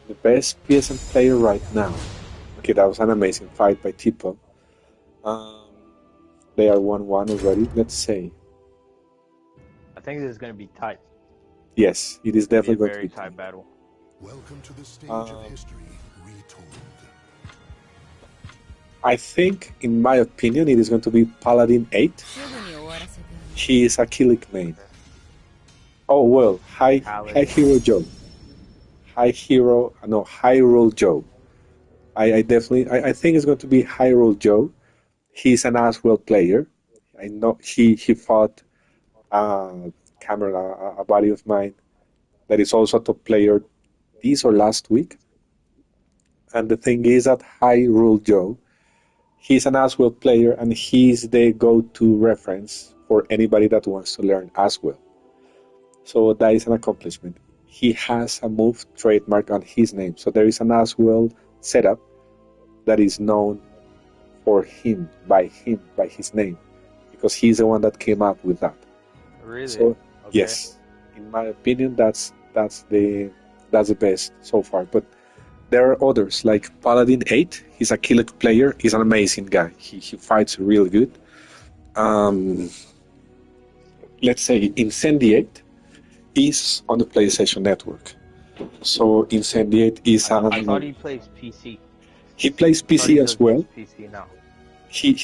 The best PSN player right now. Okay, that was an amazing fight by Tipo. They are 1-1 already. Let's say. I think this is going to be tight. Yes, it is definitely going to be a very tight battle. Welcome to the stage of history retold. I think, in my opinion, it is going to be Paladin 8. He is a Killick main. Oh well, High Hero Joe. High Roll Joe. I think it's going to be High Roll Joe. He's an Aswell player. I know he fought Cameron, a buddy of mine, that is also a top player this or last week. And the thing is that High Roll Joe, he's an Aswell player and he's the go-to reference for anybody that wants to learn Aswell. So that is an accomplishment. He has a move trademark on his name. So there is an Aswell setup that is known for him, by his name, because he's the one that came up with that. Really? So, okay. Yes, in my opinion, that's the best so far. But there are others like Paladin 8. He's a Killick player. He's an amazing guy. He fights really good. let's say Incendiate is on the PlayStation Network. So Incendiate is I thought he plays PC. he plays I thought he PC does as well. PC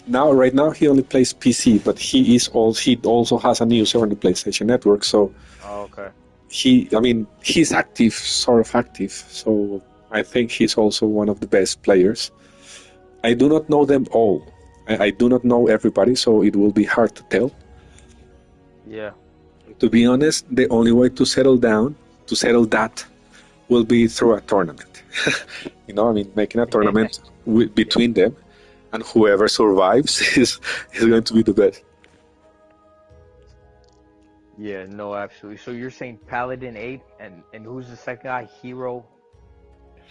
now. Right now he only plays PC, but he also has a user on the PlayStation Network. So Oh, okay. he's active, sort of active. So I think he's also one of the best players. I do not know them all. I do not know everybody, so it will be hard to tell. Yeah. To be honest, the only way to settle that, will be through a tournament. Making a tournament between them, and whoever survives is going to be the best. Yeah, no, absolutely. So you're saying Paladin 8, and who's the second guy? Hero?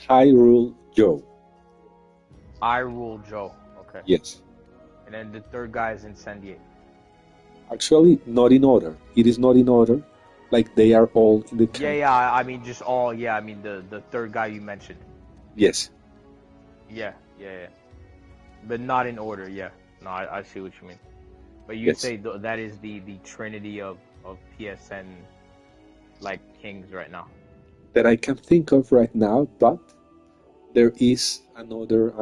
Hyrule Joe. Hyrule Joe. Okay. Yes. And then the third guy is Incendiate. Actually, not in order. It is not in order. Like they are all in the camp. Yeah, I mean just all, I mean the third guy you mentioned. Yes. Yeah. But not in order, yeah. No, I see what you mean. But you Yes. say that is the trinity of PSN, like, kings right now. That I can think of right now, but there is another.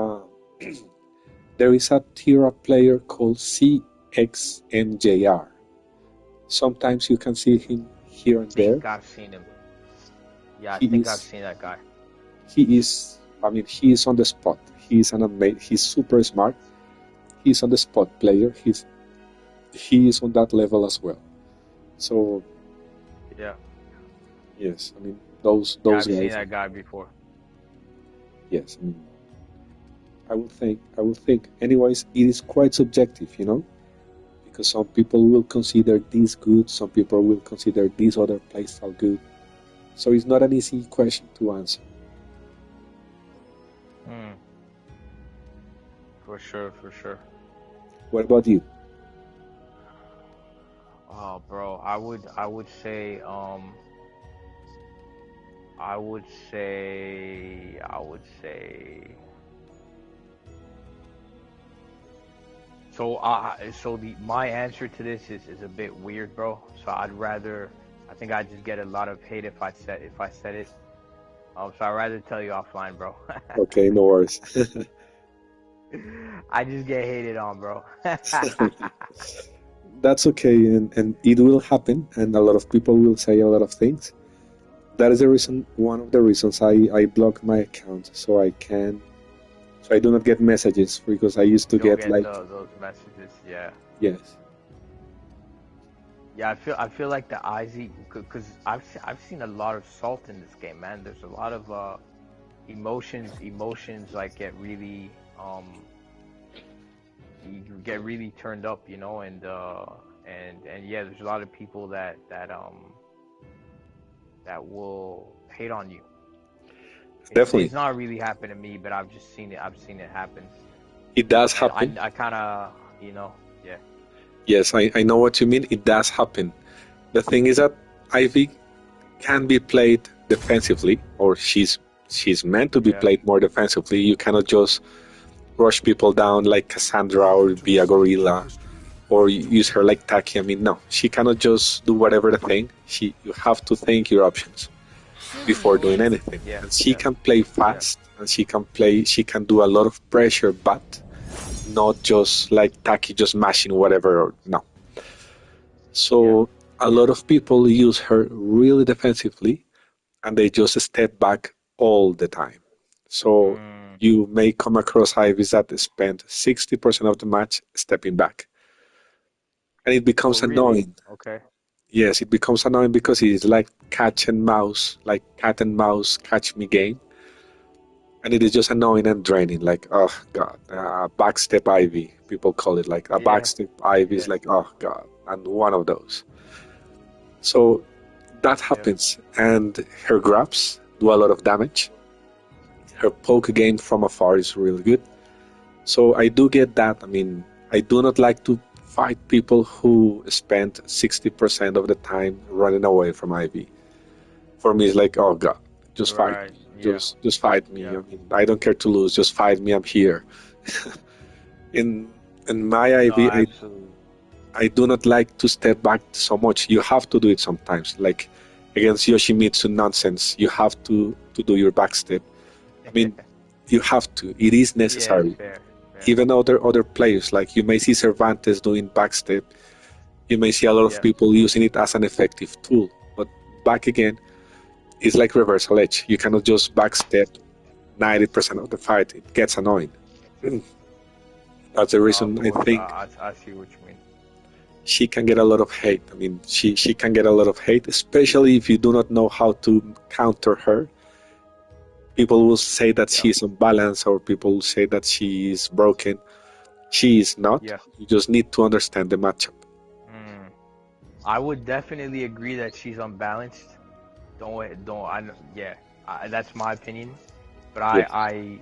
There is a Tira player called CXNJR. Sometimes you can see him here and I there. think I've seen him. Yeah, He I've is- seen that guy. He is on the spot. He's he's super smart. He's on the spot player. He is on that level as well. So Yeah. yes, those I've guys. seen that guy before. Yes, I would think. Anyways, it is quite subjective, because some people will consider this good, some people will consider this other playstyle good. So it's not an easy question to answer. For sure. What about you? Oh, bro, I would say so my answer to this is a bit weird, bro. So I think I'd just get a lot of hate if I said it. So I'd rather tell you offline, bro. Okay, no worries. I just get hated on, bro. That's okay, and it will happen, and a lot of people will say a lot of things. That is one of the reasons I blocked my account, so I do not get messages, because I used to Don't get like, those messages, yeah. yes. Yeah, I feel like the IZ, because I've seen a lot of salt in this game, man. There's a lot of emotions like get really you get really turned up, and yeah, there's a lot of people that will hate on you. Definitely. It's not really happened to me, but I've just seen it. I've seen it happen. It does And happen. I kind of, yeah. Yes, I know what you mean. It does happen. The thing is that Ivy can be played defensively, or she's meant to be played more defensively. You cannot just rush people down like Cassandra or be a gorilla, or use her like Taki. No, she cannot just do whatever the thing. You have to think your options before doing anything. Yeah, And she can play fast, and she can do a lot of pressure, but not just like Taki just mashing whatever. No. So a lot of people use her really defensively, and they just step back all the time. So you may come across Ivies that spend 60% of the match stepping back. And it becomes annoying. Okay. Yes, it becomes annoying because it's like cat and mouse catch me game. And it is just annoying and draining. Like, oh god, backstep Ivy. People call it like a backstep Ivy is like, oh god, and one of those. So that happens, and her grabs do a lot of damage. Her poke game from afar is really good. So I do get that. I do not like to fight people who spend 60% of the time running away from Ivy. For me, it's like, oh god, just fight me. Just fight me. I don't care to lose. Just fight me. I'm here. In my Ivy, I do not like to step back so much. You have to do it sometimes. Like against Yoshimitsu nonsense, you have to do your back step. I mean, you have to. It is Yeah, necessary. fair. Even other players, like you may see Cervantes doing backstep, you may see a lot of Yeah. people using it as an effective tool. But back again, it's like reversal edge. You cannot just backstep 90% of the fight. It gets annoying. That's the No, reason of I course, think I see what you mean. she can get a lot of hate. I mean, she can get a lot of hate, especially if you do not know how to counter her. People will say that Yeah. she's unbalanced, or people will say that she is broken. She is not. Yeah. You just need to understand the matchup. Mm. I would definitely agree that she's unbalanced. Yeah, that's my opinion. But Yes.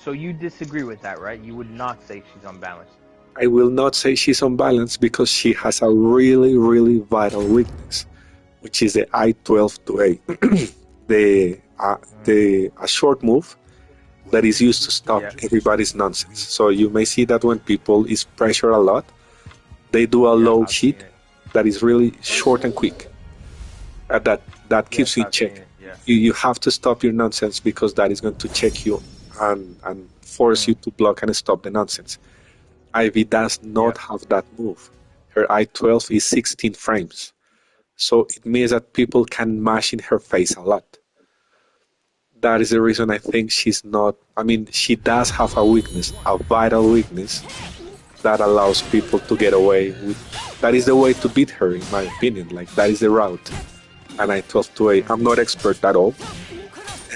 so you disagree with that, right? You would not say she's unbalanced. I will not say she's unbalanced because she has a really, really vital weakness, which is the I-12 to A, the a short move that is used to stop Yeah. everybody's nonsense. So you may see that when people is pressure a lot, they do a Yeah, low I've seen hit it. that is really short and quick. That Yes, keeps you in I've seen check. it. Yeah. You have to stop your nonsense because that is going to check you and force you to block and stop the nonsense. Ivy does not Yeah. have that move. Her I-12 is 16 frames. So it means that people can mash in her face a lot. That is the reason I think she's not. I mean, she does have a weakness, a vital weakness that allows people to get away with. That is the way to beat her, in my opinion. Like, that is the route. And I-12 to A. I'm not expert at all.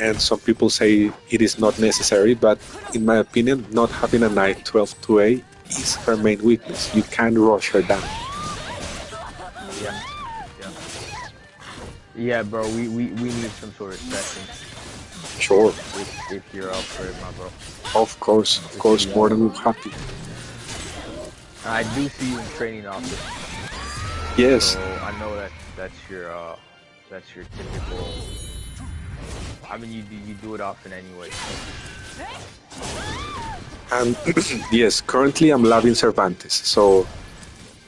And some people say it is not necessary, but in my opinion, not having an I-12 to A is her main weakness. You can't rush her down. Yeah. Yeah. Yeah, bro. We need some sort of session Sure. if you're up for it, my bro. Of course, more than happy. And I do see you in training office, Yes, so I know that's your typical. I mean, you do it often anyway. and yes, currently I'm loving Cervantes. So,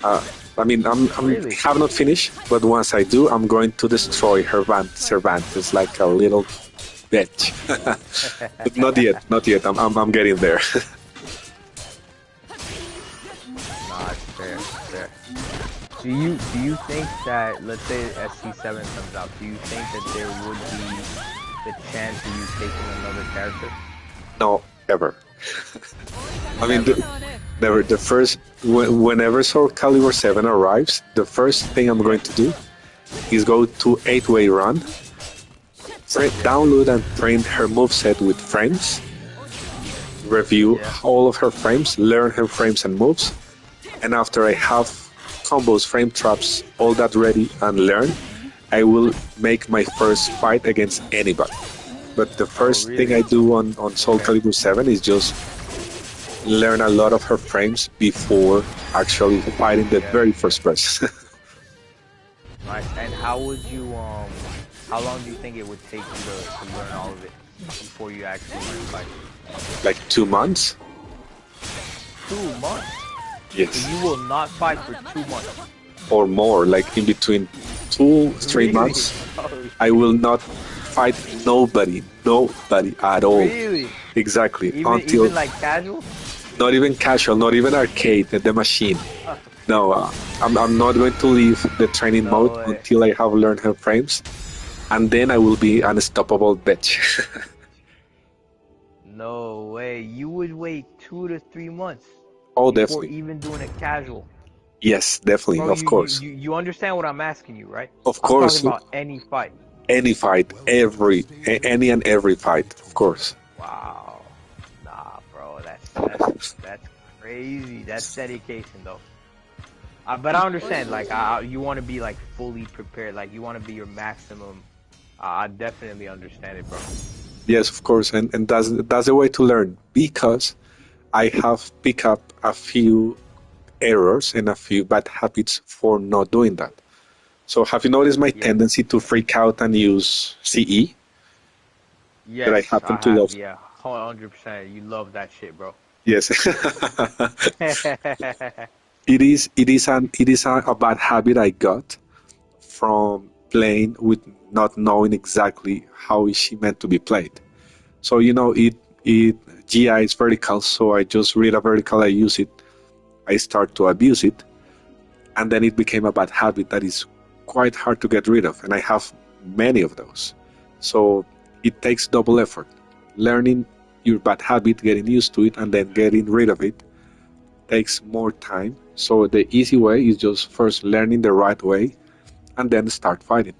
I mean, I'm Really? have not finished, but once I do, I'm going to destroy Cervantes like a little bitch. But not yet, not yet. I'm getting there. Nah, it's fair. It's fair. Do you think that, let's say SC7 comes out, do you think that there would be the chance of you taking another character? No, ever. I mean, Never. the first whenever Soul Calibur 7 arrives, the first thing I'm going to do is go to 8-way run, download and print her moveset with frames, review Yeah. all of her frames, learn her frames and moves, and after I have combos, frame traps, all that ready and learn, I will make my first fight against anybody. But the first thing really? I do on Soul Calibur 7 is just learn a lot of her frames before actually fighting the Yeah. very first press. Nice. And how would you how long do you think it would take you to learn all of it before you actually learn fight? Like 2 months? 2 months. Yes. So you will not fight for 2 months. Or more, like in between 2-3 Really? months. Oh, I will not fight nobody at all. really? Exactly. Even like casual? Not even casual, not even arcade, the machine. No, I'm not going to leave the training No mode way. until I have learned her frames, and then I will be unstoppable bitch. No way. You would wait 2 to 3 months Oh, before definitely. even doing a casual. Yes, definitely, Bro, of course. you understand what I'm asking you, right? Of I'm course, talking about any fight. any fight, any and every fight, of course. Wow. Nah, bro, that's crazy. That's dedication, though. But I understand, like, you want to be like fully prepared, like you want to be your maximum. I definitely understand it, bro. Yes, of course, and that's the way to learn, because I have picked up a few errors and a few bad habits for not doing that. So have you noticed my Yeah. tendency to freak out and use CE? Yes, That I happen I to have. love. Yeah, 100%. You love that shit, bro. Yes. it is a bad habit I got from playing with not knowing exactly how is she meant to be played. So it GI is vertical, so I just read a vertical, I use it, I start to abuse it, and then it became a bad habit that is quite hard to get rid of, and I have many of those. So it takes double effort. Learning your bad habit, getting used to it, and then getting rid of it takes more time. So the easy way is just first learning the right way and then start fighting.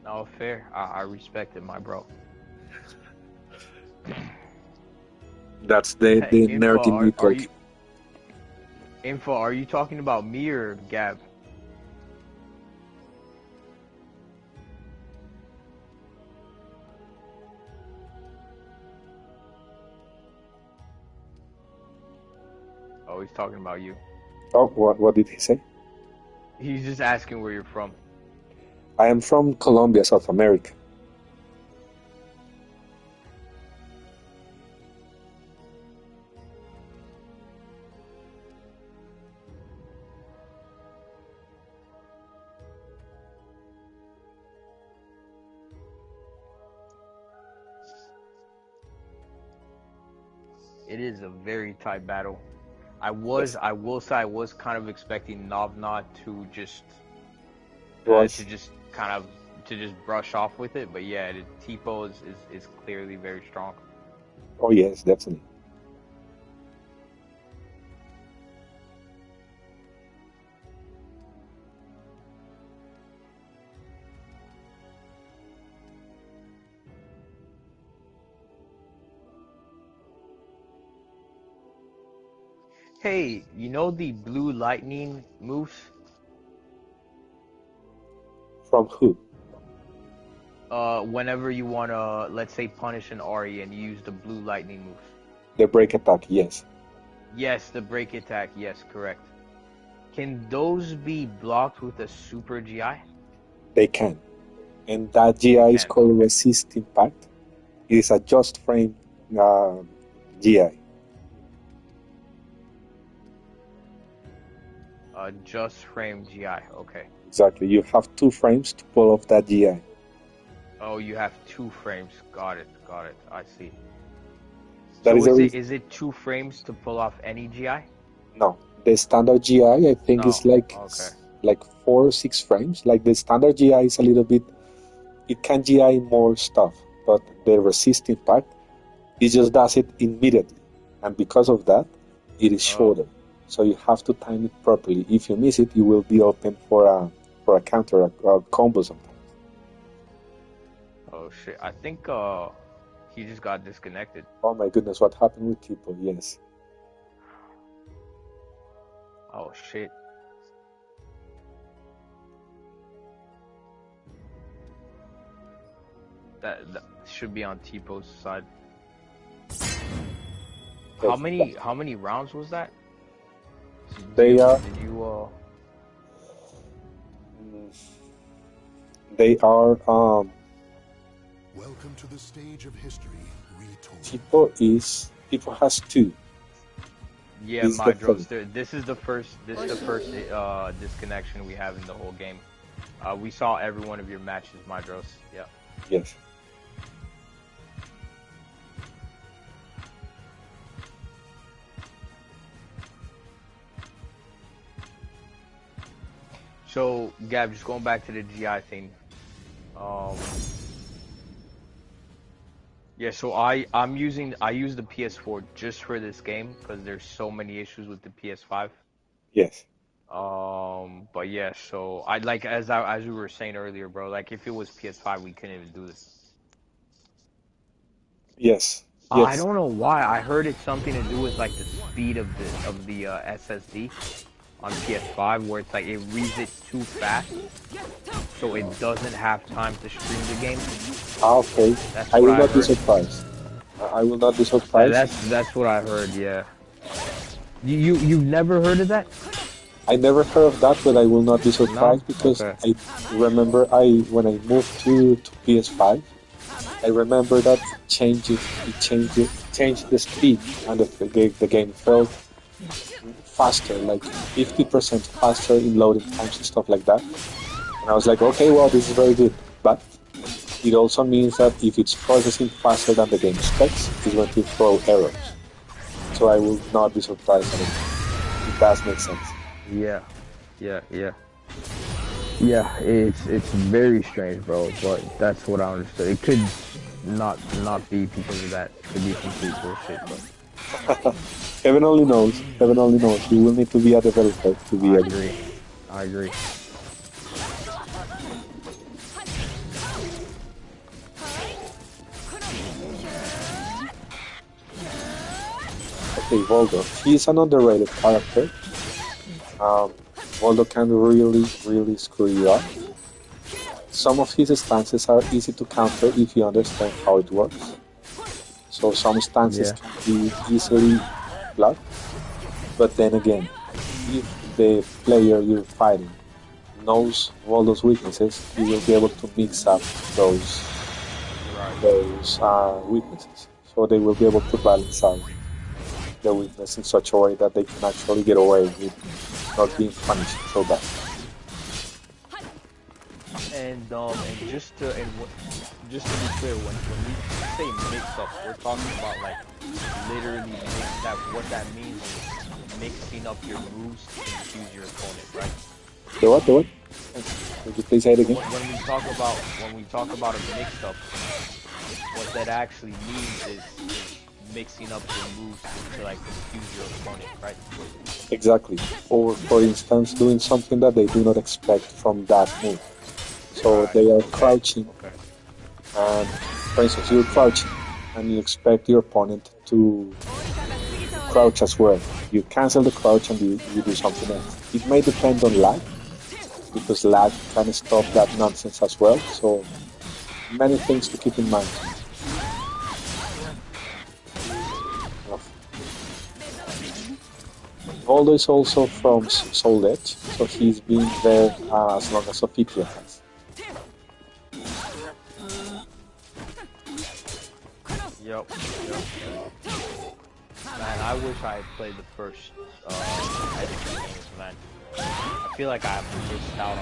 No, fair. I respect it, my bro. That's the Info, nerd in me are talking. you Info? Are you talking about me or Gab? Oh, he's talking about you. Oh, what did he say? He's just asking where you're from. I am from Colombia, South America. It is a very tight battle. I Yes. will say I was kind of expecting Novna to just Right. kind of to just brush off with it, but yeah, the Tipo is clearly very strong. Oh yes, definitely. Hey, you know the blue lightning moves? From who? Whenever you wanna, let's say, punish an Ari and you use the blue lightning moves. The break attack, yes. Yes, the break attack, yes, correct. Can those be blocked with a super GI? They can. And that They GI is can, called okay. resist impact. It is a just frame GI. Just frame GI, okay. Exactly. You have 2 frames to pull off that GI. Oh, you have 2 frames. Got it, I see. That So is a reason. is it 2 frames to pull off any GI? No, the standard GI I think is No, like okay. like 4 or 6 frames. Like the standard GI is a little bit. It can GI more stuff, but the resist impact it just does it immediately, and because of that, it is Oh, shorter. So you have to time it properly. If you miss it, you will be open for a counter a combo sometimes. oh shit. I think he just got disconnected. Oh my goodness, what happened with people? Yes. Oh shit. That should be on T-Po's side. How Yes. many rounds was that? They are Did you they are Welcome to the stage of history retold. Tipo has 2. Yeah, This is the Mydros, thing. this is the first disconnection we have in the whole game. We saw every one of your matches, Mydros. Yeah. Yes. So, Gab, just going back to the GI thing. Yeah, so I use the PS4 just for this game because there's so many issues with the PS5. Yes. But yeah, so I like as we were saying earlier, bro. Like if it was PS5, we couldn't even do this. Yes. I Yes. don't know why. I heard it's something to do with like the speed of the SSD on PS5, where it's like it reads it too fast, so it doesn't have time to stream the game. Okay. That's I what will I not be heard. surprised. I will not be surprised. That's what I heard. Yeah. You've never heard of that? I never heard of that, but I will not be No. surprised because Okay. I remember when I moved to PS5, I remember that changed the speed, and the game felt faster, like 50% faster in loading times and stuff like that. And I was like, okay, well, this is very good. But it also means that if it's processing faster than the game specs, it's going to throw errors. So I will not be surprised at it. It does make sense. Yeah, it's very strange, bro. But that's what I understood. It could not be because of that. It could be complete bullshit, but Heaven only knows. Heaven only knows. You will need to be a developer to be able. I agree. Okay, Voldo. He's an underrated character. Voldo can really screw you up. Some of his stances are easy to counter if you understand how it works. So some stances can be easily blocked. But then again, if the player you're fighting knows Voldo's weaknesses, he will be able to mix up those weaknesses. So they will be able to balance out the weakness in such a way that they can actually get away with not being punished so bad. And just to be clear, when we say mix-up, we're talking about like literally what that means is mixing up your moves to confuse your opponent, right? The what? Could you please say it again? When we talk about a mix-up, what that actually means is mixing up your moves to like confuse your opponent, right? Exactly. Or for instance, doing something that they do not expect from that move. So they are crouching, and for instance, you're crouching, and you expect your opponent to crouch as well. You cancel the crouch and you do something else. It may depend on lag, because lag can stop that nonsense as well. So many things to keep in mind. Voldo is also from Soul Edge, so he's been there as long as Sophia has. Yep. Man, I wish I had played the first edition games, man. I feel like I missed out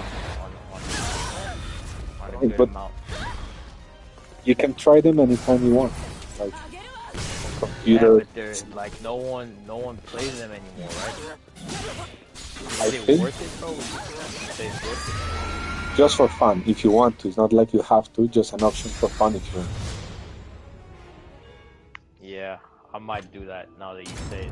on a good amount. You can try them anytime you want. Like computer. Yeah, but they're like no one plays them anymore, right? Is it worth it, bro? Say it's worth it? Just for fun, if you want to. It's not like you have to. Just an option for fun if you want. Yeah, I might do that now that you say it.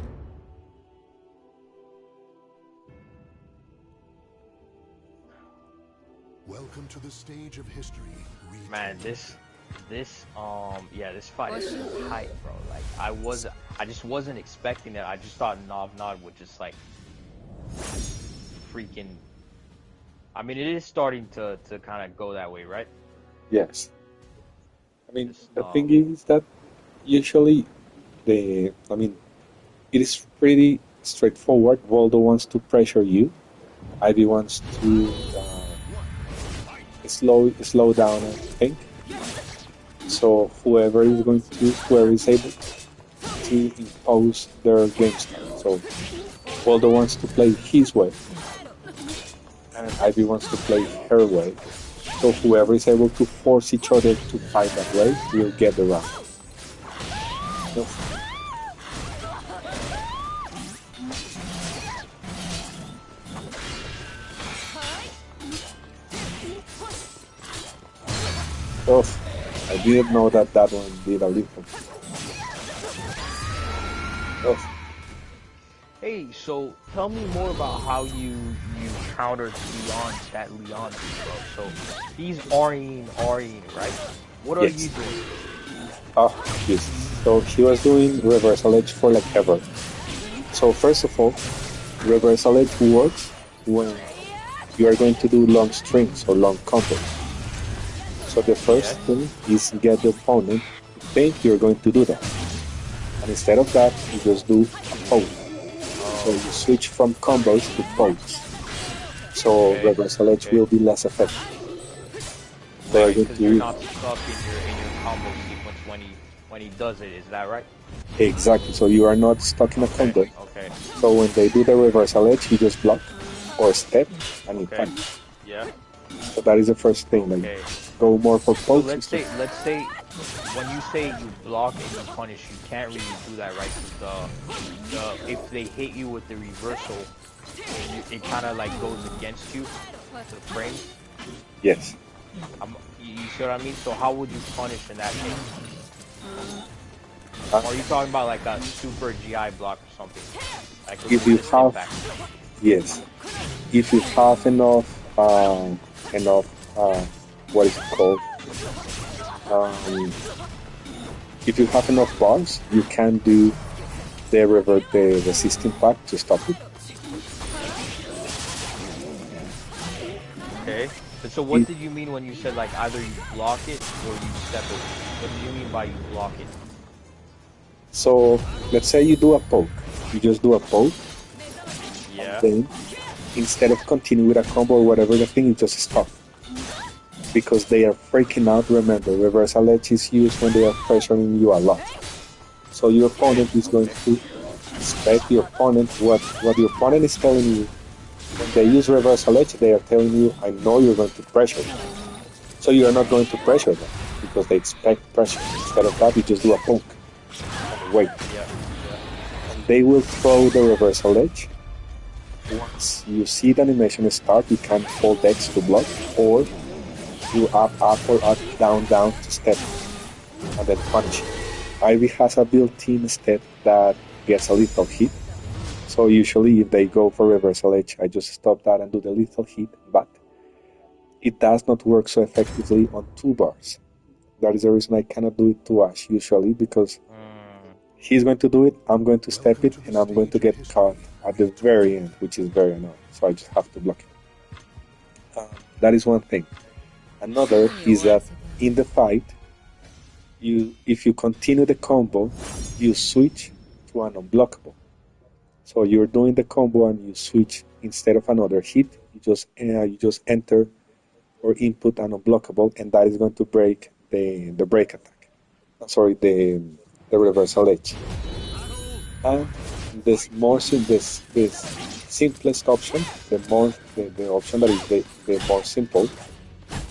Welcome to the stage of history. Man, this fight is so hype, bro. Like I just wasn't expecting it. I just thought Nod would just like freaking. I mean, it is starting to kind of go that way, right? Yes. I mean, the thing is that usually it is pretty straightforward. Voldo wants to pressure you. Ivy wants to slow down, I think. So whoever is able to impose their game style. So Voldo wants to play his way, and Ivy wants to play her way. So whoever is able to force each other to fight that way will get the round. No. Oh, I didn't know that one did a difference. Oh. Hey, so tell me more about how you countered that Leon dude, bro. So he's REing, right? What are you doing? Oh, yes. So he was doing reversal edge for like ever. So first of all, reversal edge works when you are going to do long strings or long combos. So the first thing is get the opponent to think you're going to do that. And instead of that, you just do a pose. So you switch from combos to pose. So reversal edge will be less effective. Right, because you're not stuck in your combo sequence when when he does it. Is that right? Exactly. So you are not stuck in a combo. Okay. So when they do the reversal edge, you just block or step and you Okay. punish. Yeah. So that is the first thing. Like, Okay. go more for So pokes. let's say, when you say you block and you punish, you can't really do that, right? 'Cause if they hit you with the reversal, it kind of like goes against you, the frame. Yes. You see what I mean? So how would you punish in that case? Uh, Or are you talking about like a super GI block or something? Like if you resist have, impact? yes, if you have enough, what is it called? If you have enough bars, you can do the resist impact to stop it. Okay. And so what did you mean when you said like either you block it or you step it? What do you mean by you block it? So let's say you do a poke. You just do a poke. Yeah. Then instead of continue with a combo or whatever the thing, you just stop. Because they are freaking out. Remember, reversal edge is used when they are pressuring you a lot. So your opponent is going to expect the opponent, what the opponent is telling you. When they use reversal edge, they are telling you, I know you're going to pressure them. So you are not going to pressure them because they expect pressure. Instead of that, you just do a poke and wait. And they will throw the reversal edge. Once you see the animation start, you can hold X to block, or do up, or up, down, down to step, and then punish. Ivy has a built-in step that gets a lethal hit. So usually if they go for reversal edge, I just stop that and do the lethal hit, but it does not work so effectively on 2 bars. That is the reason I cannot do it to Ash usually, because he's going to do it, I'm going to step it, and I'm going to get caught at the very end, which is very annoying. So I just have to block it. That is one thing. Another is that in the fight, if you continue the combo, you switch to an unblockable. So you're doing the combo and you switch instead of another hit, you just enter or input an unblockable, and that is going to break the break attack. Sorry, the reversal edge. And this simplest option, the option that is the more simple.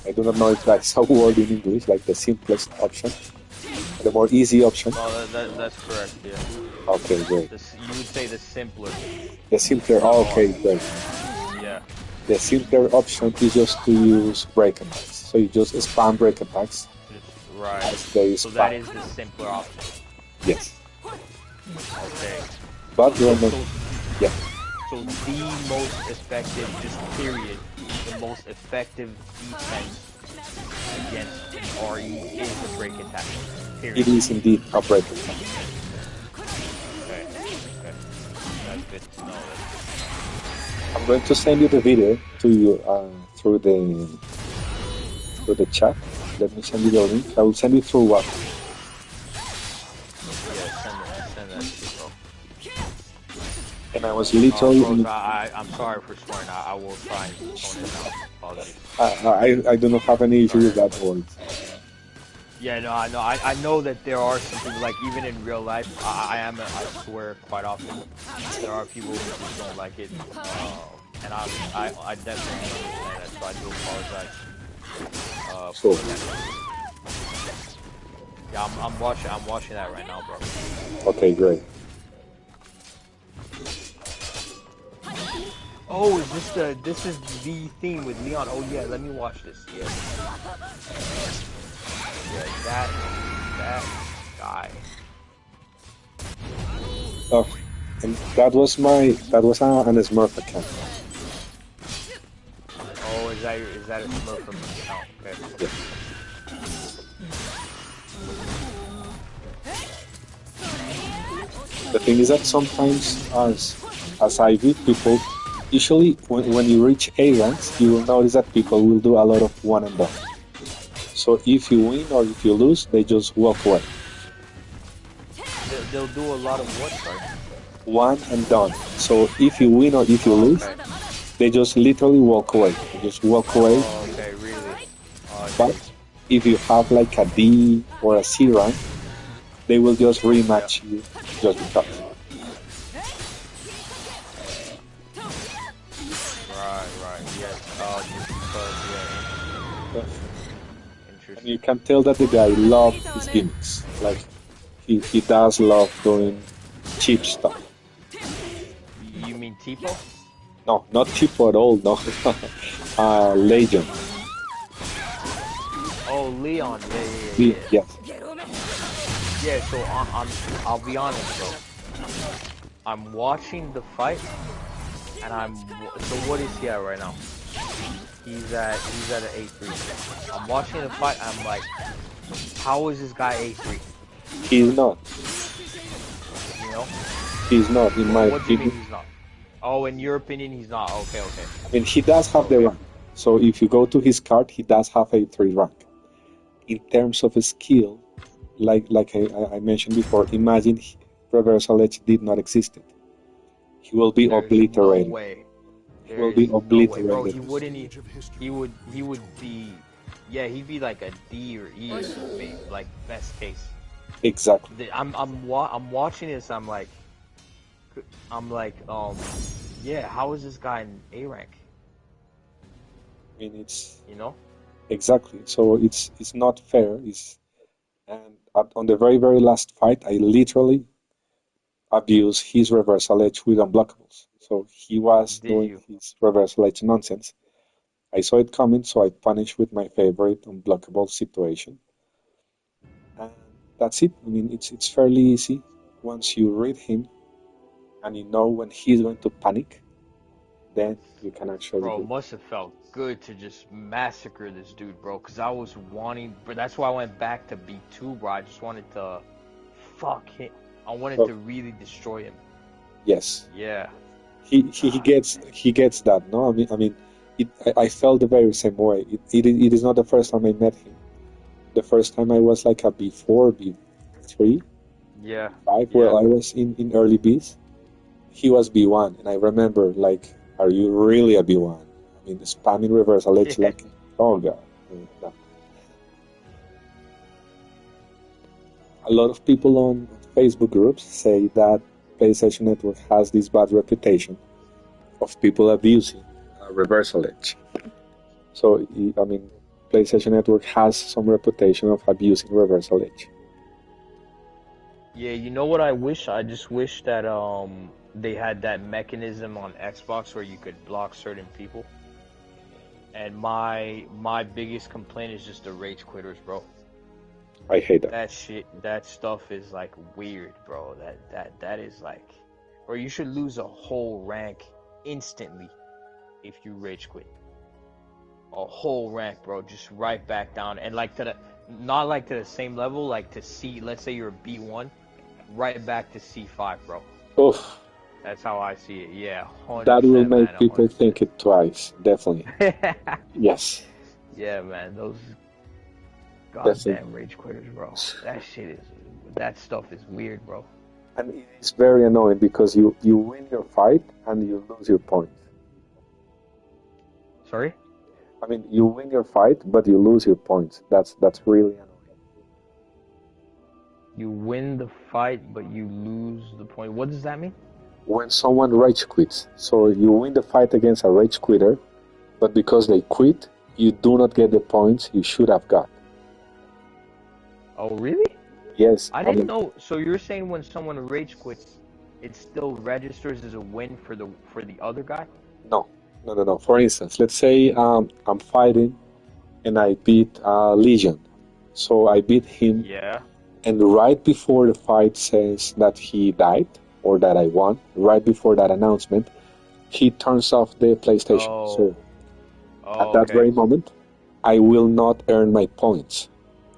I do not know if that's a word in English, like the simplest option, the more easy option. Oh, that's correct. Yeah. Okay, great. You would say the simpler. The simpler. Oh, okay, great. Yeah. The simpler option is just to use break attacks. So you just spam break attacks. Right. So spam. that is the simpler option. Yes. Okay. But remember, yeah. So the most effective, just period, the most effective defense against RE is the break attack. Period. It is indeed a break attack. Okay. That's good to know. I'm going to send you the video to you through the chat. Let me send you the link. I will send you through what? Yeah, send that to me, bro. And I was literally. Bros, I'm sorry for swearing. I will try and tone it down. Apologies. I do not have any issue with that word. Yeah, no, I know. I know that there are some people, like even in real life, I swear quite often. There are people who just don't like it, and I definitely understand that. So I do apologize. So. Yeah, I'm watching that right now, bro. Okay, great. Oh, this is the theme with Leon. Oh yeah, let me watch this. Yeah. Yeah, that guy. Oh, and that was an Smurf account. Oh, is that a Smurf from the account? Okay. Yeah. The thing is that sometimes as Ivy, people usually when you reach A ranks, you will notice that people will do a lot of one and done. So if you win or if you lose, they just walk away. They'll do a lot of what, sorry? One and done. So if you win or if you lose, they just literally walk away. They just walk away. Oh, okay, really? But if you have like a D or a C rank, They will just rematch you just because. Right. Yes. Just because. Yeah. And Interesting. you can tell that the guy loves his gimmicks. Like he does love doing cheap stuff. You mean Tipo? No, not cheap at all. No, Legion. Oh, Leon. Yeah. Yes. Yeah. So I'll be honest, bro. I'm watching the fight, and so what is he at right now? He's at an A3. I'm watching the fight. I'm like, how is this guy A3? He's not. You know? He's not, in my What do you mean opinion. he's not? Oh, in your opinion, he's not. Okay. I mean, he does have the Okay. rank. So if you go to his card, he does have a 3 rank. In terms of skill, like I mentioned before, imagine Reversal Edge did not exist. He will be There's no obliterated. way. He will There be is no way, bro. obliterated. He wouldn't. He would be. Yeah, he'd be like a D or E, like best case. Exactly. I'm watching this. I'm like, yeah. How is this guy in A rank? I mean, it's You know? exactly. So it's not fair. And on the very last fight, I literally abused his Reversal Edge with unblockables. So he was Did doing you? his Reversal Edge nonsense. I saw it coming, so I punished with my favorite unblockable situation. And that's it. I mean, it's fairly easy once you read him and you know when he's going to panic, then you can actually Bro, do. must have felt good to just massacre this dude, bro. Cause I was wanting, but that's why I went back to B2, bro. I just wanted to fuck him. I wanted Oh, to really destroy him. yes, Yeah. he God. gets that. No, I felt the very same way. It is not the first time I met him. The first time I was like a B4, B3, Yeah. B5. Yeah. Well, I was in early Bs. He was B1, and I remember like, are you really a B1? I mean, spamming Reversal Edge Yeah. like, oh god. No. A lot of people on Facebook groups say that PlayStation Network has this bad reputation of people abusing Reversal Edge. So, I mean, PlayStation Network has some reputation of abusing Reversal Edge. Yeah, you know what I wish? I just wish that they had that mechanism on Xbox where you could block certain people. And my biggest complaint is just the rage quitters, bro. I hate that. That stuff is like weird, bro. That is like, or you should lose a whole rank instantly if you rage quit. A whole rank, bro, just right back down, and like to the not like to the same level, like to C. Let's say you're a B1, right back to C5, bro. Oof, That's how I see it. Yeah, that will 100%, man, make people 100%. think it twice. Definitely. Yes, Yeah, man, those definitely. goddamn rage quitters, bro. That stuff is weird, bro. And it is very annoying because you win your fight and you lose your points. Sorry? I mean, you win your fight, but you lose your points. That's really annoying. You win the fight, but you lose the point. What does that mean? When someone rage quits, so you win the fight against a rage quitter, but because they quit, you do not get the points you should have got. Oh, really? Yes, I I didn't mean, know. So you're saying when someone rage quits, it still registers as a win for the other guy? no. For instance, let's say I'm fighting and I beat Legion, so I beat him, Yeah. and right before the fight says that he died or that I won, right before that announcement, he turns off the PlayStation. So at Oh, that okay. very moment, I will not earn my points.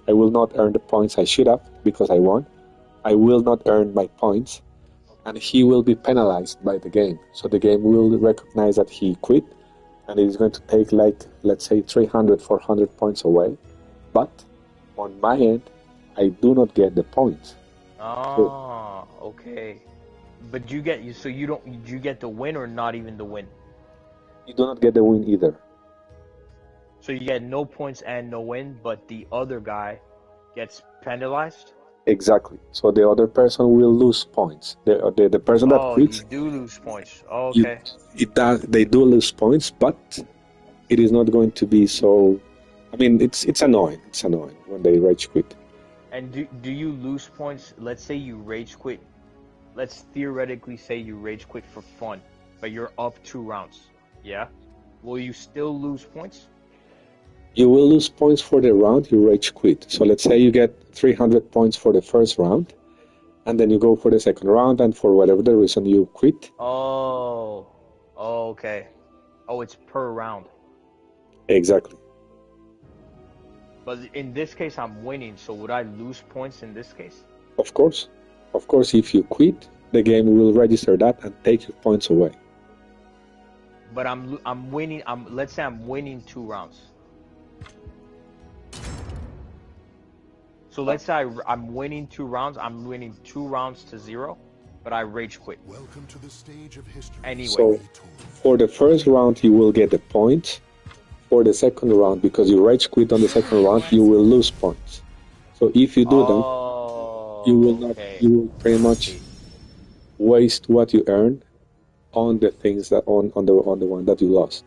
I will not earn the points I should have because I won. I will not earn my points, and he will be penalized by the game. So the game will recognize that he quit, and it is going to take, like, let's say 300, 400 points away. But on my end, I do not get the points. So Ah, okay. But so you get the win or not even the win? you do not get the win either. So you get no points and no win, but the other guy gets penalized? Exactly. So the other person will lose points. The person that Oh, you quits, do lose points. Oh, you, okay. they do lose points, but it is not going to be so. I mean, it's annoying. It's annoying when they rage quit. And do you lose points? Let's say you rage quit. Let's theoretically say you rage quit for fun, but you're up 2 rounds. Yeah? Will you still lose points? You will lose points for the round you rage quit. So let's say you get 300 points for the first round, and then you go for the second round, and for whatever the reason you quit. Oh. Oh, okay. Oh, it's per round. Exactly. But in this case, I'm winning, so would I lose points in this case? Of course. Of course, if you quit, the game will register that and take your points away. But I'm winning. Let's say I'm winning 2 rounds. So let's say I'm winning 2 rounds. I'm winning 2 rounds to 0, but I rage quit. Welcome to the stage of history. Anyway. So for the first round, you will get the points. For the second round, because you rage quit on the second round, you will lose points. So if you do that, you will not. Okay. You will pretty much waste what you earn on the things that on the one that you lost.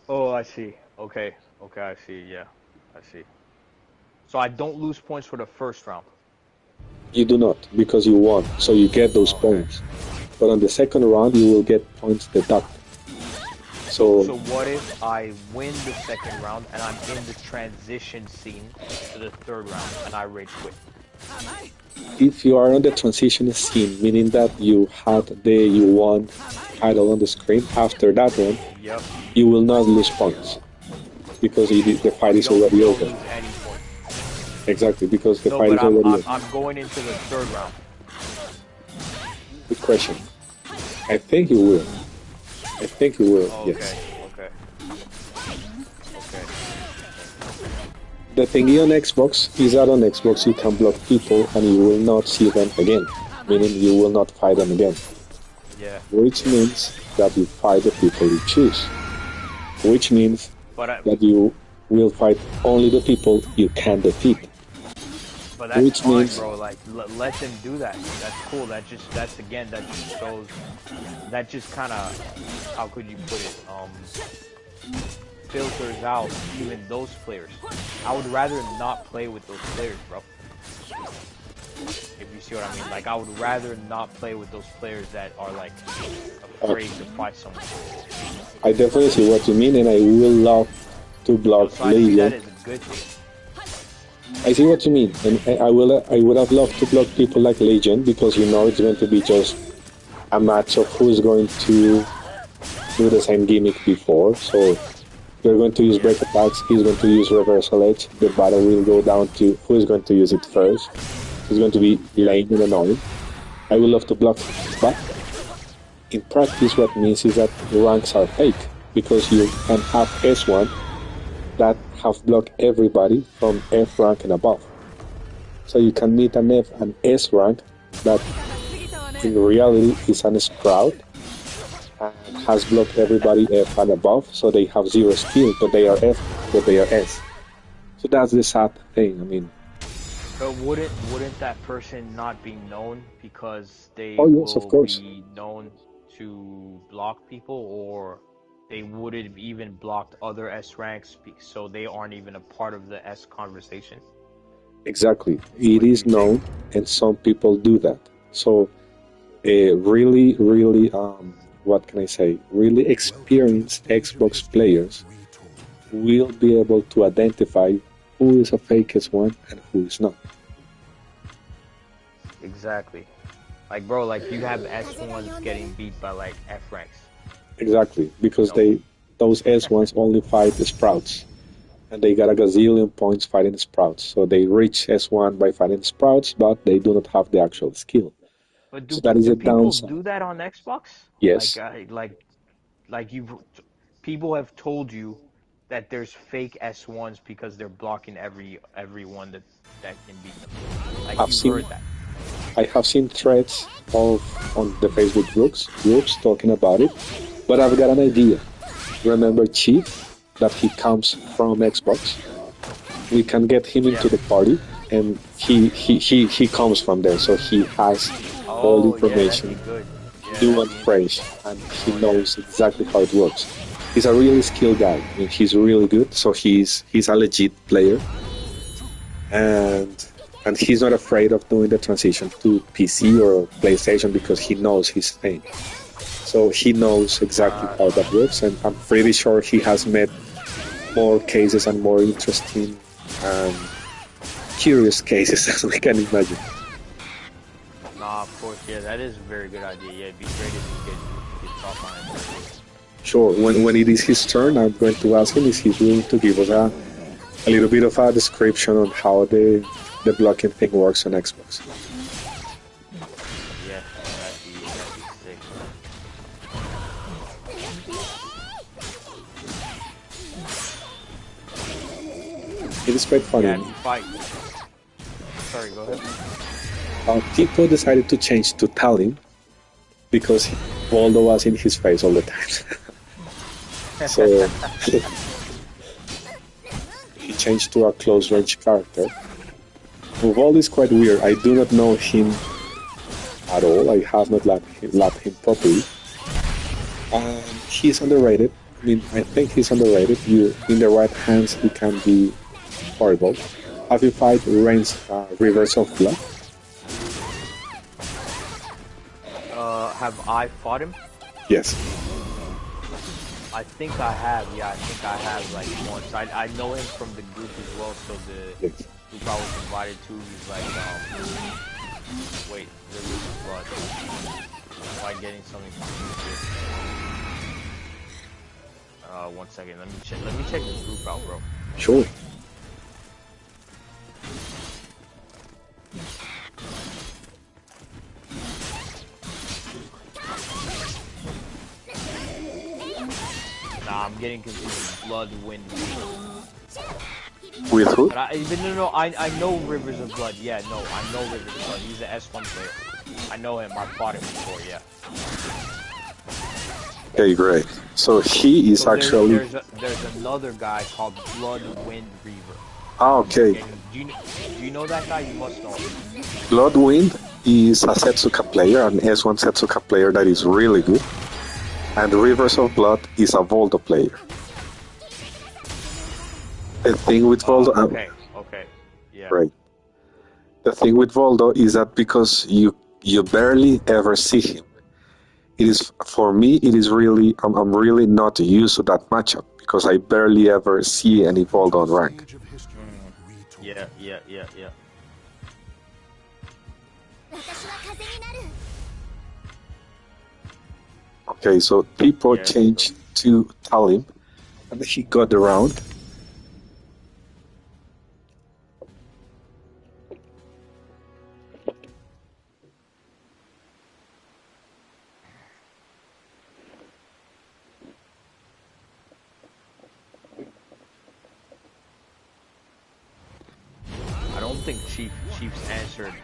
Oh, I see. Okay. Okay, I see. Yeah, I see. So I don't lose points for the first round. You do not, because you won, so you get those Okay. points. But on the second round, you will get points deducted. So what if I win the second round and I'm in the transition scene to the third round and I rage quit? If you are on the transition scene, meaning that you had you won title on the screen, after that one, Yep. you will not lose points because the fight is You already don't over. lose any points. Exactly, because the No, fight but is already over. I'm going into the third round. Good question. I think you will. I think you will. Okay. Yes. Okay. Okay. The thingy on Xbox is that on Xbox you can block people and you will not see them again, meaning you will not fight them again. Yeah. Which means that you fight the people you choose. Which means But that you will fight only the people you can defeat. But that's Which fine, means- bro. Like, let them do that. That's cool. That just shows. That just kind of, how could you put it? Filters out even those players. I would rather not play with those players, bro. If you see what I mean. Like, I would rather not play with those players that are like afraid to fight someone. I definitely see what you mean, and I will love to block So I see that Legion. as a good thing. I see what you mean, and I would have loved to block people like Legion because you know it's going to be just a match of who's going to do the same gimmick before. So you're going to use break attacks, he's going to use reversal edge. The battle will go down to who is going to use it first. It's going to be lame and annoying. I would love to block, but in practice, what it means is that the ranks are fake because you can have S1 that have blocked everybody from F rank and above. So you can meet an F and S rank that in reality is an Sprout and has blocked everybody F and above, so they have 0 skill, but they are F, but they are S. So that's the sad thing. I mean, But wouldn't that person not be known because they Oh, yes, of will course. be known to block people, or they wouldn't have even blocked other S ranks, so they aren't even a part of the S conversation? exactly. What It do is you known, think? and some people do that. So, really, really, what can I say? Really experienced Xbox players will be able to identify who is a fake S1 and who is not. Exactly. Like, bro, like you have S1s getting beat by like F ranks. Exactly, because No. those S1s only fight the Sprouts, and they got a gazillion points fighting Sprouts. So they reach S1 by fighting Sprouts, but they do not have the actual skill. But So that is do a people downside. do that on Xbox? Yes, Like people have told you that there's fake S1s because they're blocking everyone that can beat them. Like I've you've seen heard that. I have seen threads on the Facebook groups talking about it, but I've got an idea. Remember Chief, that he comes from Xbox? we can get him into the party, and he comes from there, so he has all the information, new and fresh, and he knows exactly how it works. He's a really skilled guy. I mean, he's really good, so he's a legit player, and he's not afraid of doing the transition to PC or PlayStation because he knows his thing. So he knows exactly how that works, and I'm pretty sure he has met more cases and more interesting and curious cases as we can imagine. Nah, of course, yeah, that is a very good idea. Yeah, it'd be great if you could talk on it. Sure, when it is his turn, I'm going to ask him if he's willing to give us a little bit of a description on how the blocking thing works on Xbox. Yeah, that'd be sick. It is quite funny. Yeah, fight. Sorry, go ahead. Tipo decided to change to Tallinn because Voldo was in his face all the time. So he changed to a close range character. Voldo is quite weird. I do not know him at all. I have not lapped him properly. He's underrated. I mean, I think he's underrated. In the right hands, he can be horrible. Have you fight Rivers of Blood? Have I fought him? Yes. I think I have, yeah, I think I have like once. I know him from the group as well, so the group I was invited to, he's like, wait, Rivers of Blood. Am I getting something confused here? 1 second, let me check the group out, bro. Sure. Nah, I'm getting confused. Blood, Wind, With who? But I know Rivers of Blood. Yeah, no, I know Rivers of Blood. He's an S1 player. I know him. I fought him before. Yeah. Okay, great. So he is actually. There's another guy called Blood, Wind, Reaver. Ah, okay. Do you know that guy? You must know him. Bloodwind is a Setsuka player, an S1 Setsuka player that is really good. And Rivers of Blood is a Voldo player. The thing with Voldo... Okay, yeah. Right. The thing with Voldo is that because you barely ever see him, it is, for me, it is really... I'm really not used to that matchup because I barely ever see any Voldo on rank. Yeah. Okay, so people changed to Tallinn, and he got around. I don't think Chief's answered.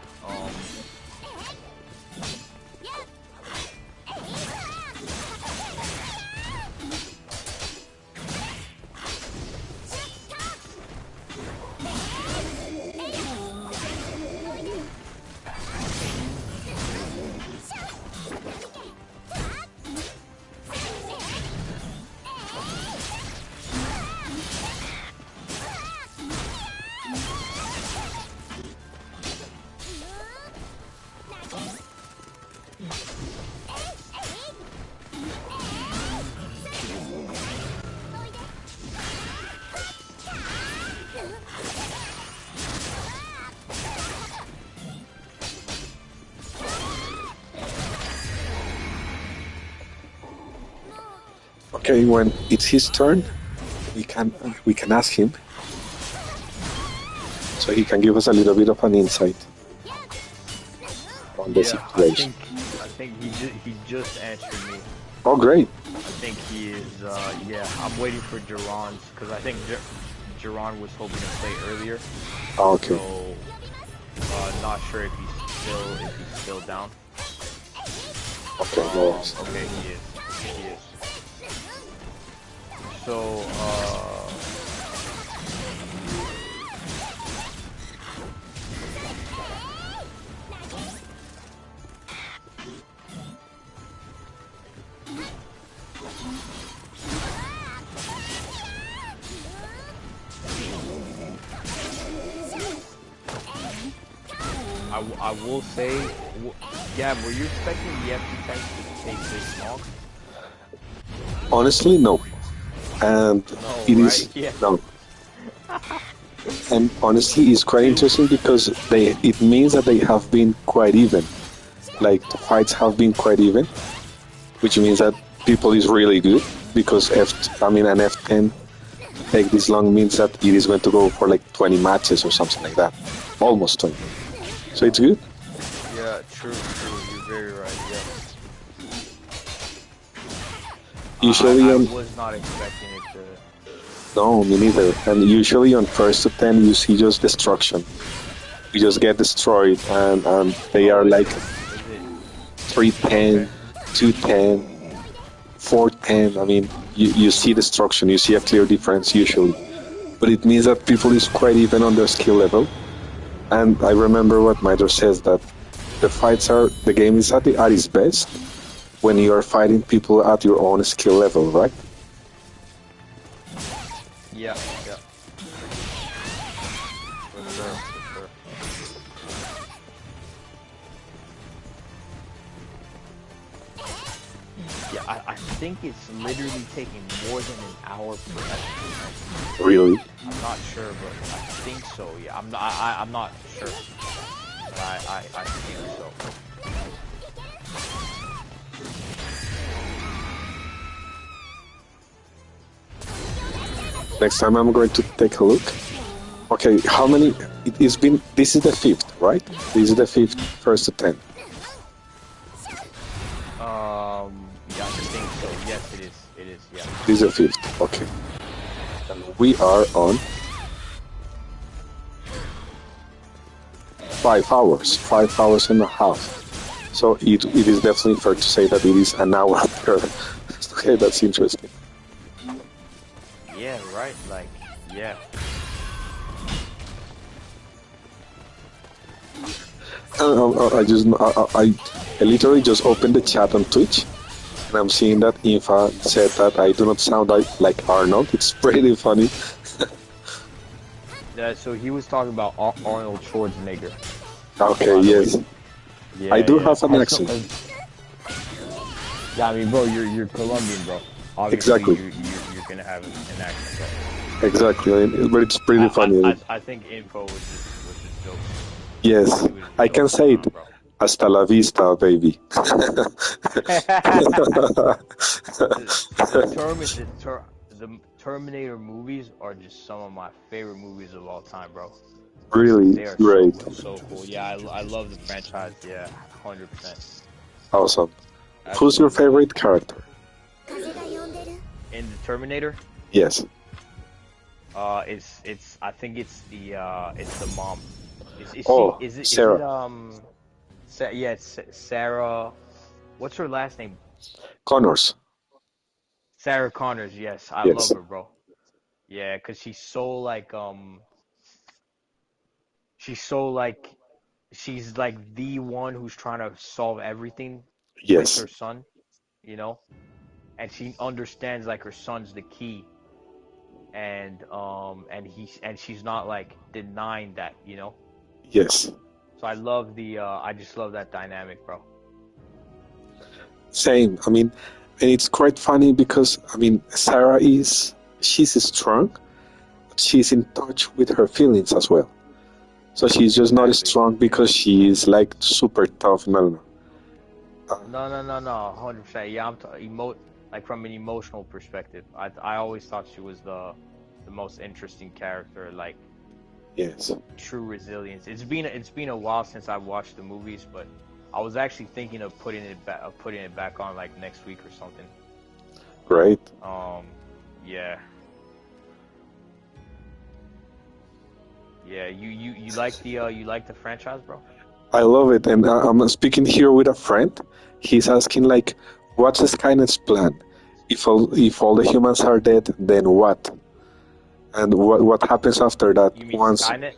Okay, when it's his turn, we can ask him, so he can give us a little bit of an insight on the situation. I think he just answered me. Oh, great! I think he is. Yeah, I'm waiting for Duran's because I think Duran was hoping to play earlier. Oh, okay. So, not sure if he's still down. Okay, no worries. Okay, he is. So, I will say, yeah, were you expecting the FT10 to take this long? Honestly, no. And No, it right? is Yeah. no. And honestly, it's quite interesting because it means that they have been quite even. Like the fights have been quite even, which means that people is really good because an F10 take this long means that it is going to go for like 20 matches or something like that, almost 20. So it's good. Yeah, true. You're very right. Yeah. Usually I on was not expecting it to. no, me neither. And usually on first to 10, you see just destruction. You just get destroyed, and they Oh, are is like it? Is it? 310, Okay. 210, 410. I mean, you see destruction, you see a clear difference usually. But it means that people is quite even on their skill level. And I remember what Midor says that the game is at its best when you are fighting people at your own skill level, right? Yeah. For sure. Yeah, I think it's literally taking more than an hour per episode. Really? I'm not sure, but I think so. Yeah, I'm not sure, but I think so. Next time I'm going to take a look. Okay, how many? It has been. This is the fifth, right? This is the fifth, first to 10. Yeah, I think so. Yes, it is. It is. Yeah. This is the fifth. Okay, and we are on 5 hours, 5 hours and a half. So it is definitely fair to say that it is an hour per. Okay, that's interesting. Yeah. Right. Like. Yeah. I literally just opened the chat on Twitch, and I'm seeing that Infa said that I do not sound like Arnold. It's pretty funny. Yeah. So he was talking about Arnold Schwarzenegger. Okay, yes. Yeah. I do have an accent. Yeah, I mean, bro, you're Colombian, bro. Obviously, Exactly. You're gonna have an accent, bro. Exactly, but it's pretty funny. I think Info was just joking. Yes, I can say it. Bro. Hasta la vista, baby. The Terminator movies are just some of my favorite movies of all time, bro. Really They are great. so cool. Yeah, I love the franchise. Yeah, 100%. Awesome. Absolutely. Who's your favorite character? In the Terminator? Yes. It's I think it's the mom. Sarah. It's Sarah. What's her last name? Connors. Sarah Connors. Yes, I Yes. love her, bro. Yeah, cause she's so she's like the one who's trying to solve everything with Yes. her son, you know, and she understands like her son's the key, and she's not like denying that, you know. Yes. So I just love that dynamic, bro. Same. I mean, and it's quite funny because Sarah she's strong, but she's in touch with her feelings as well. So she's just not strong because she is like super tough. No. No, 100%. Yeah, like from an emotional perspective. I always thought she was the most interesting character. Like, yes, true resilience. It's been a while since I watched the movies, but I was actually thinking of putting it back on like next week or something. Great. Yeah. Yeah, you like the franchise, bro? I love it, and I'm speaking here with a friend. He's asking like, "What's Skynet's plan? If all the humans are dead, then what? And what happens after that?" You mean Skynet?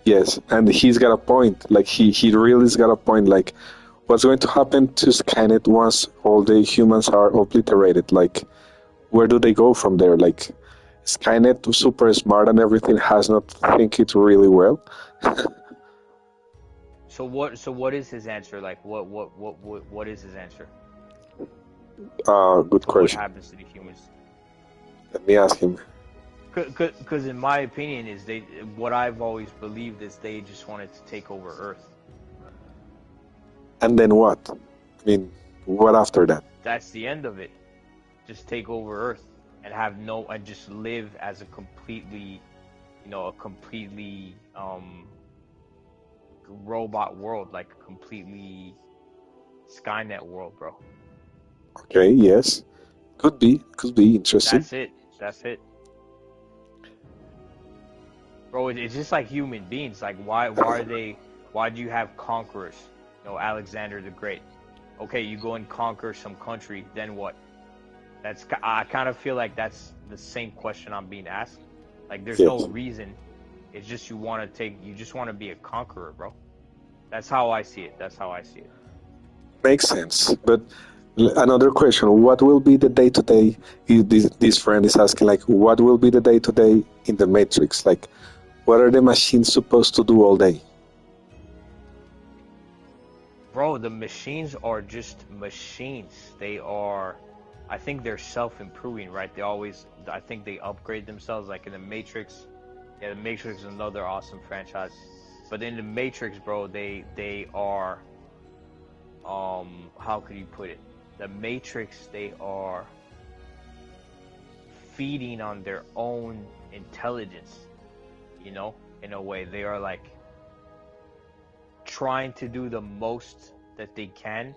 Yes, and he's got a point. Like he really's got a point. Like, what's going to happen to Skynet once all the humans are obliterated? Like, where do they go from there? Like, Skynet was super smart and everything has not think it really well. what is his answer? Like what is his answer? Good To what question. happens to the humans? Let me ask him. Because in my opinion is what I've always believed is they just wanted to take over Earth. And then what? I mean, what after that? That's the end of it. Just take over Earth and and just live as a completely robot world, like a completely Skynet world, bro. Okay, yes. Could be interesting. That's it. Bro, it's just like human beings. Like why do you have conquerors? Alexander the Great. Okay, you go and conquer some country, then what? I kind of feel like that's the same question I'm being asked. Like there's no reason. It's just you just want to be a conqueror, bro. That's how I see it. Makes sense. But another question, what will be the day-to-day? This friend is asking, like, what will be the day-to-day in the Matrix? Like, what are the machines supposed to do all day? Bro, the machines are just machines. I think they're self-improving, right? I think they upgrade themselves, like in the Matrix. Yeah, the Matrix is another awesome franchise. But in the Matrix, bro, they are, how could you put it? The Matrix, they are feeding on their own intelligence, in a way. They are like trying to do the most that they can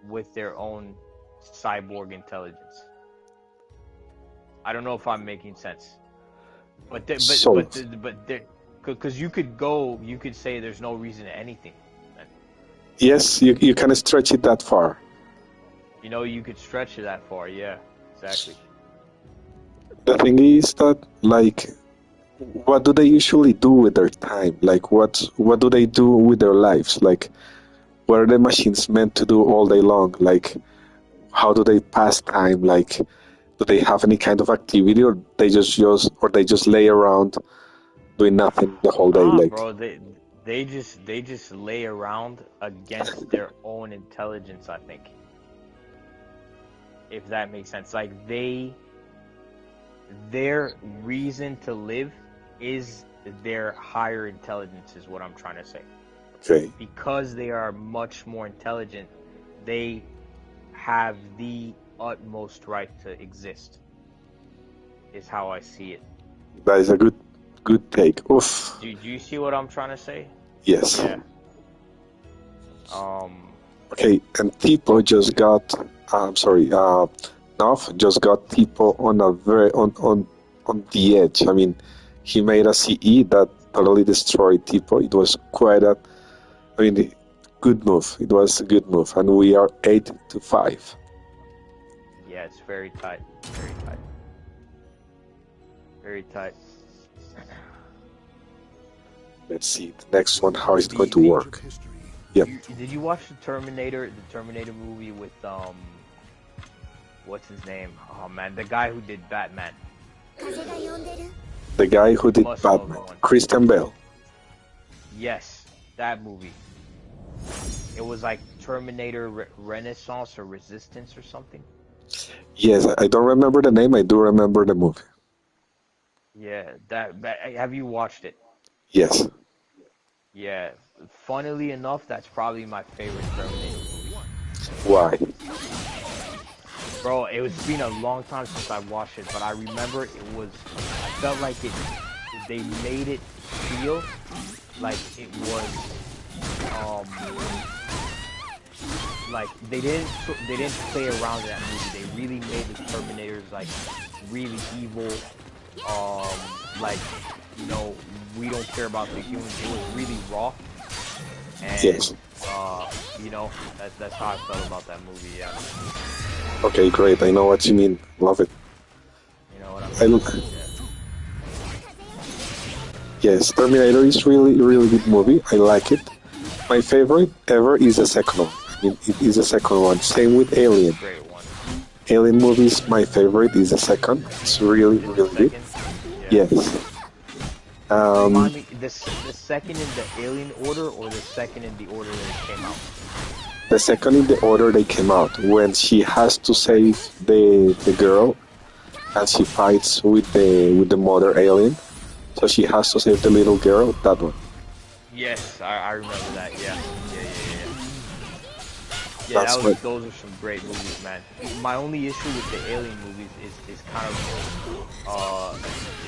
with their own cyborg intelligence. I don't know if I'm making sense, because you could say there's no reason to anything. Yes, you can stretch it that far. You could stretch it that far. Yeah, exactly. The thing is that, like, what do they usually do with their time? Like, what do they do with their lives? Like, what are the machines meant to do all day long? Like, how do they pass time? Like, do they have any kind of activity, or they just lay around doing nothing the whole day? Nah, Like, bro, they just lay around against their own intelligence, I think. If that makes sense. Like their reason to live is their higher intelligence, is what I'm trying to say. okay, Because they are much more intelligent, they have the utmost right to exist, is how I see it. that is a good take. Oof. Do you see what I'm trying to say? Yes. Yeah. Okay, and Tipo just got. I'm sorry. Nov just got Tipo on a on the edge. I mean, he made a CE that totally destroyed Tipo. It was quite a. I mean, good move. It was a good move, and we are 8-5. Yeah, it's very tight. Very tight. Very tight. Let's see the next one. How is it going to The age work? of history. Yep. Did you watch the Terminator movie with what's his name? Oh man, the guy who did Batman. The guy who did Must know the Batman, one. Christian Bale. Yes, that movie. It was like Terminator Renaissance or Resistance or something. Yes, I don't remember the name. I do remember the movie. Yeah, that have you watched it? Yes. Yeah, funnily enough, that's probably my favorite Terminator movie. Why? Bro, it's been a long time since I watched it, but I remember I felt like they made it feel like it was, like they didn't play around in that movie. They really made the Terminators like really evil, like, we don't care about the humans. It was really raw, and Yes. That's how I felt about that movie. Yeah, Okay, great. I know what you mean. Love it. you know what I mean. I look. Yes, Terminator is really good movie. I like it. My favorite ever is the second one. I mean, it is the second one. Same with Alien. Great one. Alien movies, my favorite is the second. It's really good. Second? Yeah. Yes. Um, Remind me, the second in the alien order or the second in the order that it came out? the second in the order they came out, when she has to save the girl, and she fights with the mother alien, so she has to save the little girl. That one. Yes, I remember that. Yeah, yeah, yeah, yeah. Yeah, That's what. those are some great movies, man. My only issue with the Alien movies is kind of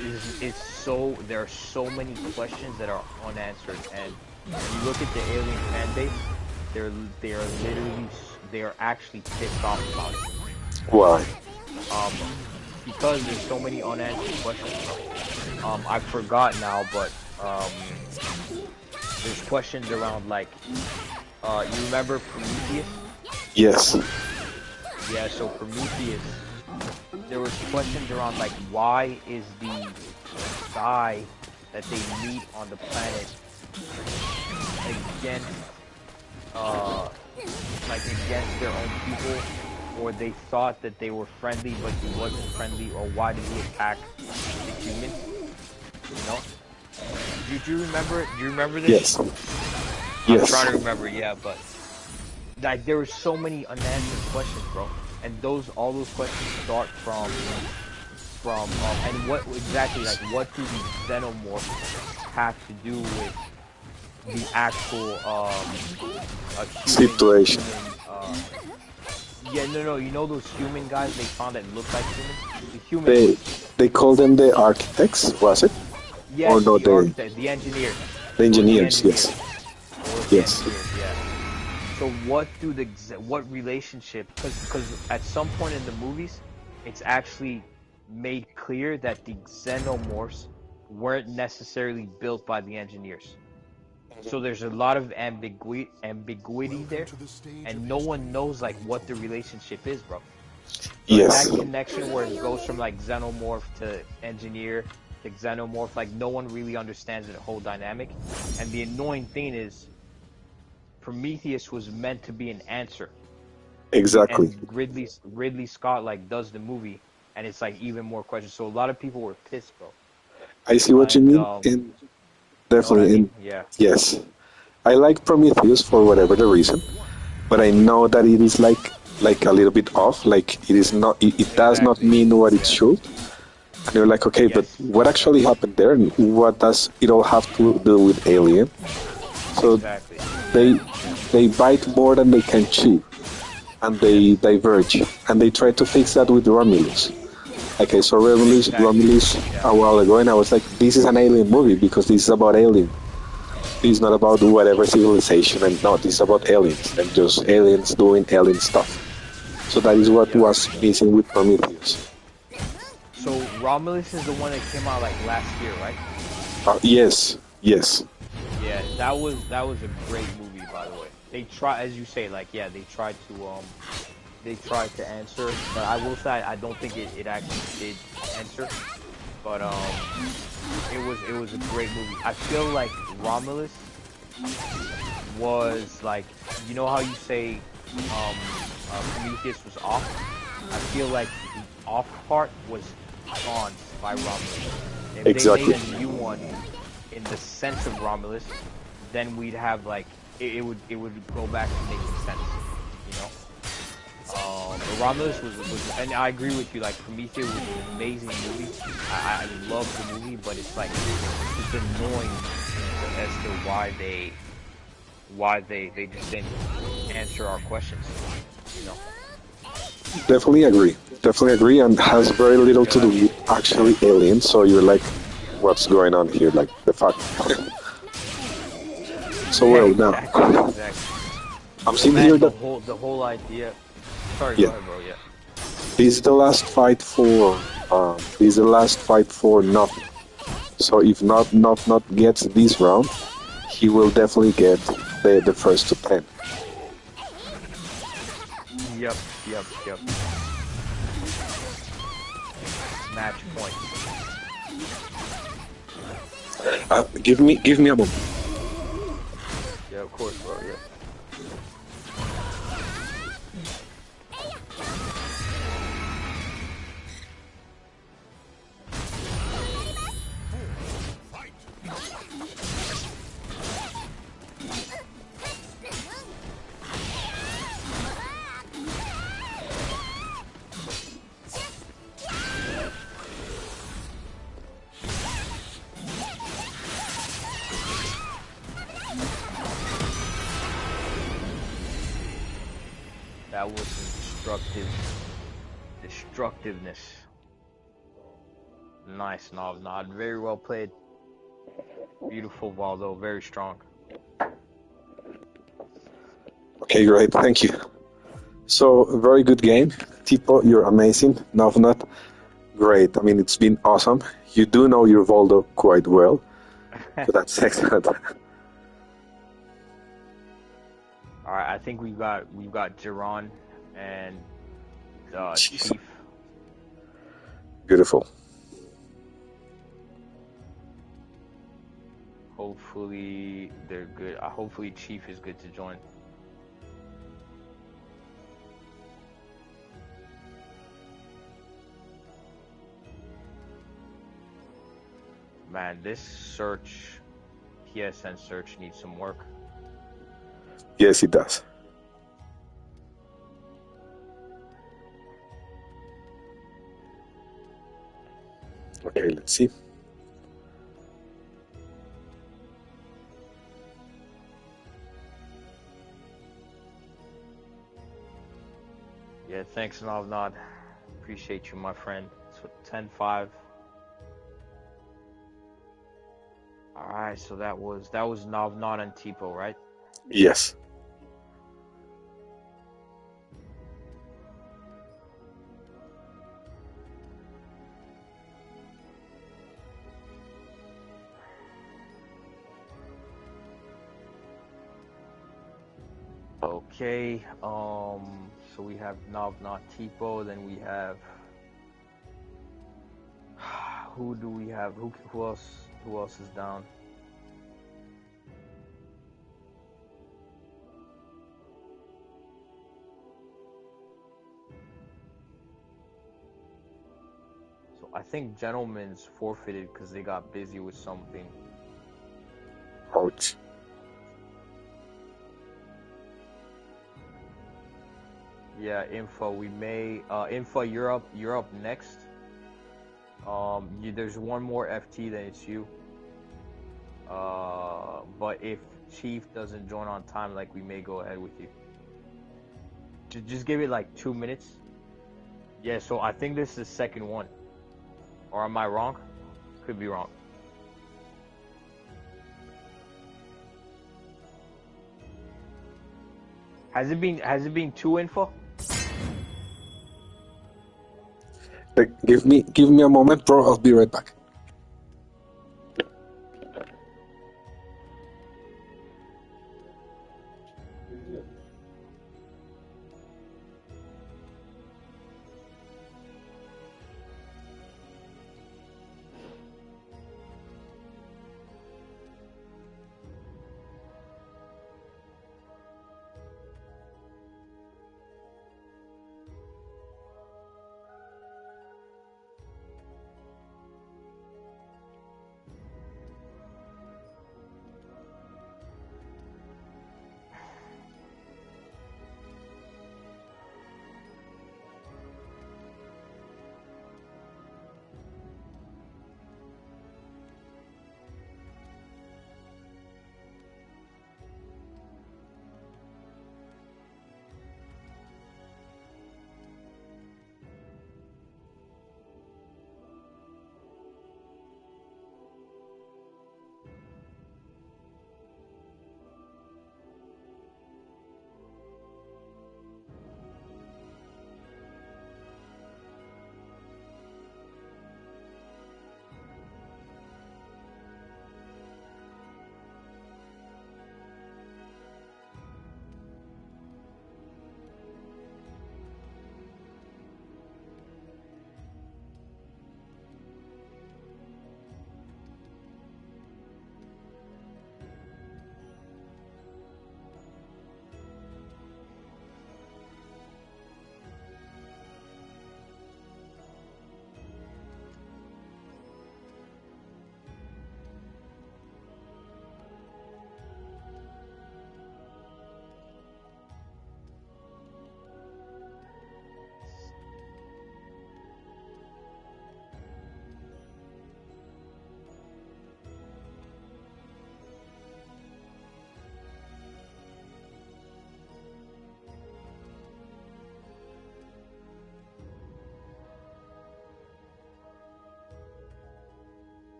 it's so there are so many questions that are unanswered, and when you look at the Alien fan base, they're they are literally they are actually pissed off about it. Why? Um, because there's so many unanswered questions. I forgot now, but there's questions around like you remember Prometheus? Yes. Yeah, so Prometheus, there was questions around like why is the guy that they meet on the planet against against their own people, or they thought that they were friendly but he wasn't friendly, or why did he attack the humans? You know? Do you remember it? Do you remember this? Yes. I'm Yes. trying to remember, yeah, but like there were so many unanswered questions, bro, and all those questions start from and what exactly, like, what do the xenomorphs have to do with the actual Situation. yeah, no, you know those human guys they found that look like humans, the human They ones. they call them the architects, was it? Or Yes, no, the architect, the engineers. the It was the engineers? Yes. It was the Yes. engineers, yeah. So what relationship? Because at some point in the movies, it's actually made clear that the xenomorphs weren't necessarily built by the engineers. So there's a lot of ambiguity there, and no one knows like what the relationship is, bro. Like Yes. that connection where it goes from like xenomorph to engineer to xenomorph, like no one really understands the whole dynamic. And the annoying thing is Prometheus was meant to be an answer. Exactly. And Ridley Scott like does the movie, and it's like even more questions. So a lot of people were pissed, bro. I see what you And mean, and you know what I definitely, mean? and Yeah. yes, I like Prometheus for whatever the reason, but I know that it is like a little bit off. Like it is not. It does not Exactly. mean what it Yeah. should. And you're like, okay, but Yes. what actually happened there, and what does it all have to do with Alien? So Exactly. they they bite more than they can chew, and they diverge, and they try to fix that with Romulus. Okay, so Romulus Yeah. a while ago, and I was like, this is an alien movie because this is about alien. This is not about whatever civilization, and no, this is about aliens and just aliens doing alien stuff. So that is what Yeah. was missing with Prometheus. So Romulus is the one that came out like last year, right? Yes, yes, Yeah, that was a great movie, by the way. They try, as you say, like yeah, they tried to answer, but I will say I don't think it actually did answer. But it was a great movie. I feel like Romulus was like, you know how you say Prometheus was off? I feel like the off part was on by Romulus. If exactly. they made a new one in the sense of Romulus, then we'd have like it would go back to making sense, you know. But Romulus was, and I agree with you. Like Prometheus was an amazing movie. I love the movie, but it's like it's annoying as to why they just didn't answer our questions, you know. Definitely agree, and has very little to do with actually aliens. So you're like, what's going on here? Like the fuck. So well now, Exactly. I'm seeing Man, here the that whole idea. Sorry, yeah, go ahead, bro. Yeah. this is the last fight for nothing. So if not gets this round, he will definitely get the first to 10. Yep. Match point. Give me a moment. Yeah, of course, bro. Yeah. that was some destructiveness. Nice, Nod. Very well played. Beautiful, Valdo. Very strong. Okay, great. Thank you. So, very good game. Tipo, you're amazing. Navnat, great. I mean, it's been awesome. You do know your Voldo quite well, so that's excellent. All right, I think we've got Jiron and Chief. Beautiful. Hopefully they're good. Hopefully Chief is good to join. Man, this search, PSN search needs some work. Yes, it does. Okay, let's see. Yeah, thanks, Nod. Appreciate you, my friend. So 10-5. All right, so that was Nod and Tipo, right? Yes. Okay, so we have Nod, Tipo, then we have who do we have? Who else is down? So I think Gentleman's forfeited because they got busy with something. Ouch. Yeah, Info. We may Info. You're up next. There's one more FT than it's you. But if Chief doesn't join on time, like we may go ahead with you. Just give it like 2 minutes. Yeah, so I think this is the second one. Or am I wrong? Could be wrong. Has it been 2 Info? Give me a moment, bro. I'll be right back.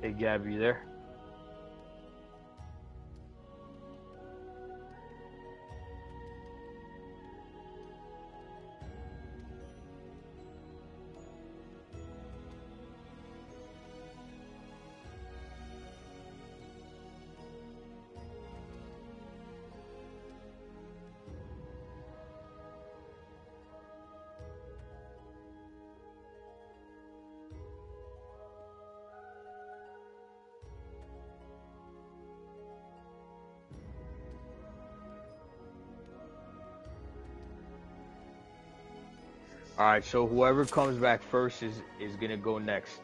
Hey, Gab, you there? All right, so whoever comes back first is gonna go next.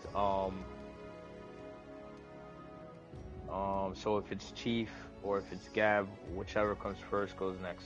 So if it's Chief or if it's Gab, whichever comes first goes next.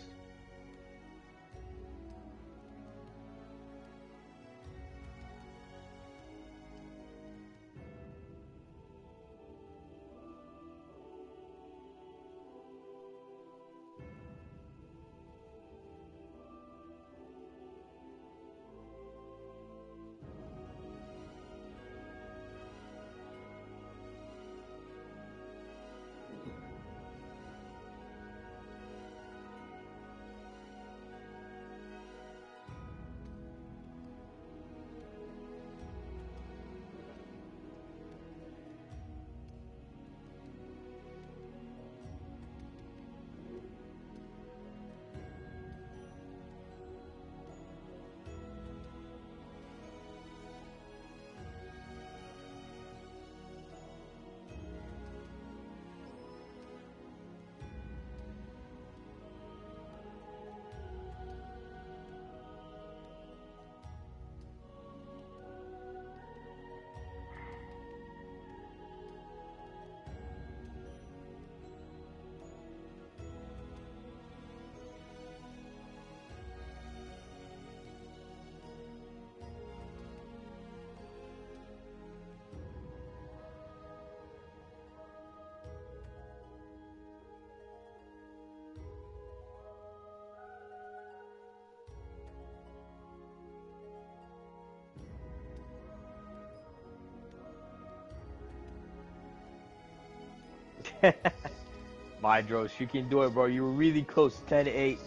Mydros, you can do it, bro. You were really close. 10-8.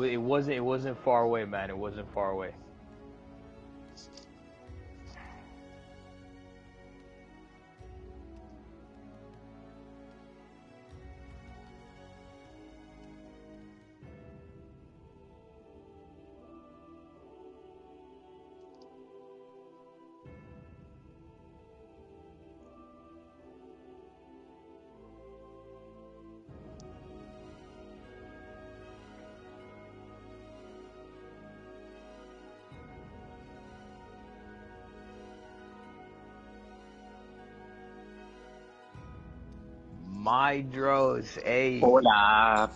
It wasn't far away, man. It wasn't far away. Mydros, hey. Hola.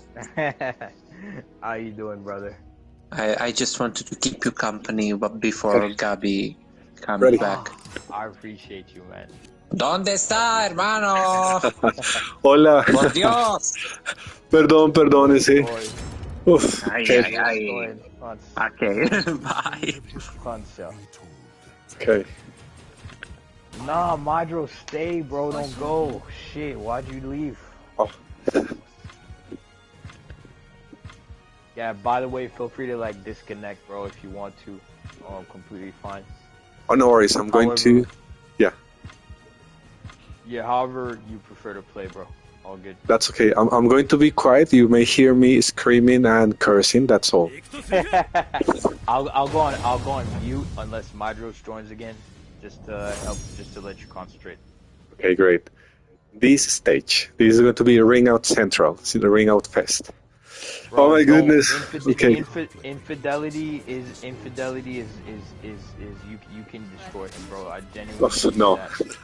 How you doing, brother? I just wanted to keep you company before Gabi comes Ready. back. I appreciate you, man. ¿Dónde está, hermano? Hola. Por Dios. Perdón, ese. Boy, Uf, Ay, okay. ay, ay. go ahead. Okay, bye. Fun stuff. Okay. Nah, Mydros, stay, bro. Don't go. Shit, why'd you leave? Oh. Yeah, by the way, feel free to like disconnect, bro, if you want to. Completely fine. Oh, no worries. I'm going to. Yeah, Yeah, however you prefer to play, bro. All good. that's okay. I'm going to be quiet. You may hear me screaming and cursing. That's all. I'll go on mute unless Mydros joins again, just to help, just to let you concentrate. Okay, great. This stage. This is going to be Ring Out Central. It's the Ring Out Fest. Bro, Oh my don't- goodness. Okay. Infidelity is you can destroy him, bro. I genuinely Oh, believe no. that.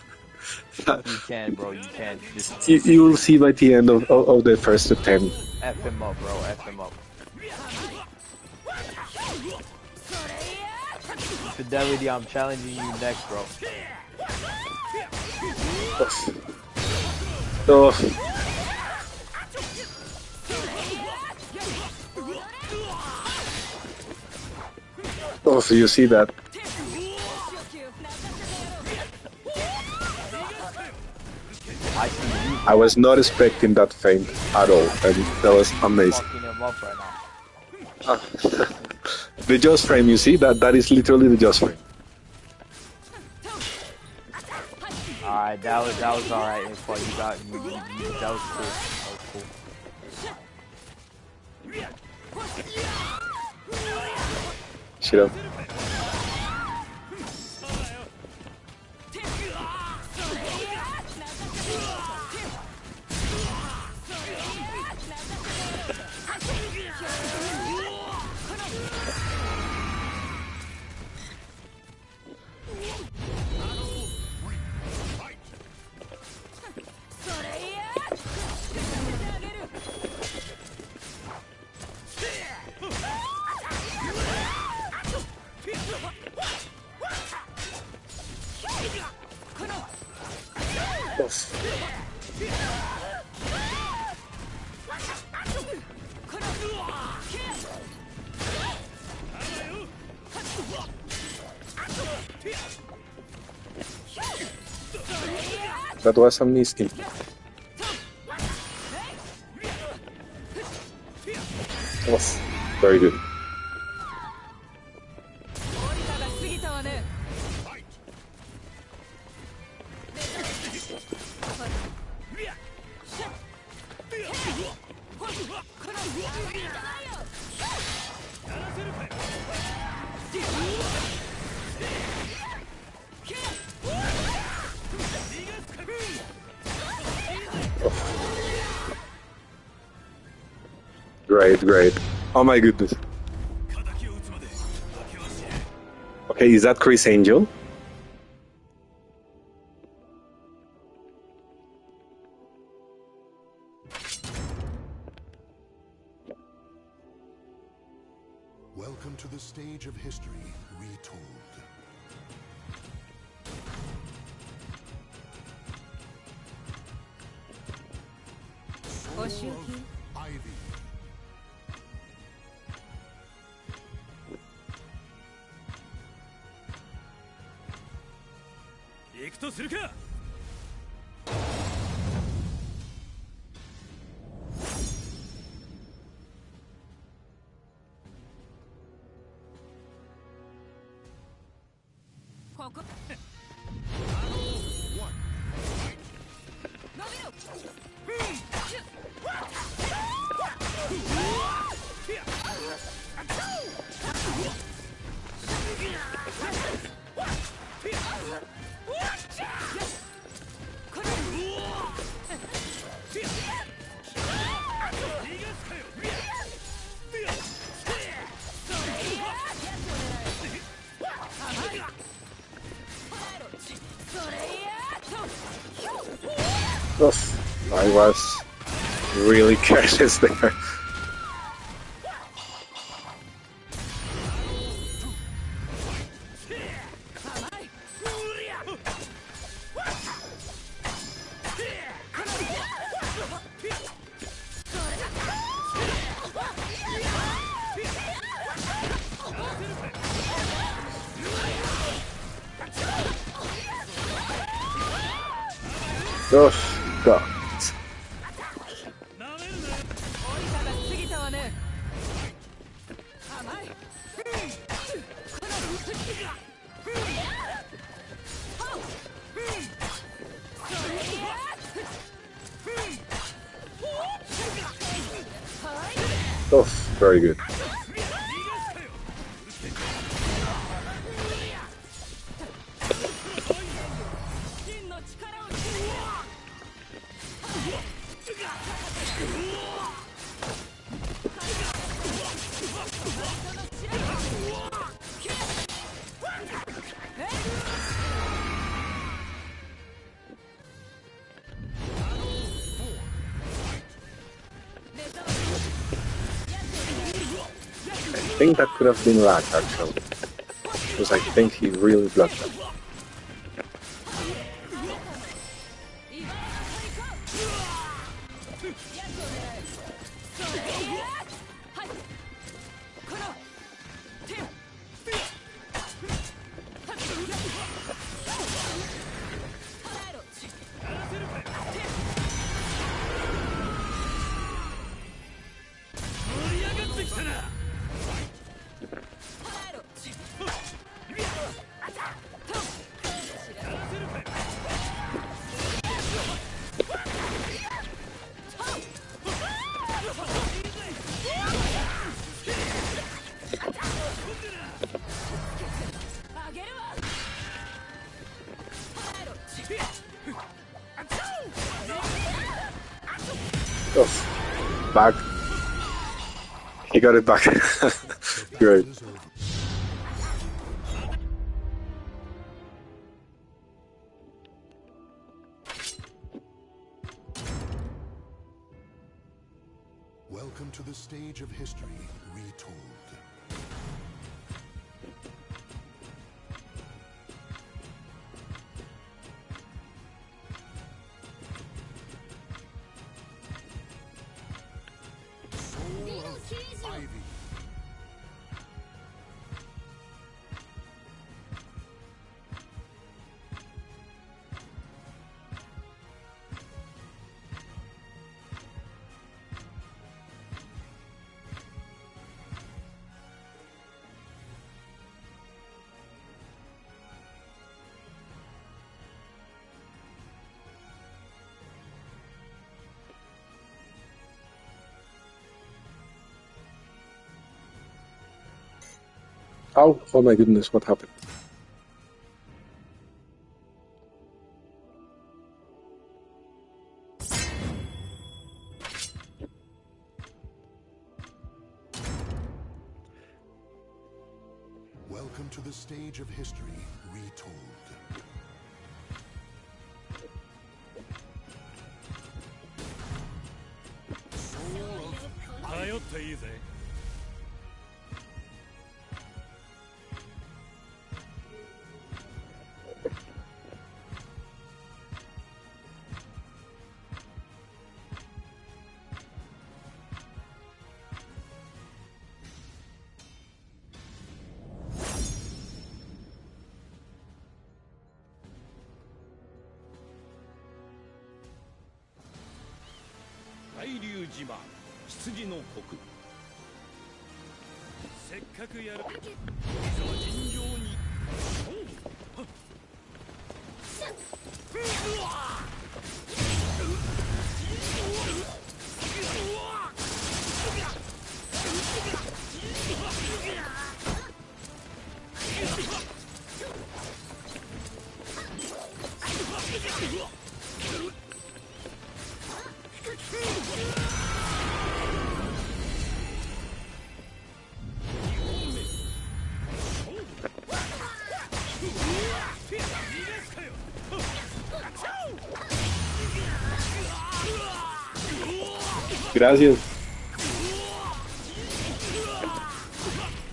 You can, bro. You can just You will see by the end of the first attempt. F him up, bro. F him up. Fidelity, I'm challenging you next, bro. Oh. Oh, so you see that? I was not expecting that feint at all, and that was amazing. Fucking him up right now. The just frame, you see, that is literally the just frame. Alright, that was alright, info. You got that was cool. That was cool. Shit up. That was amazing. Oh, very good. Great, great. Oh my goodness. Okay, is that Chris Angel? Welcome to the stage of history retold. Soul of Ivy. Oof, I was really careless there. Oof, God. Oof, very good. I think that could have been lag actually, because I think he really blocked that. Oh, back. He got it back. Great. Welcome to the stage of history retold. Soul of Ivy. Oh my goodness, what happened? Welcome to the stage of history retold. Soul of Gracias.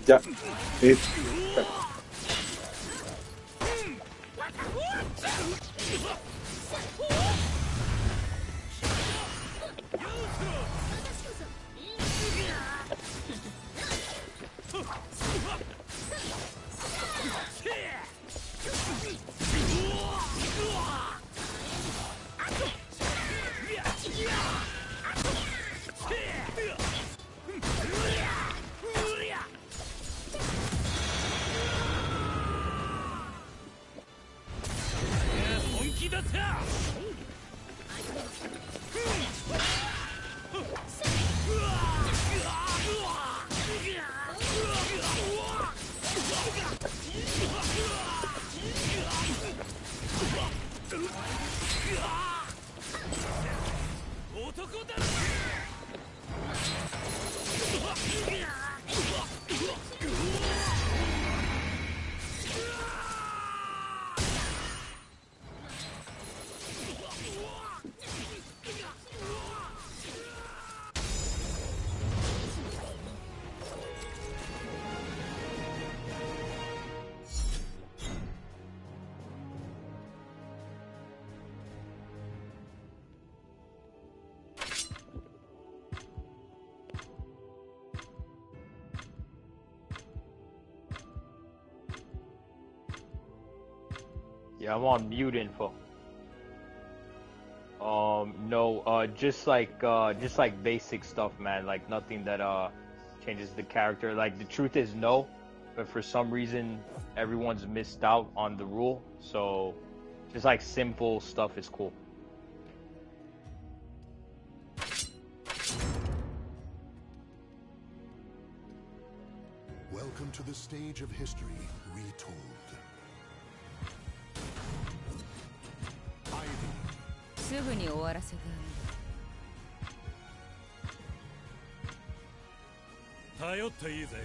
Ya. Yeah, I'm on mute info. No, just like basic stuff, man. Like nothing that changes the character. Like the truth is no, but for some reason everyone's missed out on the rule. So just like simple stuff is cool. Welcome to the stage of history retold. Ivy. すぐに終わらせてあげる。頼っていいぜ。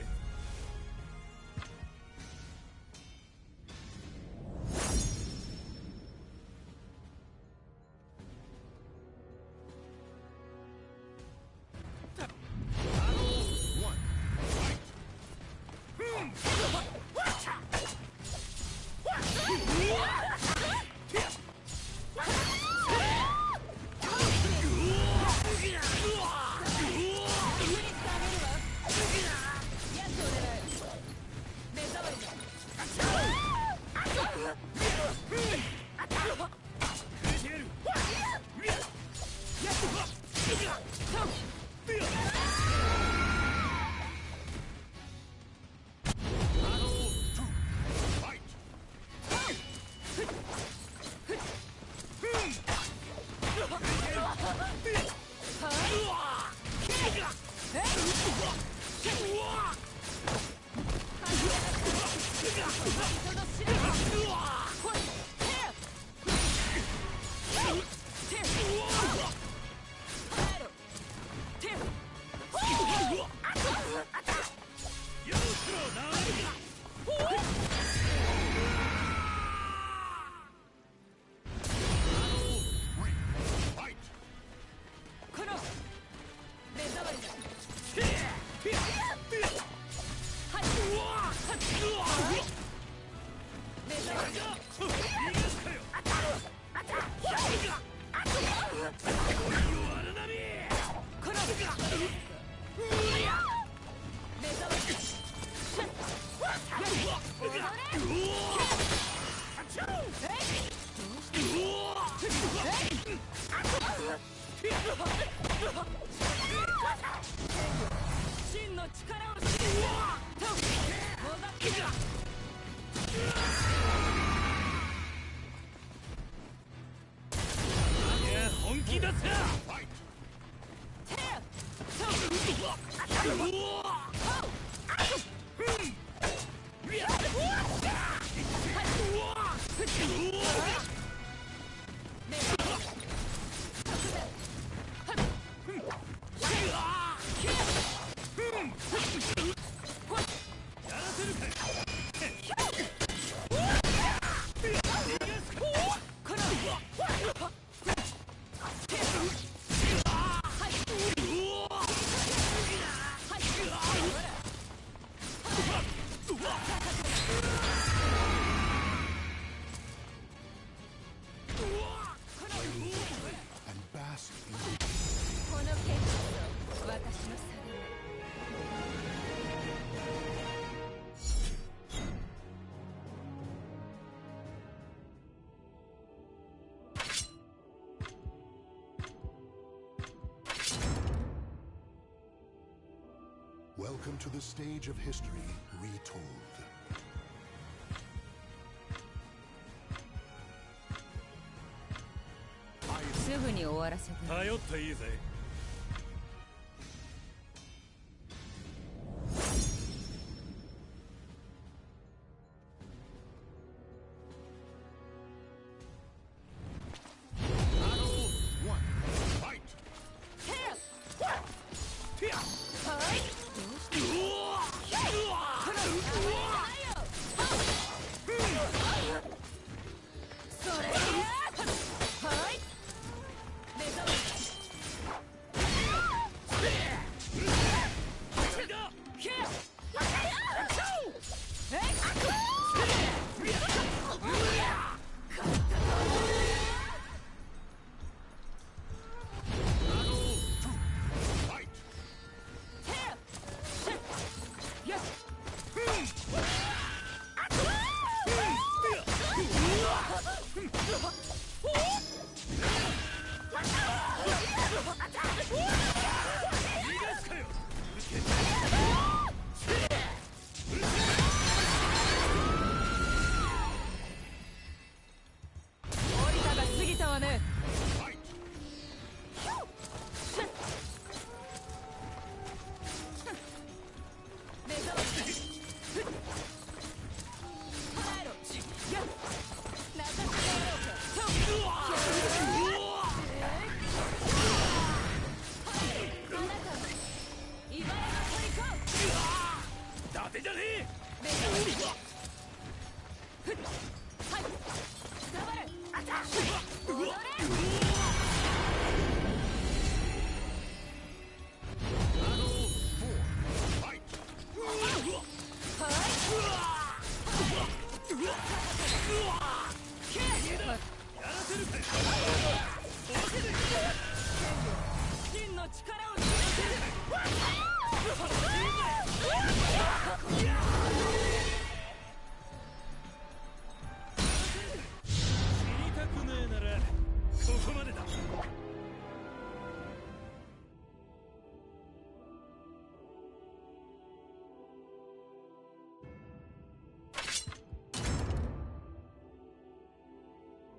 Welcome to the stage of history retold. すぐに終わらせてあげる。頼っていいぜ。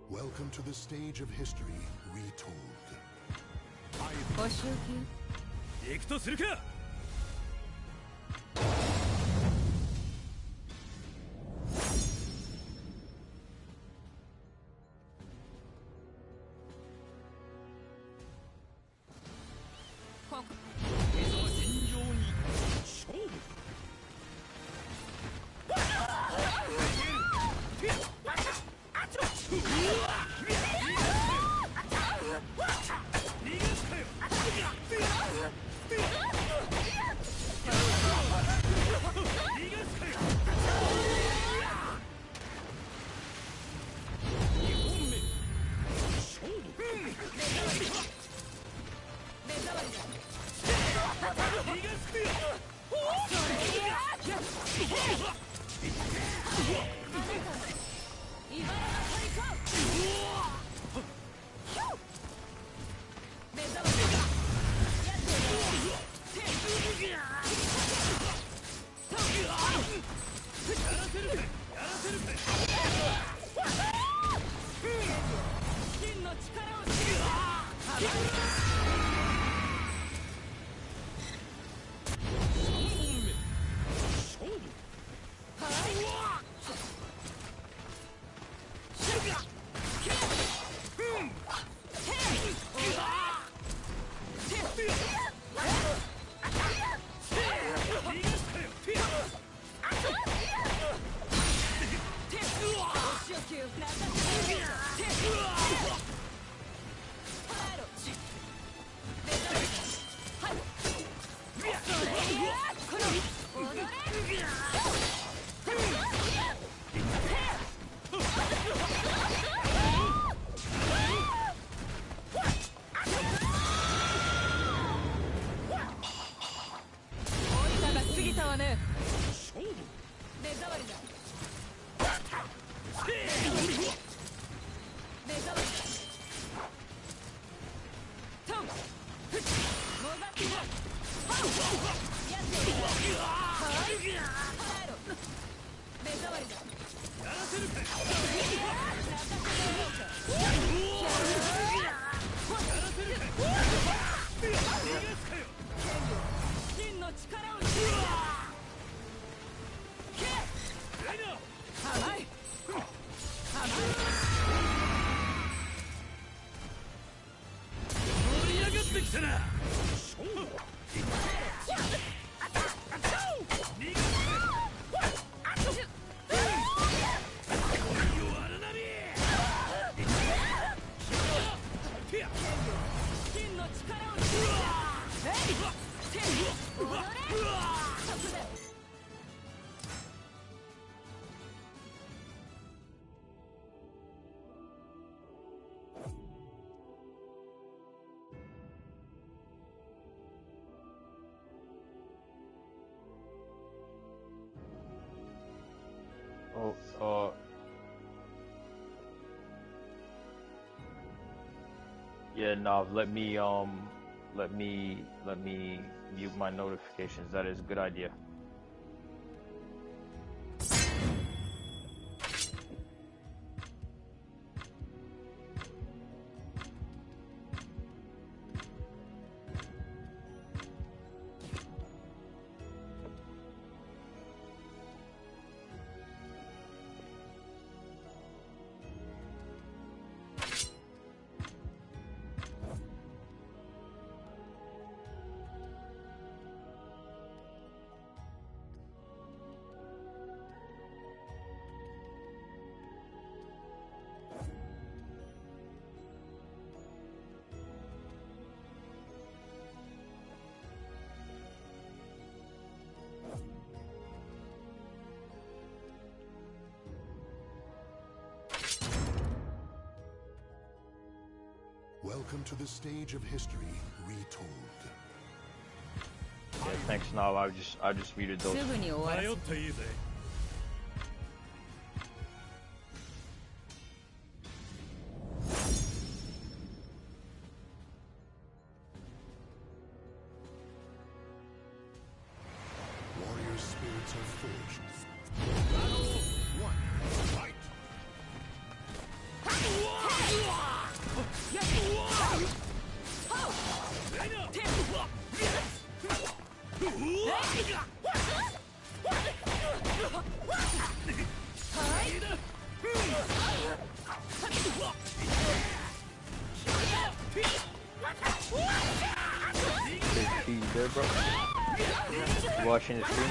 Welcome to the stage of history retold. お仕置き行くとするか。Yeah, Nav, let me mute my notifications. That is a good idea. Welcome to the stage of history retold. Yeah, thanks, Nav. I just muted those. すぐに終わらせて Warrior spirits are forged. Battle 1. Fight! You good, bro? You watching the stream?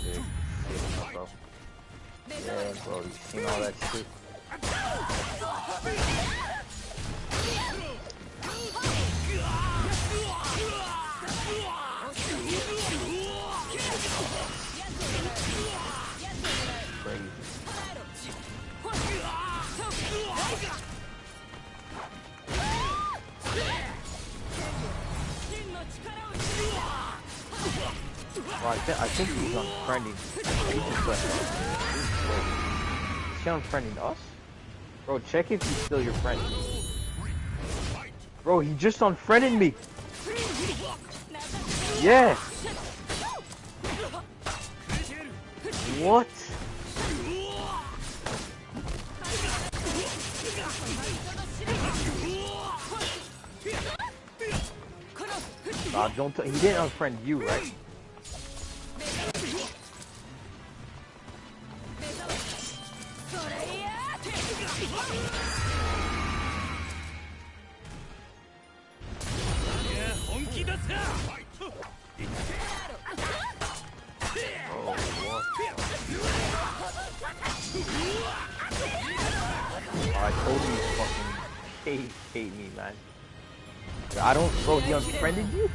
Yeah, bro. Yeah, bro, you seen all that shit? Crazy. Well, I think he's unfriending. Is he unfriending us? Bro, check if he's still your friend. Bro, he just unfriended me. Yeah. What? Nah, don't he didn't unfriend you, right? I told you fucking hate me, man. I don't, bro, he unfriended you?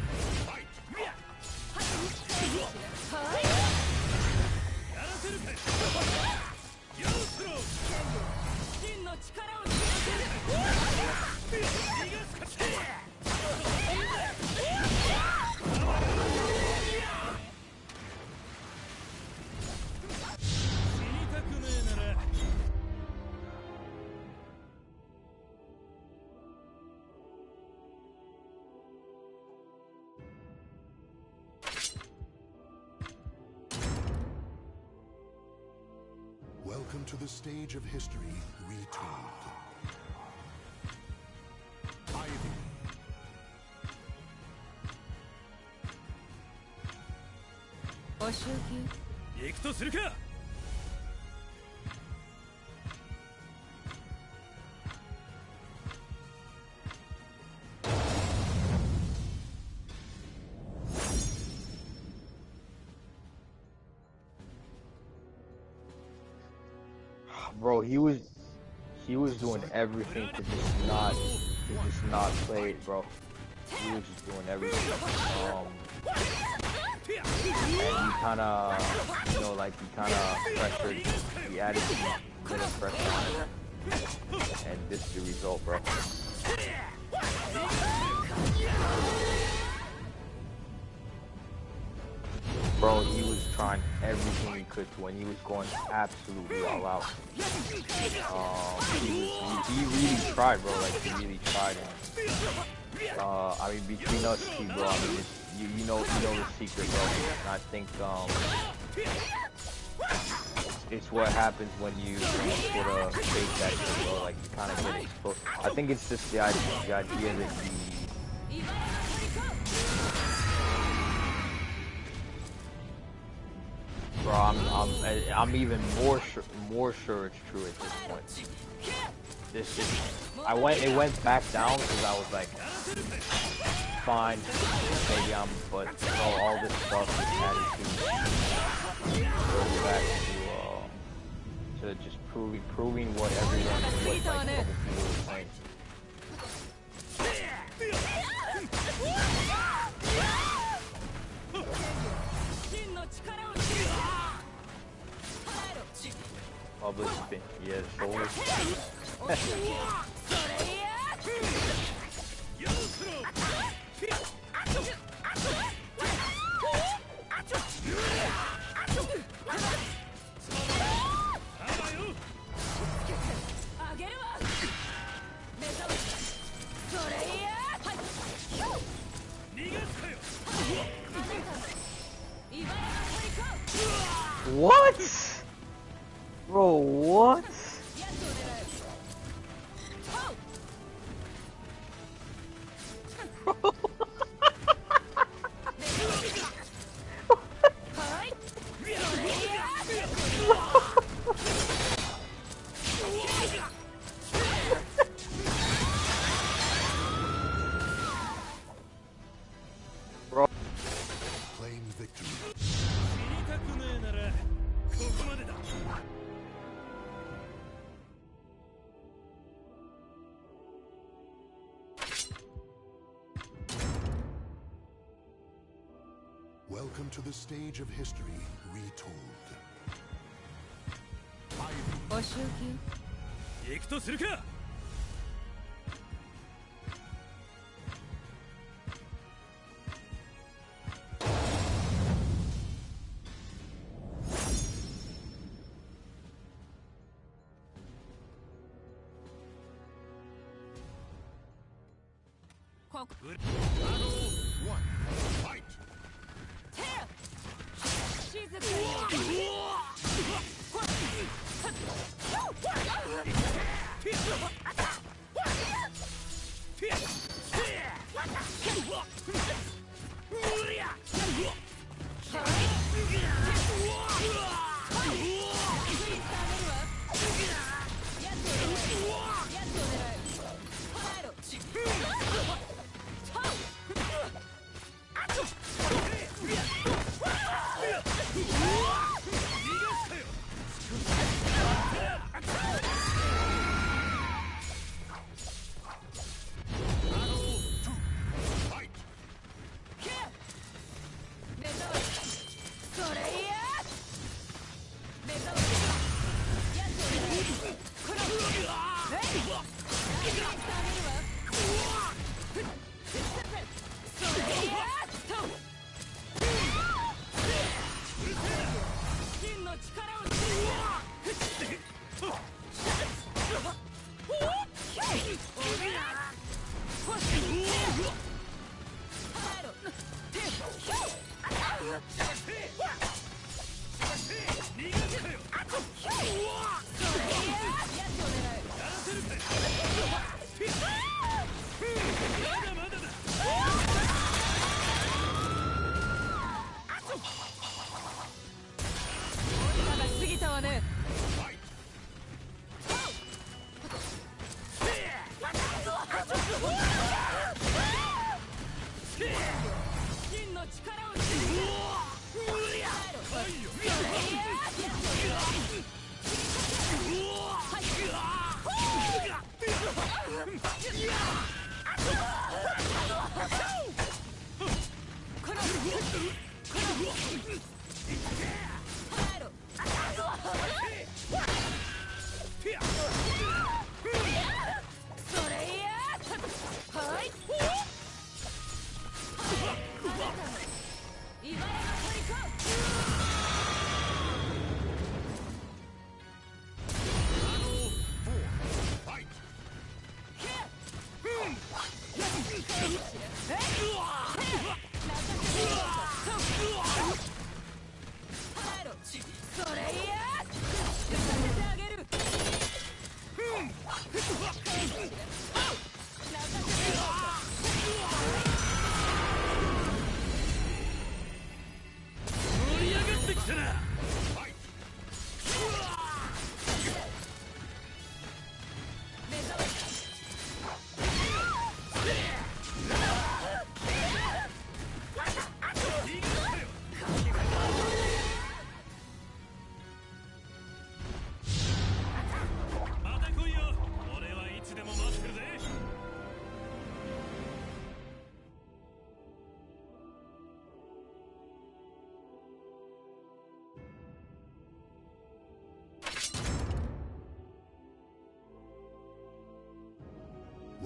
Welcome to the stage of history retold. Ivy. Bro, he was doing everything to just not play it, bro. He was just doing everything. And he kinda, you know, like he kinda pressured, he added a bit of pressure on him. And this is the result, bro. Bro, he was trying everything he could to, and he was going absolutely all out. He really tried, bro. Like he really tried. And, I mean, between us two, bro. I mean, you know the secret, bro. And I think it's what happens when you sort of fake that shit, bro. Like you kind of get exposed. I think it's just the idea that he. Bro, I'm even more sure it's true at this point. It went back down because I was like, fine, maybe but bro, all this stuff is added to back to just proving what everyone, what like other people were saying. Public spin. Yeah, shoulder. What? Bro, what? Claim victory. Welcome to the stage of history retold. お仕置き行くとするか。ここ One, fight! 静かに 過ぎたわね。真の力を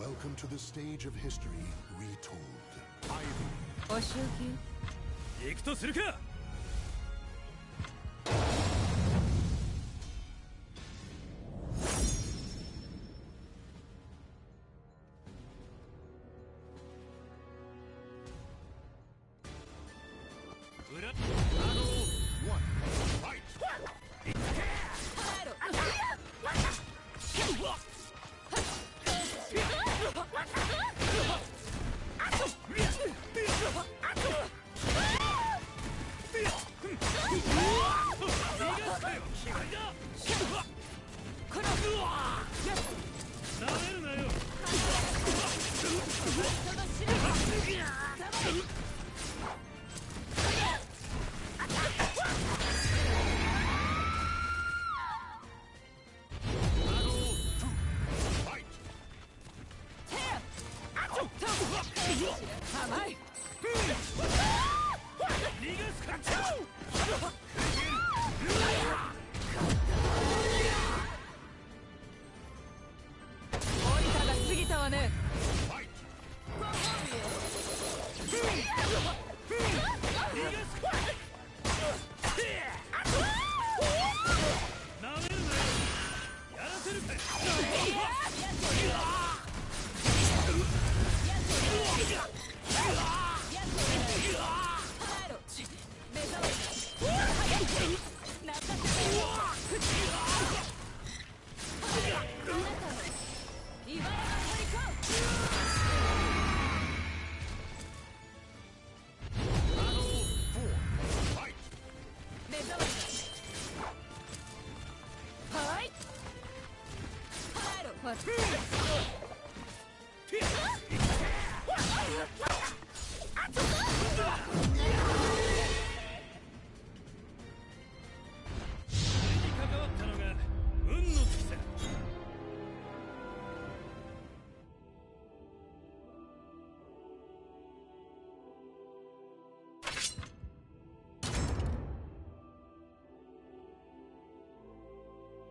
Welcome to the stage of history retold. Ivy. お仕置き行くとするか。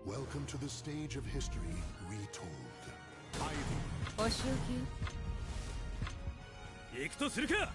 Welcome to the stage of history retold. Ivy. お仕置き行くとするか。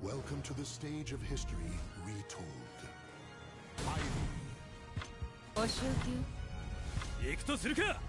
Welcome to the stage of history retold. Ivy. お仕置き行くとするか。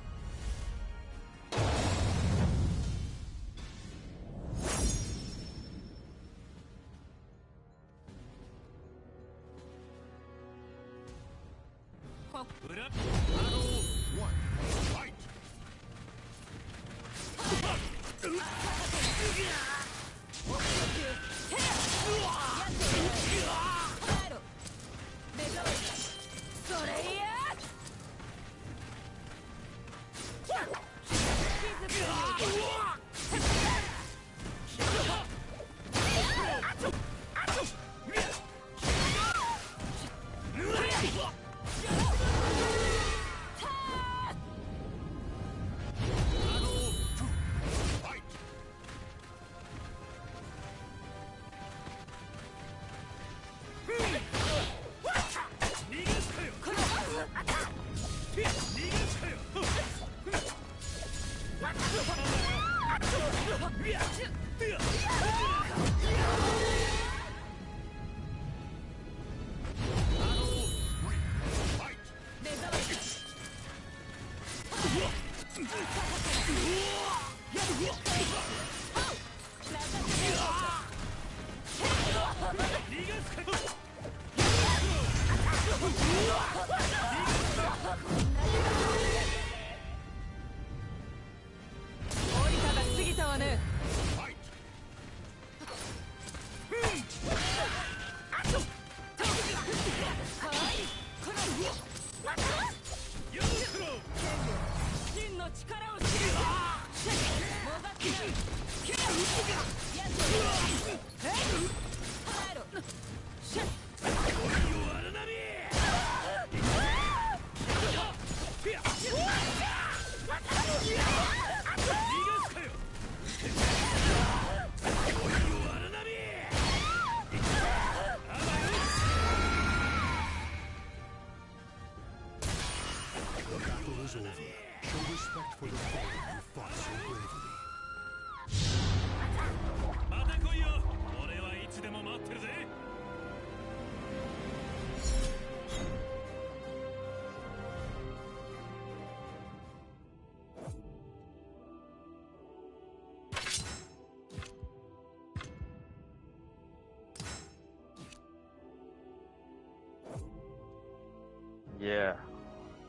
Yeah.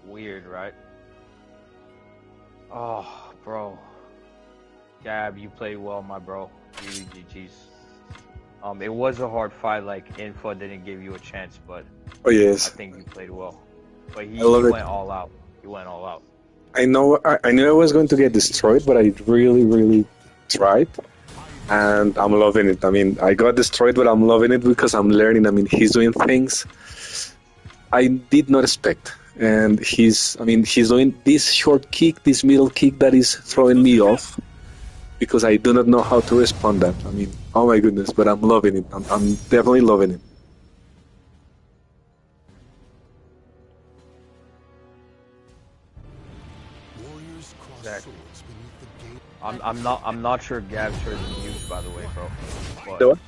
Weird, right? Oh, bro. Gab, you played well, my bro. Really GG's. It was a hard fight, like, Info didn't give you a chance, but Oh yes, I think you played well. But I he love it. went all out. He went all out. I know I knew I was going to get destroyed, but I really tried, and I'm loving it. I mean, I got destroyed, but I'm loving it because I'm learning. I mean, he's doing things I did not expect, and he's doing this short kick, this middle kick that is throwing me off because I do not know how to respond that. I mean, oh my goodness, but I'm loving it. I'm definitely loving it. Warriors cross Exactly. swords beneath the gate. I'm not sure Gab's heard the news, by the way, bro. But The what?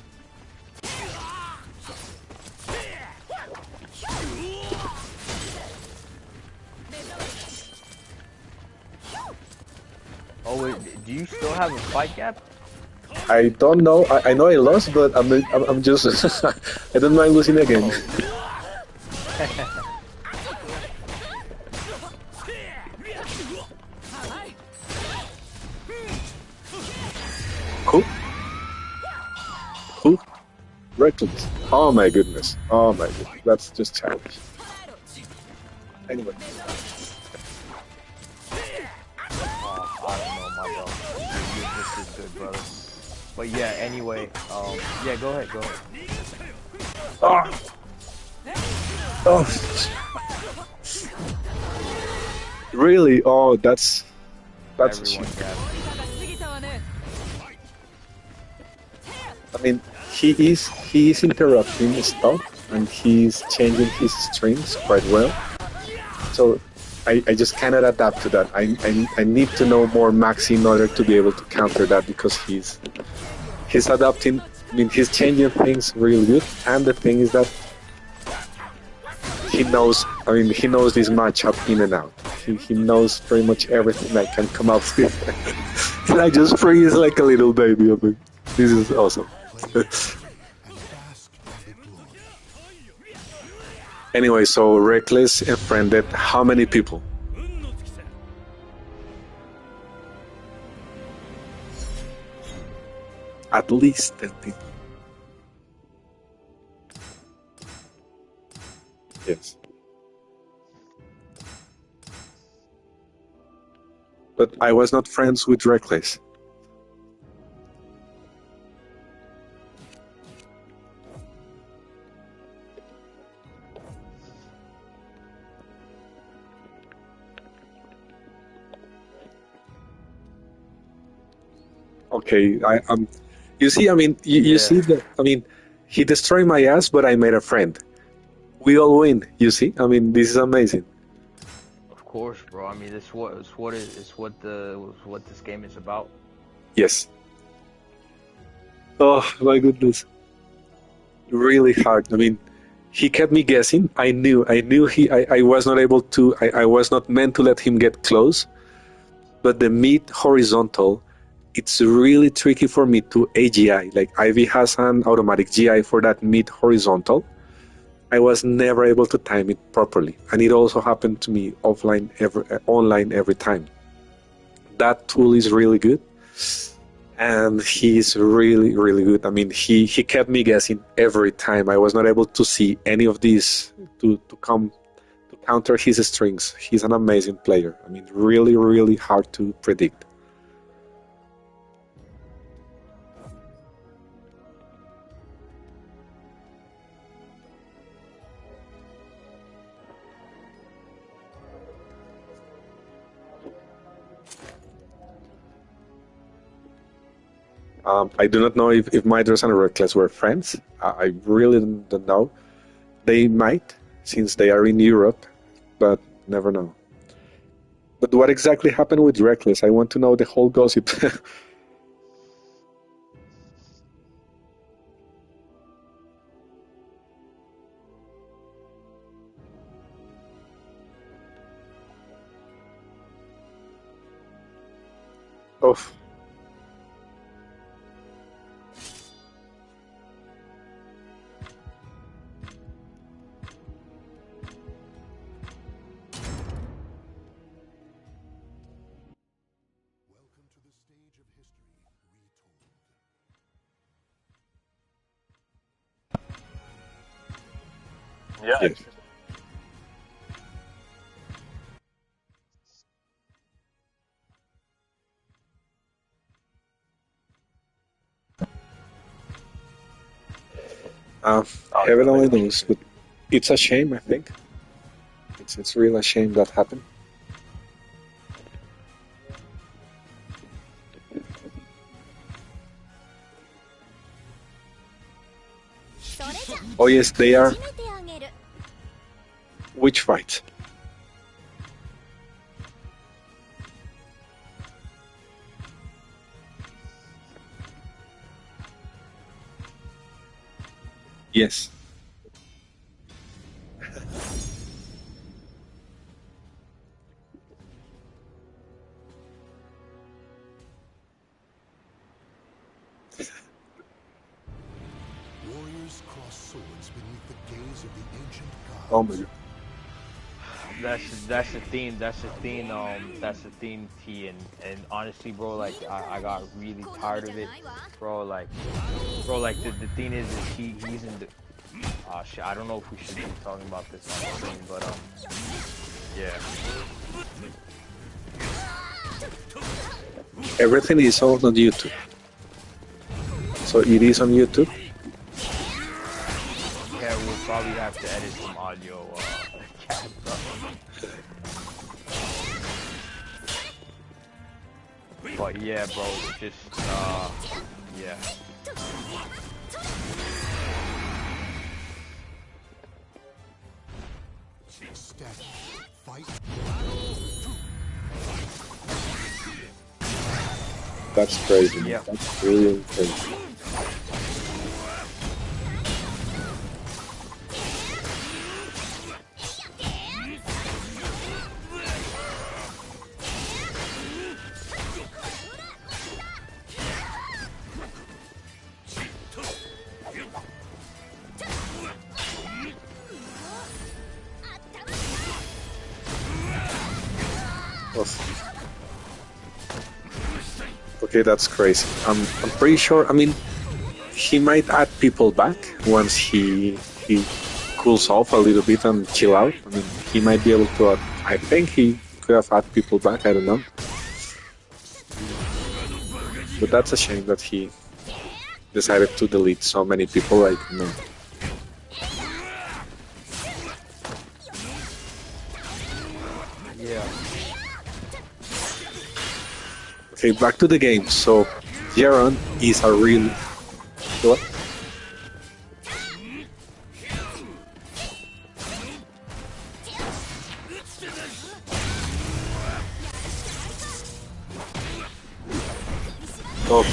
oh, wait, do you still have a fight, Gab? I don't know. I know I lost, but I'm just I don't mind losing again. Who? Who? Reckless. Oh my goodness. Oh my goodness. That's just childish. Anyway. Oh, I don't know, my bro. This is good, brother. But yeah, anyway, yeah, go ahead. Oh. Oh. Really? Oh, that's a shame. Everyone, Gab. I mean, he is interrupting stuff and he's changing his strings quite well. So I just cannot adapt to that. I need to know more Maxi in order to be able to counter that because he's adapting. I mean, he's changing things really good. And the thing is that he knows. I mean, he knows this matchup in and out. He knows pretty much everything I can come up with. And I just freeze like a little baby. I mean, this is awesome. And bask in the glory. Anyway, so Reckless friended how many people? At least 10 people. Yes. But I was not friends with Reckless. Okay, you see, I mean, you see that, I mean, he destroyed my ass, but I made a friend. We all win, you see? I mean, this is amazing. Of course, bro. I mean, it's what this game is about. Yes. Oh, my goodness. Really hard. I mean, he kept me guessing. I knew I was not able to, I was not meant to let him get close. But the mid horizontal, it's really tricky for me to AGI. Like Ivy has an automatic GI for that mid horizontal. I was never able to time it properly, and it also happened to me online every time. That tool is really good, and he's really, really good. I mean, he kept me guessing every time. I was not able to see any of these to counter his strings. He's an amazing player. I mean, really, really hard to predict. I do not know if Midras and Reckless were friends. I really don't know. They might, since they are in Europe, but never know. But what exactly happened with Reckless? I want to know the whole gossip. Oh. Yeah. Yes. Heaven only knows, but it's a shame, I think. It's really a shame that happened. Oh yes, they are. Which fight? Yes. Warriors cross swords beneath the gaze of the ancient gods. Oh my god. That's the theme. That's the theme, T. And honestly, bro, like I got really tired of it, bro. Like the thing is he's in the. Shit, I don't know if we should be talking about this on the stream, but yeah. Everything is on YouTube. So it is on YouTube. Yeah, we'll probably have to edit some audio. But yeah, bro, just yeah. That's crazy. Yeah. That's really crazy. Oof. Okay, that's crazy. I'm pretty sure. I mean, he might add people back once he cools off a little bit and chill out. I mean, he might be able to. I think he could have add people back. I don't know, but that's a shame that he decided to delete so many people. Like, no. Yeah. Okay, back to the game. So, Jaron is a real. What? Oh,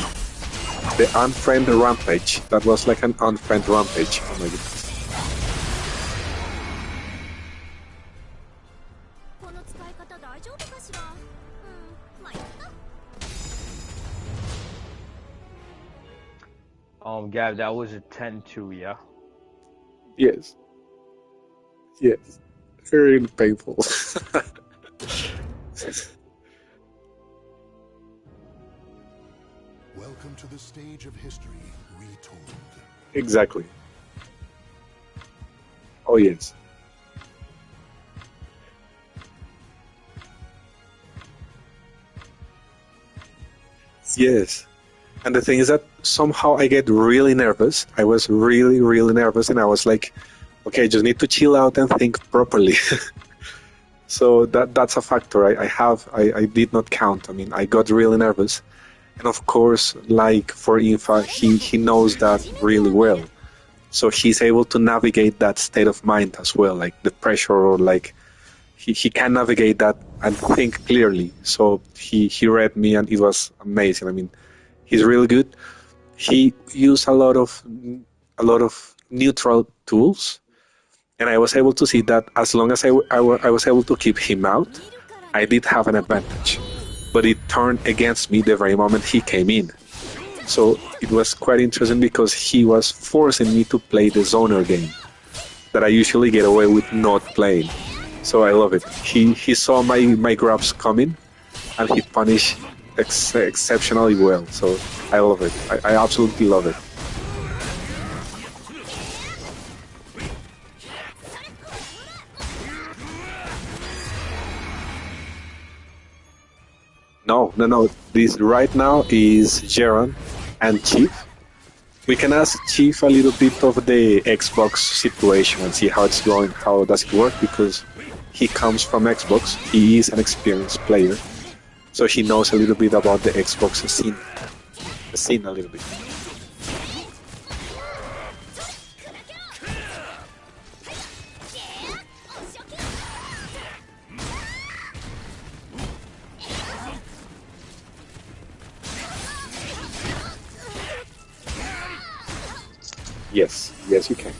the unfriend rampage. That was like an unfriend rampage. Oh my goodness. この使い方大丈夫かしら。まあいっか。Gab, that was a 10-2, yeah? Yes. Yes. Very painful. Welcome to the stage of history retold. Exactly. Oh, yes. Yes. And the thing is that somehow I get really nervous. I was really, really nervous, and I was like, okay, I just need to chill out and think properly. So that's a factor I did not count. I mean, I got really nervous. And of course, like for Infa, he knows that really well. So he's able to navigate that state of mind as well, like the pressure, or like he can navigate that and think clearly. So he read me, and it was amazing. I mean, he's really good. He used a lot of neutral tools, and I was able to see that as long as I was able to keep him out, I did have an advantage. But it turned against me the very moment he came in. So it was quite interesting because he was forcing me to play the zoner game that I usually get away with not playing. So I love it. He saw my grabs coming, and he punished exceptionally well. So I love it. I absolutely love it. No. This right now is Jaron and Chief. We can ask Chief a little bit of the Xbox situation and see how it's going, how does it work, because he comes from Xbox. He is an experienced player, so he knows a little bit about the Xbox scene a little bit. Yes, you can.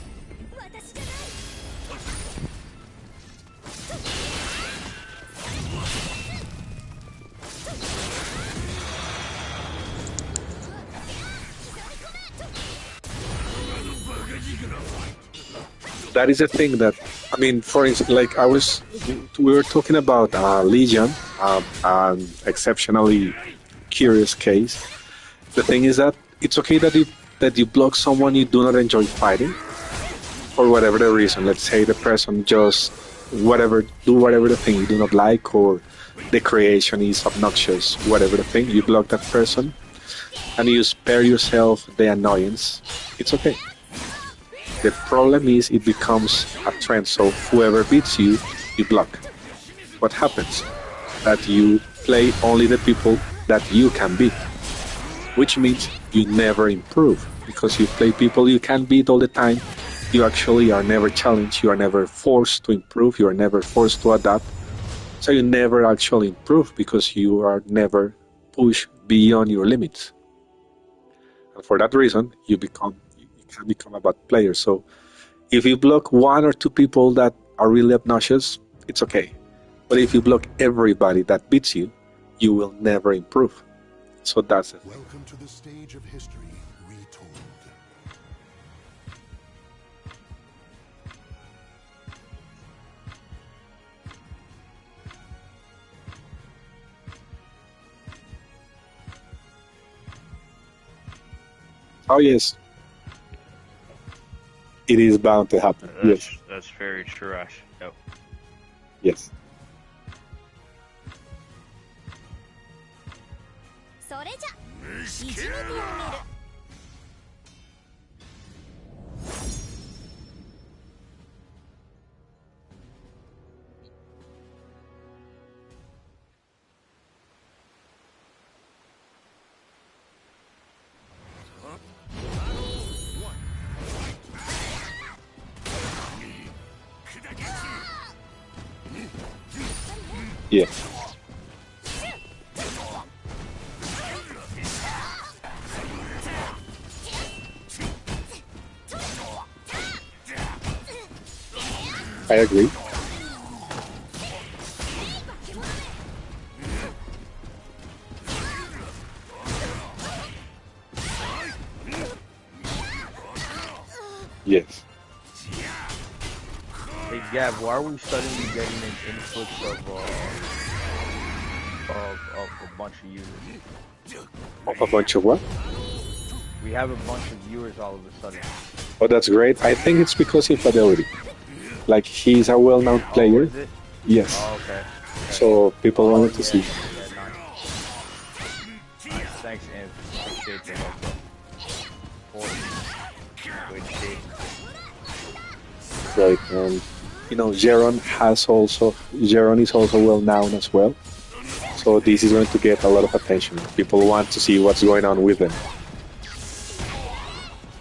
That is a thing that, I mean, for instance, like we were talking about Legion, an exceptionally curious case. The thing is that it's okay that you block someone you do not enjoy fighting, for whatever the reason. Let's say the person just do whatever the thing you do not like, or the creation is obnoxious, whatever the thing, you block that person and you spare yourself the annoyance. It's okay. The problem is it becomes a trend, so whoever beats you, you block. What happens? That you play only the people that you can beat, which means you never improve, because you play people you can beat all the time. You actually are never challenged, you are never forced to improve, you are never forced to adapt, so you never actually improve because you are never pushed beyond your limits. And for that reason, you can become a bad player. So if you block one or two people that are really obnoxious, it's okay. But if you block everybody that beats you, you will never improve. So that's it. Welcome to the stage of history retold. Oh yes, it is bound to happen. Yes, That's very true, Ash. Yep. yes. それじゃいじめてあげる Yeah. I agree. Yes. Hey Gab, why are we suddenly getting an influx of a bunch of users? Of a bunch of what? We have a bunch of viewers all of a sudden. Oh, that's great. I think it's because infidelity. Like he's a well-known player. Is it? Yes. Oh, okay. So people wanted to see. Yeah, nice. Thanks, Inf. Appreciate the help, bro. Good shit. Right. And you know, Jeron is also well known as well. So this is going to get a lot of attention. People want to see what's going on with them.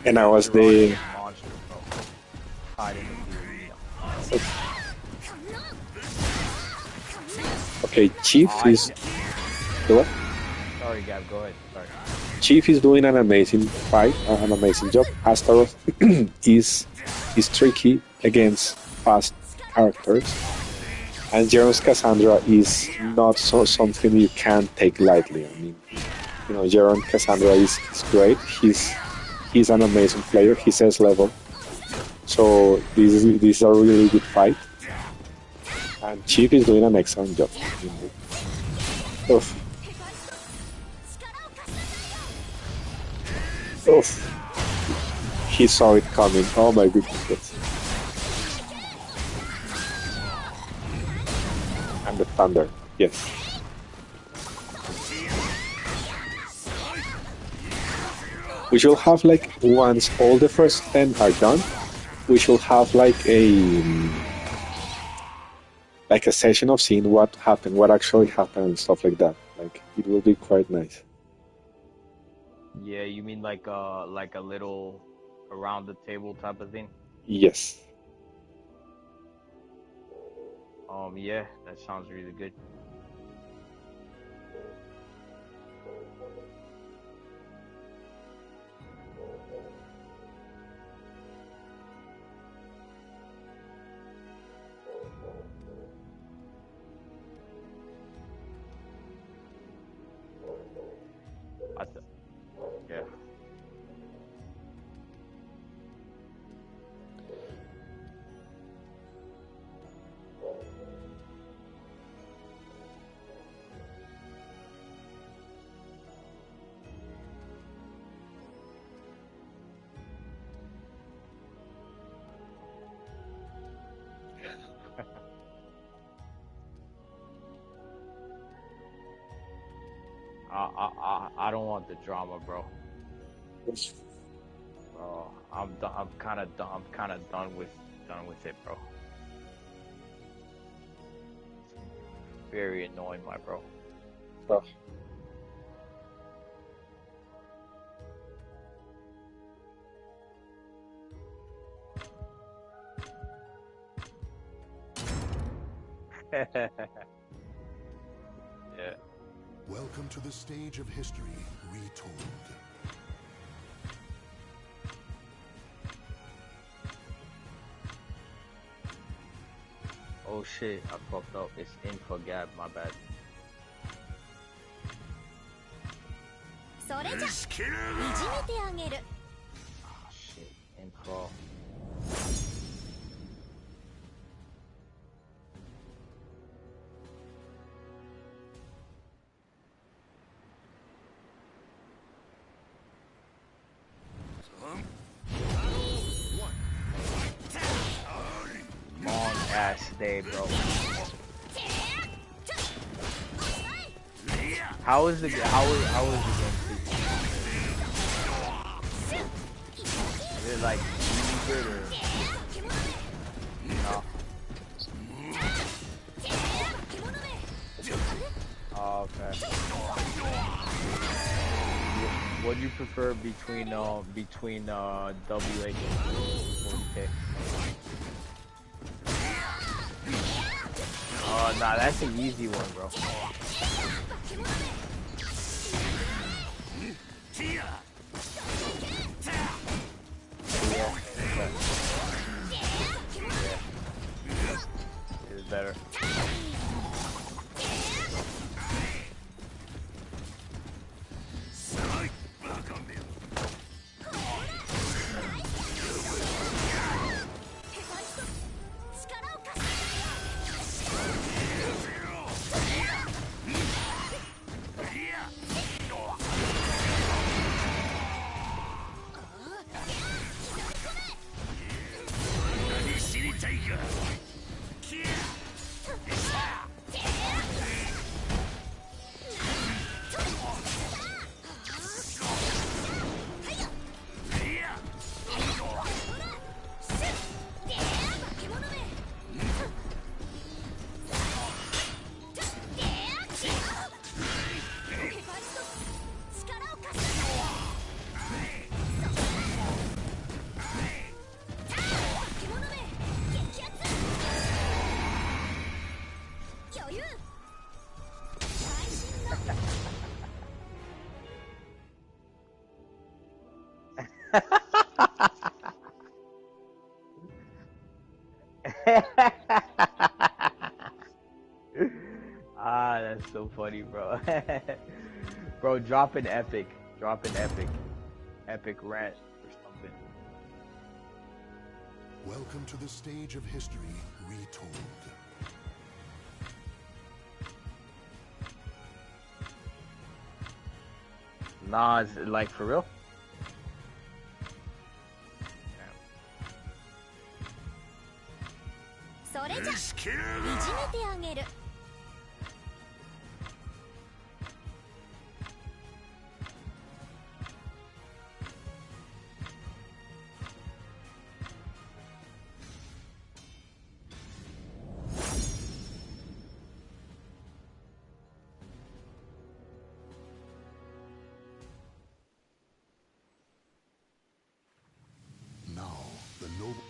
And now as they Monster, bro. Hiding in the arena. okay, Chief is the what? Sorry, Gab, go ahead. Sorry. Chief is doing an amazing fight, an amazing job. Astaroth is tricky against fast characters, and Jeron's Cassandra is not something you can take lightly. I mean, you know, Jeron Cassandra is great. He's an amazing player. He's S level, so this is a really good fight. And Chief is doing an excellent job. Oof. Oof. He saw it coming. Oh my goodness. And the thunder. Yes. We should have like once all the first 10 are done, we should have like a session of seeing what happened, what actually happened, and stuff like that. Like it will be quite nice. Yeah, you mean like a little around the table type of thing? Yes. Yeah, that sounds really good. Yeah. I don't want the drama, bro. Bro, I'm done. I'm kind of done. I'm kind of done with it, bro. Very annoying, my bro. Oh. Yeah. Welcome to the stage of history retold. Oh shit, I fucked up. It's info Gab, my bad. それじゃいじめてあげる Oh shit, info. last day, bro. How was the game? Is it like good or no? Oh, okay. What do you prefer between WH and 40K? Oh, nah, that's an easy one, bro. It is better. Ah, that's so funny, bro. Bro, drop an epic rant or something. Welcome to the stage of history retold. Nah, it's like for real. それじゃいじめてあげる Now, the noble...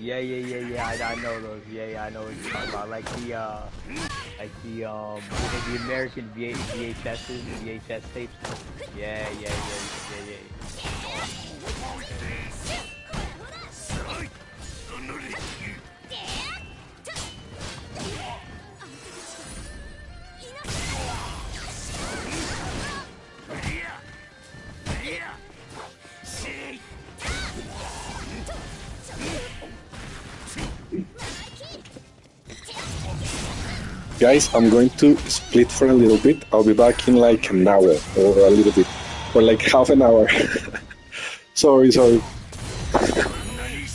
Yeah. I know those. Yeah, I know what you're talking about. Like the American VHSs, VHS tapes. Yeah. Guys, I'm going to split for a little bit. I'll be back in like an hour or a little bit, or like half an hour. sorry.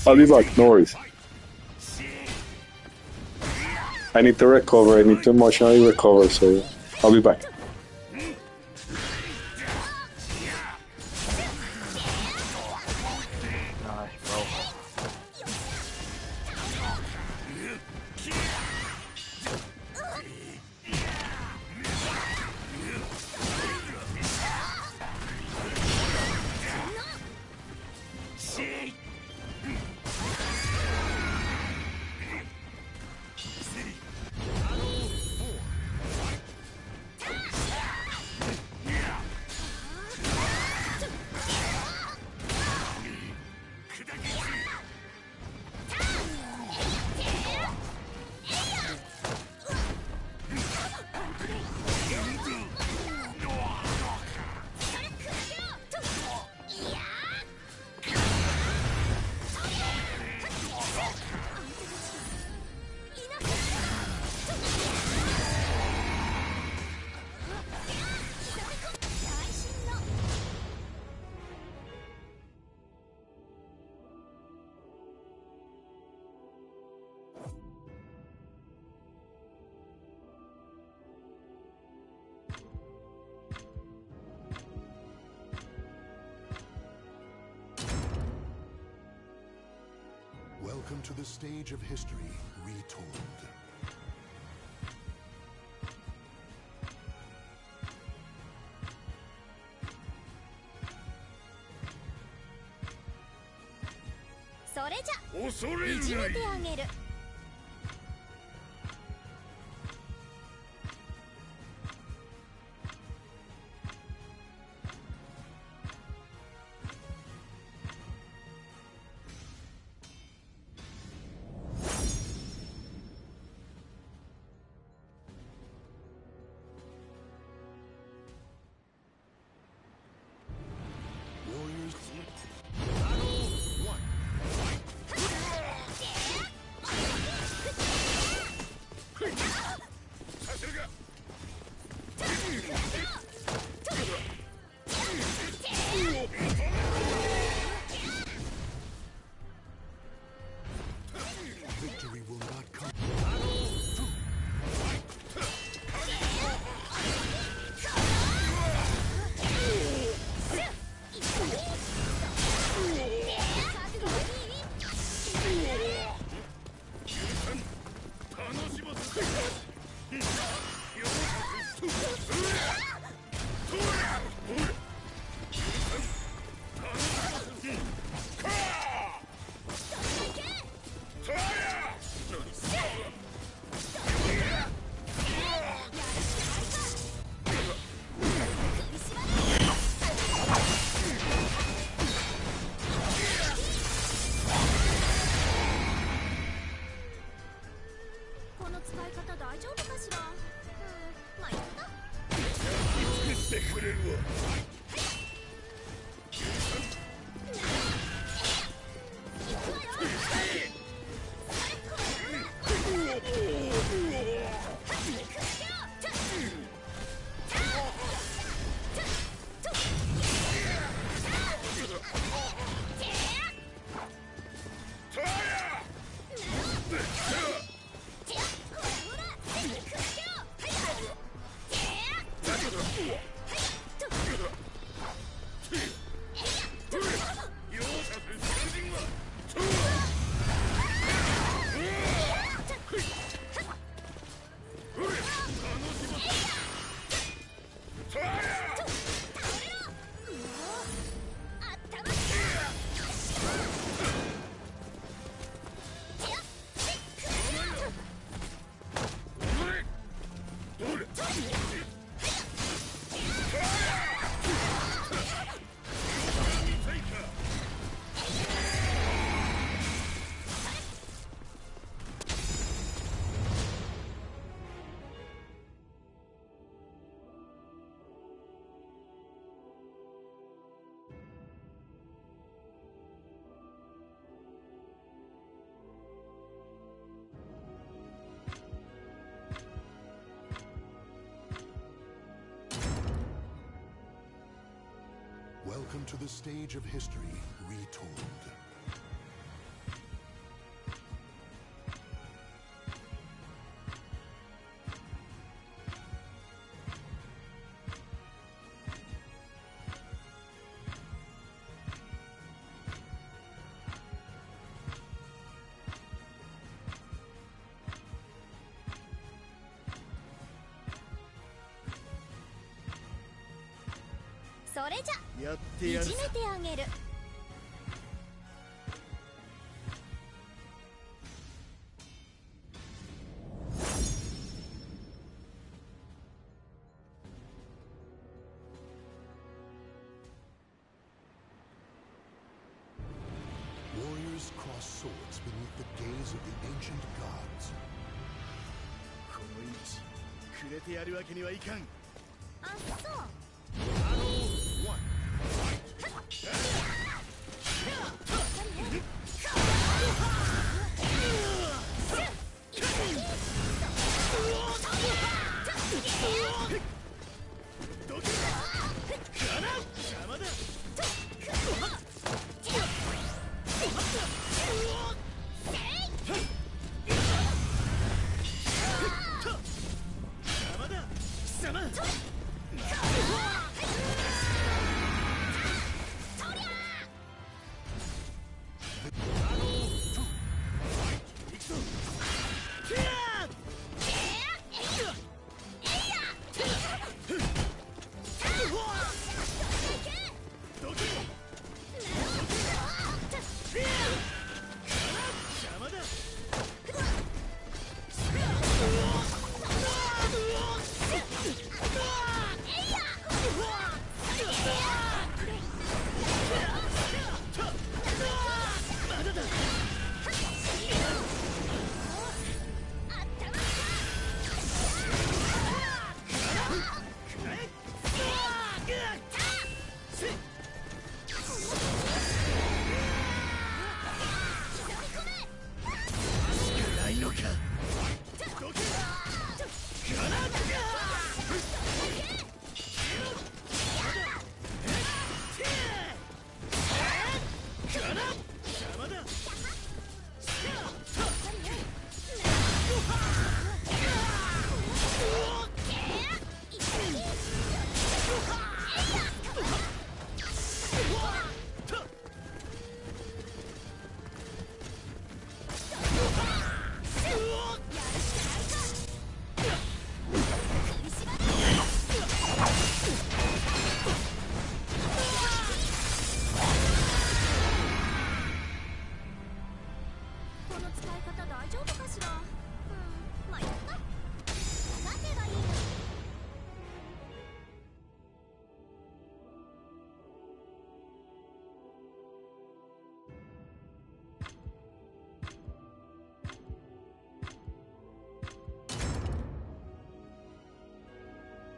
I'll be back, no worries. I need to recover, I need to emotionally recover, so I'll be back. Welcome to the stage of history retold.それじゃいじめてあげる。Victory will not come. Welcome to the stage of history retold. So それじゃいじめてあげる。Warriors cross swords beneath the gaze of the ancient gods. この命くれてやるわけにはいかん。あ、そう。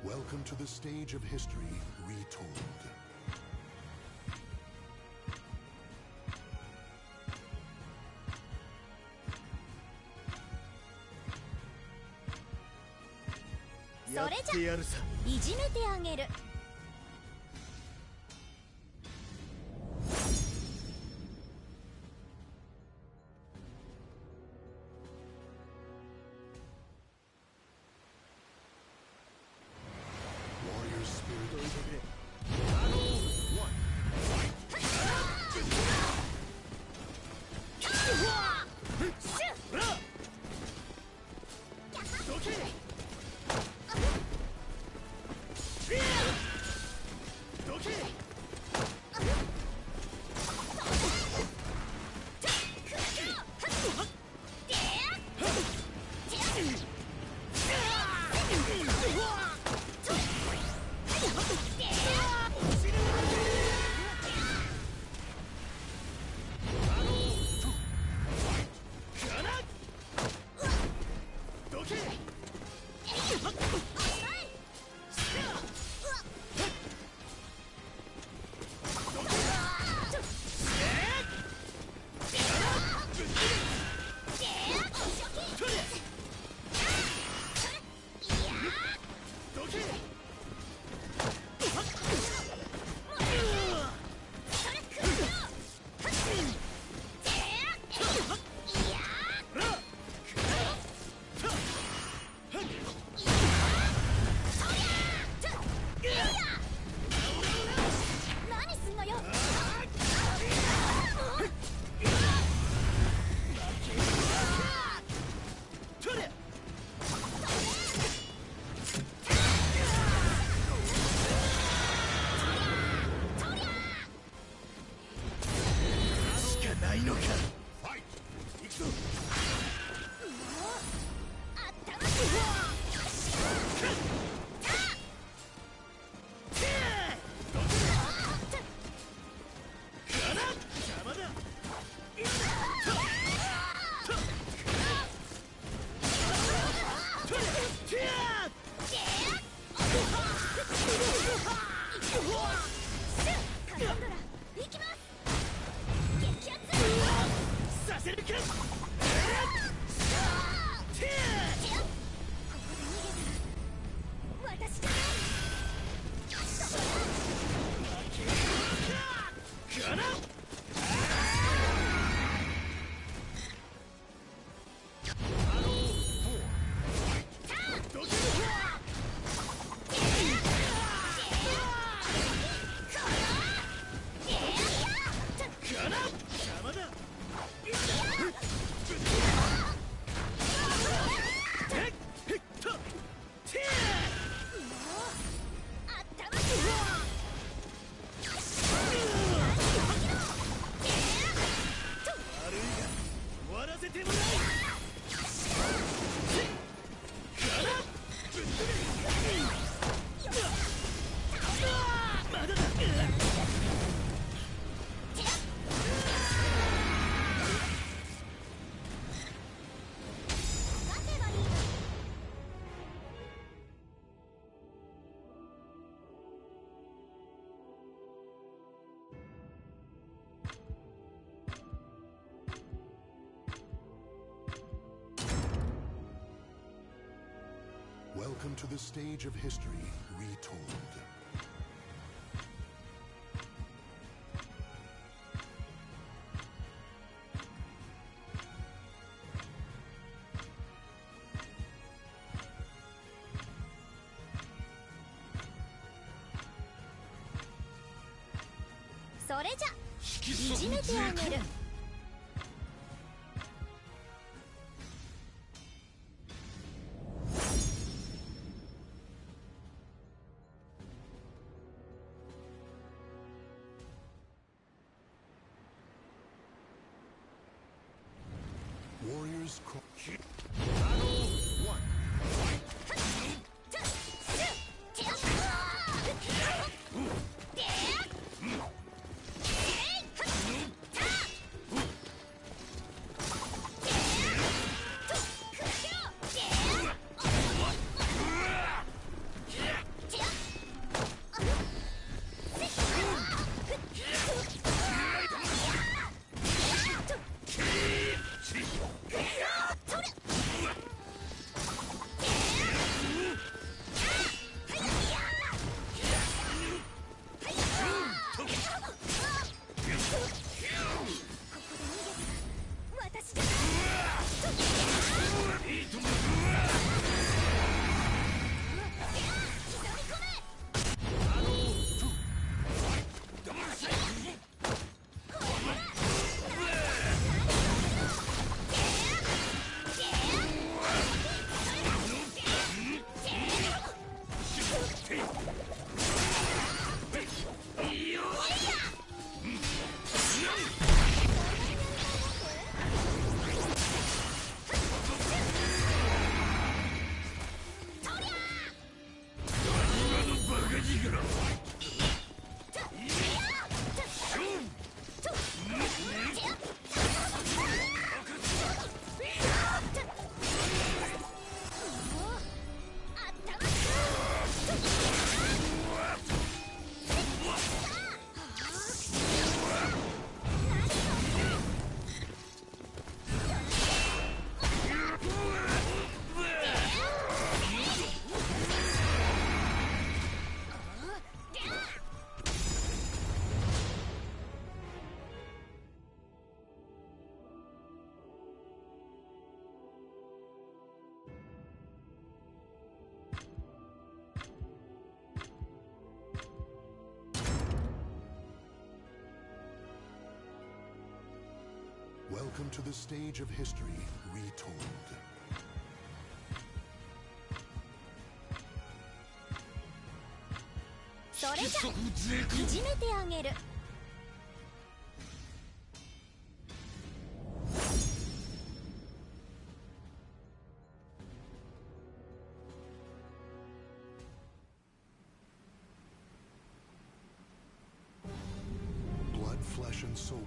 Welcome to the stage of history retold. So それじゃいじめてあげる。Welcome to the stage of history retold. Soれじゃいじめてあげる。Warriors cross. Welcome to the stage of history retold. Soれじゃいじめてあげる。Blood, flesh, and soul.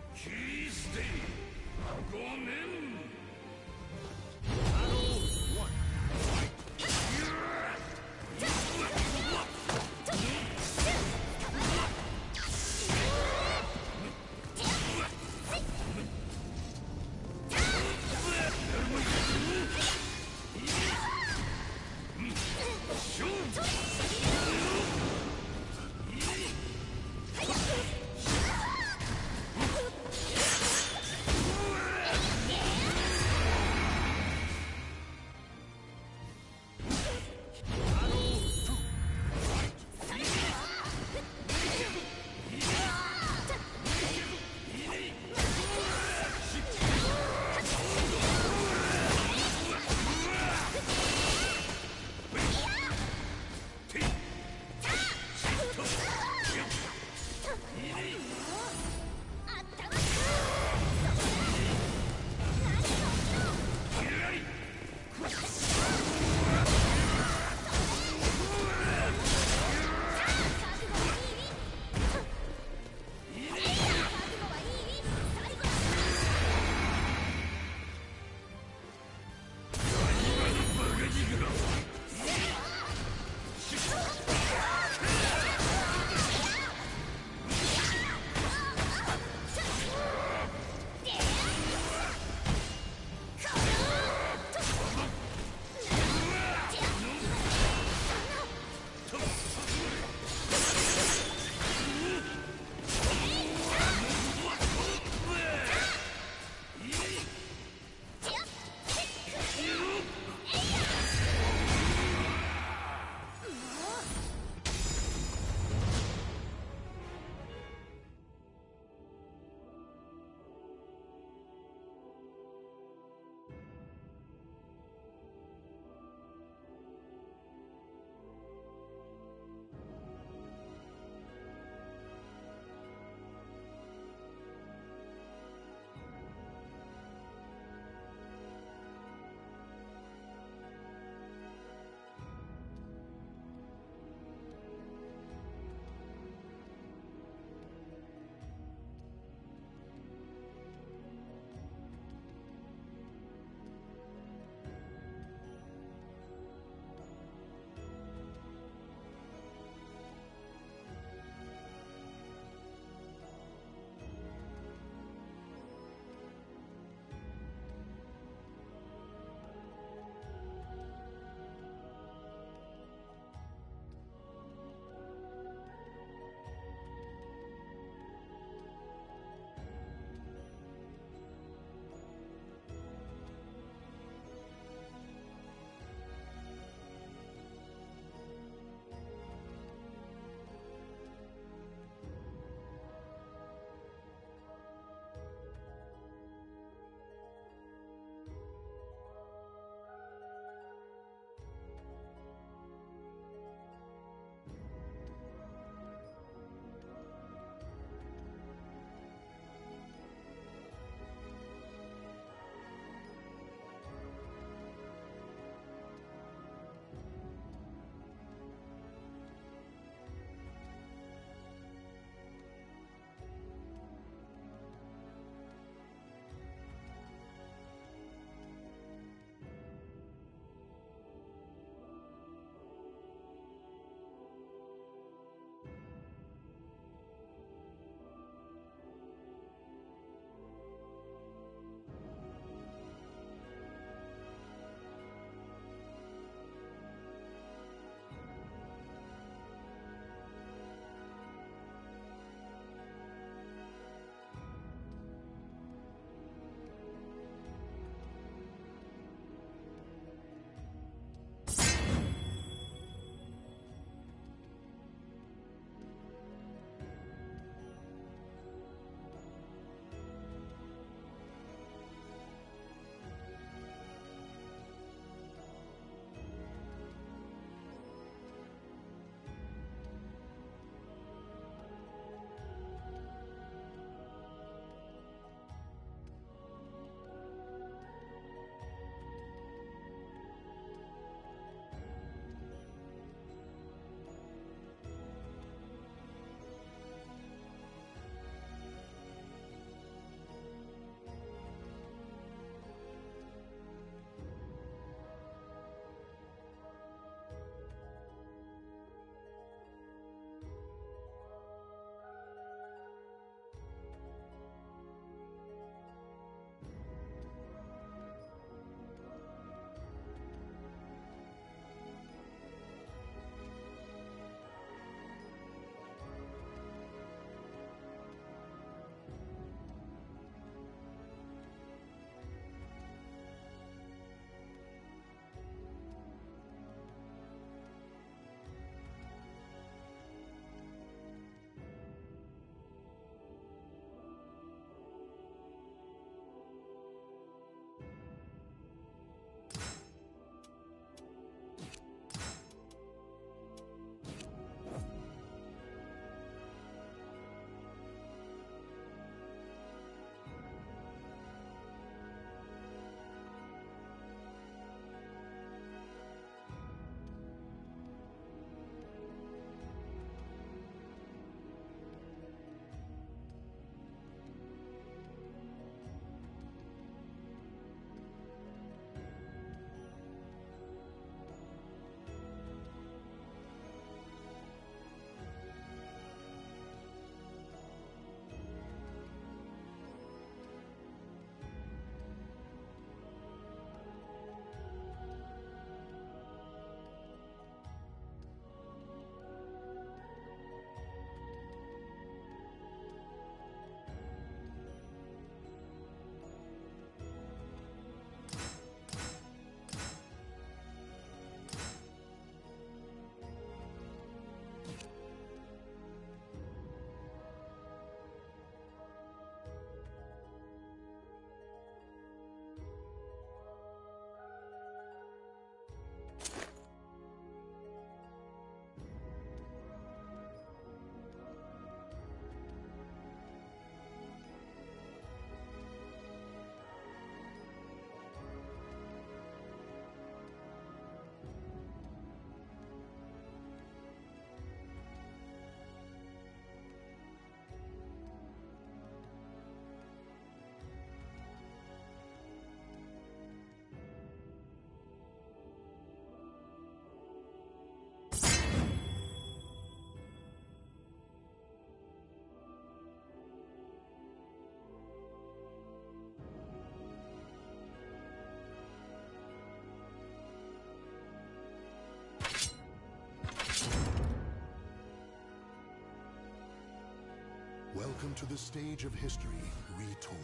Welcome to the stage of history retold.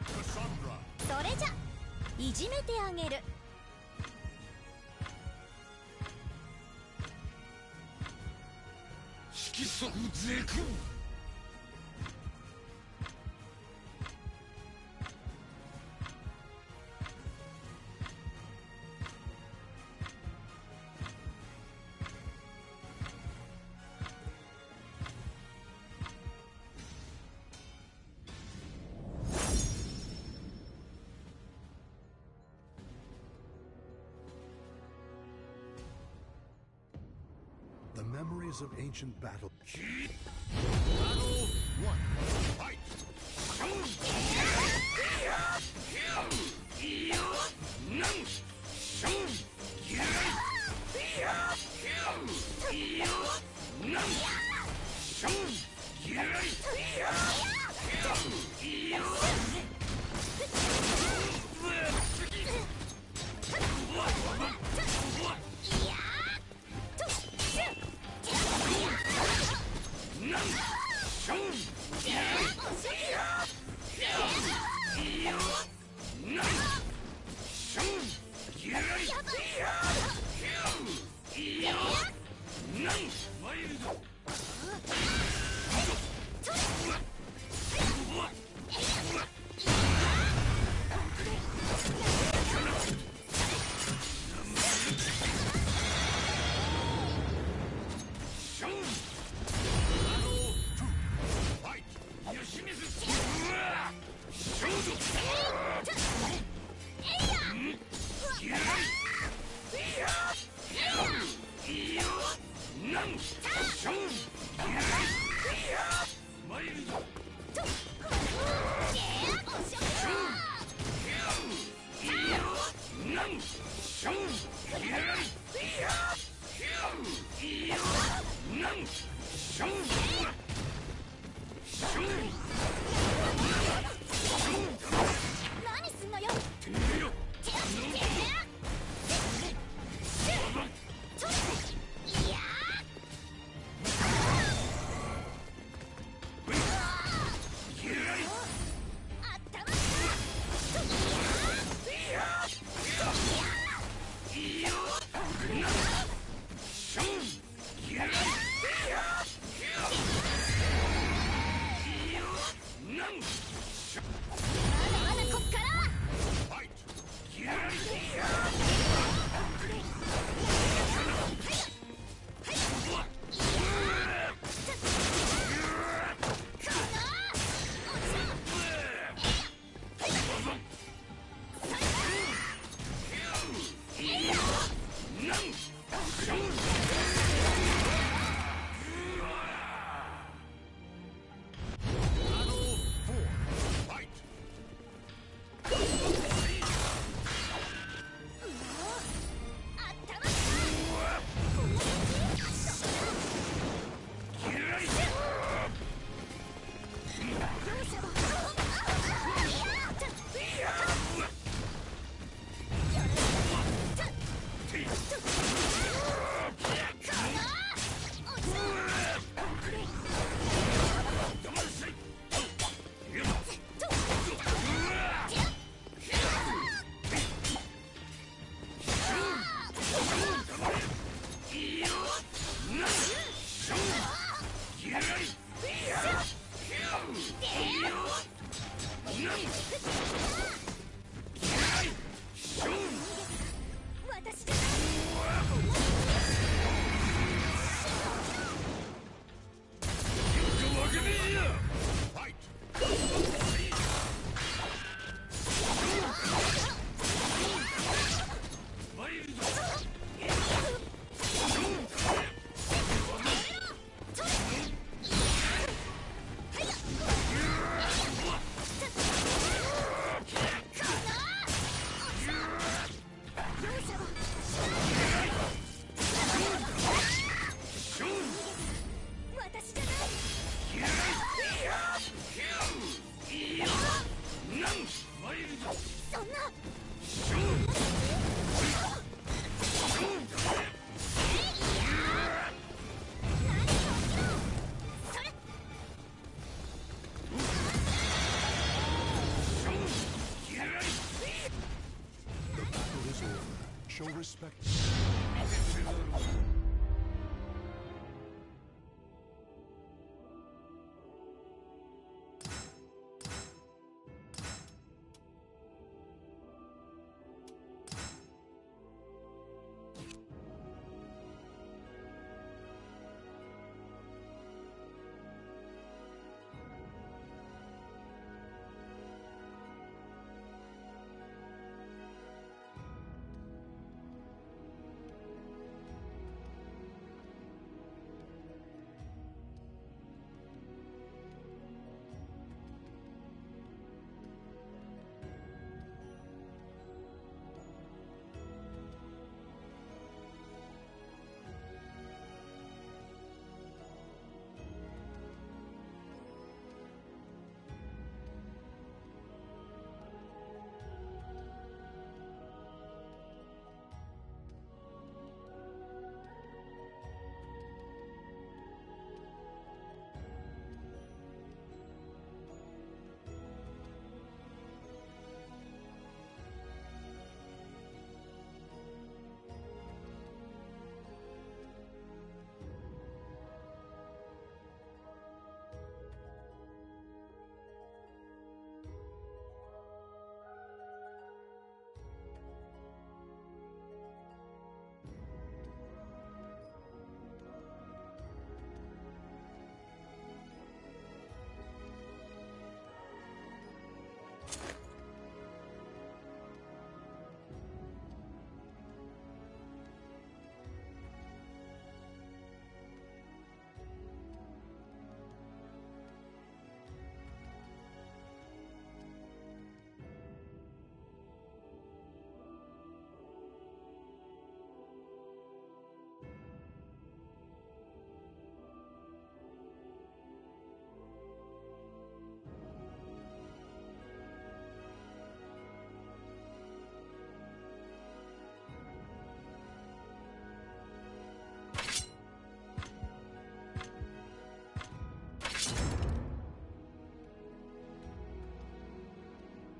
Cassandra. それじゃいじめてあげる。色即是空。The memories of ancient battle. Battle 1. Fight! Respect.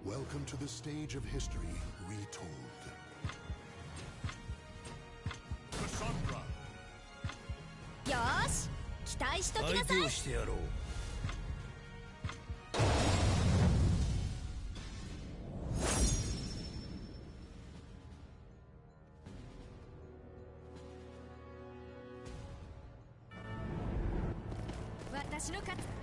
Welcome to the stage of history retold. Cassandra. よーし期待しときなさい。してやろう。私の勝つ。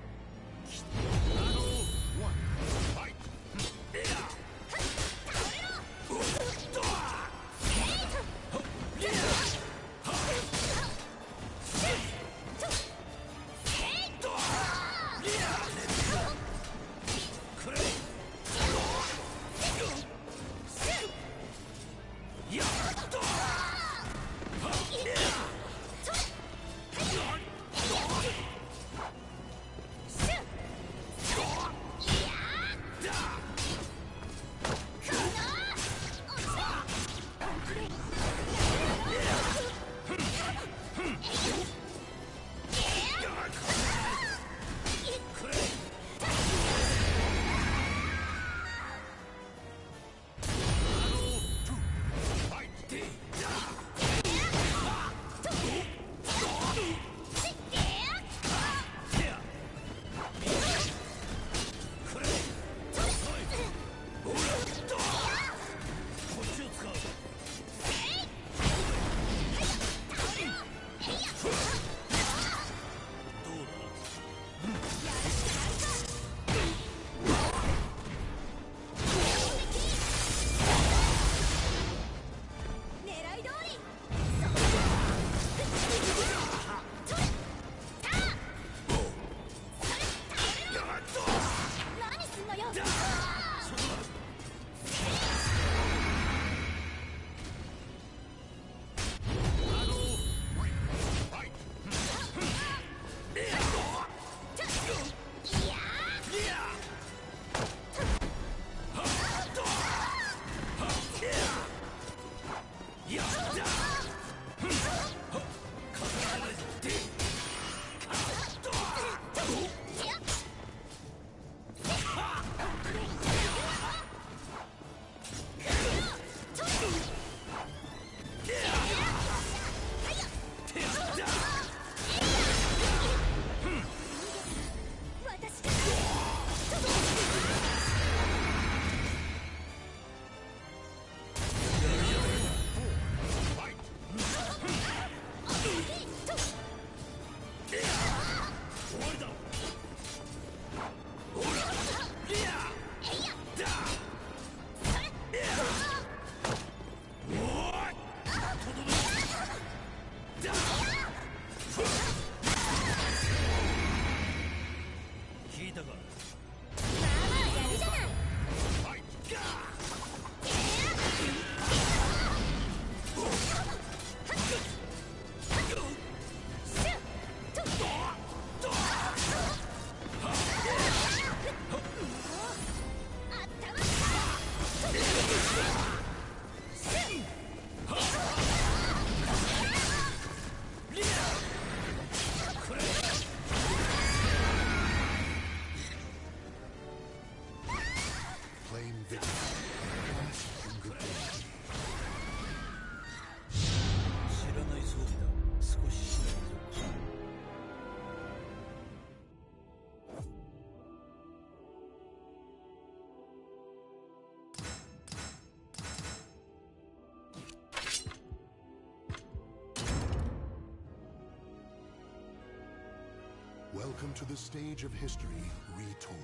Welcome to the stage of history retold.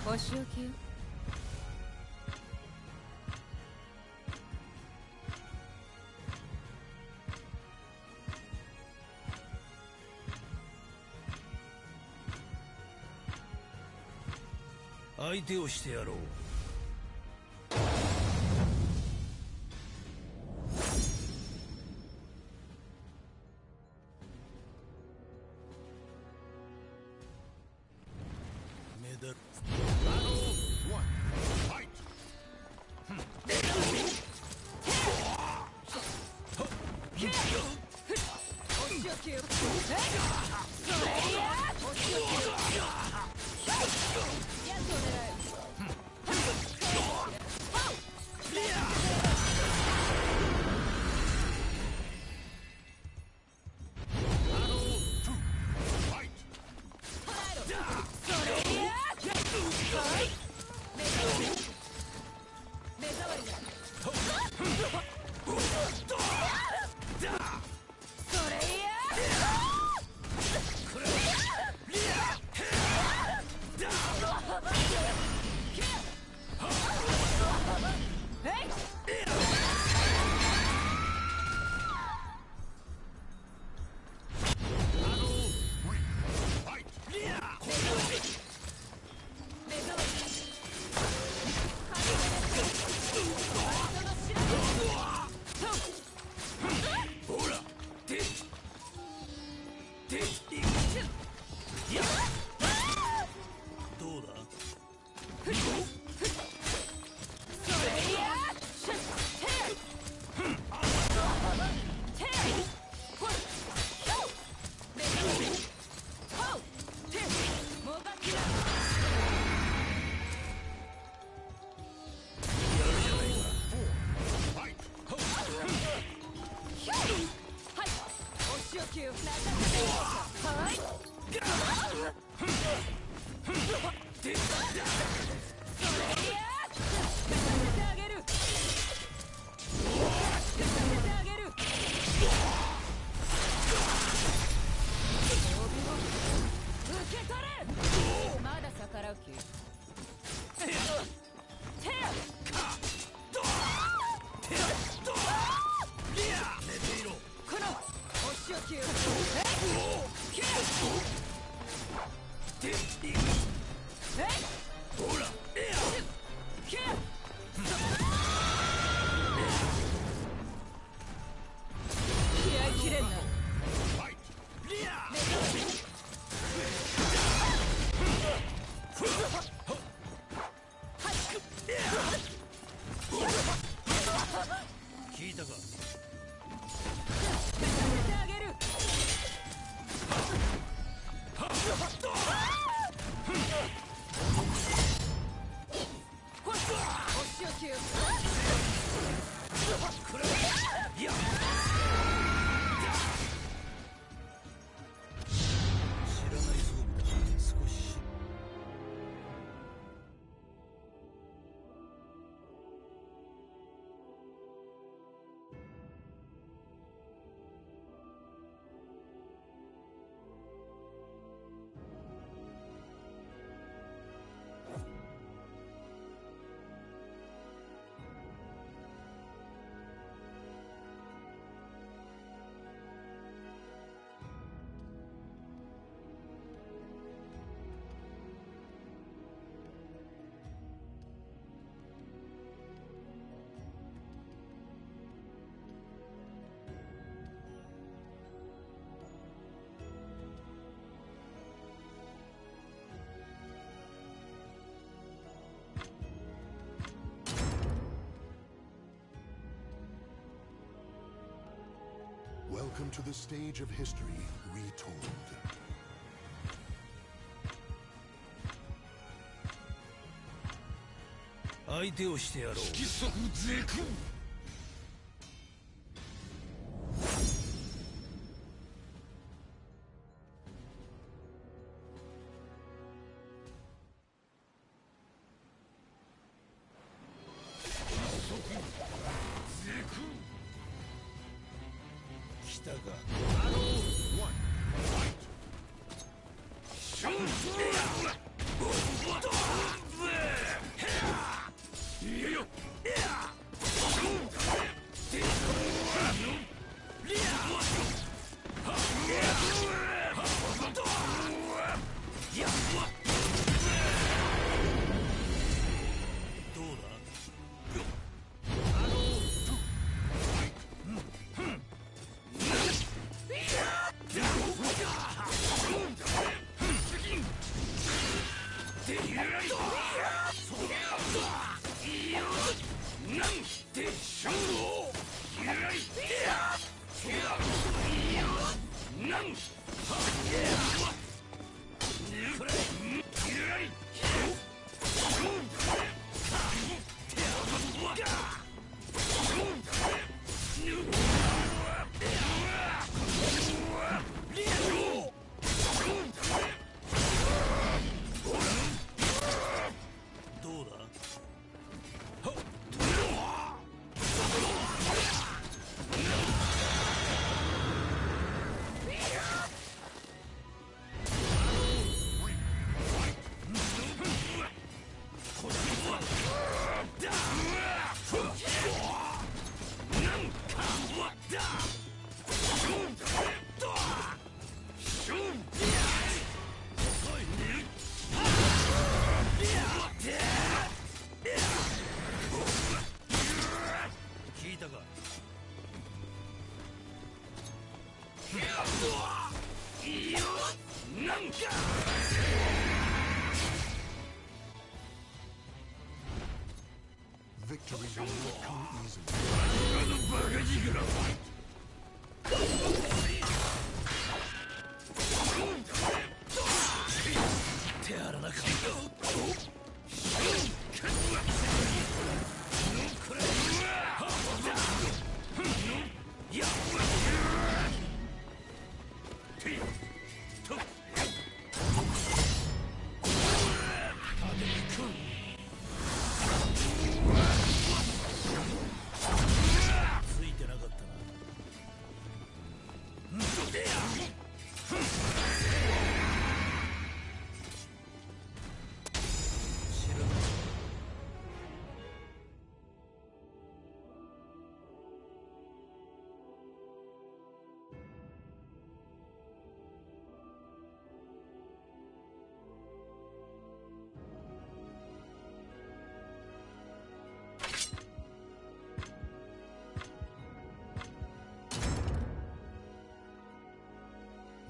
お仕置きよ。相手をしてやろう。メダル。Welcome to the stage of history retold. 相手をしてやろう。色即是空。来たか。Victory will not come easily.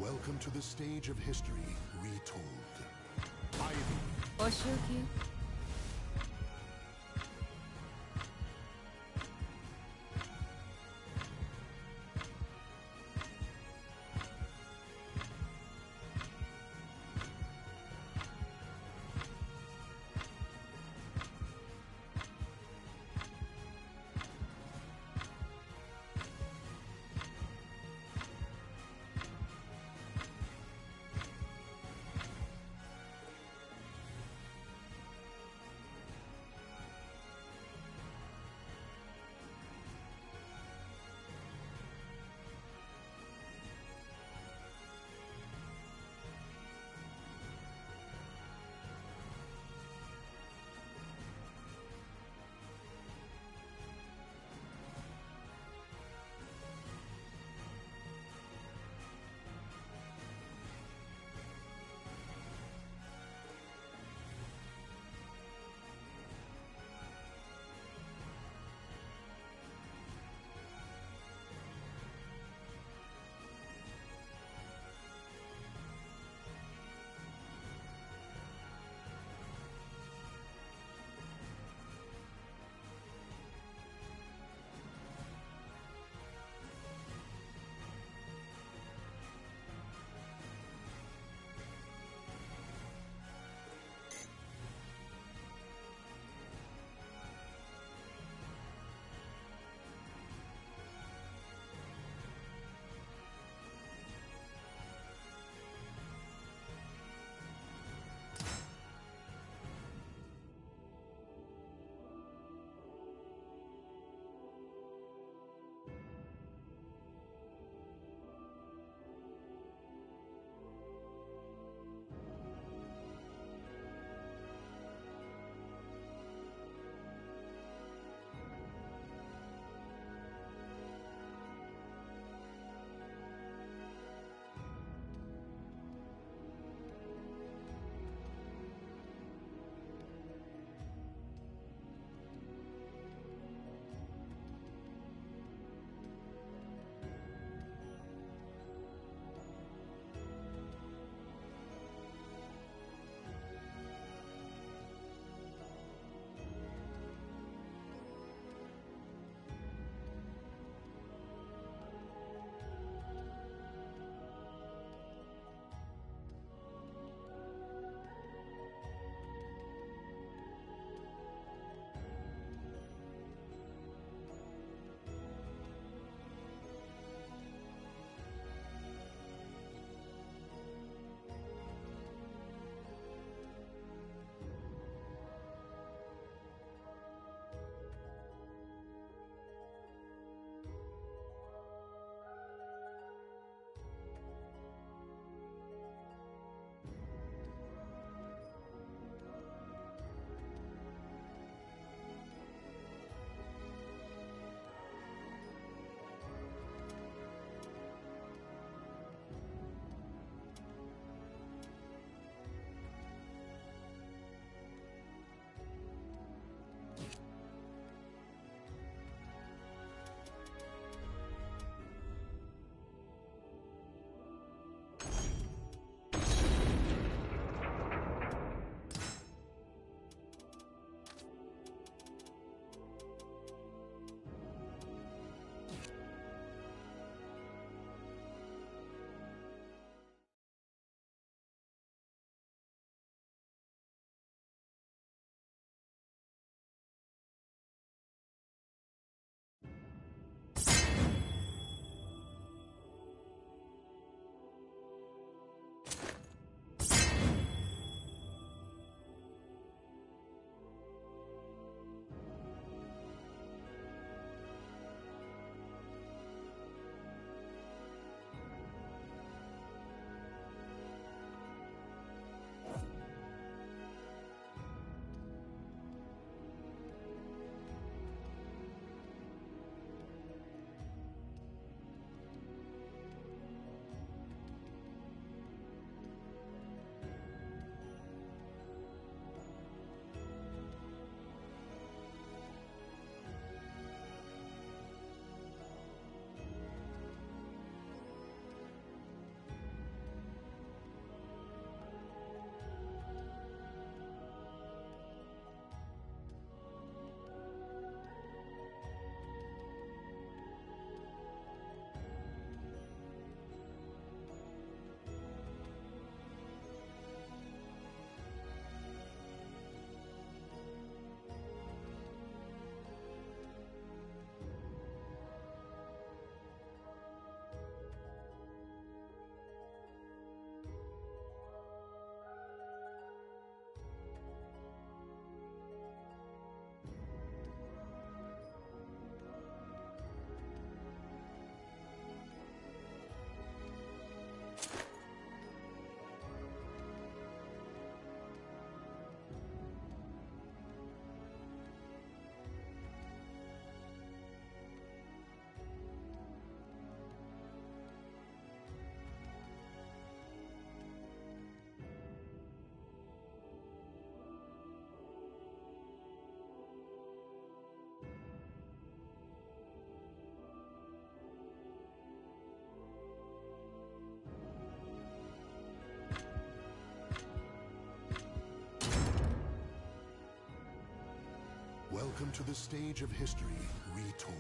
Welcome to the stage of history retold. Ivy. お仕置き Victory Welcome to the stage of history retold.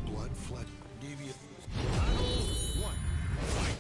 Blood flood. Devious. One. Fight.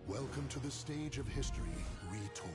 Welcome to the stage of history retold.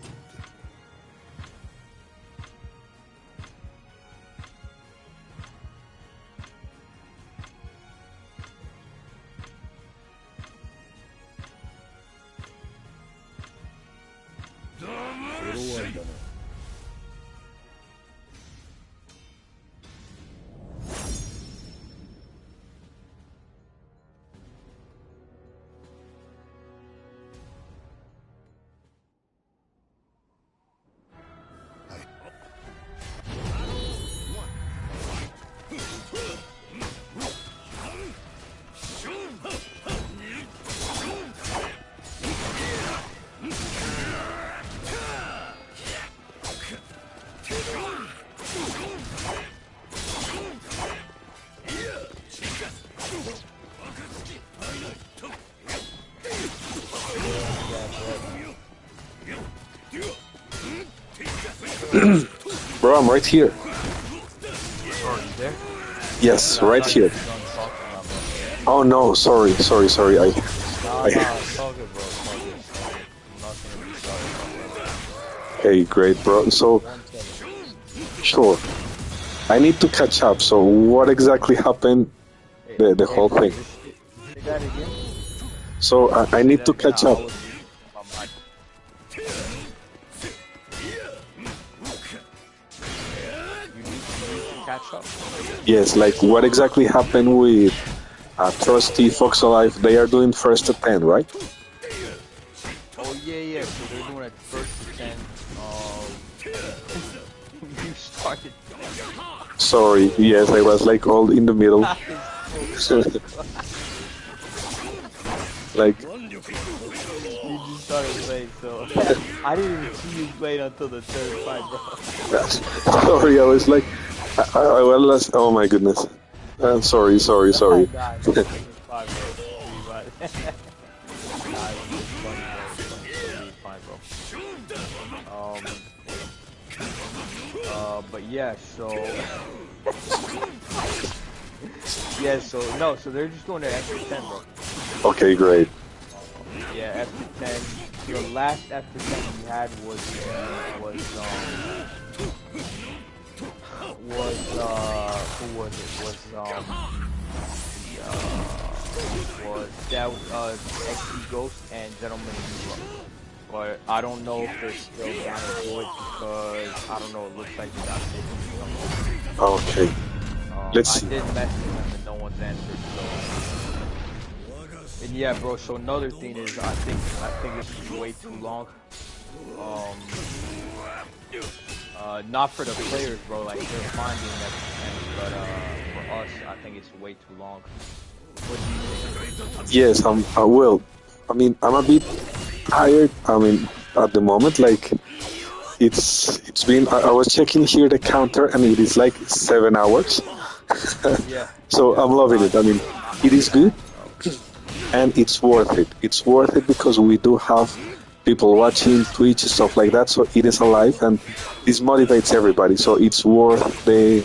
Bro, I'm right here. Yes, I right thought you here. were done talking now, bro. Oh no, sorry. Nah, I, it's all good, bro. It's all good. Nothing to be sorry about, bro. hey, great, bro. So, One second. sure. I need to catch up. So, what exactly happened? The Hey, whole bro, thing. just say that again. So, I Say need that to again. catch I up. was reading my mind. You need to catch up. Yes, like what exactly happened with Trusty, Fox Alive? They are doing first to 10, right? Oh yeah. So they're doing it first to 10. You started. Sorry, yes, I was like all in the middle. That is so Like, you just started playing, so I didn't even see you playing until the third fight, bro. sorry, I was like, I was, oh my goodness. Sorry. Nah, it's fine, bro. Nah, it's funny, bro. It's fine, bro. But yeah, so so they're just going to F10, bro. Okay, great. Yeah, F10. Your last F10 you had was who was it? Was that XP Ghost and Gentleman Hero. But I don't know if they're still down to do it because I don't know. It looks like they got taken. Okay. Let's I see. did message them and no one's answered. So, and yeah, bro. So another thing is, I think this is way too long. Not for the players, bro. Like they're fine doing that, but for us, I think it's way too long. What do you think? Yes, I will. I mean, I'm a bit tired. I mean, at the moment, like it's been. I was checking here the counter, and it is like 7 hours. Yeah. So I'm loving it. I mean, it is good, and it's worth it. It's worth it because we do have people watching Twitch stuff like that. So it is alive, and this motivates everybody. So it's worth the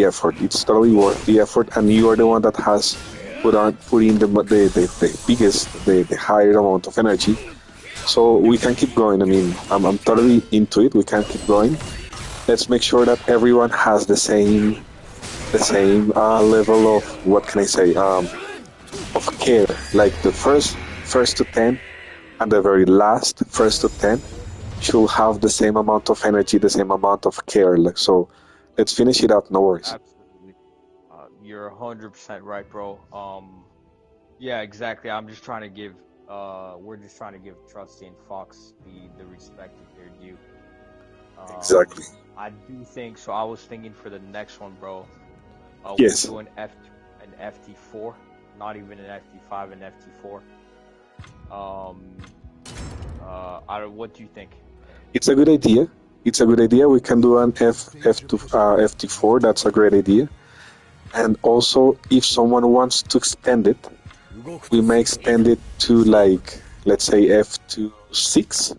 effort. It's totally worth the effort, and you are the one that has put in the biggest, the higher amount of energy. So we can keep going. I mean, I'm totally into it. We can keep going. Let's make sure that everyone has the same level of, what can I say, of care. Like the first to 10 and the very last first to 10 should have the same amount of energy, the same amount of care. Like, so let's finish it up. No worries. Absolutely. You're 100% right, bro. Yeah, exactly. I'm just trying to give, we're just trying to give Trusty and Fox the respect that they're due. Exactly. I do think so. I was thinking for the next one, bro. Yes. We'll do an FT4, not even an FT5, an FT4. What do you think? It's a good idea. It's a good idea. We can do an FT4. That's a great idea. And also, if someone wants to extend it, we may extend it to, like, let's say F26.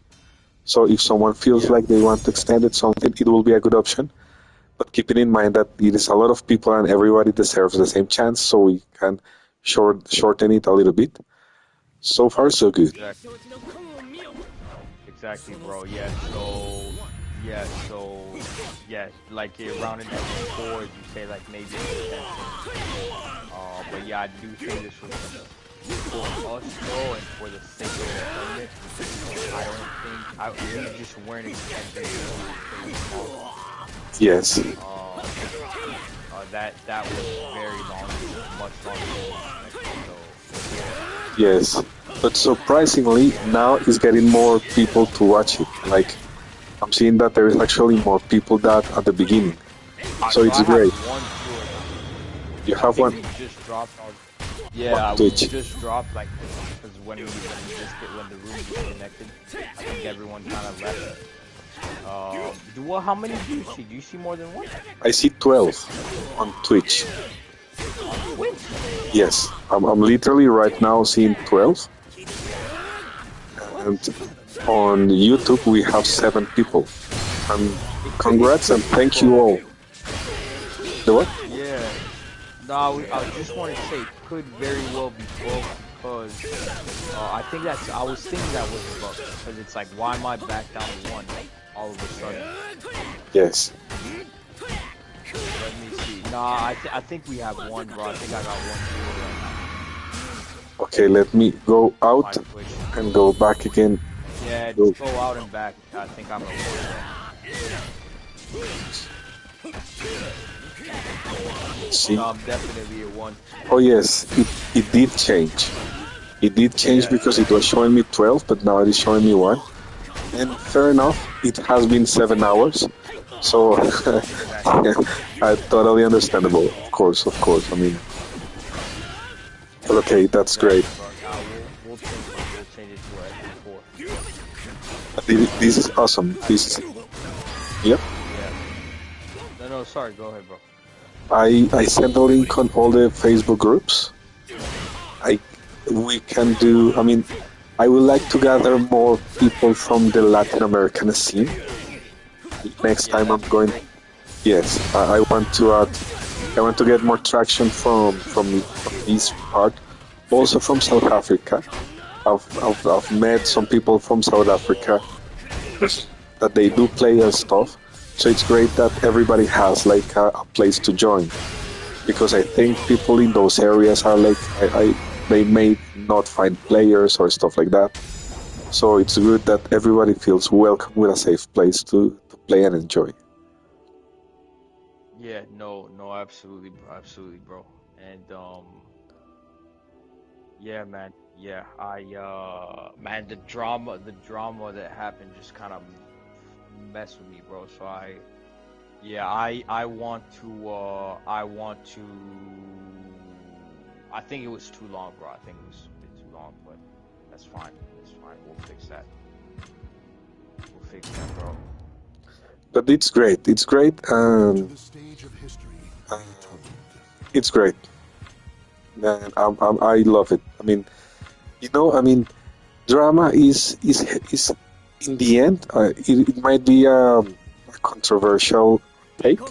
So if someone feels like they want to extend it something, it will be a good option. But keeping in mind that it is a lot of people and everybody deserves the same chance, so we can shorten it a little bit. So far, so good. Exactly, bro. Like around an F4, you say like maybe. But yeah, I do think this was for us though, and for the sake of the tournament. I don't think we just weren't expecting Yes. That was very long, much longer than expected. So, Yes, but surprisingly, now it's getting more people to watch it. Like, I'm seeing that there is actually more people than at the beginning. So it's great. You have one? We just dropped on. Yeah, we just dropped like because when the room disconnected, I think everyone kind of left. How many do you see? Do you see more than one? I see 12 on Twitch. Yes, I'm literally right now seeing 12. And on YouTube we have 7 people. And congrats and thank you all. The what? Yeah, No, I just want to say it could very well be both because I think I was thinking that was the luck because it's like, why am I back down to 1 all of a sudden? Yes. Let me see. Nah, I think we have 1, bro. I think I got 1 right now. Okay, let me go out My Twitch. and go back again. Yeah, just go out and back. I think I'm at 1. See? No, I'm definitely at 1. Oh yes, it did change. It did change because it was showing me 12, but now it is showing me 1. And fair enough, it has been 7 hours. So, totally understandable. Of course. I mean, but okay, that's great. We'll change it to a 4. This is awesome. This is... Yep. Yeah. No, sorry. Go ahead, bro. I sent a link on all the Facebook groups. We can do... I mean, I would like to gather more people from the Latin American scene. Next time I'm going... Yes, I want to add... I want to get more traction from this part. Also from South Africa. I've met some people from South Africa that they do play and stuff. So it's great that everybody has like a place to join. Because I think people in those areas are like... they may not find players or stuff like that. So it's good that everybody feels welcome with a safe place to play and enjoy. Yeah, no, absolutely, bro. And yeah, man, yeah, man, the drama that happened just kind of messed with me, bro. So I want to, I think it was too long, bro. I think it was a bit too long, but that's fine. We'll fix that. Bro. But it's great. It's great. It's great. And I love it. I mean, drama is in the end, it might be a controversial take,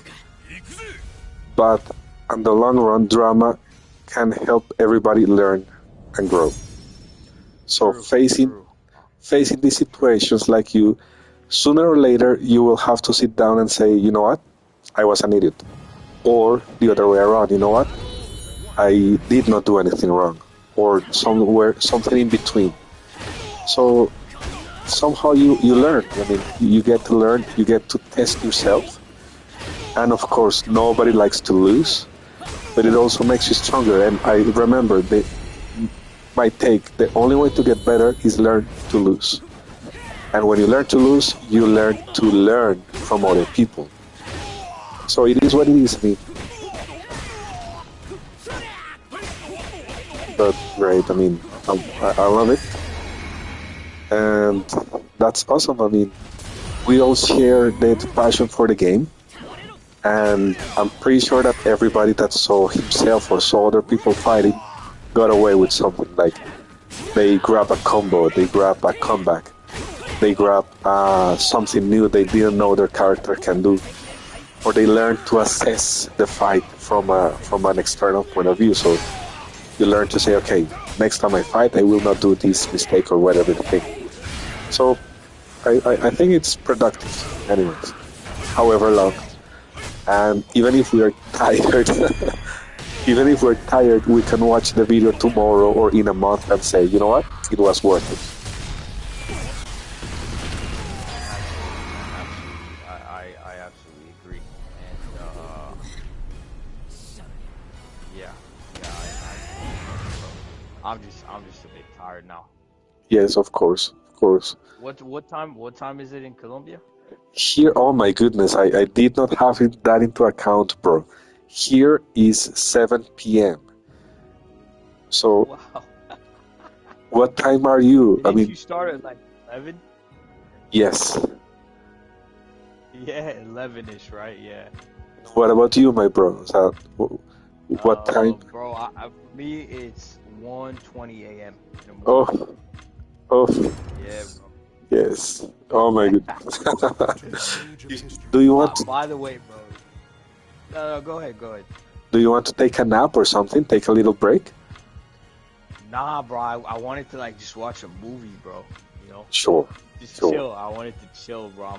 but in the long run, drama can help everybody learn and grow. So facing these situations like you, sooner or later, you will have to sit down and say, you know what, I was an idiot. Or the other way around, you know what, I did not do anything wrong. Or something in between. So somehow you learn. I mean, you get to learn, you get to test yourself. And of course, nobody likes to lose, but it also makes you stronger. And I remember my take, the only way to get better is learn to lose. And when you learn to lose, you learn to learn from other people. So it is what it is. I mean, but great. I mean, I love it, and that's awesome. I mean, we all share the passion for the game, and I'm pretty sure that everybody that saw himself or saw other people fighting got away with something. Like they grab a combo, they grab a comeback, they grab something new they didn't know their character can do, or they learn to assess the fight from an external point of view. So you learn to say, okay, next time I fight, I will not do this mistake or whatever the thing. So I think it's productive, anyways, however long. And even if we are tired, we can watch the video tomorrow or in a month and say, you know what, it was worth it. I absolutely agree. And I'm just a bit tired now. Yes, of course. What time is it in Colombia? Here, oh my goodness, I did not have that into account, bro. Here is 7 p.m. So, wow. What time are you? Didn't you start at like 11? Yes. Yeah, 11ish, right? Yeah. What about you, my bro? So, what time? Bro, for me, it's 1:20 a.m. Oh. Yeah, bro. Yes. Oh my goodness. Do you want to... By the way, bro. No, go ahead. Do you want to take a nap or something? Take a little break? Nah, bro. I wanted to like just watch a movie, bro. You know, Sure. just Sure. chill. I wanted to chill, bro.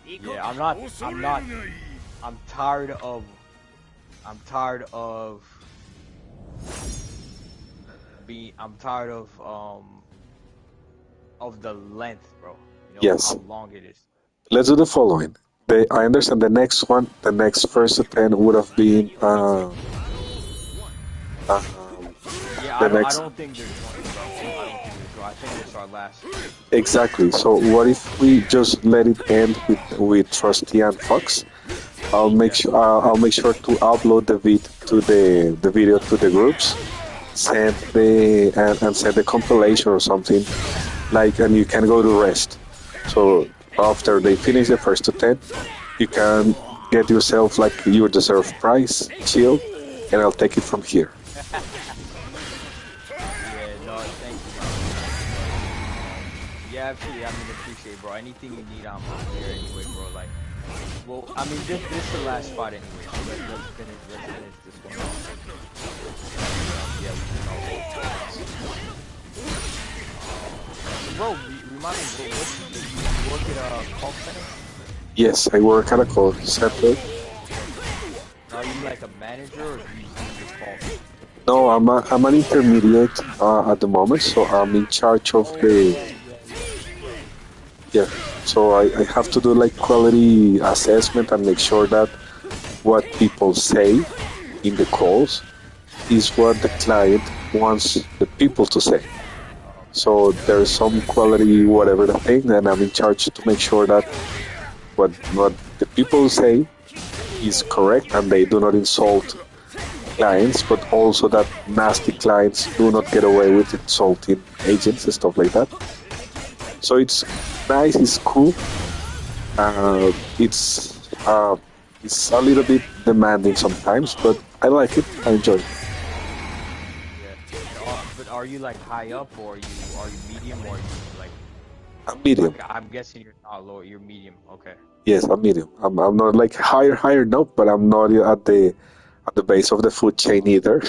Yeah, I'm not. I'm tired of. I'm tired of. I'm tired of the length, bro. You know Yes. how long it is. Let's do the following. I understand the next one, the next first to 10 would have been Yeah, the I next. don't think there's one, bro. I don't think there's one. I think it's our last. Exactly. So what if we just let it end with Trusty and Fox? I'll make sure to upload the video to the groups, send and send the compilation or something, like, and you can go to rest. So after they finish the first to 10, you can get yourself like your deserved prize, chill, and I'll take it from here. Yeah, no, thank you. Yeah, absolutely. I mean, appreciate, bro. Anything you need, I'm here anyway, bro. Like, well, I mean, this is the last spot anyway. So let's finish this one off. Yeah, we can all bro, remind me, bro, what you work at a call center? Yes, I work at a call center. Are you like a manager or do you just call? No, I'm an intermediate at the moment, so I'm in charge of the. Yeah, so I have to do like quality assessment and make sure that what people say in the calls is what the client wants the people to say. So there's some quality, whatever the thing, and I'm in charge to make sure that what the people say is correct and they do not insult clients, but also that nasty clients do not get away with insulting agents and stuff like that. So it's nice, it's cool. It's a little bit demanding sometimes, but I like it. I enjoy it. Yeah. But are you like high up or are you medium or are you like? I'm medium. I'm guessing you're not low. You're medium. Okay. Yes, I'm medium. I'm not like higher, no, but I'm not at the base of the food chain either.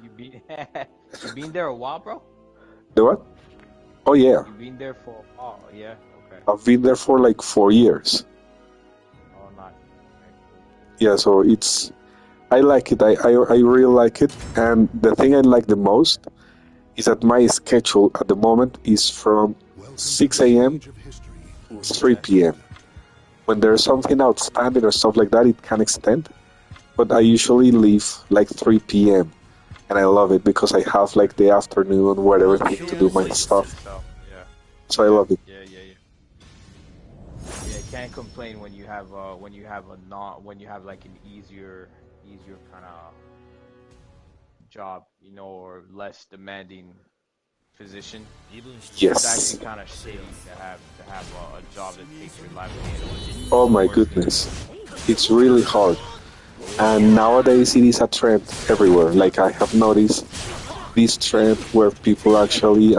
You been there a while, bro? The what? Oh yeah. You've been there for a while, yeah? Okay. I've been there for like 4 years. Oh, nice. Yeah, so I like it. I really like it. And the thing I like the most is that my schedule at the moment is from 6 a.m. to 3 p.m. When there's something outstanding or stuff like that, it can extend. But I usually leave like 3 p.m. And I love it because I have like the afternoon where everything to do my stuff. So I love it. Yeah. Yeah, can't complain when you have like an easier kind of job, you know, or less demanding position. Yes. It's actually kind of shitty to have a job that takes your life away. Oh my goodness, it's really hard. And nowadays it is a trend everywhere. Like I have noticed this trend where people actually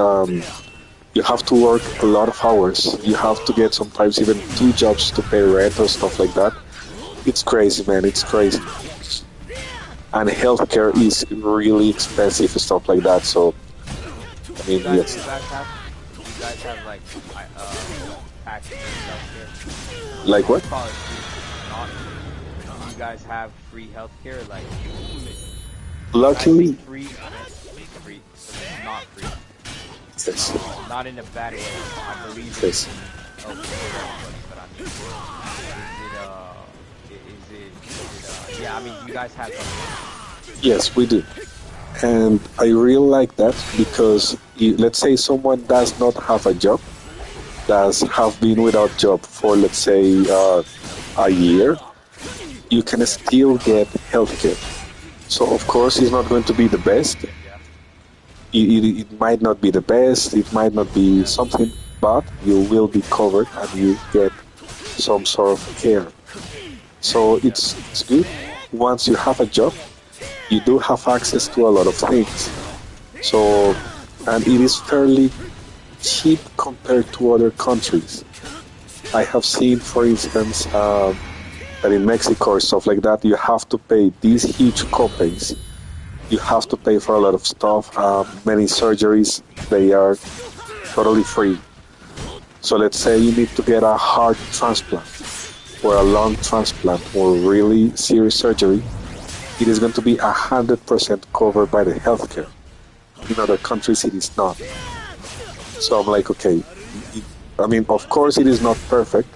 you have to work a lot of hours. You have to get sometimes even 2 jobs to pay rent or stuff like that. It's crazy, man. It's crazy. And healthcare is really expensive and stuff like that. So, I mean, yes. You guys have like taxes and healthcare. Like what? You guys have free healthcare, like. Luckily. Free, not free. Yes. Not in a bad way. I believe yes. But I mean, yeah, I mean, you guys have something. Yes, we do. And I really like that because let's say someone does not have a job, does have been without job for, let's say, a year, you can still get healthcare. So, of course, it's not going to be the best. It might not be the best, it might not be something, but you will be covered and you get some sort of care. So it's good. Once you have a job, you do have access to a lot of things. So, and it is fairly cheap compared to other countries. I have seen, for instance, that in Mexico or stuff like that, you have to pay these huge copays. You have to pay for a lot of stuff. Many surgeries, they are totally free. So let's say you need to get a heart transplant or a lung transplant or really serious surgery, it is going to be 100% covered by the healthcare. In other countries, it is not. So I'm like, okay, I mean, of course it is not perfect,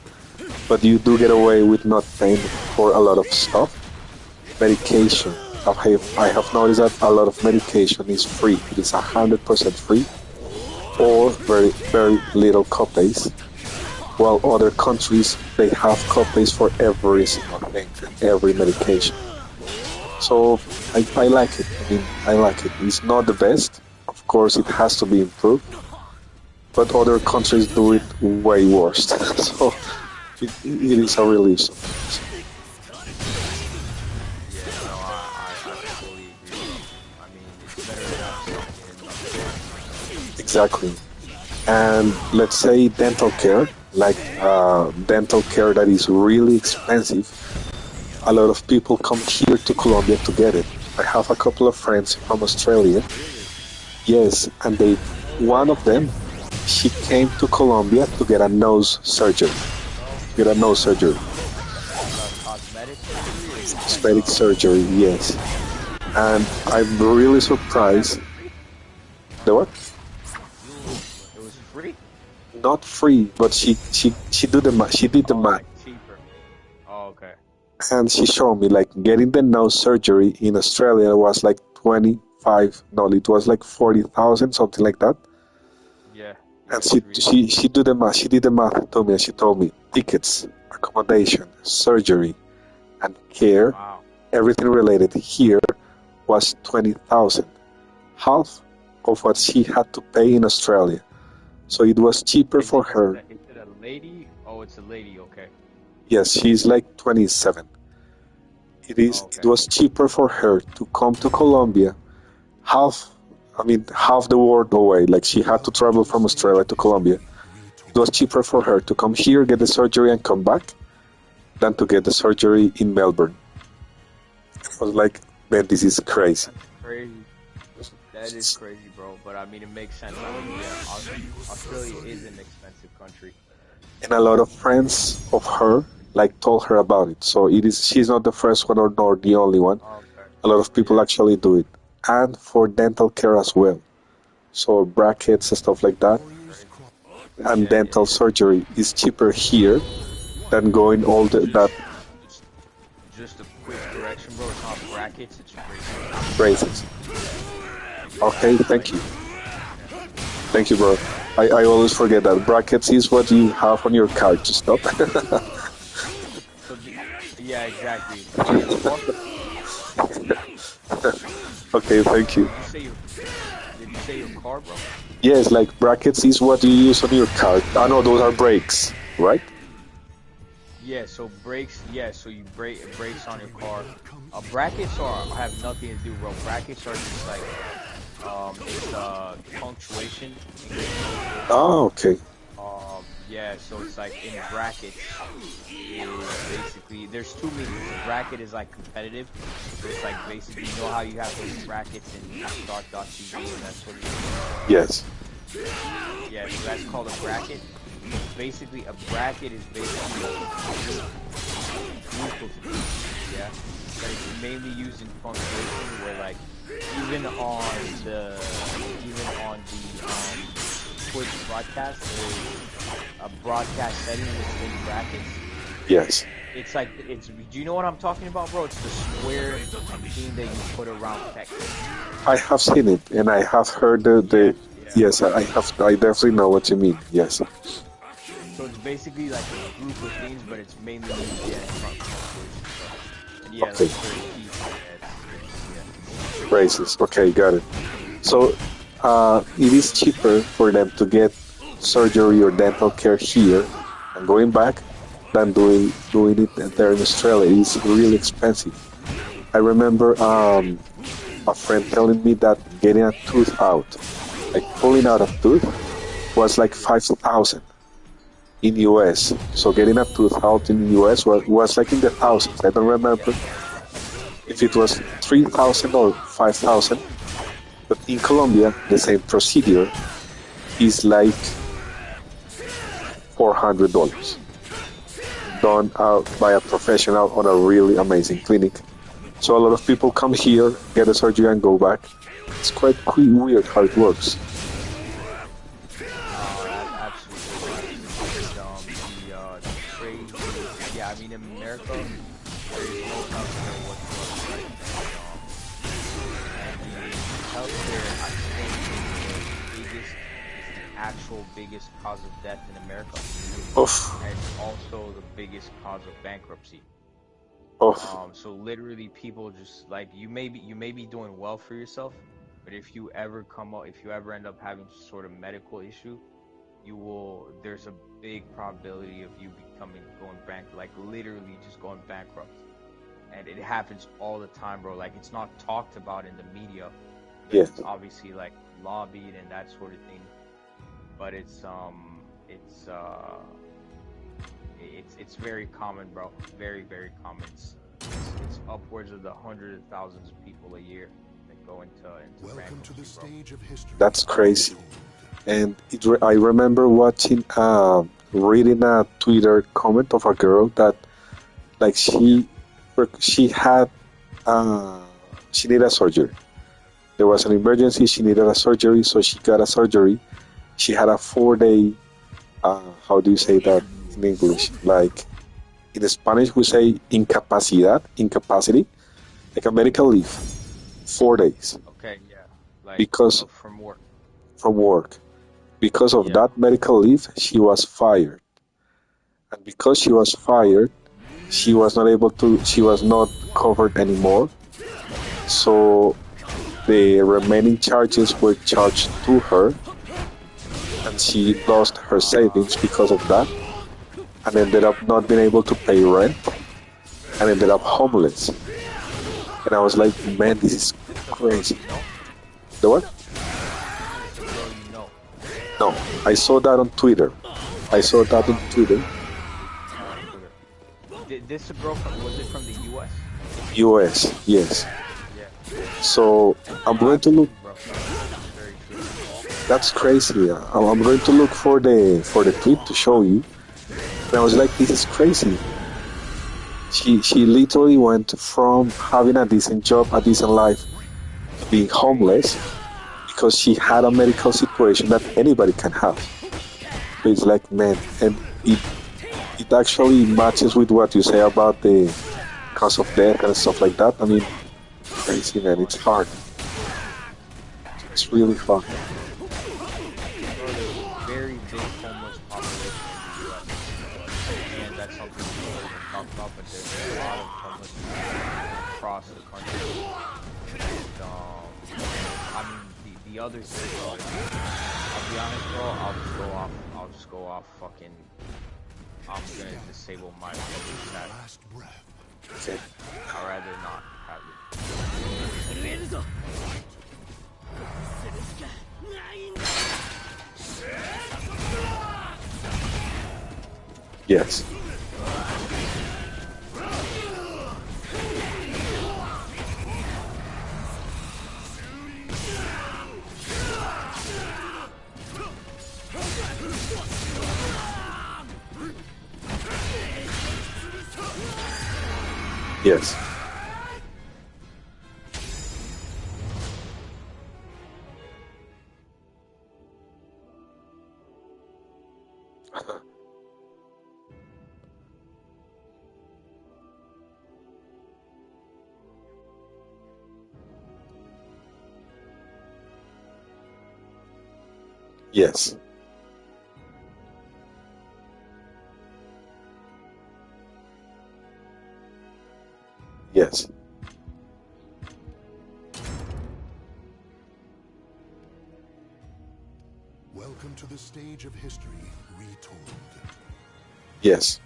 but you do get away with not paying for a lot of stuff. Medication. I have noticed that a lot of medication is free. It is 100% free or very, very little copays. While other countries, they have copays for every single thing, every medication. So I like it. I mean, I like it. It's not the best. Of course, it has to be improved. But other countries do it way worse. So it is a relief. Yeah, no, I fully agree. I mean, it's better to have something. Exactly. And let's say dental care, like dental care that is really expensive. A lot of people come here to Colombia to get it. I have a couple of friends from Australia. Yes, and one of them, she came to Colombia to get a nose surgery. Cosmetic surgery, yes. And I'm really surprised. The what? It was free? Not free, but she did the math. Like cheaper. Oh, okay. And she showed me like getting the nose surgery in Australia was like 25. No, it was like 40,000, something like that. Yeah. And she did the math. She did the math to me, and she told me tickets, accommodation, surgery, and care, wow. Everything related here was 20,000, half of what she had to pay in Australia. So it was cheaper for her. Is it a lady? Oh, it's a lady. Okay. Yes, she's like 27. It was cheaper for her to come to Colombia, half the world away. Like she had to travel from Australia to Colombia. It was cheaper for her to come here, get the surgery, and come back, than to get the surgery in Melbourne. I was like, man, this is crazy. That's crazy. That is crazy, bro. But I mean, it makes sense. I mean, yeah, Australia is an expensive country. And a lot of friends of her like told her about it. So she's not the first one or nor the only one. Okay. A lot of people actually do it. And for dental care as well. So brackets and stuff like that. And dental surgery is cheaper here than going all that. Just a quick correction, bro. It's not brackets, it's braces. Okay, thank you. Thank you, bro. I always forget that. Brackets is what you have on your car to stop. Yeah, exactly. Okay, thank you. Did you say your car, bro? Yes, like brackets is what you use on your car. I know those are brakes, right? Yeah, so brakes. Yeah, so you brakes on your car. Brackets have nothing to do, bro. Brackets are just like it's punctuation. Oh, okay. Yeah, so it's like in brackets is basically there's two meanings. A bracket is like competitive, so it's like basically you know how you have those brackets in Start.tv and that sort of thing. Yes. Yeah, so that's called a bracket. Basically, a bracket is basically neutral to me, yeah, but it's mainly used in punctuation where like even on the Twitch broadcast there's a broadcast setting that's in brackets. Yes. It's like do you know what I'm talking about, bro? It's the square thing that you put around text. I have seen it and I have heard yes, I definitely know what you mean. Yes. So it's basically like a group of things, but it's mainly used in front punctuation. Yeah, okay. Like Braces. Okay, got it. So it is cheaper for them to get surgery or dental care here and going back than doing it there in Australia. It's really expensive. I remember a friend telling me that getting a tooth out, like pulling out a tooth, was like 5,000 in US. So getting a tooth out in US was like in the thousands. I don't remember if it was 3,000 or 5,000. But in Colombia, the same procedure is like $400 done by a professional on a really amazing clinic. So a lot of people come here, get a surgery, and go back. It's quite weird how it works. Yeah, I mean, in America, there is no healthcare whatsoever, right? Healthcare, I think, is the actual biggest cause of death in America. Oof. And it's also the biggest cause of bankruptcy. Oof. So literally, people just like you may be doing well for yourself, but if you ever end up having some sort of medical issue, there's a big probability of you going bankrupt, like literally just going bankrupt. And it happens all the time, bro. Like, it's not talked about in the media. Yes. It's obviously like lobbied and that sort of thing. But it's very common, bro. Very, very common. It's upwards of the hundreds of thousands of people a year that go into Welcome to the stage of history. That's crazy. And I remember reading a Twitter comment of a girl that, like, she had she needed a surgery. There was an emergency. She needed a surgery, so she got a surgery. She had a 4-day. How do you say that in English? Like, in Spanish, we say incapacity, like a medical leave, 4 days. Okay, yeah. Like, because from work. From work. Because of that medical leave, she was fired. And because she was fired, she was not covered anymore. So the remaining charges were charged to her, and she lost her savings because of that, and ended up not being able to pay rent, and ended up homeless. And I was like, man, this is crazy. The what? No, I saw that on Twitter. This girl was it from the U.S.? U.S. Yes. Yeah. So I'm going to look. That's crazy. I'm going to look for the tweet to show you. And I was like, this is crazy. She literally went from having a decent job, a decent life, to being homeless because she had a medical situation that anybody can have. So it's like, man, and it actually matches with what you say about the cause of death and stuff like that. I mean, crazy, man. It's hard. It's really hard. Very big homeless population in the U.S. And that's something we talk about, but there's a lot of homeless people across the country. And, I mean, the other thing, I'll be honest, bro, I'll just go off fucking, I'm gonna disable my chat. Okay. I'd rather not have it. Yes. Yes. Yes. Yes. Welcome to the stage of history retold. Yes.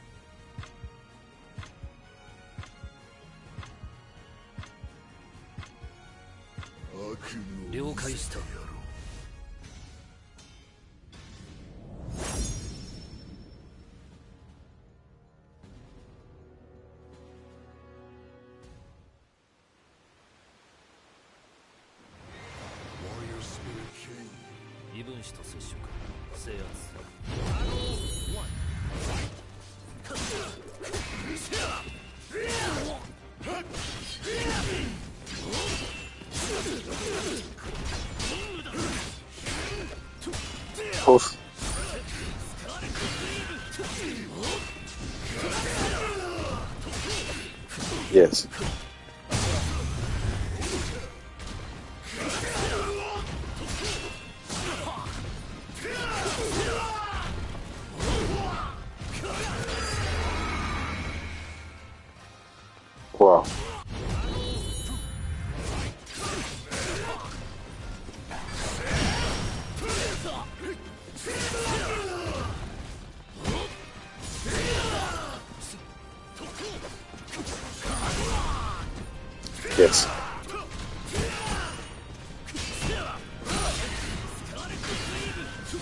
Oof. Yes. Wow. Yes.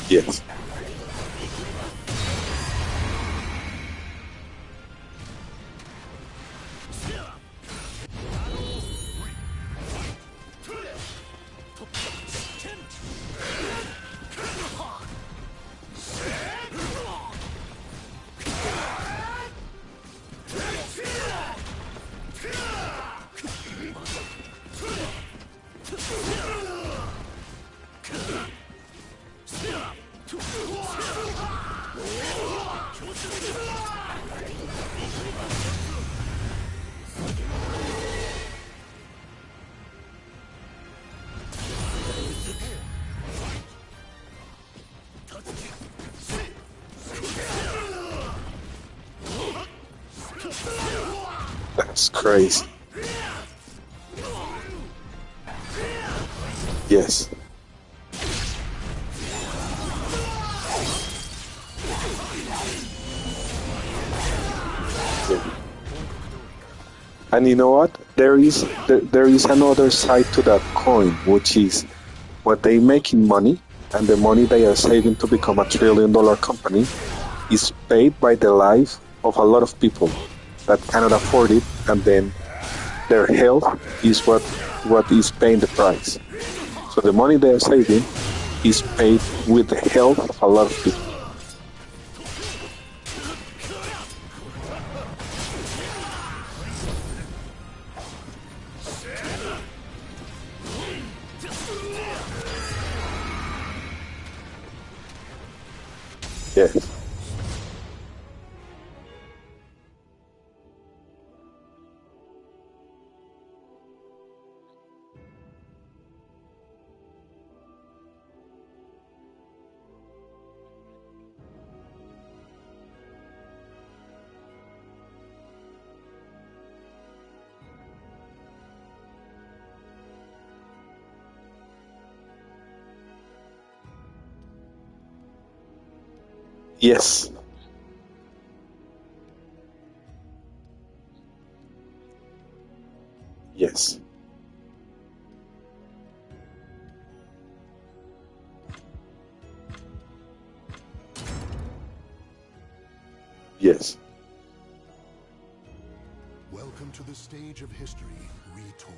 Yes. That's crazy. Yes. Yeah. And you know what? There is another side to that coin, which is what they make in money, and the money they are saving to become $1 trillion company is paid by the life of a lot of people that cannot afford it, and then their health is what is paying the price. So the money they are saving is paid with the health of a lot of people. Yes. Yes. Yes. Yes. Welcome to the stage of history retold.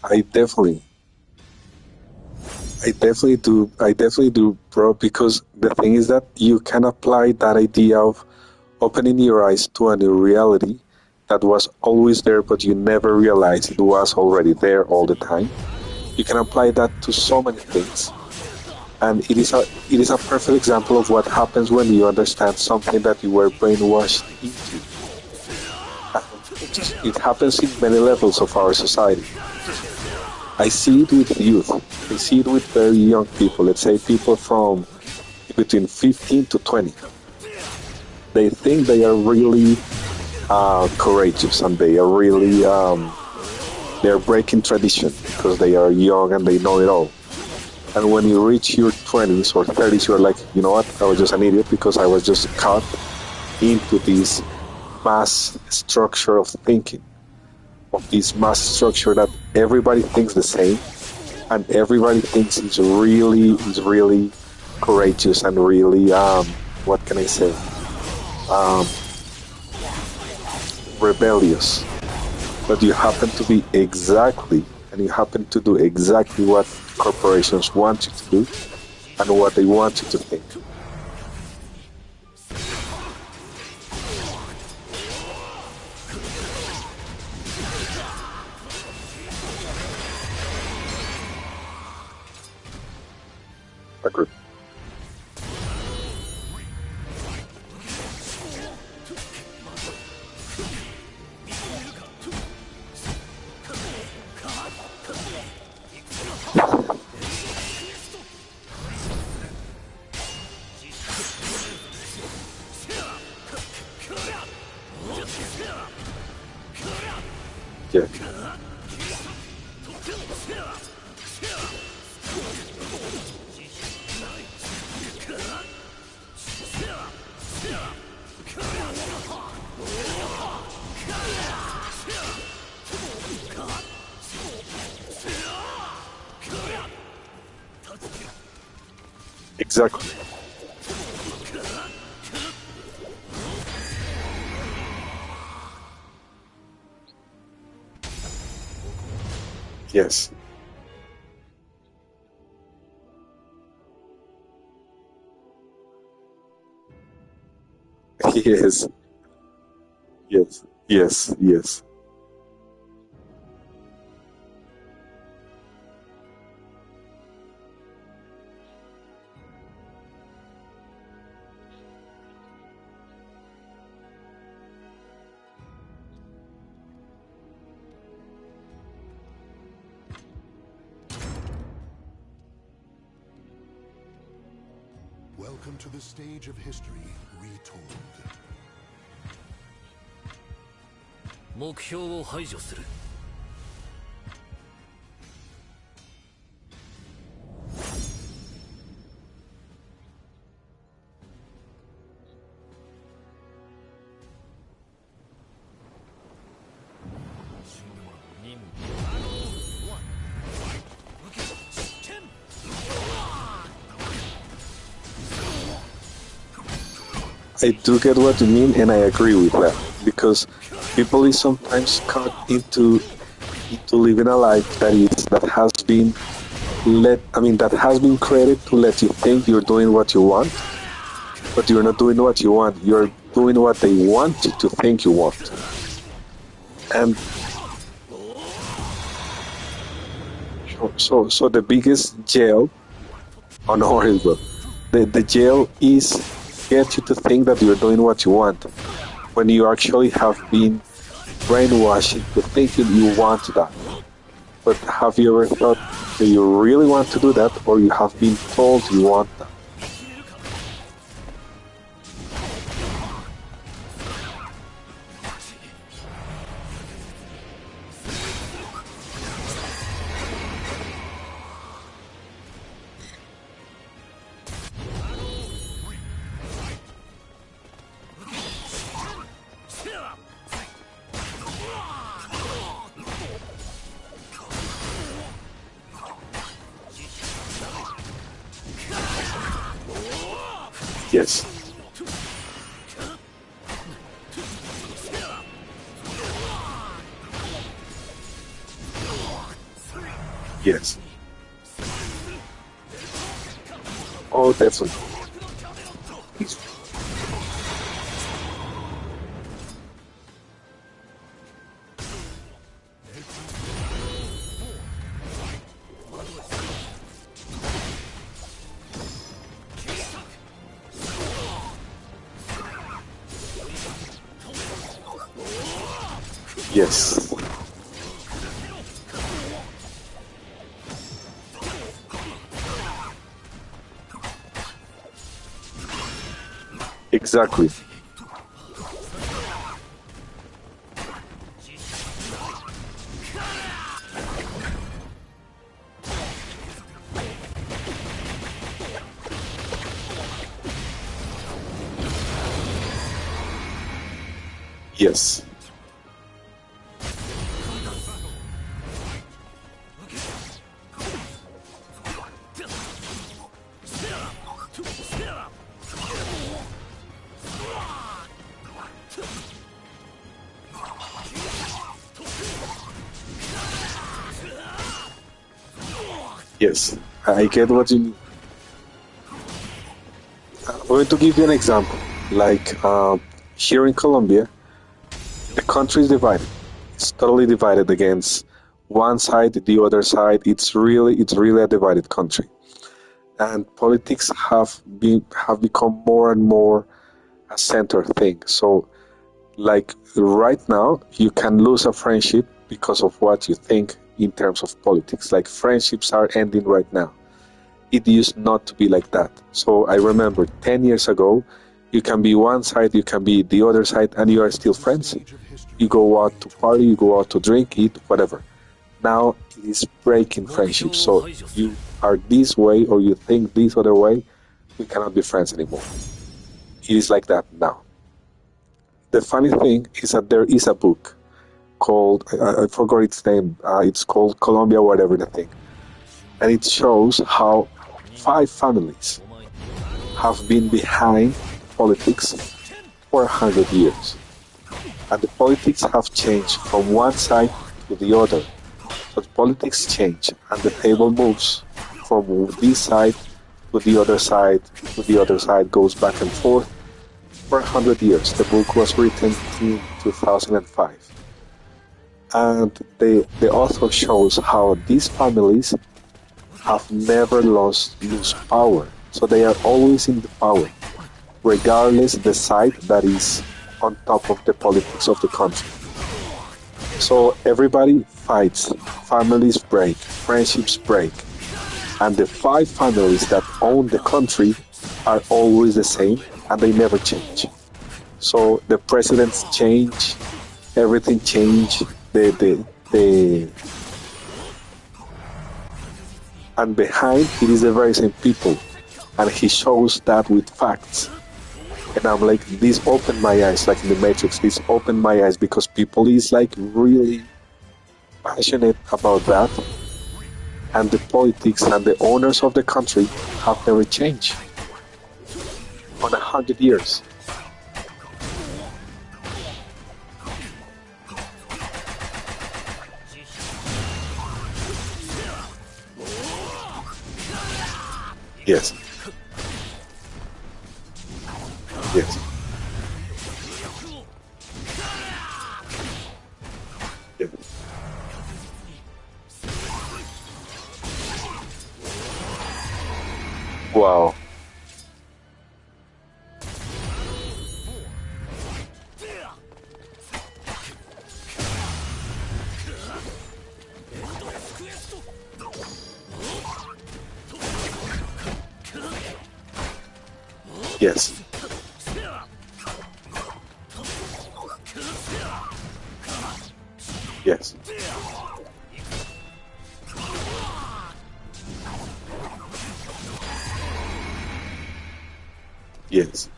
I definitely I definitely do, bro, because the thing is that you can apply that idea of opening your eyes to a new reality that was always there, but you never realized it was already there all the time. You can apply that to so many things. And it is a perfect example of what happens when you understand something that you were brainwashed into. It happens in many levels of our society. I see it with youth. I see it with very young people. Let's say people from between 15 to 20. They think they are really courageous, and they are really they're breaking tradition because they are young and they know it all. And when you reach your 20s or 30s, you're like, you know what? I was just an idiot because I was just caught into this mass structure of thinking, of this mass structure that everybody thinks the same, and everybody thinks he's really courageous and really what can I say, rebellious. But you happen to be and you happen to do exactly what corporations want you to do and what they want you to think. Agreed. Yeah. Exactly. Yes. Yes. Yes. Yes. Yes. Welcome to the stage of history retold. 目標を排除する。I do get what you mean, and I agree with that, because people is sometimes caught into living a life that has been that has been created to let you think you're doing what you want, but you're not doing what you want. You're doing what they want you to think you want, and so the biggest jail on Orange, the jail is get you to think that you're doing what you want, when you actually have been brainwashed to thinking you want that. But have you ever thought that you really want to do that, or you have been told you want that? Yes. Yes. Oh, definitely. Yes. Exactly. Yes. Yes, I get what you mean. I'm going to give you an example. Like here in Colombia, the country is divided. It's totally divided against one side, the other side. It's really a divided country, and politics have become more and more a center thing. So, like right now, you can lose a friendship because of what you think in terms of politics. Like friendships are ending right now. It used not to be like that. So I remember 10 years ago, you can be one side, you can be the other side, and you are still friends. You go out to party, you go out to drink, eat, whatever. Now it is breaking friendship. So you are this way or you think this other way, we cannot be friends anymore. It is like that now. The funny thing is that there is a book called, I forgot its name, it's called Colombia, whatever the thing. And it shows how 5 families have been behind politics for 100 years. And the politics have changed from one side to the other. So the politics change and the table moves from this side to the other side, to the other side, goes back and forth for 100 years. The book was written in 2005. And the author shows how these families have never lose power. So they are always in the power, regardless the side that is on top of the politics of the country. So everybody fights, families break, friendships break, and the 5 families that own the country are always the same and they never change. So the presidents change, everything change, and behind it is the very same people, and he shows that with facts. And I'm like, this opened my eyes, like in the Matrix, this opened my eyes because people is like really passionate about that, and the politics and the owners of the country have never changed on 100 years. Yes. Yes. Yeah. Wow. Yes. Yes. Yes.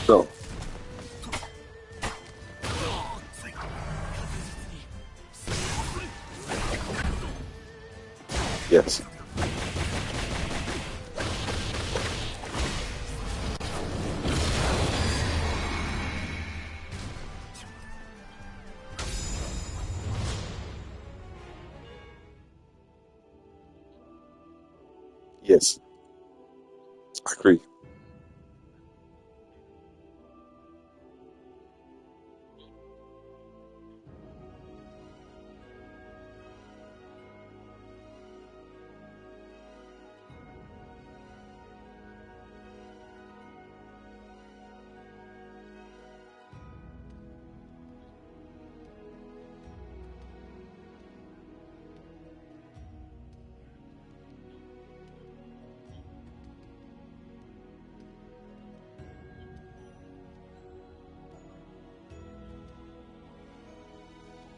So, yes. Yes. Agree.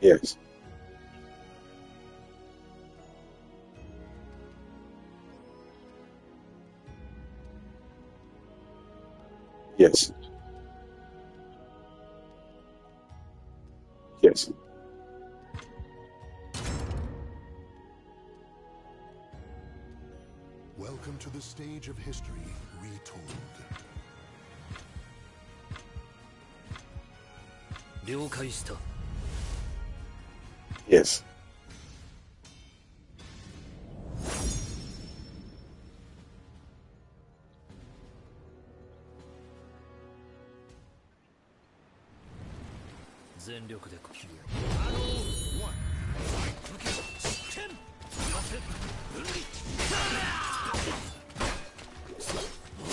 Yes. Yes. Yes. Welcome to the stage of history retold. 了解した Yes. 全力で切る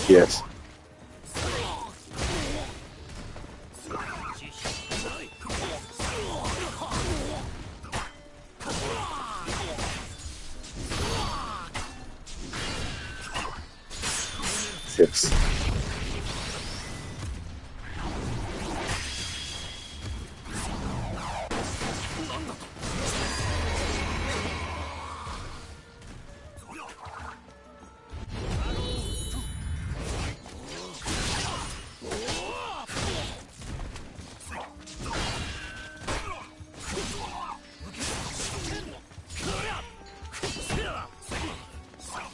Yes. Yes.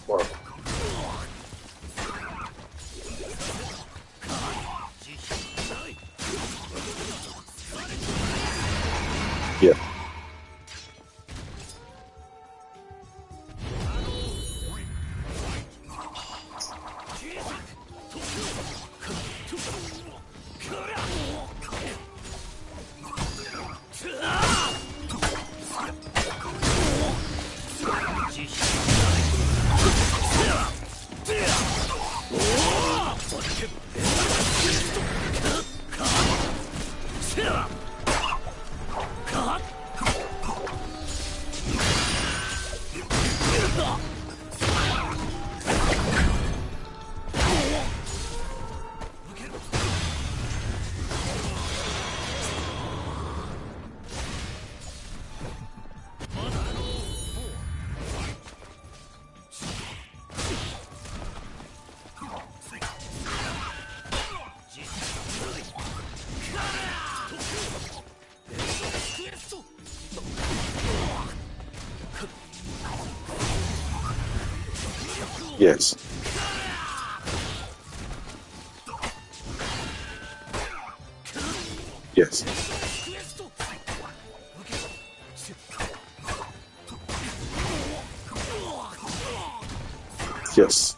Wow. Yeah. Yes. Yes. Yes.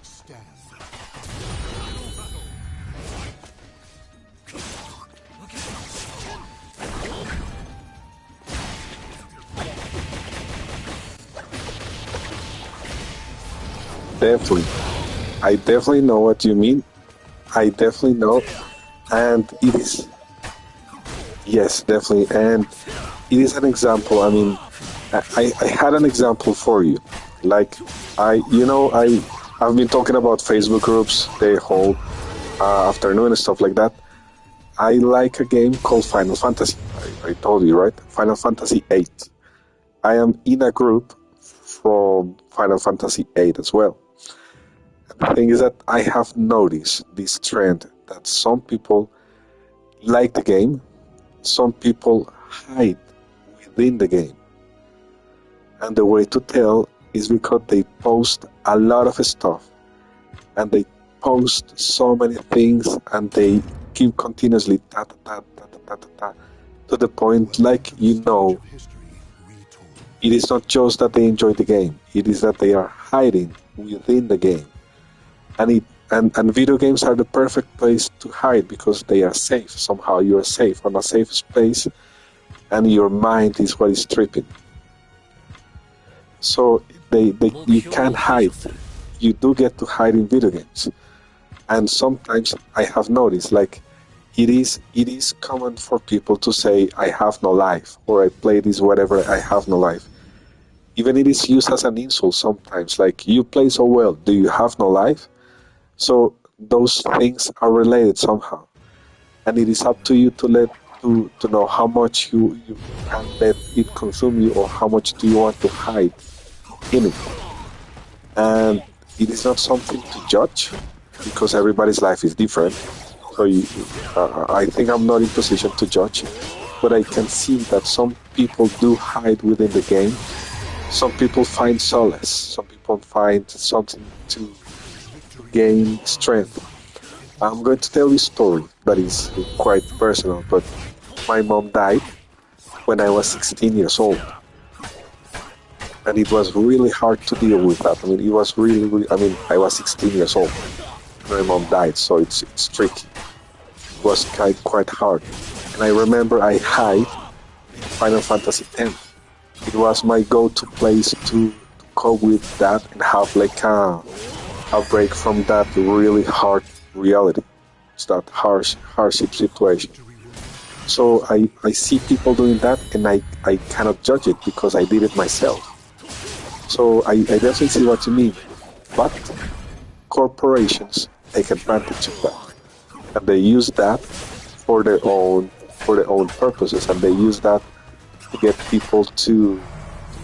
Stand. Definitely. I definitely know what you mean. I definitely know. And it is, yes, definitely. And it is an example. I mean, I had an example for you. Like, I've been talking about Facebook groups, they hold afternoon and stuff like that. I like a game called Final Fantasy. I told you, right? Final Fantasy VIII. I am in a group from Final Fantasy VIII as well. And the thing is that I have noticed this trend that some people like the game, some people hide within the game. And the way to tell is because they post a lot of stuff and they post so many things and they keep continuously to the point like it is not just that they enjoy the game, it is that they are hiding within the game. And video games are the perfect place to hide because they are safe. Somehow you are safe on a safe space and your mind is what is tripping. So you can't hide. You do get to hide in video games. And sometimes I have noticed, like, it is common for people to say, I have no life, or I play this whatever, I have no life. Even it is used as an insult sometimes, like, you play so well, do you have no life? So those things are related somehow, and it is up to you to know how much you can let it consume you, or how much do you want to hide in it. And it is not something to judge, because everybody's life is different. So I think I'm not in position to judge, but I can see that some people do hide within the game. Some people find solace. Some people find something to gain strength. I'm going to tell you a story that is quite personal, but my mom died when I was 16 years old. And it was really hard to deal with that. I mean, it was really I was 16 years old when my mom died, so it's tricky. It was quite hard. And I remember I hid in Final Fantasy X. It was my go-to place to cope with that and have like a break from that really hard reality. It's that hardship situation. So I see people doing that, and I cannot judge it because I did it myself. So I definitely see what you mean. But corporations take advantage of that, and they use that for their own purposes, and they use that to get people to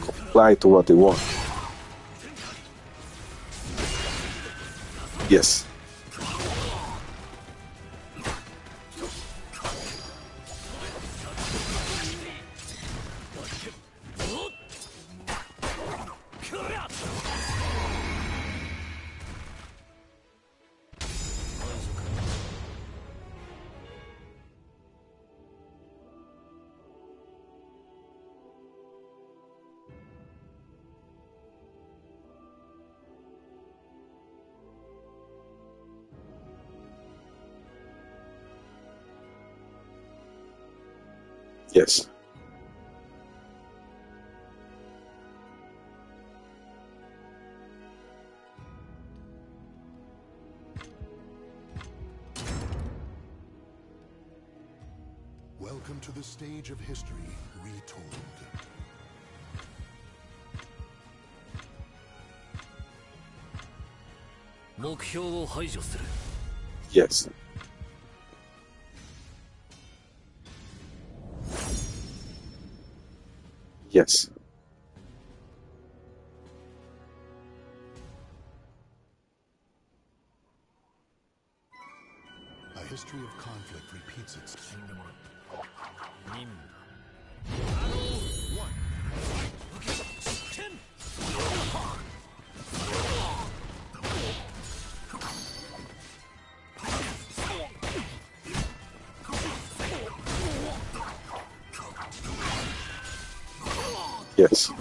comply to what they want. Yes. Yes. Welcome to the stage of history retold. Yes. Yes. A history of conflict repeats itself. Yes.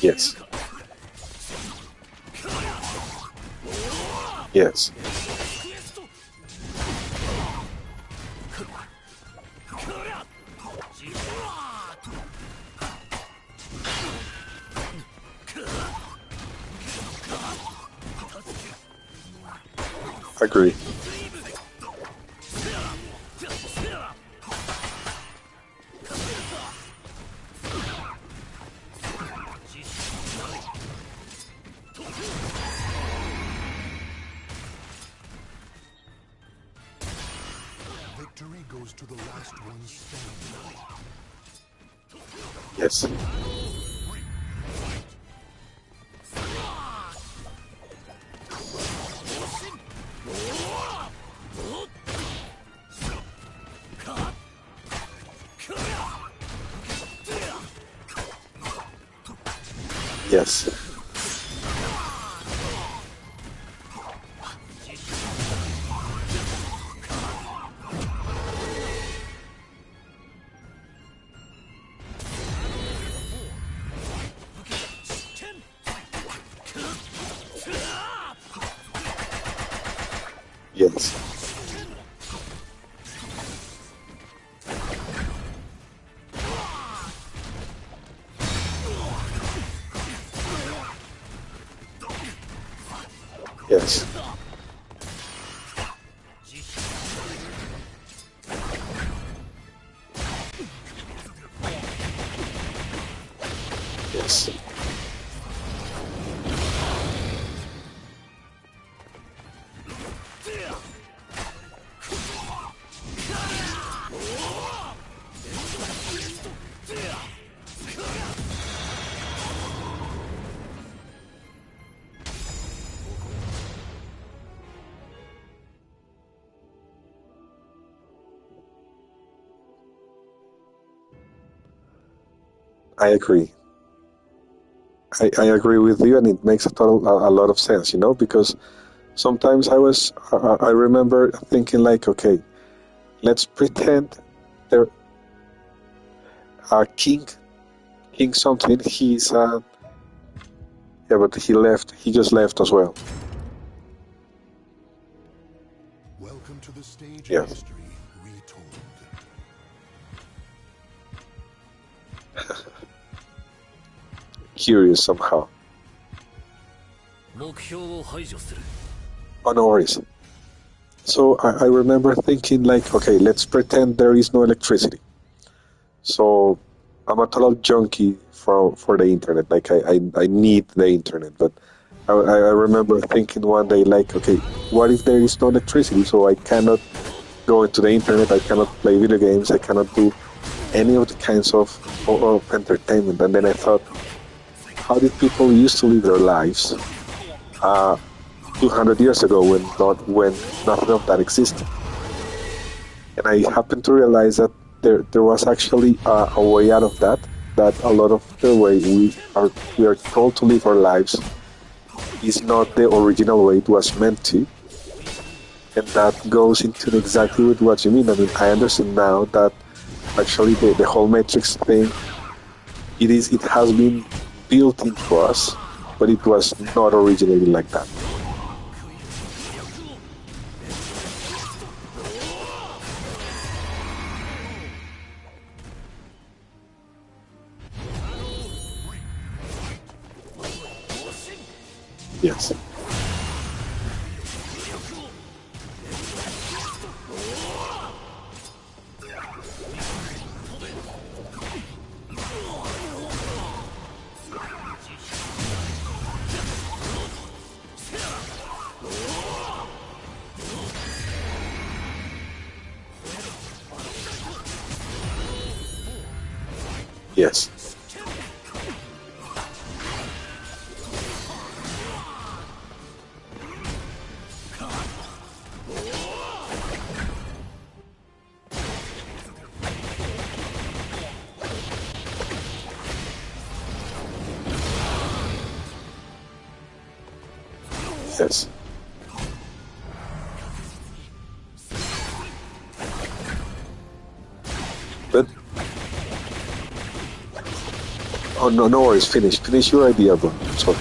Yes. Yes. Agree. Victory goes to the last one standing. Yes. Yes. Yes. Yes. I agree. I agree with you, and it makes a lot of sense, you know, because sometimes I remember thinking like, okay, let's pretend there king something. He's yeah, but he just left as well. Welcome to the stage Yeah. of history retold. Curious somehow. 目標を排除する Oh, no worries. So I remember thinking like, okay, let's pretend there is no electricity. So I'm a total junkie for the internet. Like I need the internet. But I remember thinking one day like, okay, what if there is no electricity? So I cannot go into the internet. I cannot play video games. I cannot do any of the kinds of entertainment. And then I thought, how did people used to live their lives 200 years ago when nothing of that existed? And I happened to realize that there was actually a way out of that. That a lot of the way we are told to live our lives is not the original way it was meant to. And that goes into exactly with what you mean. I mean, I understand now that actually the whole Matrix thing, it has been built into us, but it was not originally like that. Yes. Yes. Yes. But oh no worries. Finish your idea, bro. Sorry.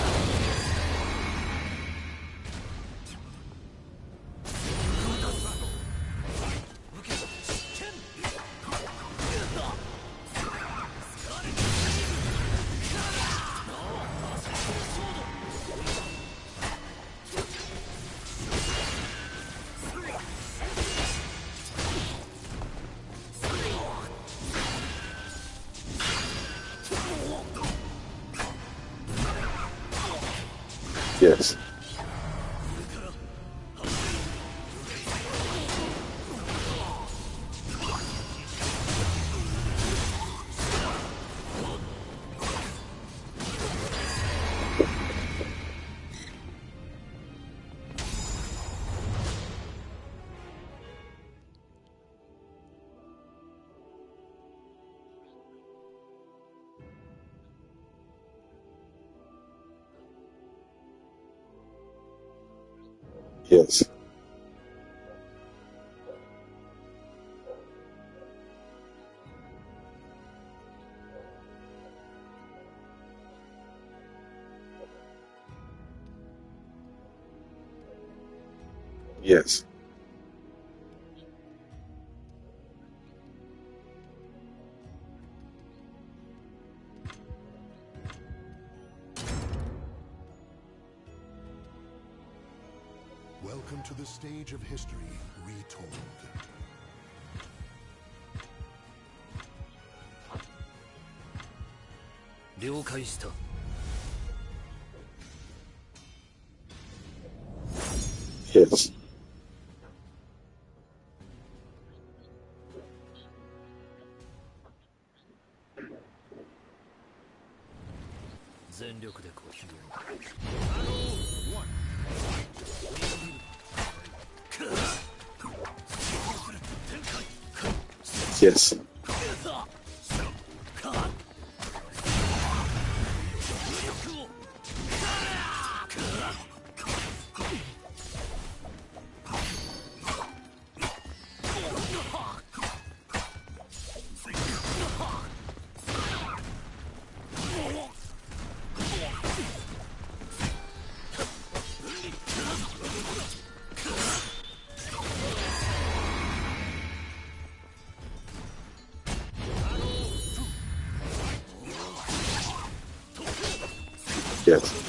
Yes. Yes. Yes. Welcome to the stage of history retold. 了解した Yes. 全力でご披露 Yes. Yes.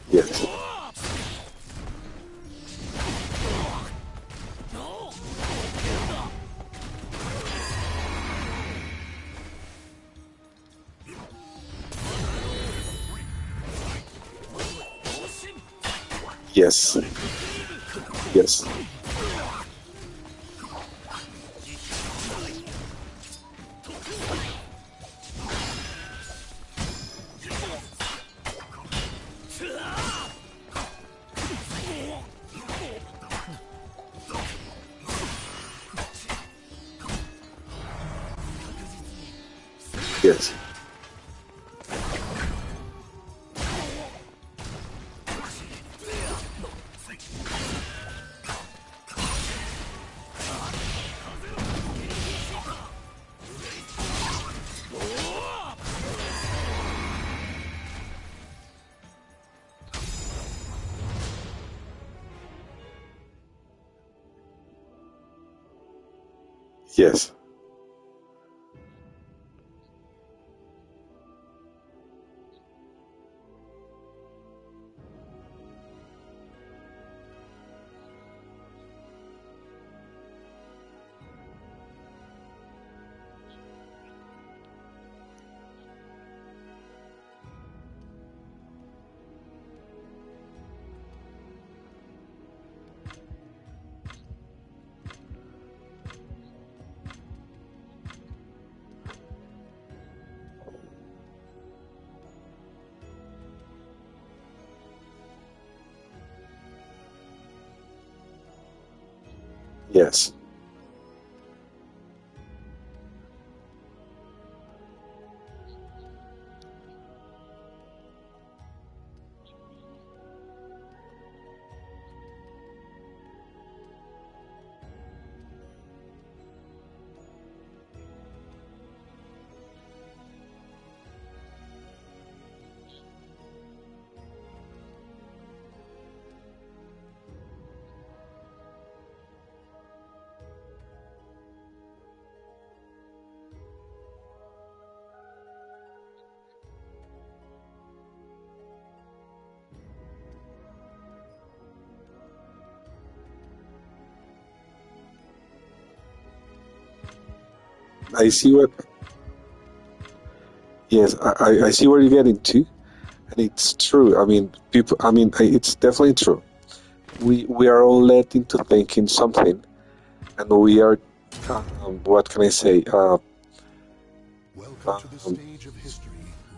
Yes. Yes. Yes. Yes. Yes. Yes. I see what. Yes, I see where you're getting to, and it's true. I mean, people. I mean, it's definitely true. We are all led into thinking something, and we are. What can I say? Welcome to the stage of history.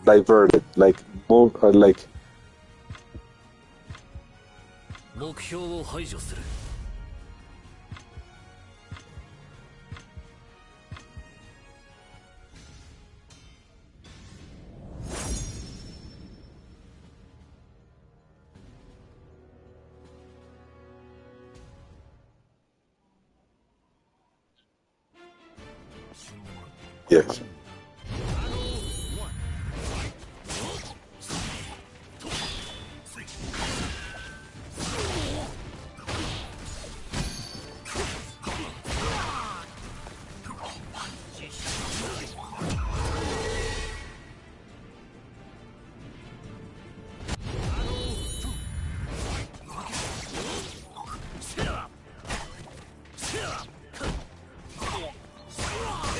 Diverted, like more, like 目標を排除する yes.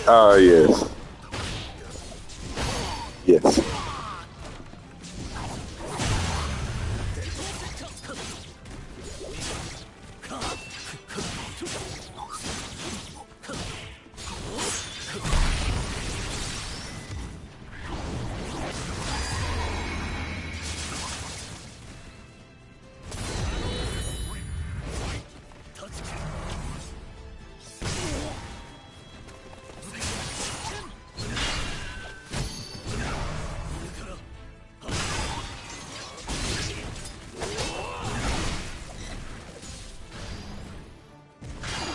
Ah, yes. Yes.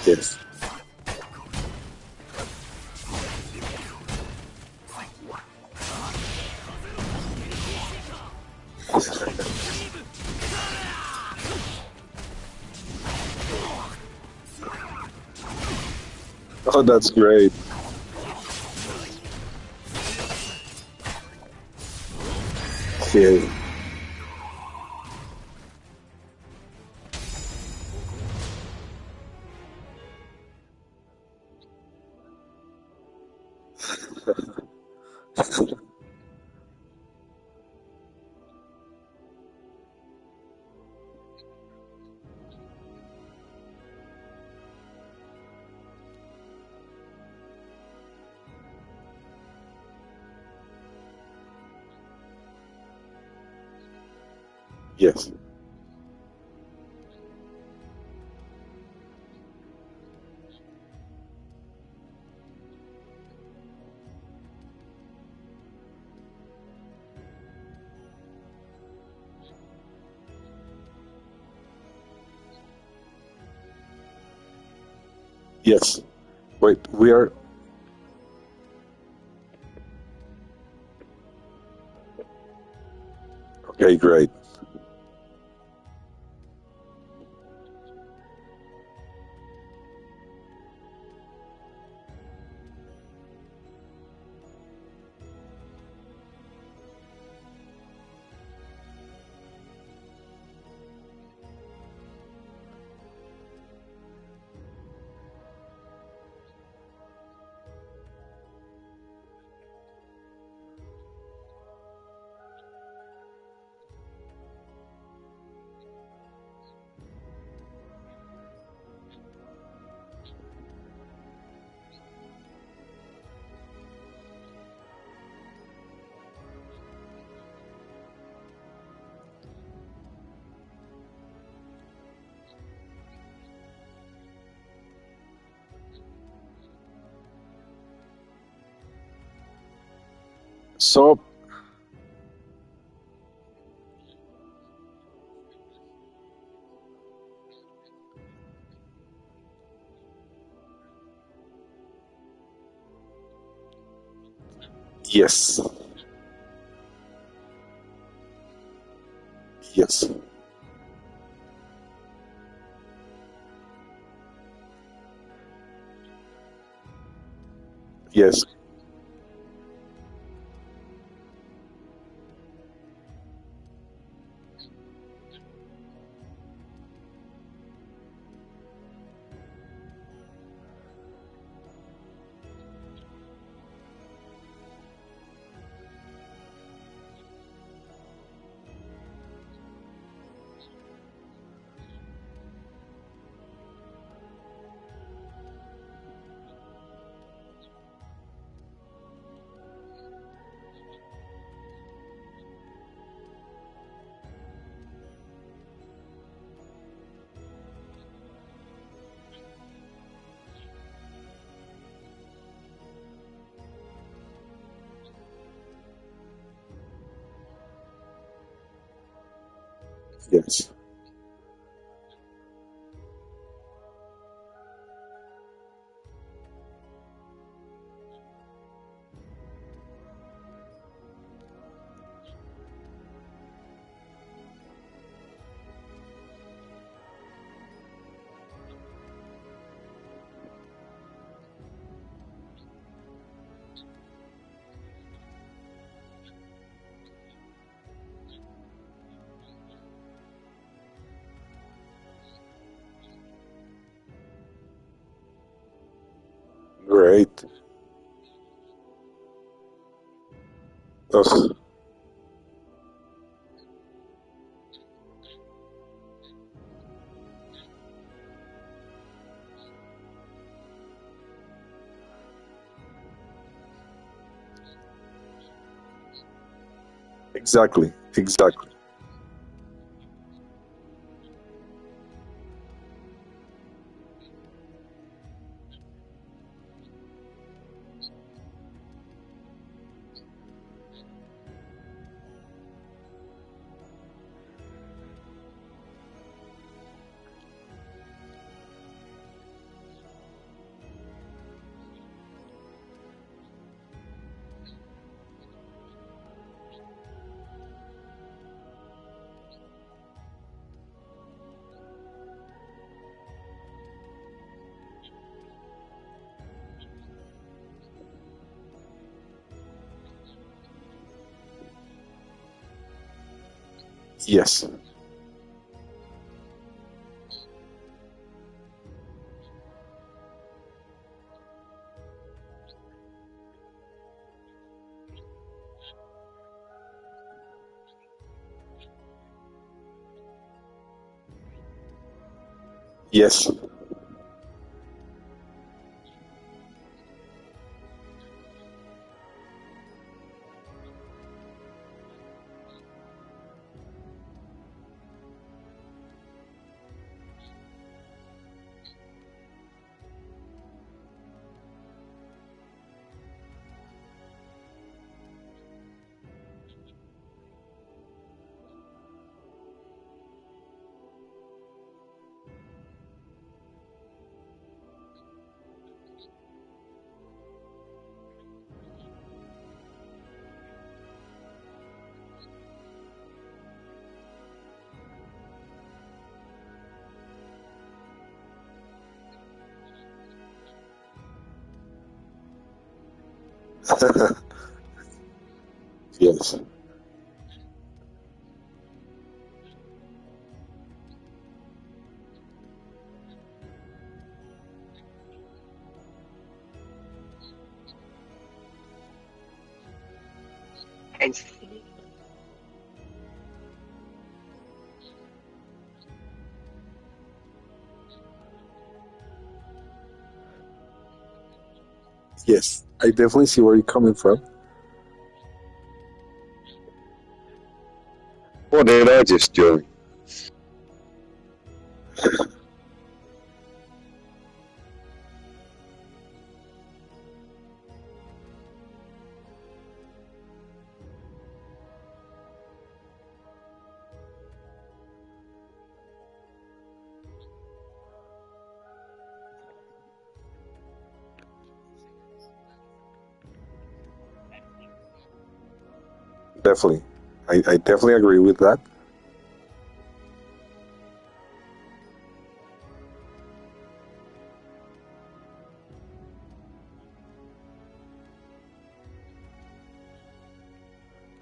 Yes. Oh, that's great. Okay. Yes. Yes. Wait, we are. Okay, great. So, yes. Yes. Yes. Yes. Great. Oh, exactly. Exactly. Yes. Yes. Yes. Yes. I definitely see where you're coming from. What did I just do? Definitely. I definitely agree with that.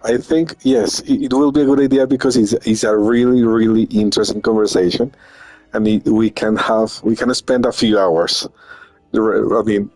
I think yes, it will be a good idea because it's a really really interesting conversation, and we can spend a few hours. I mean,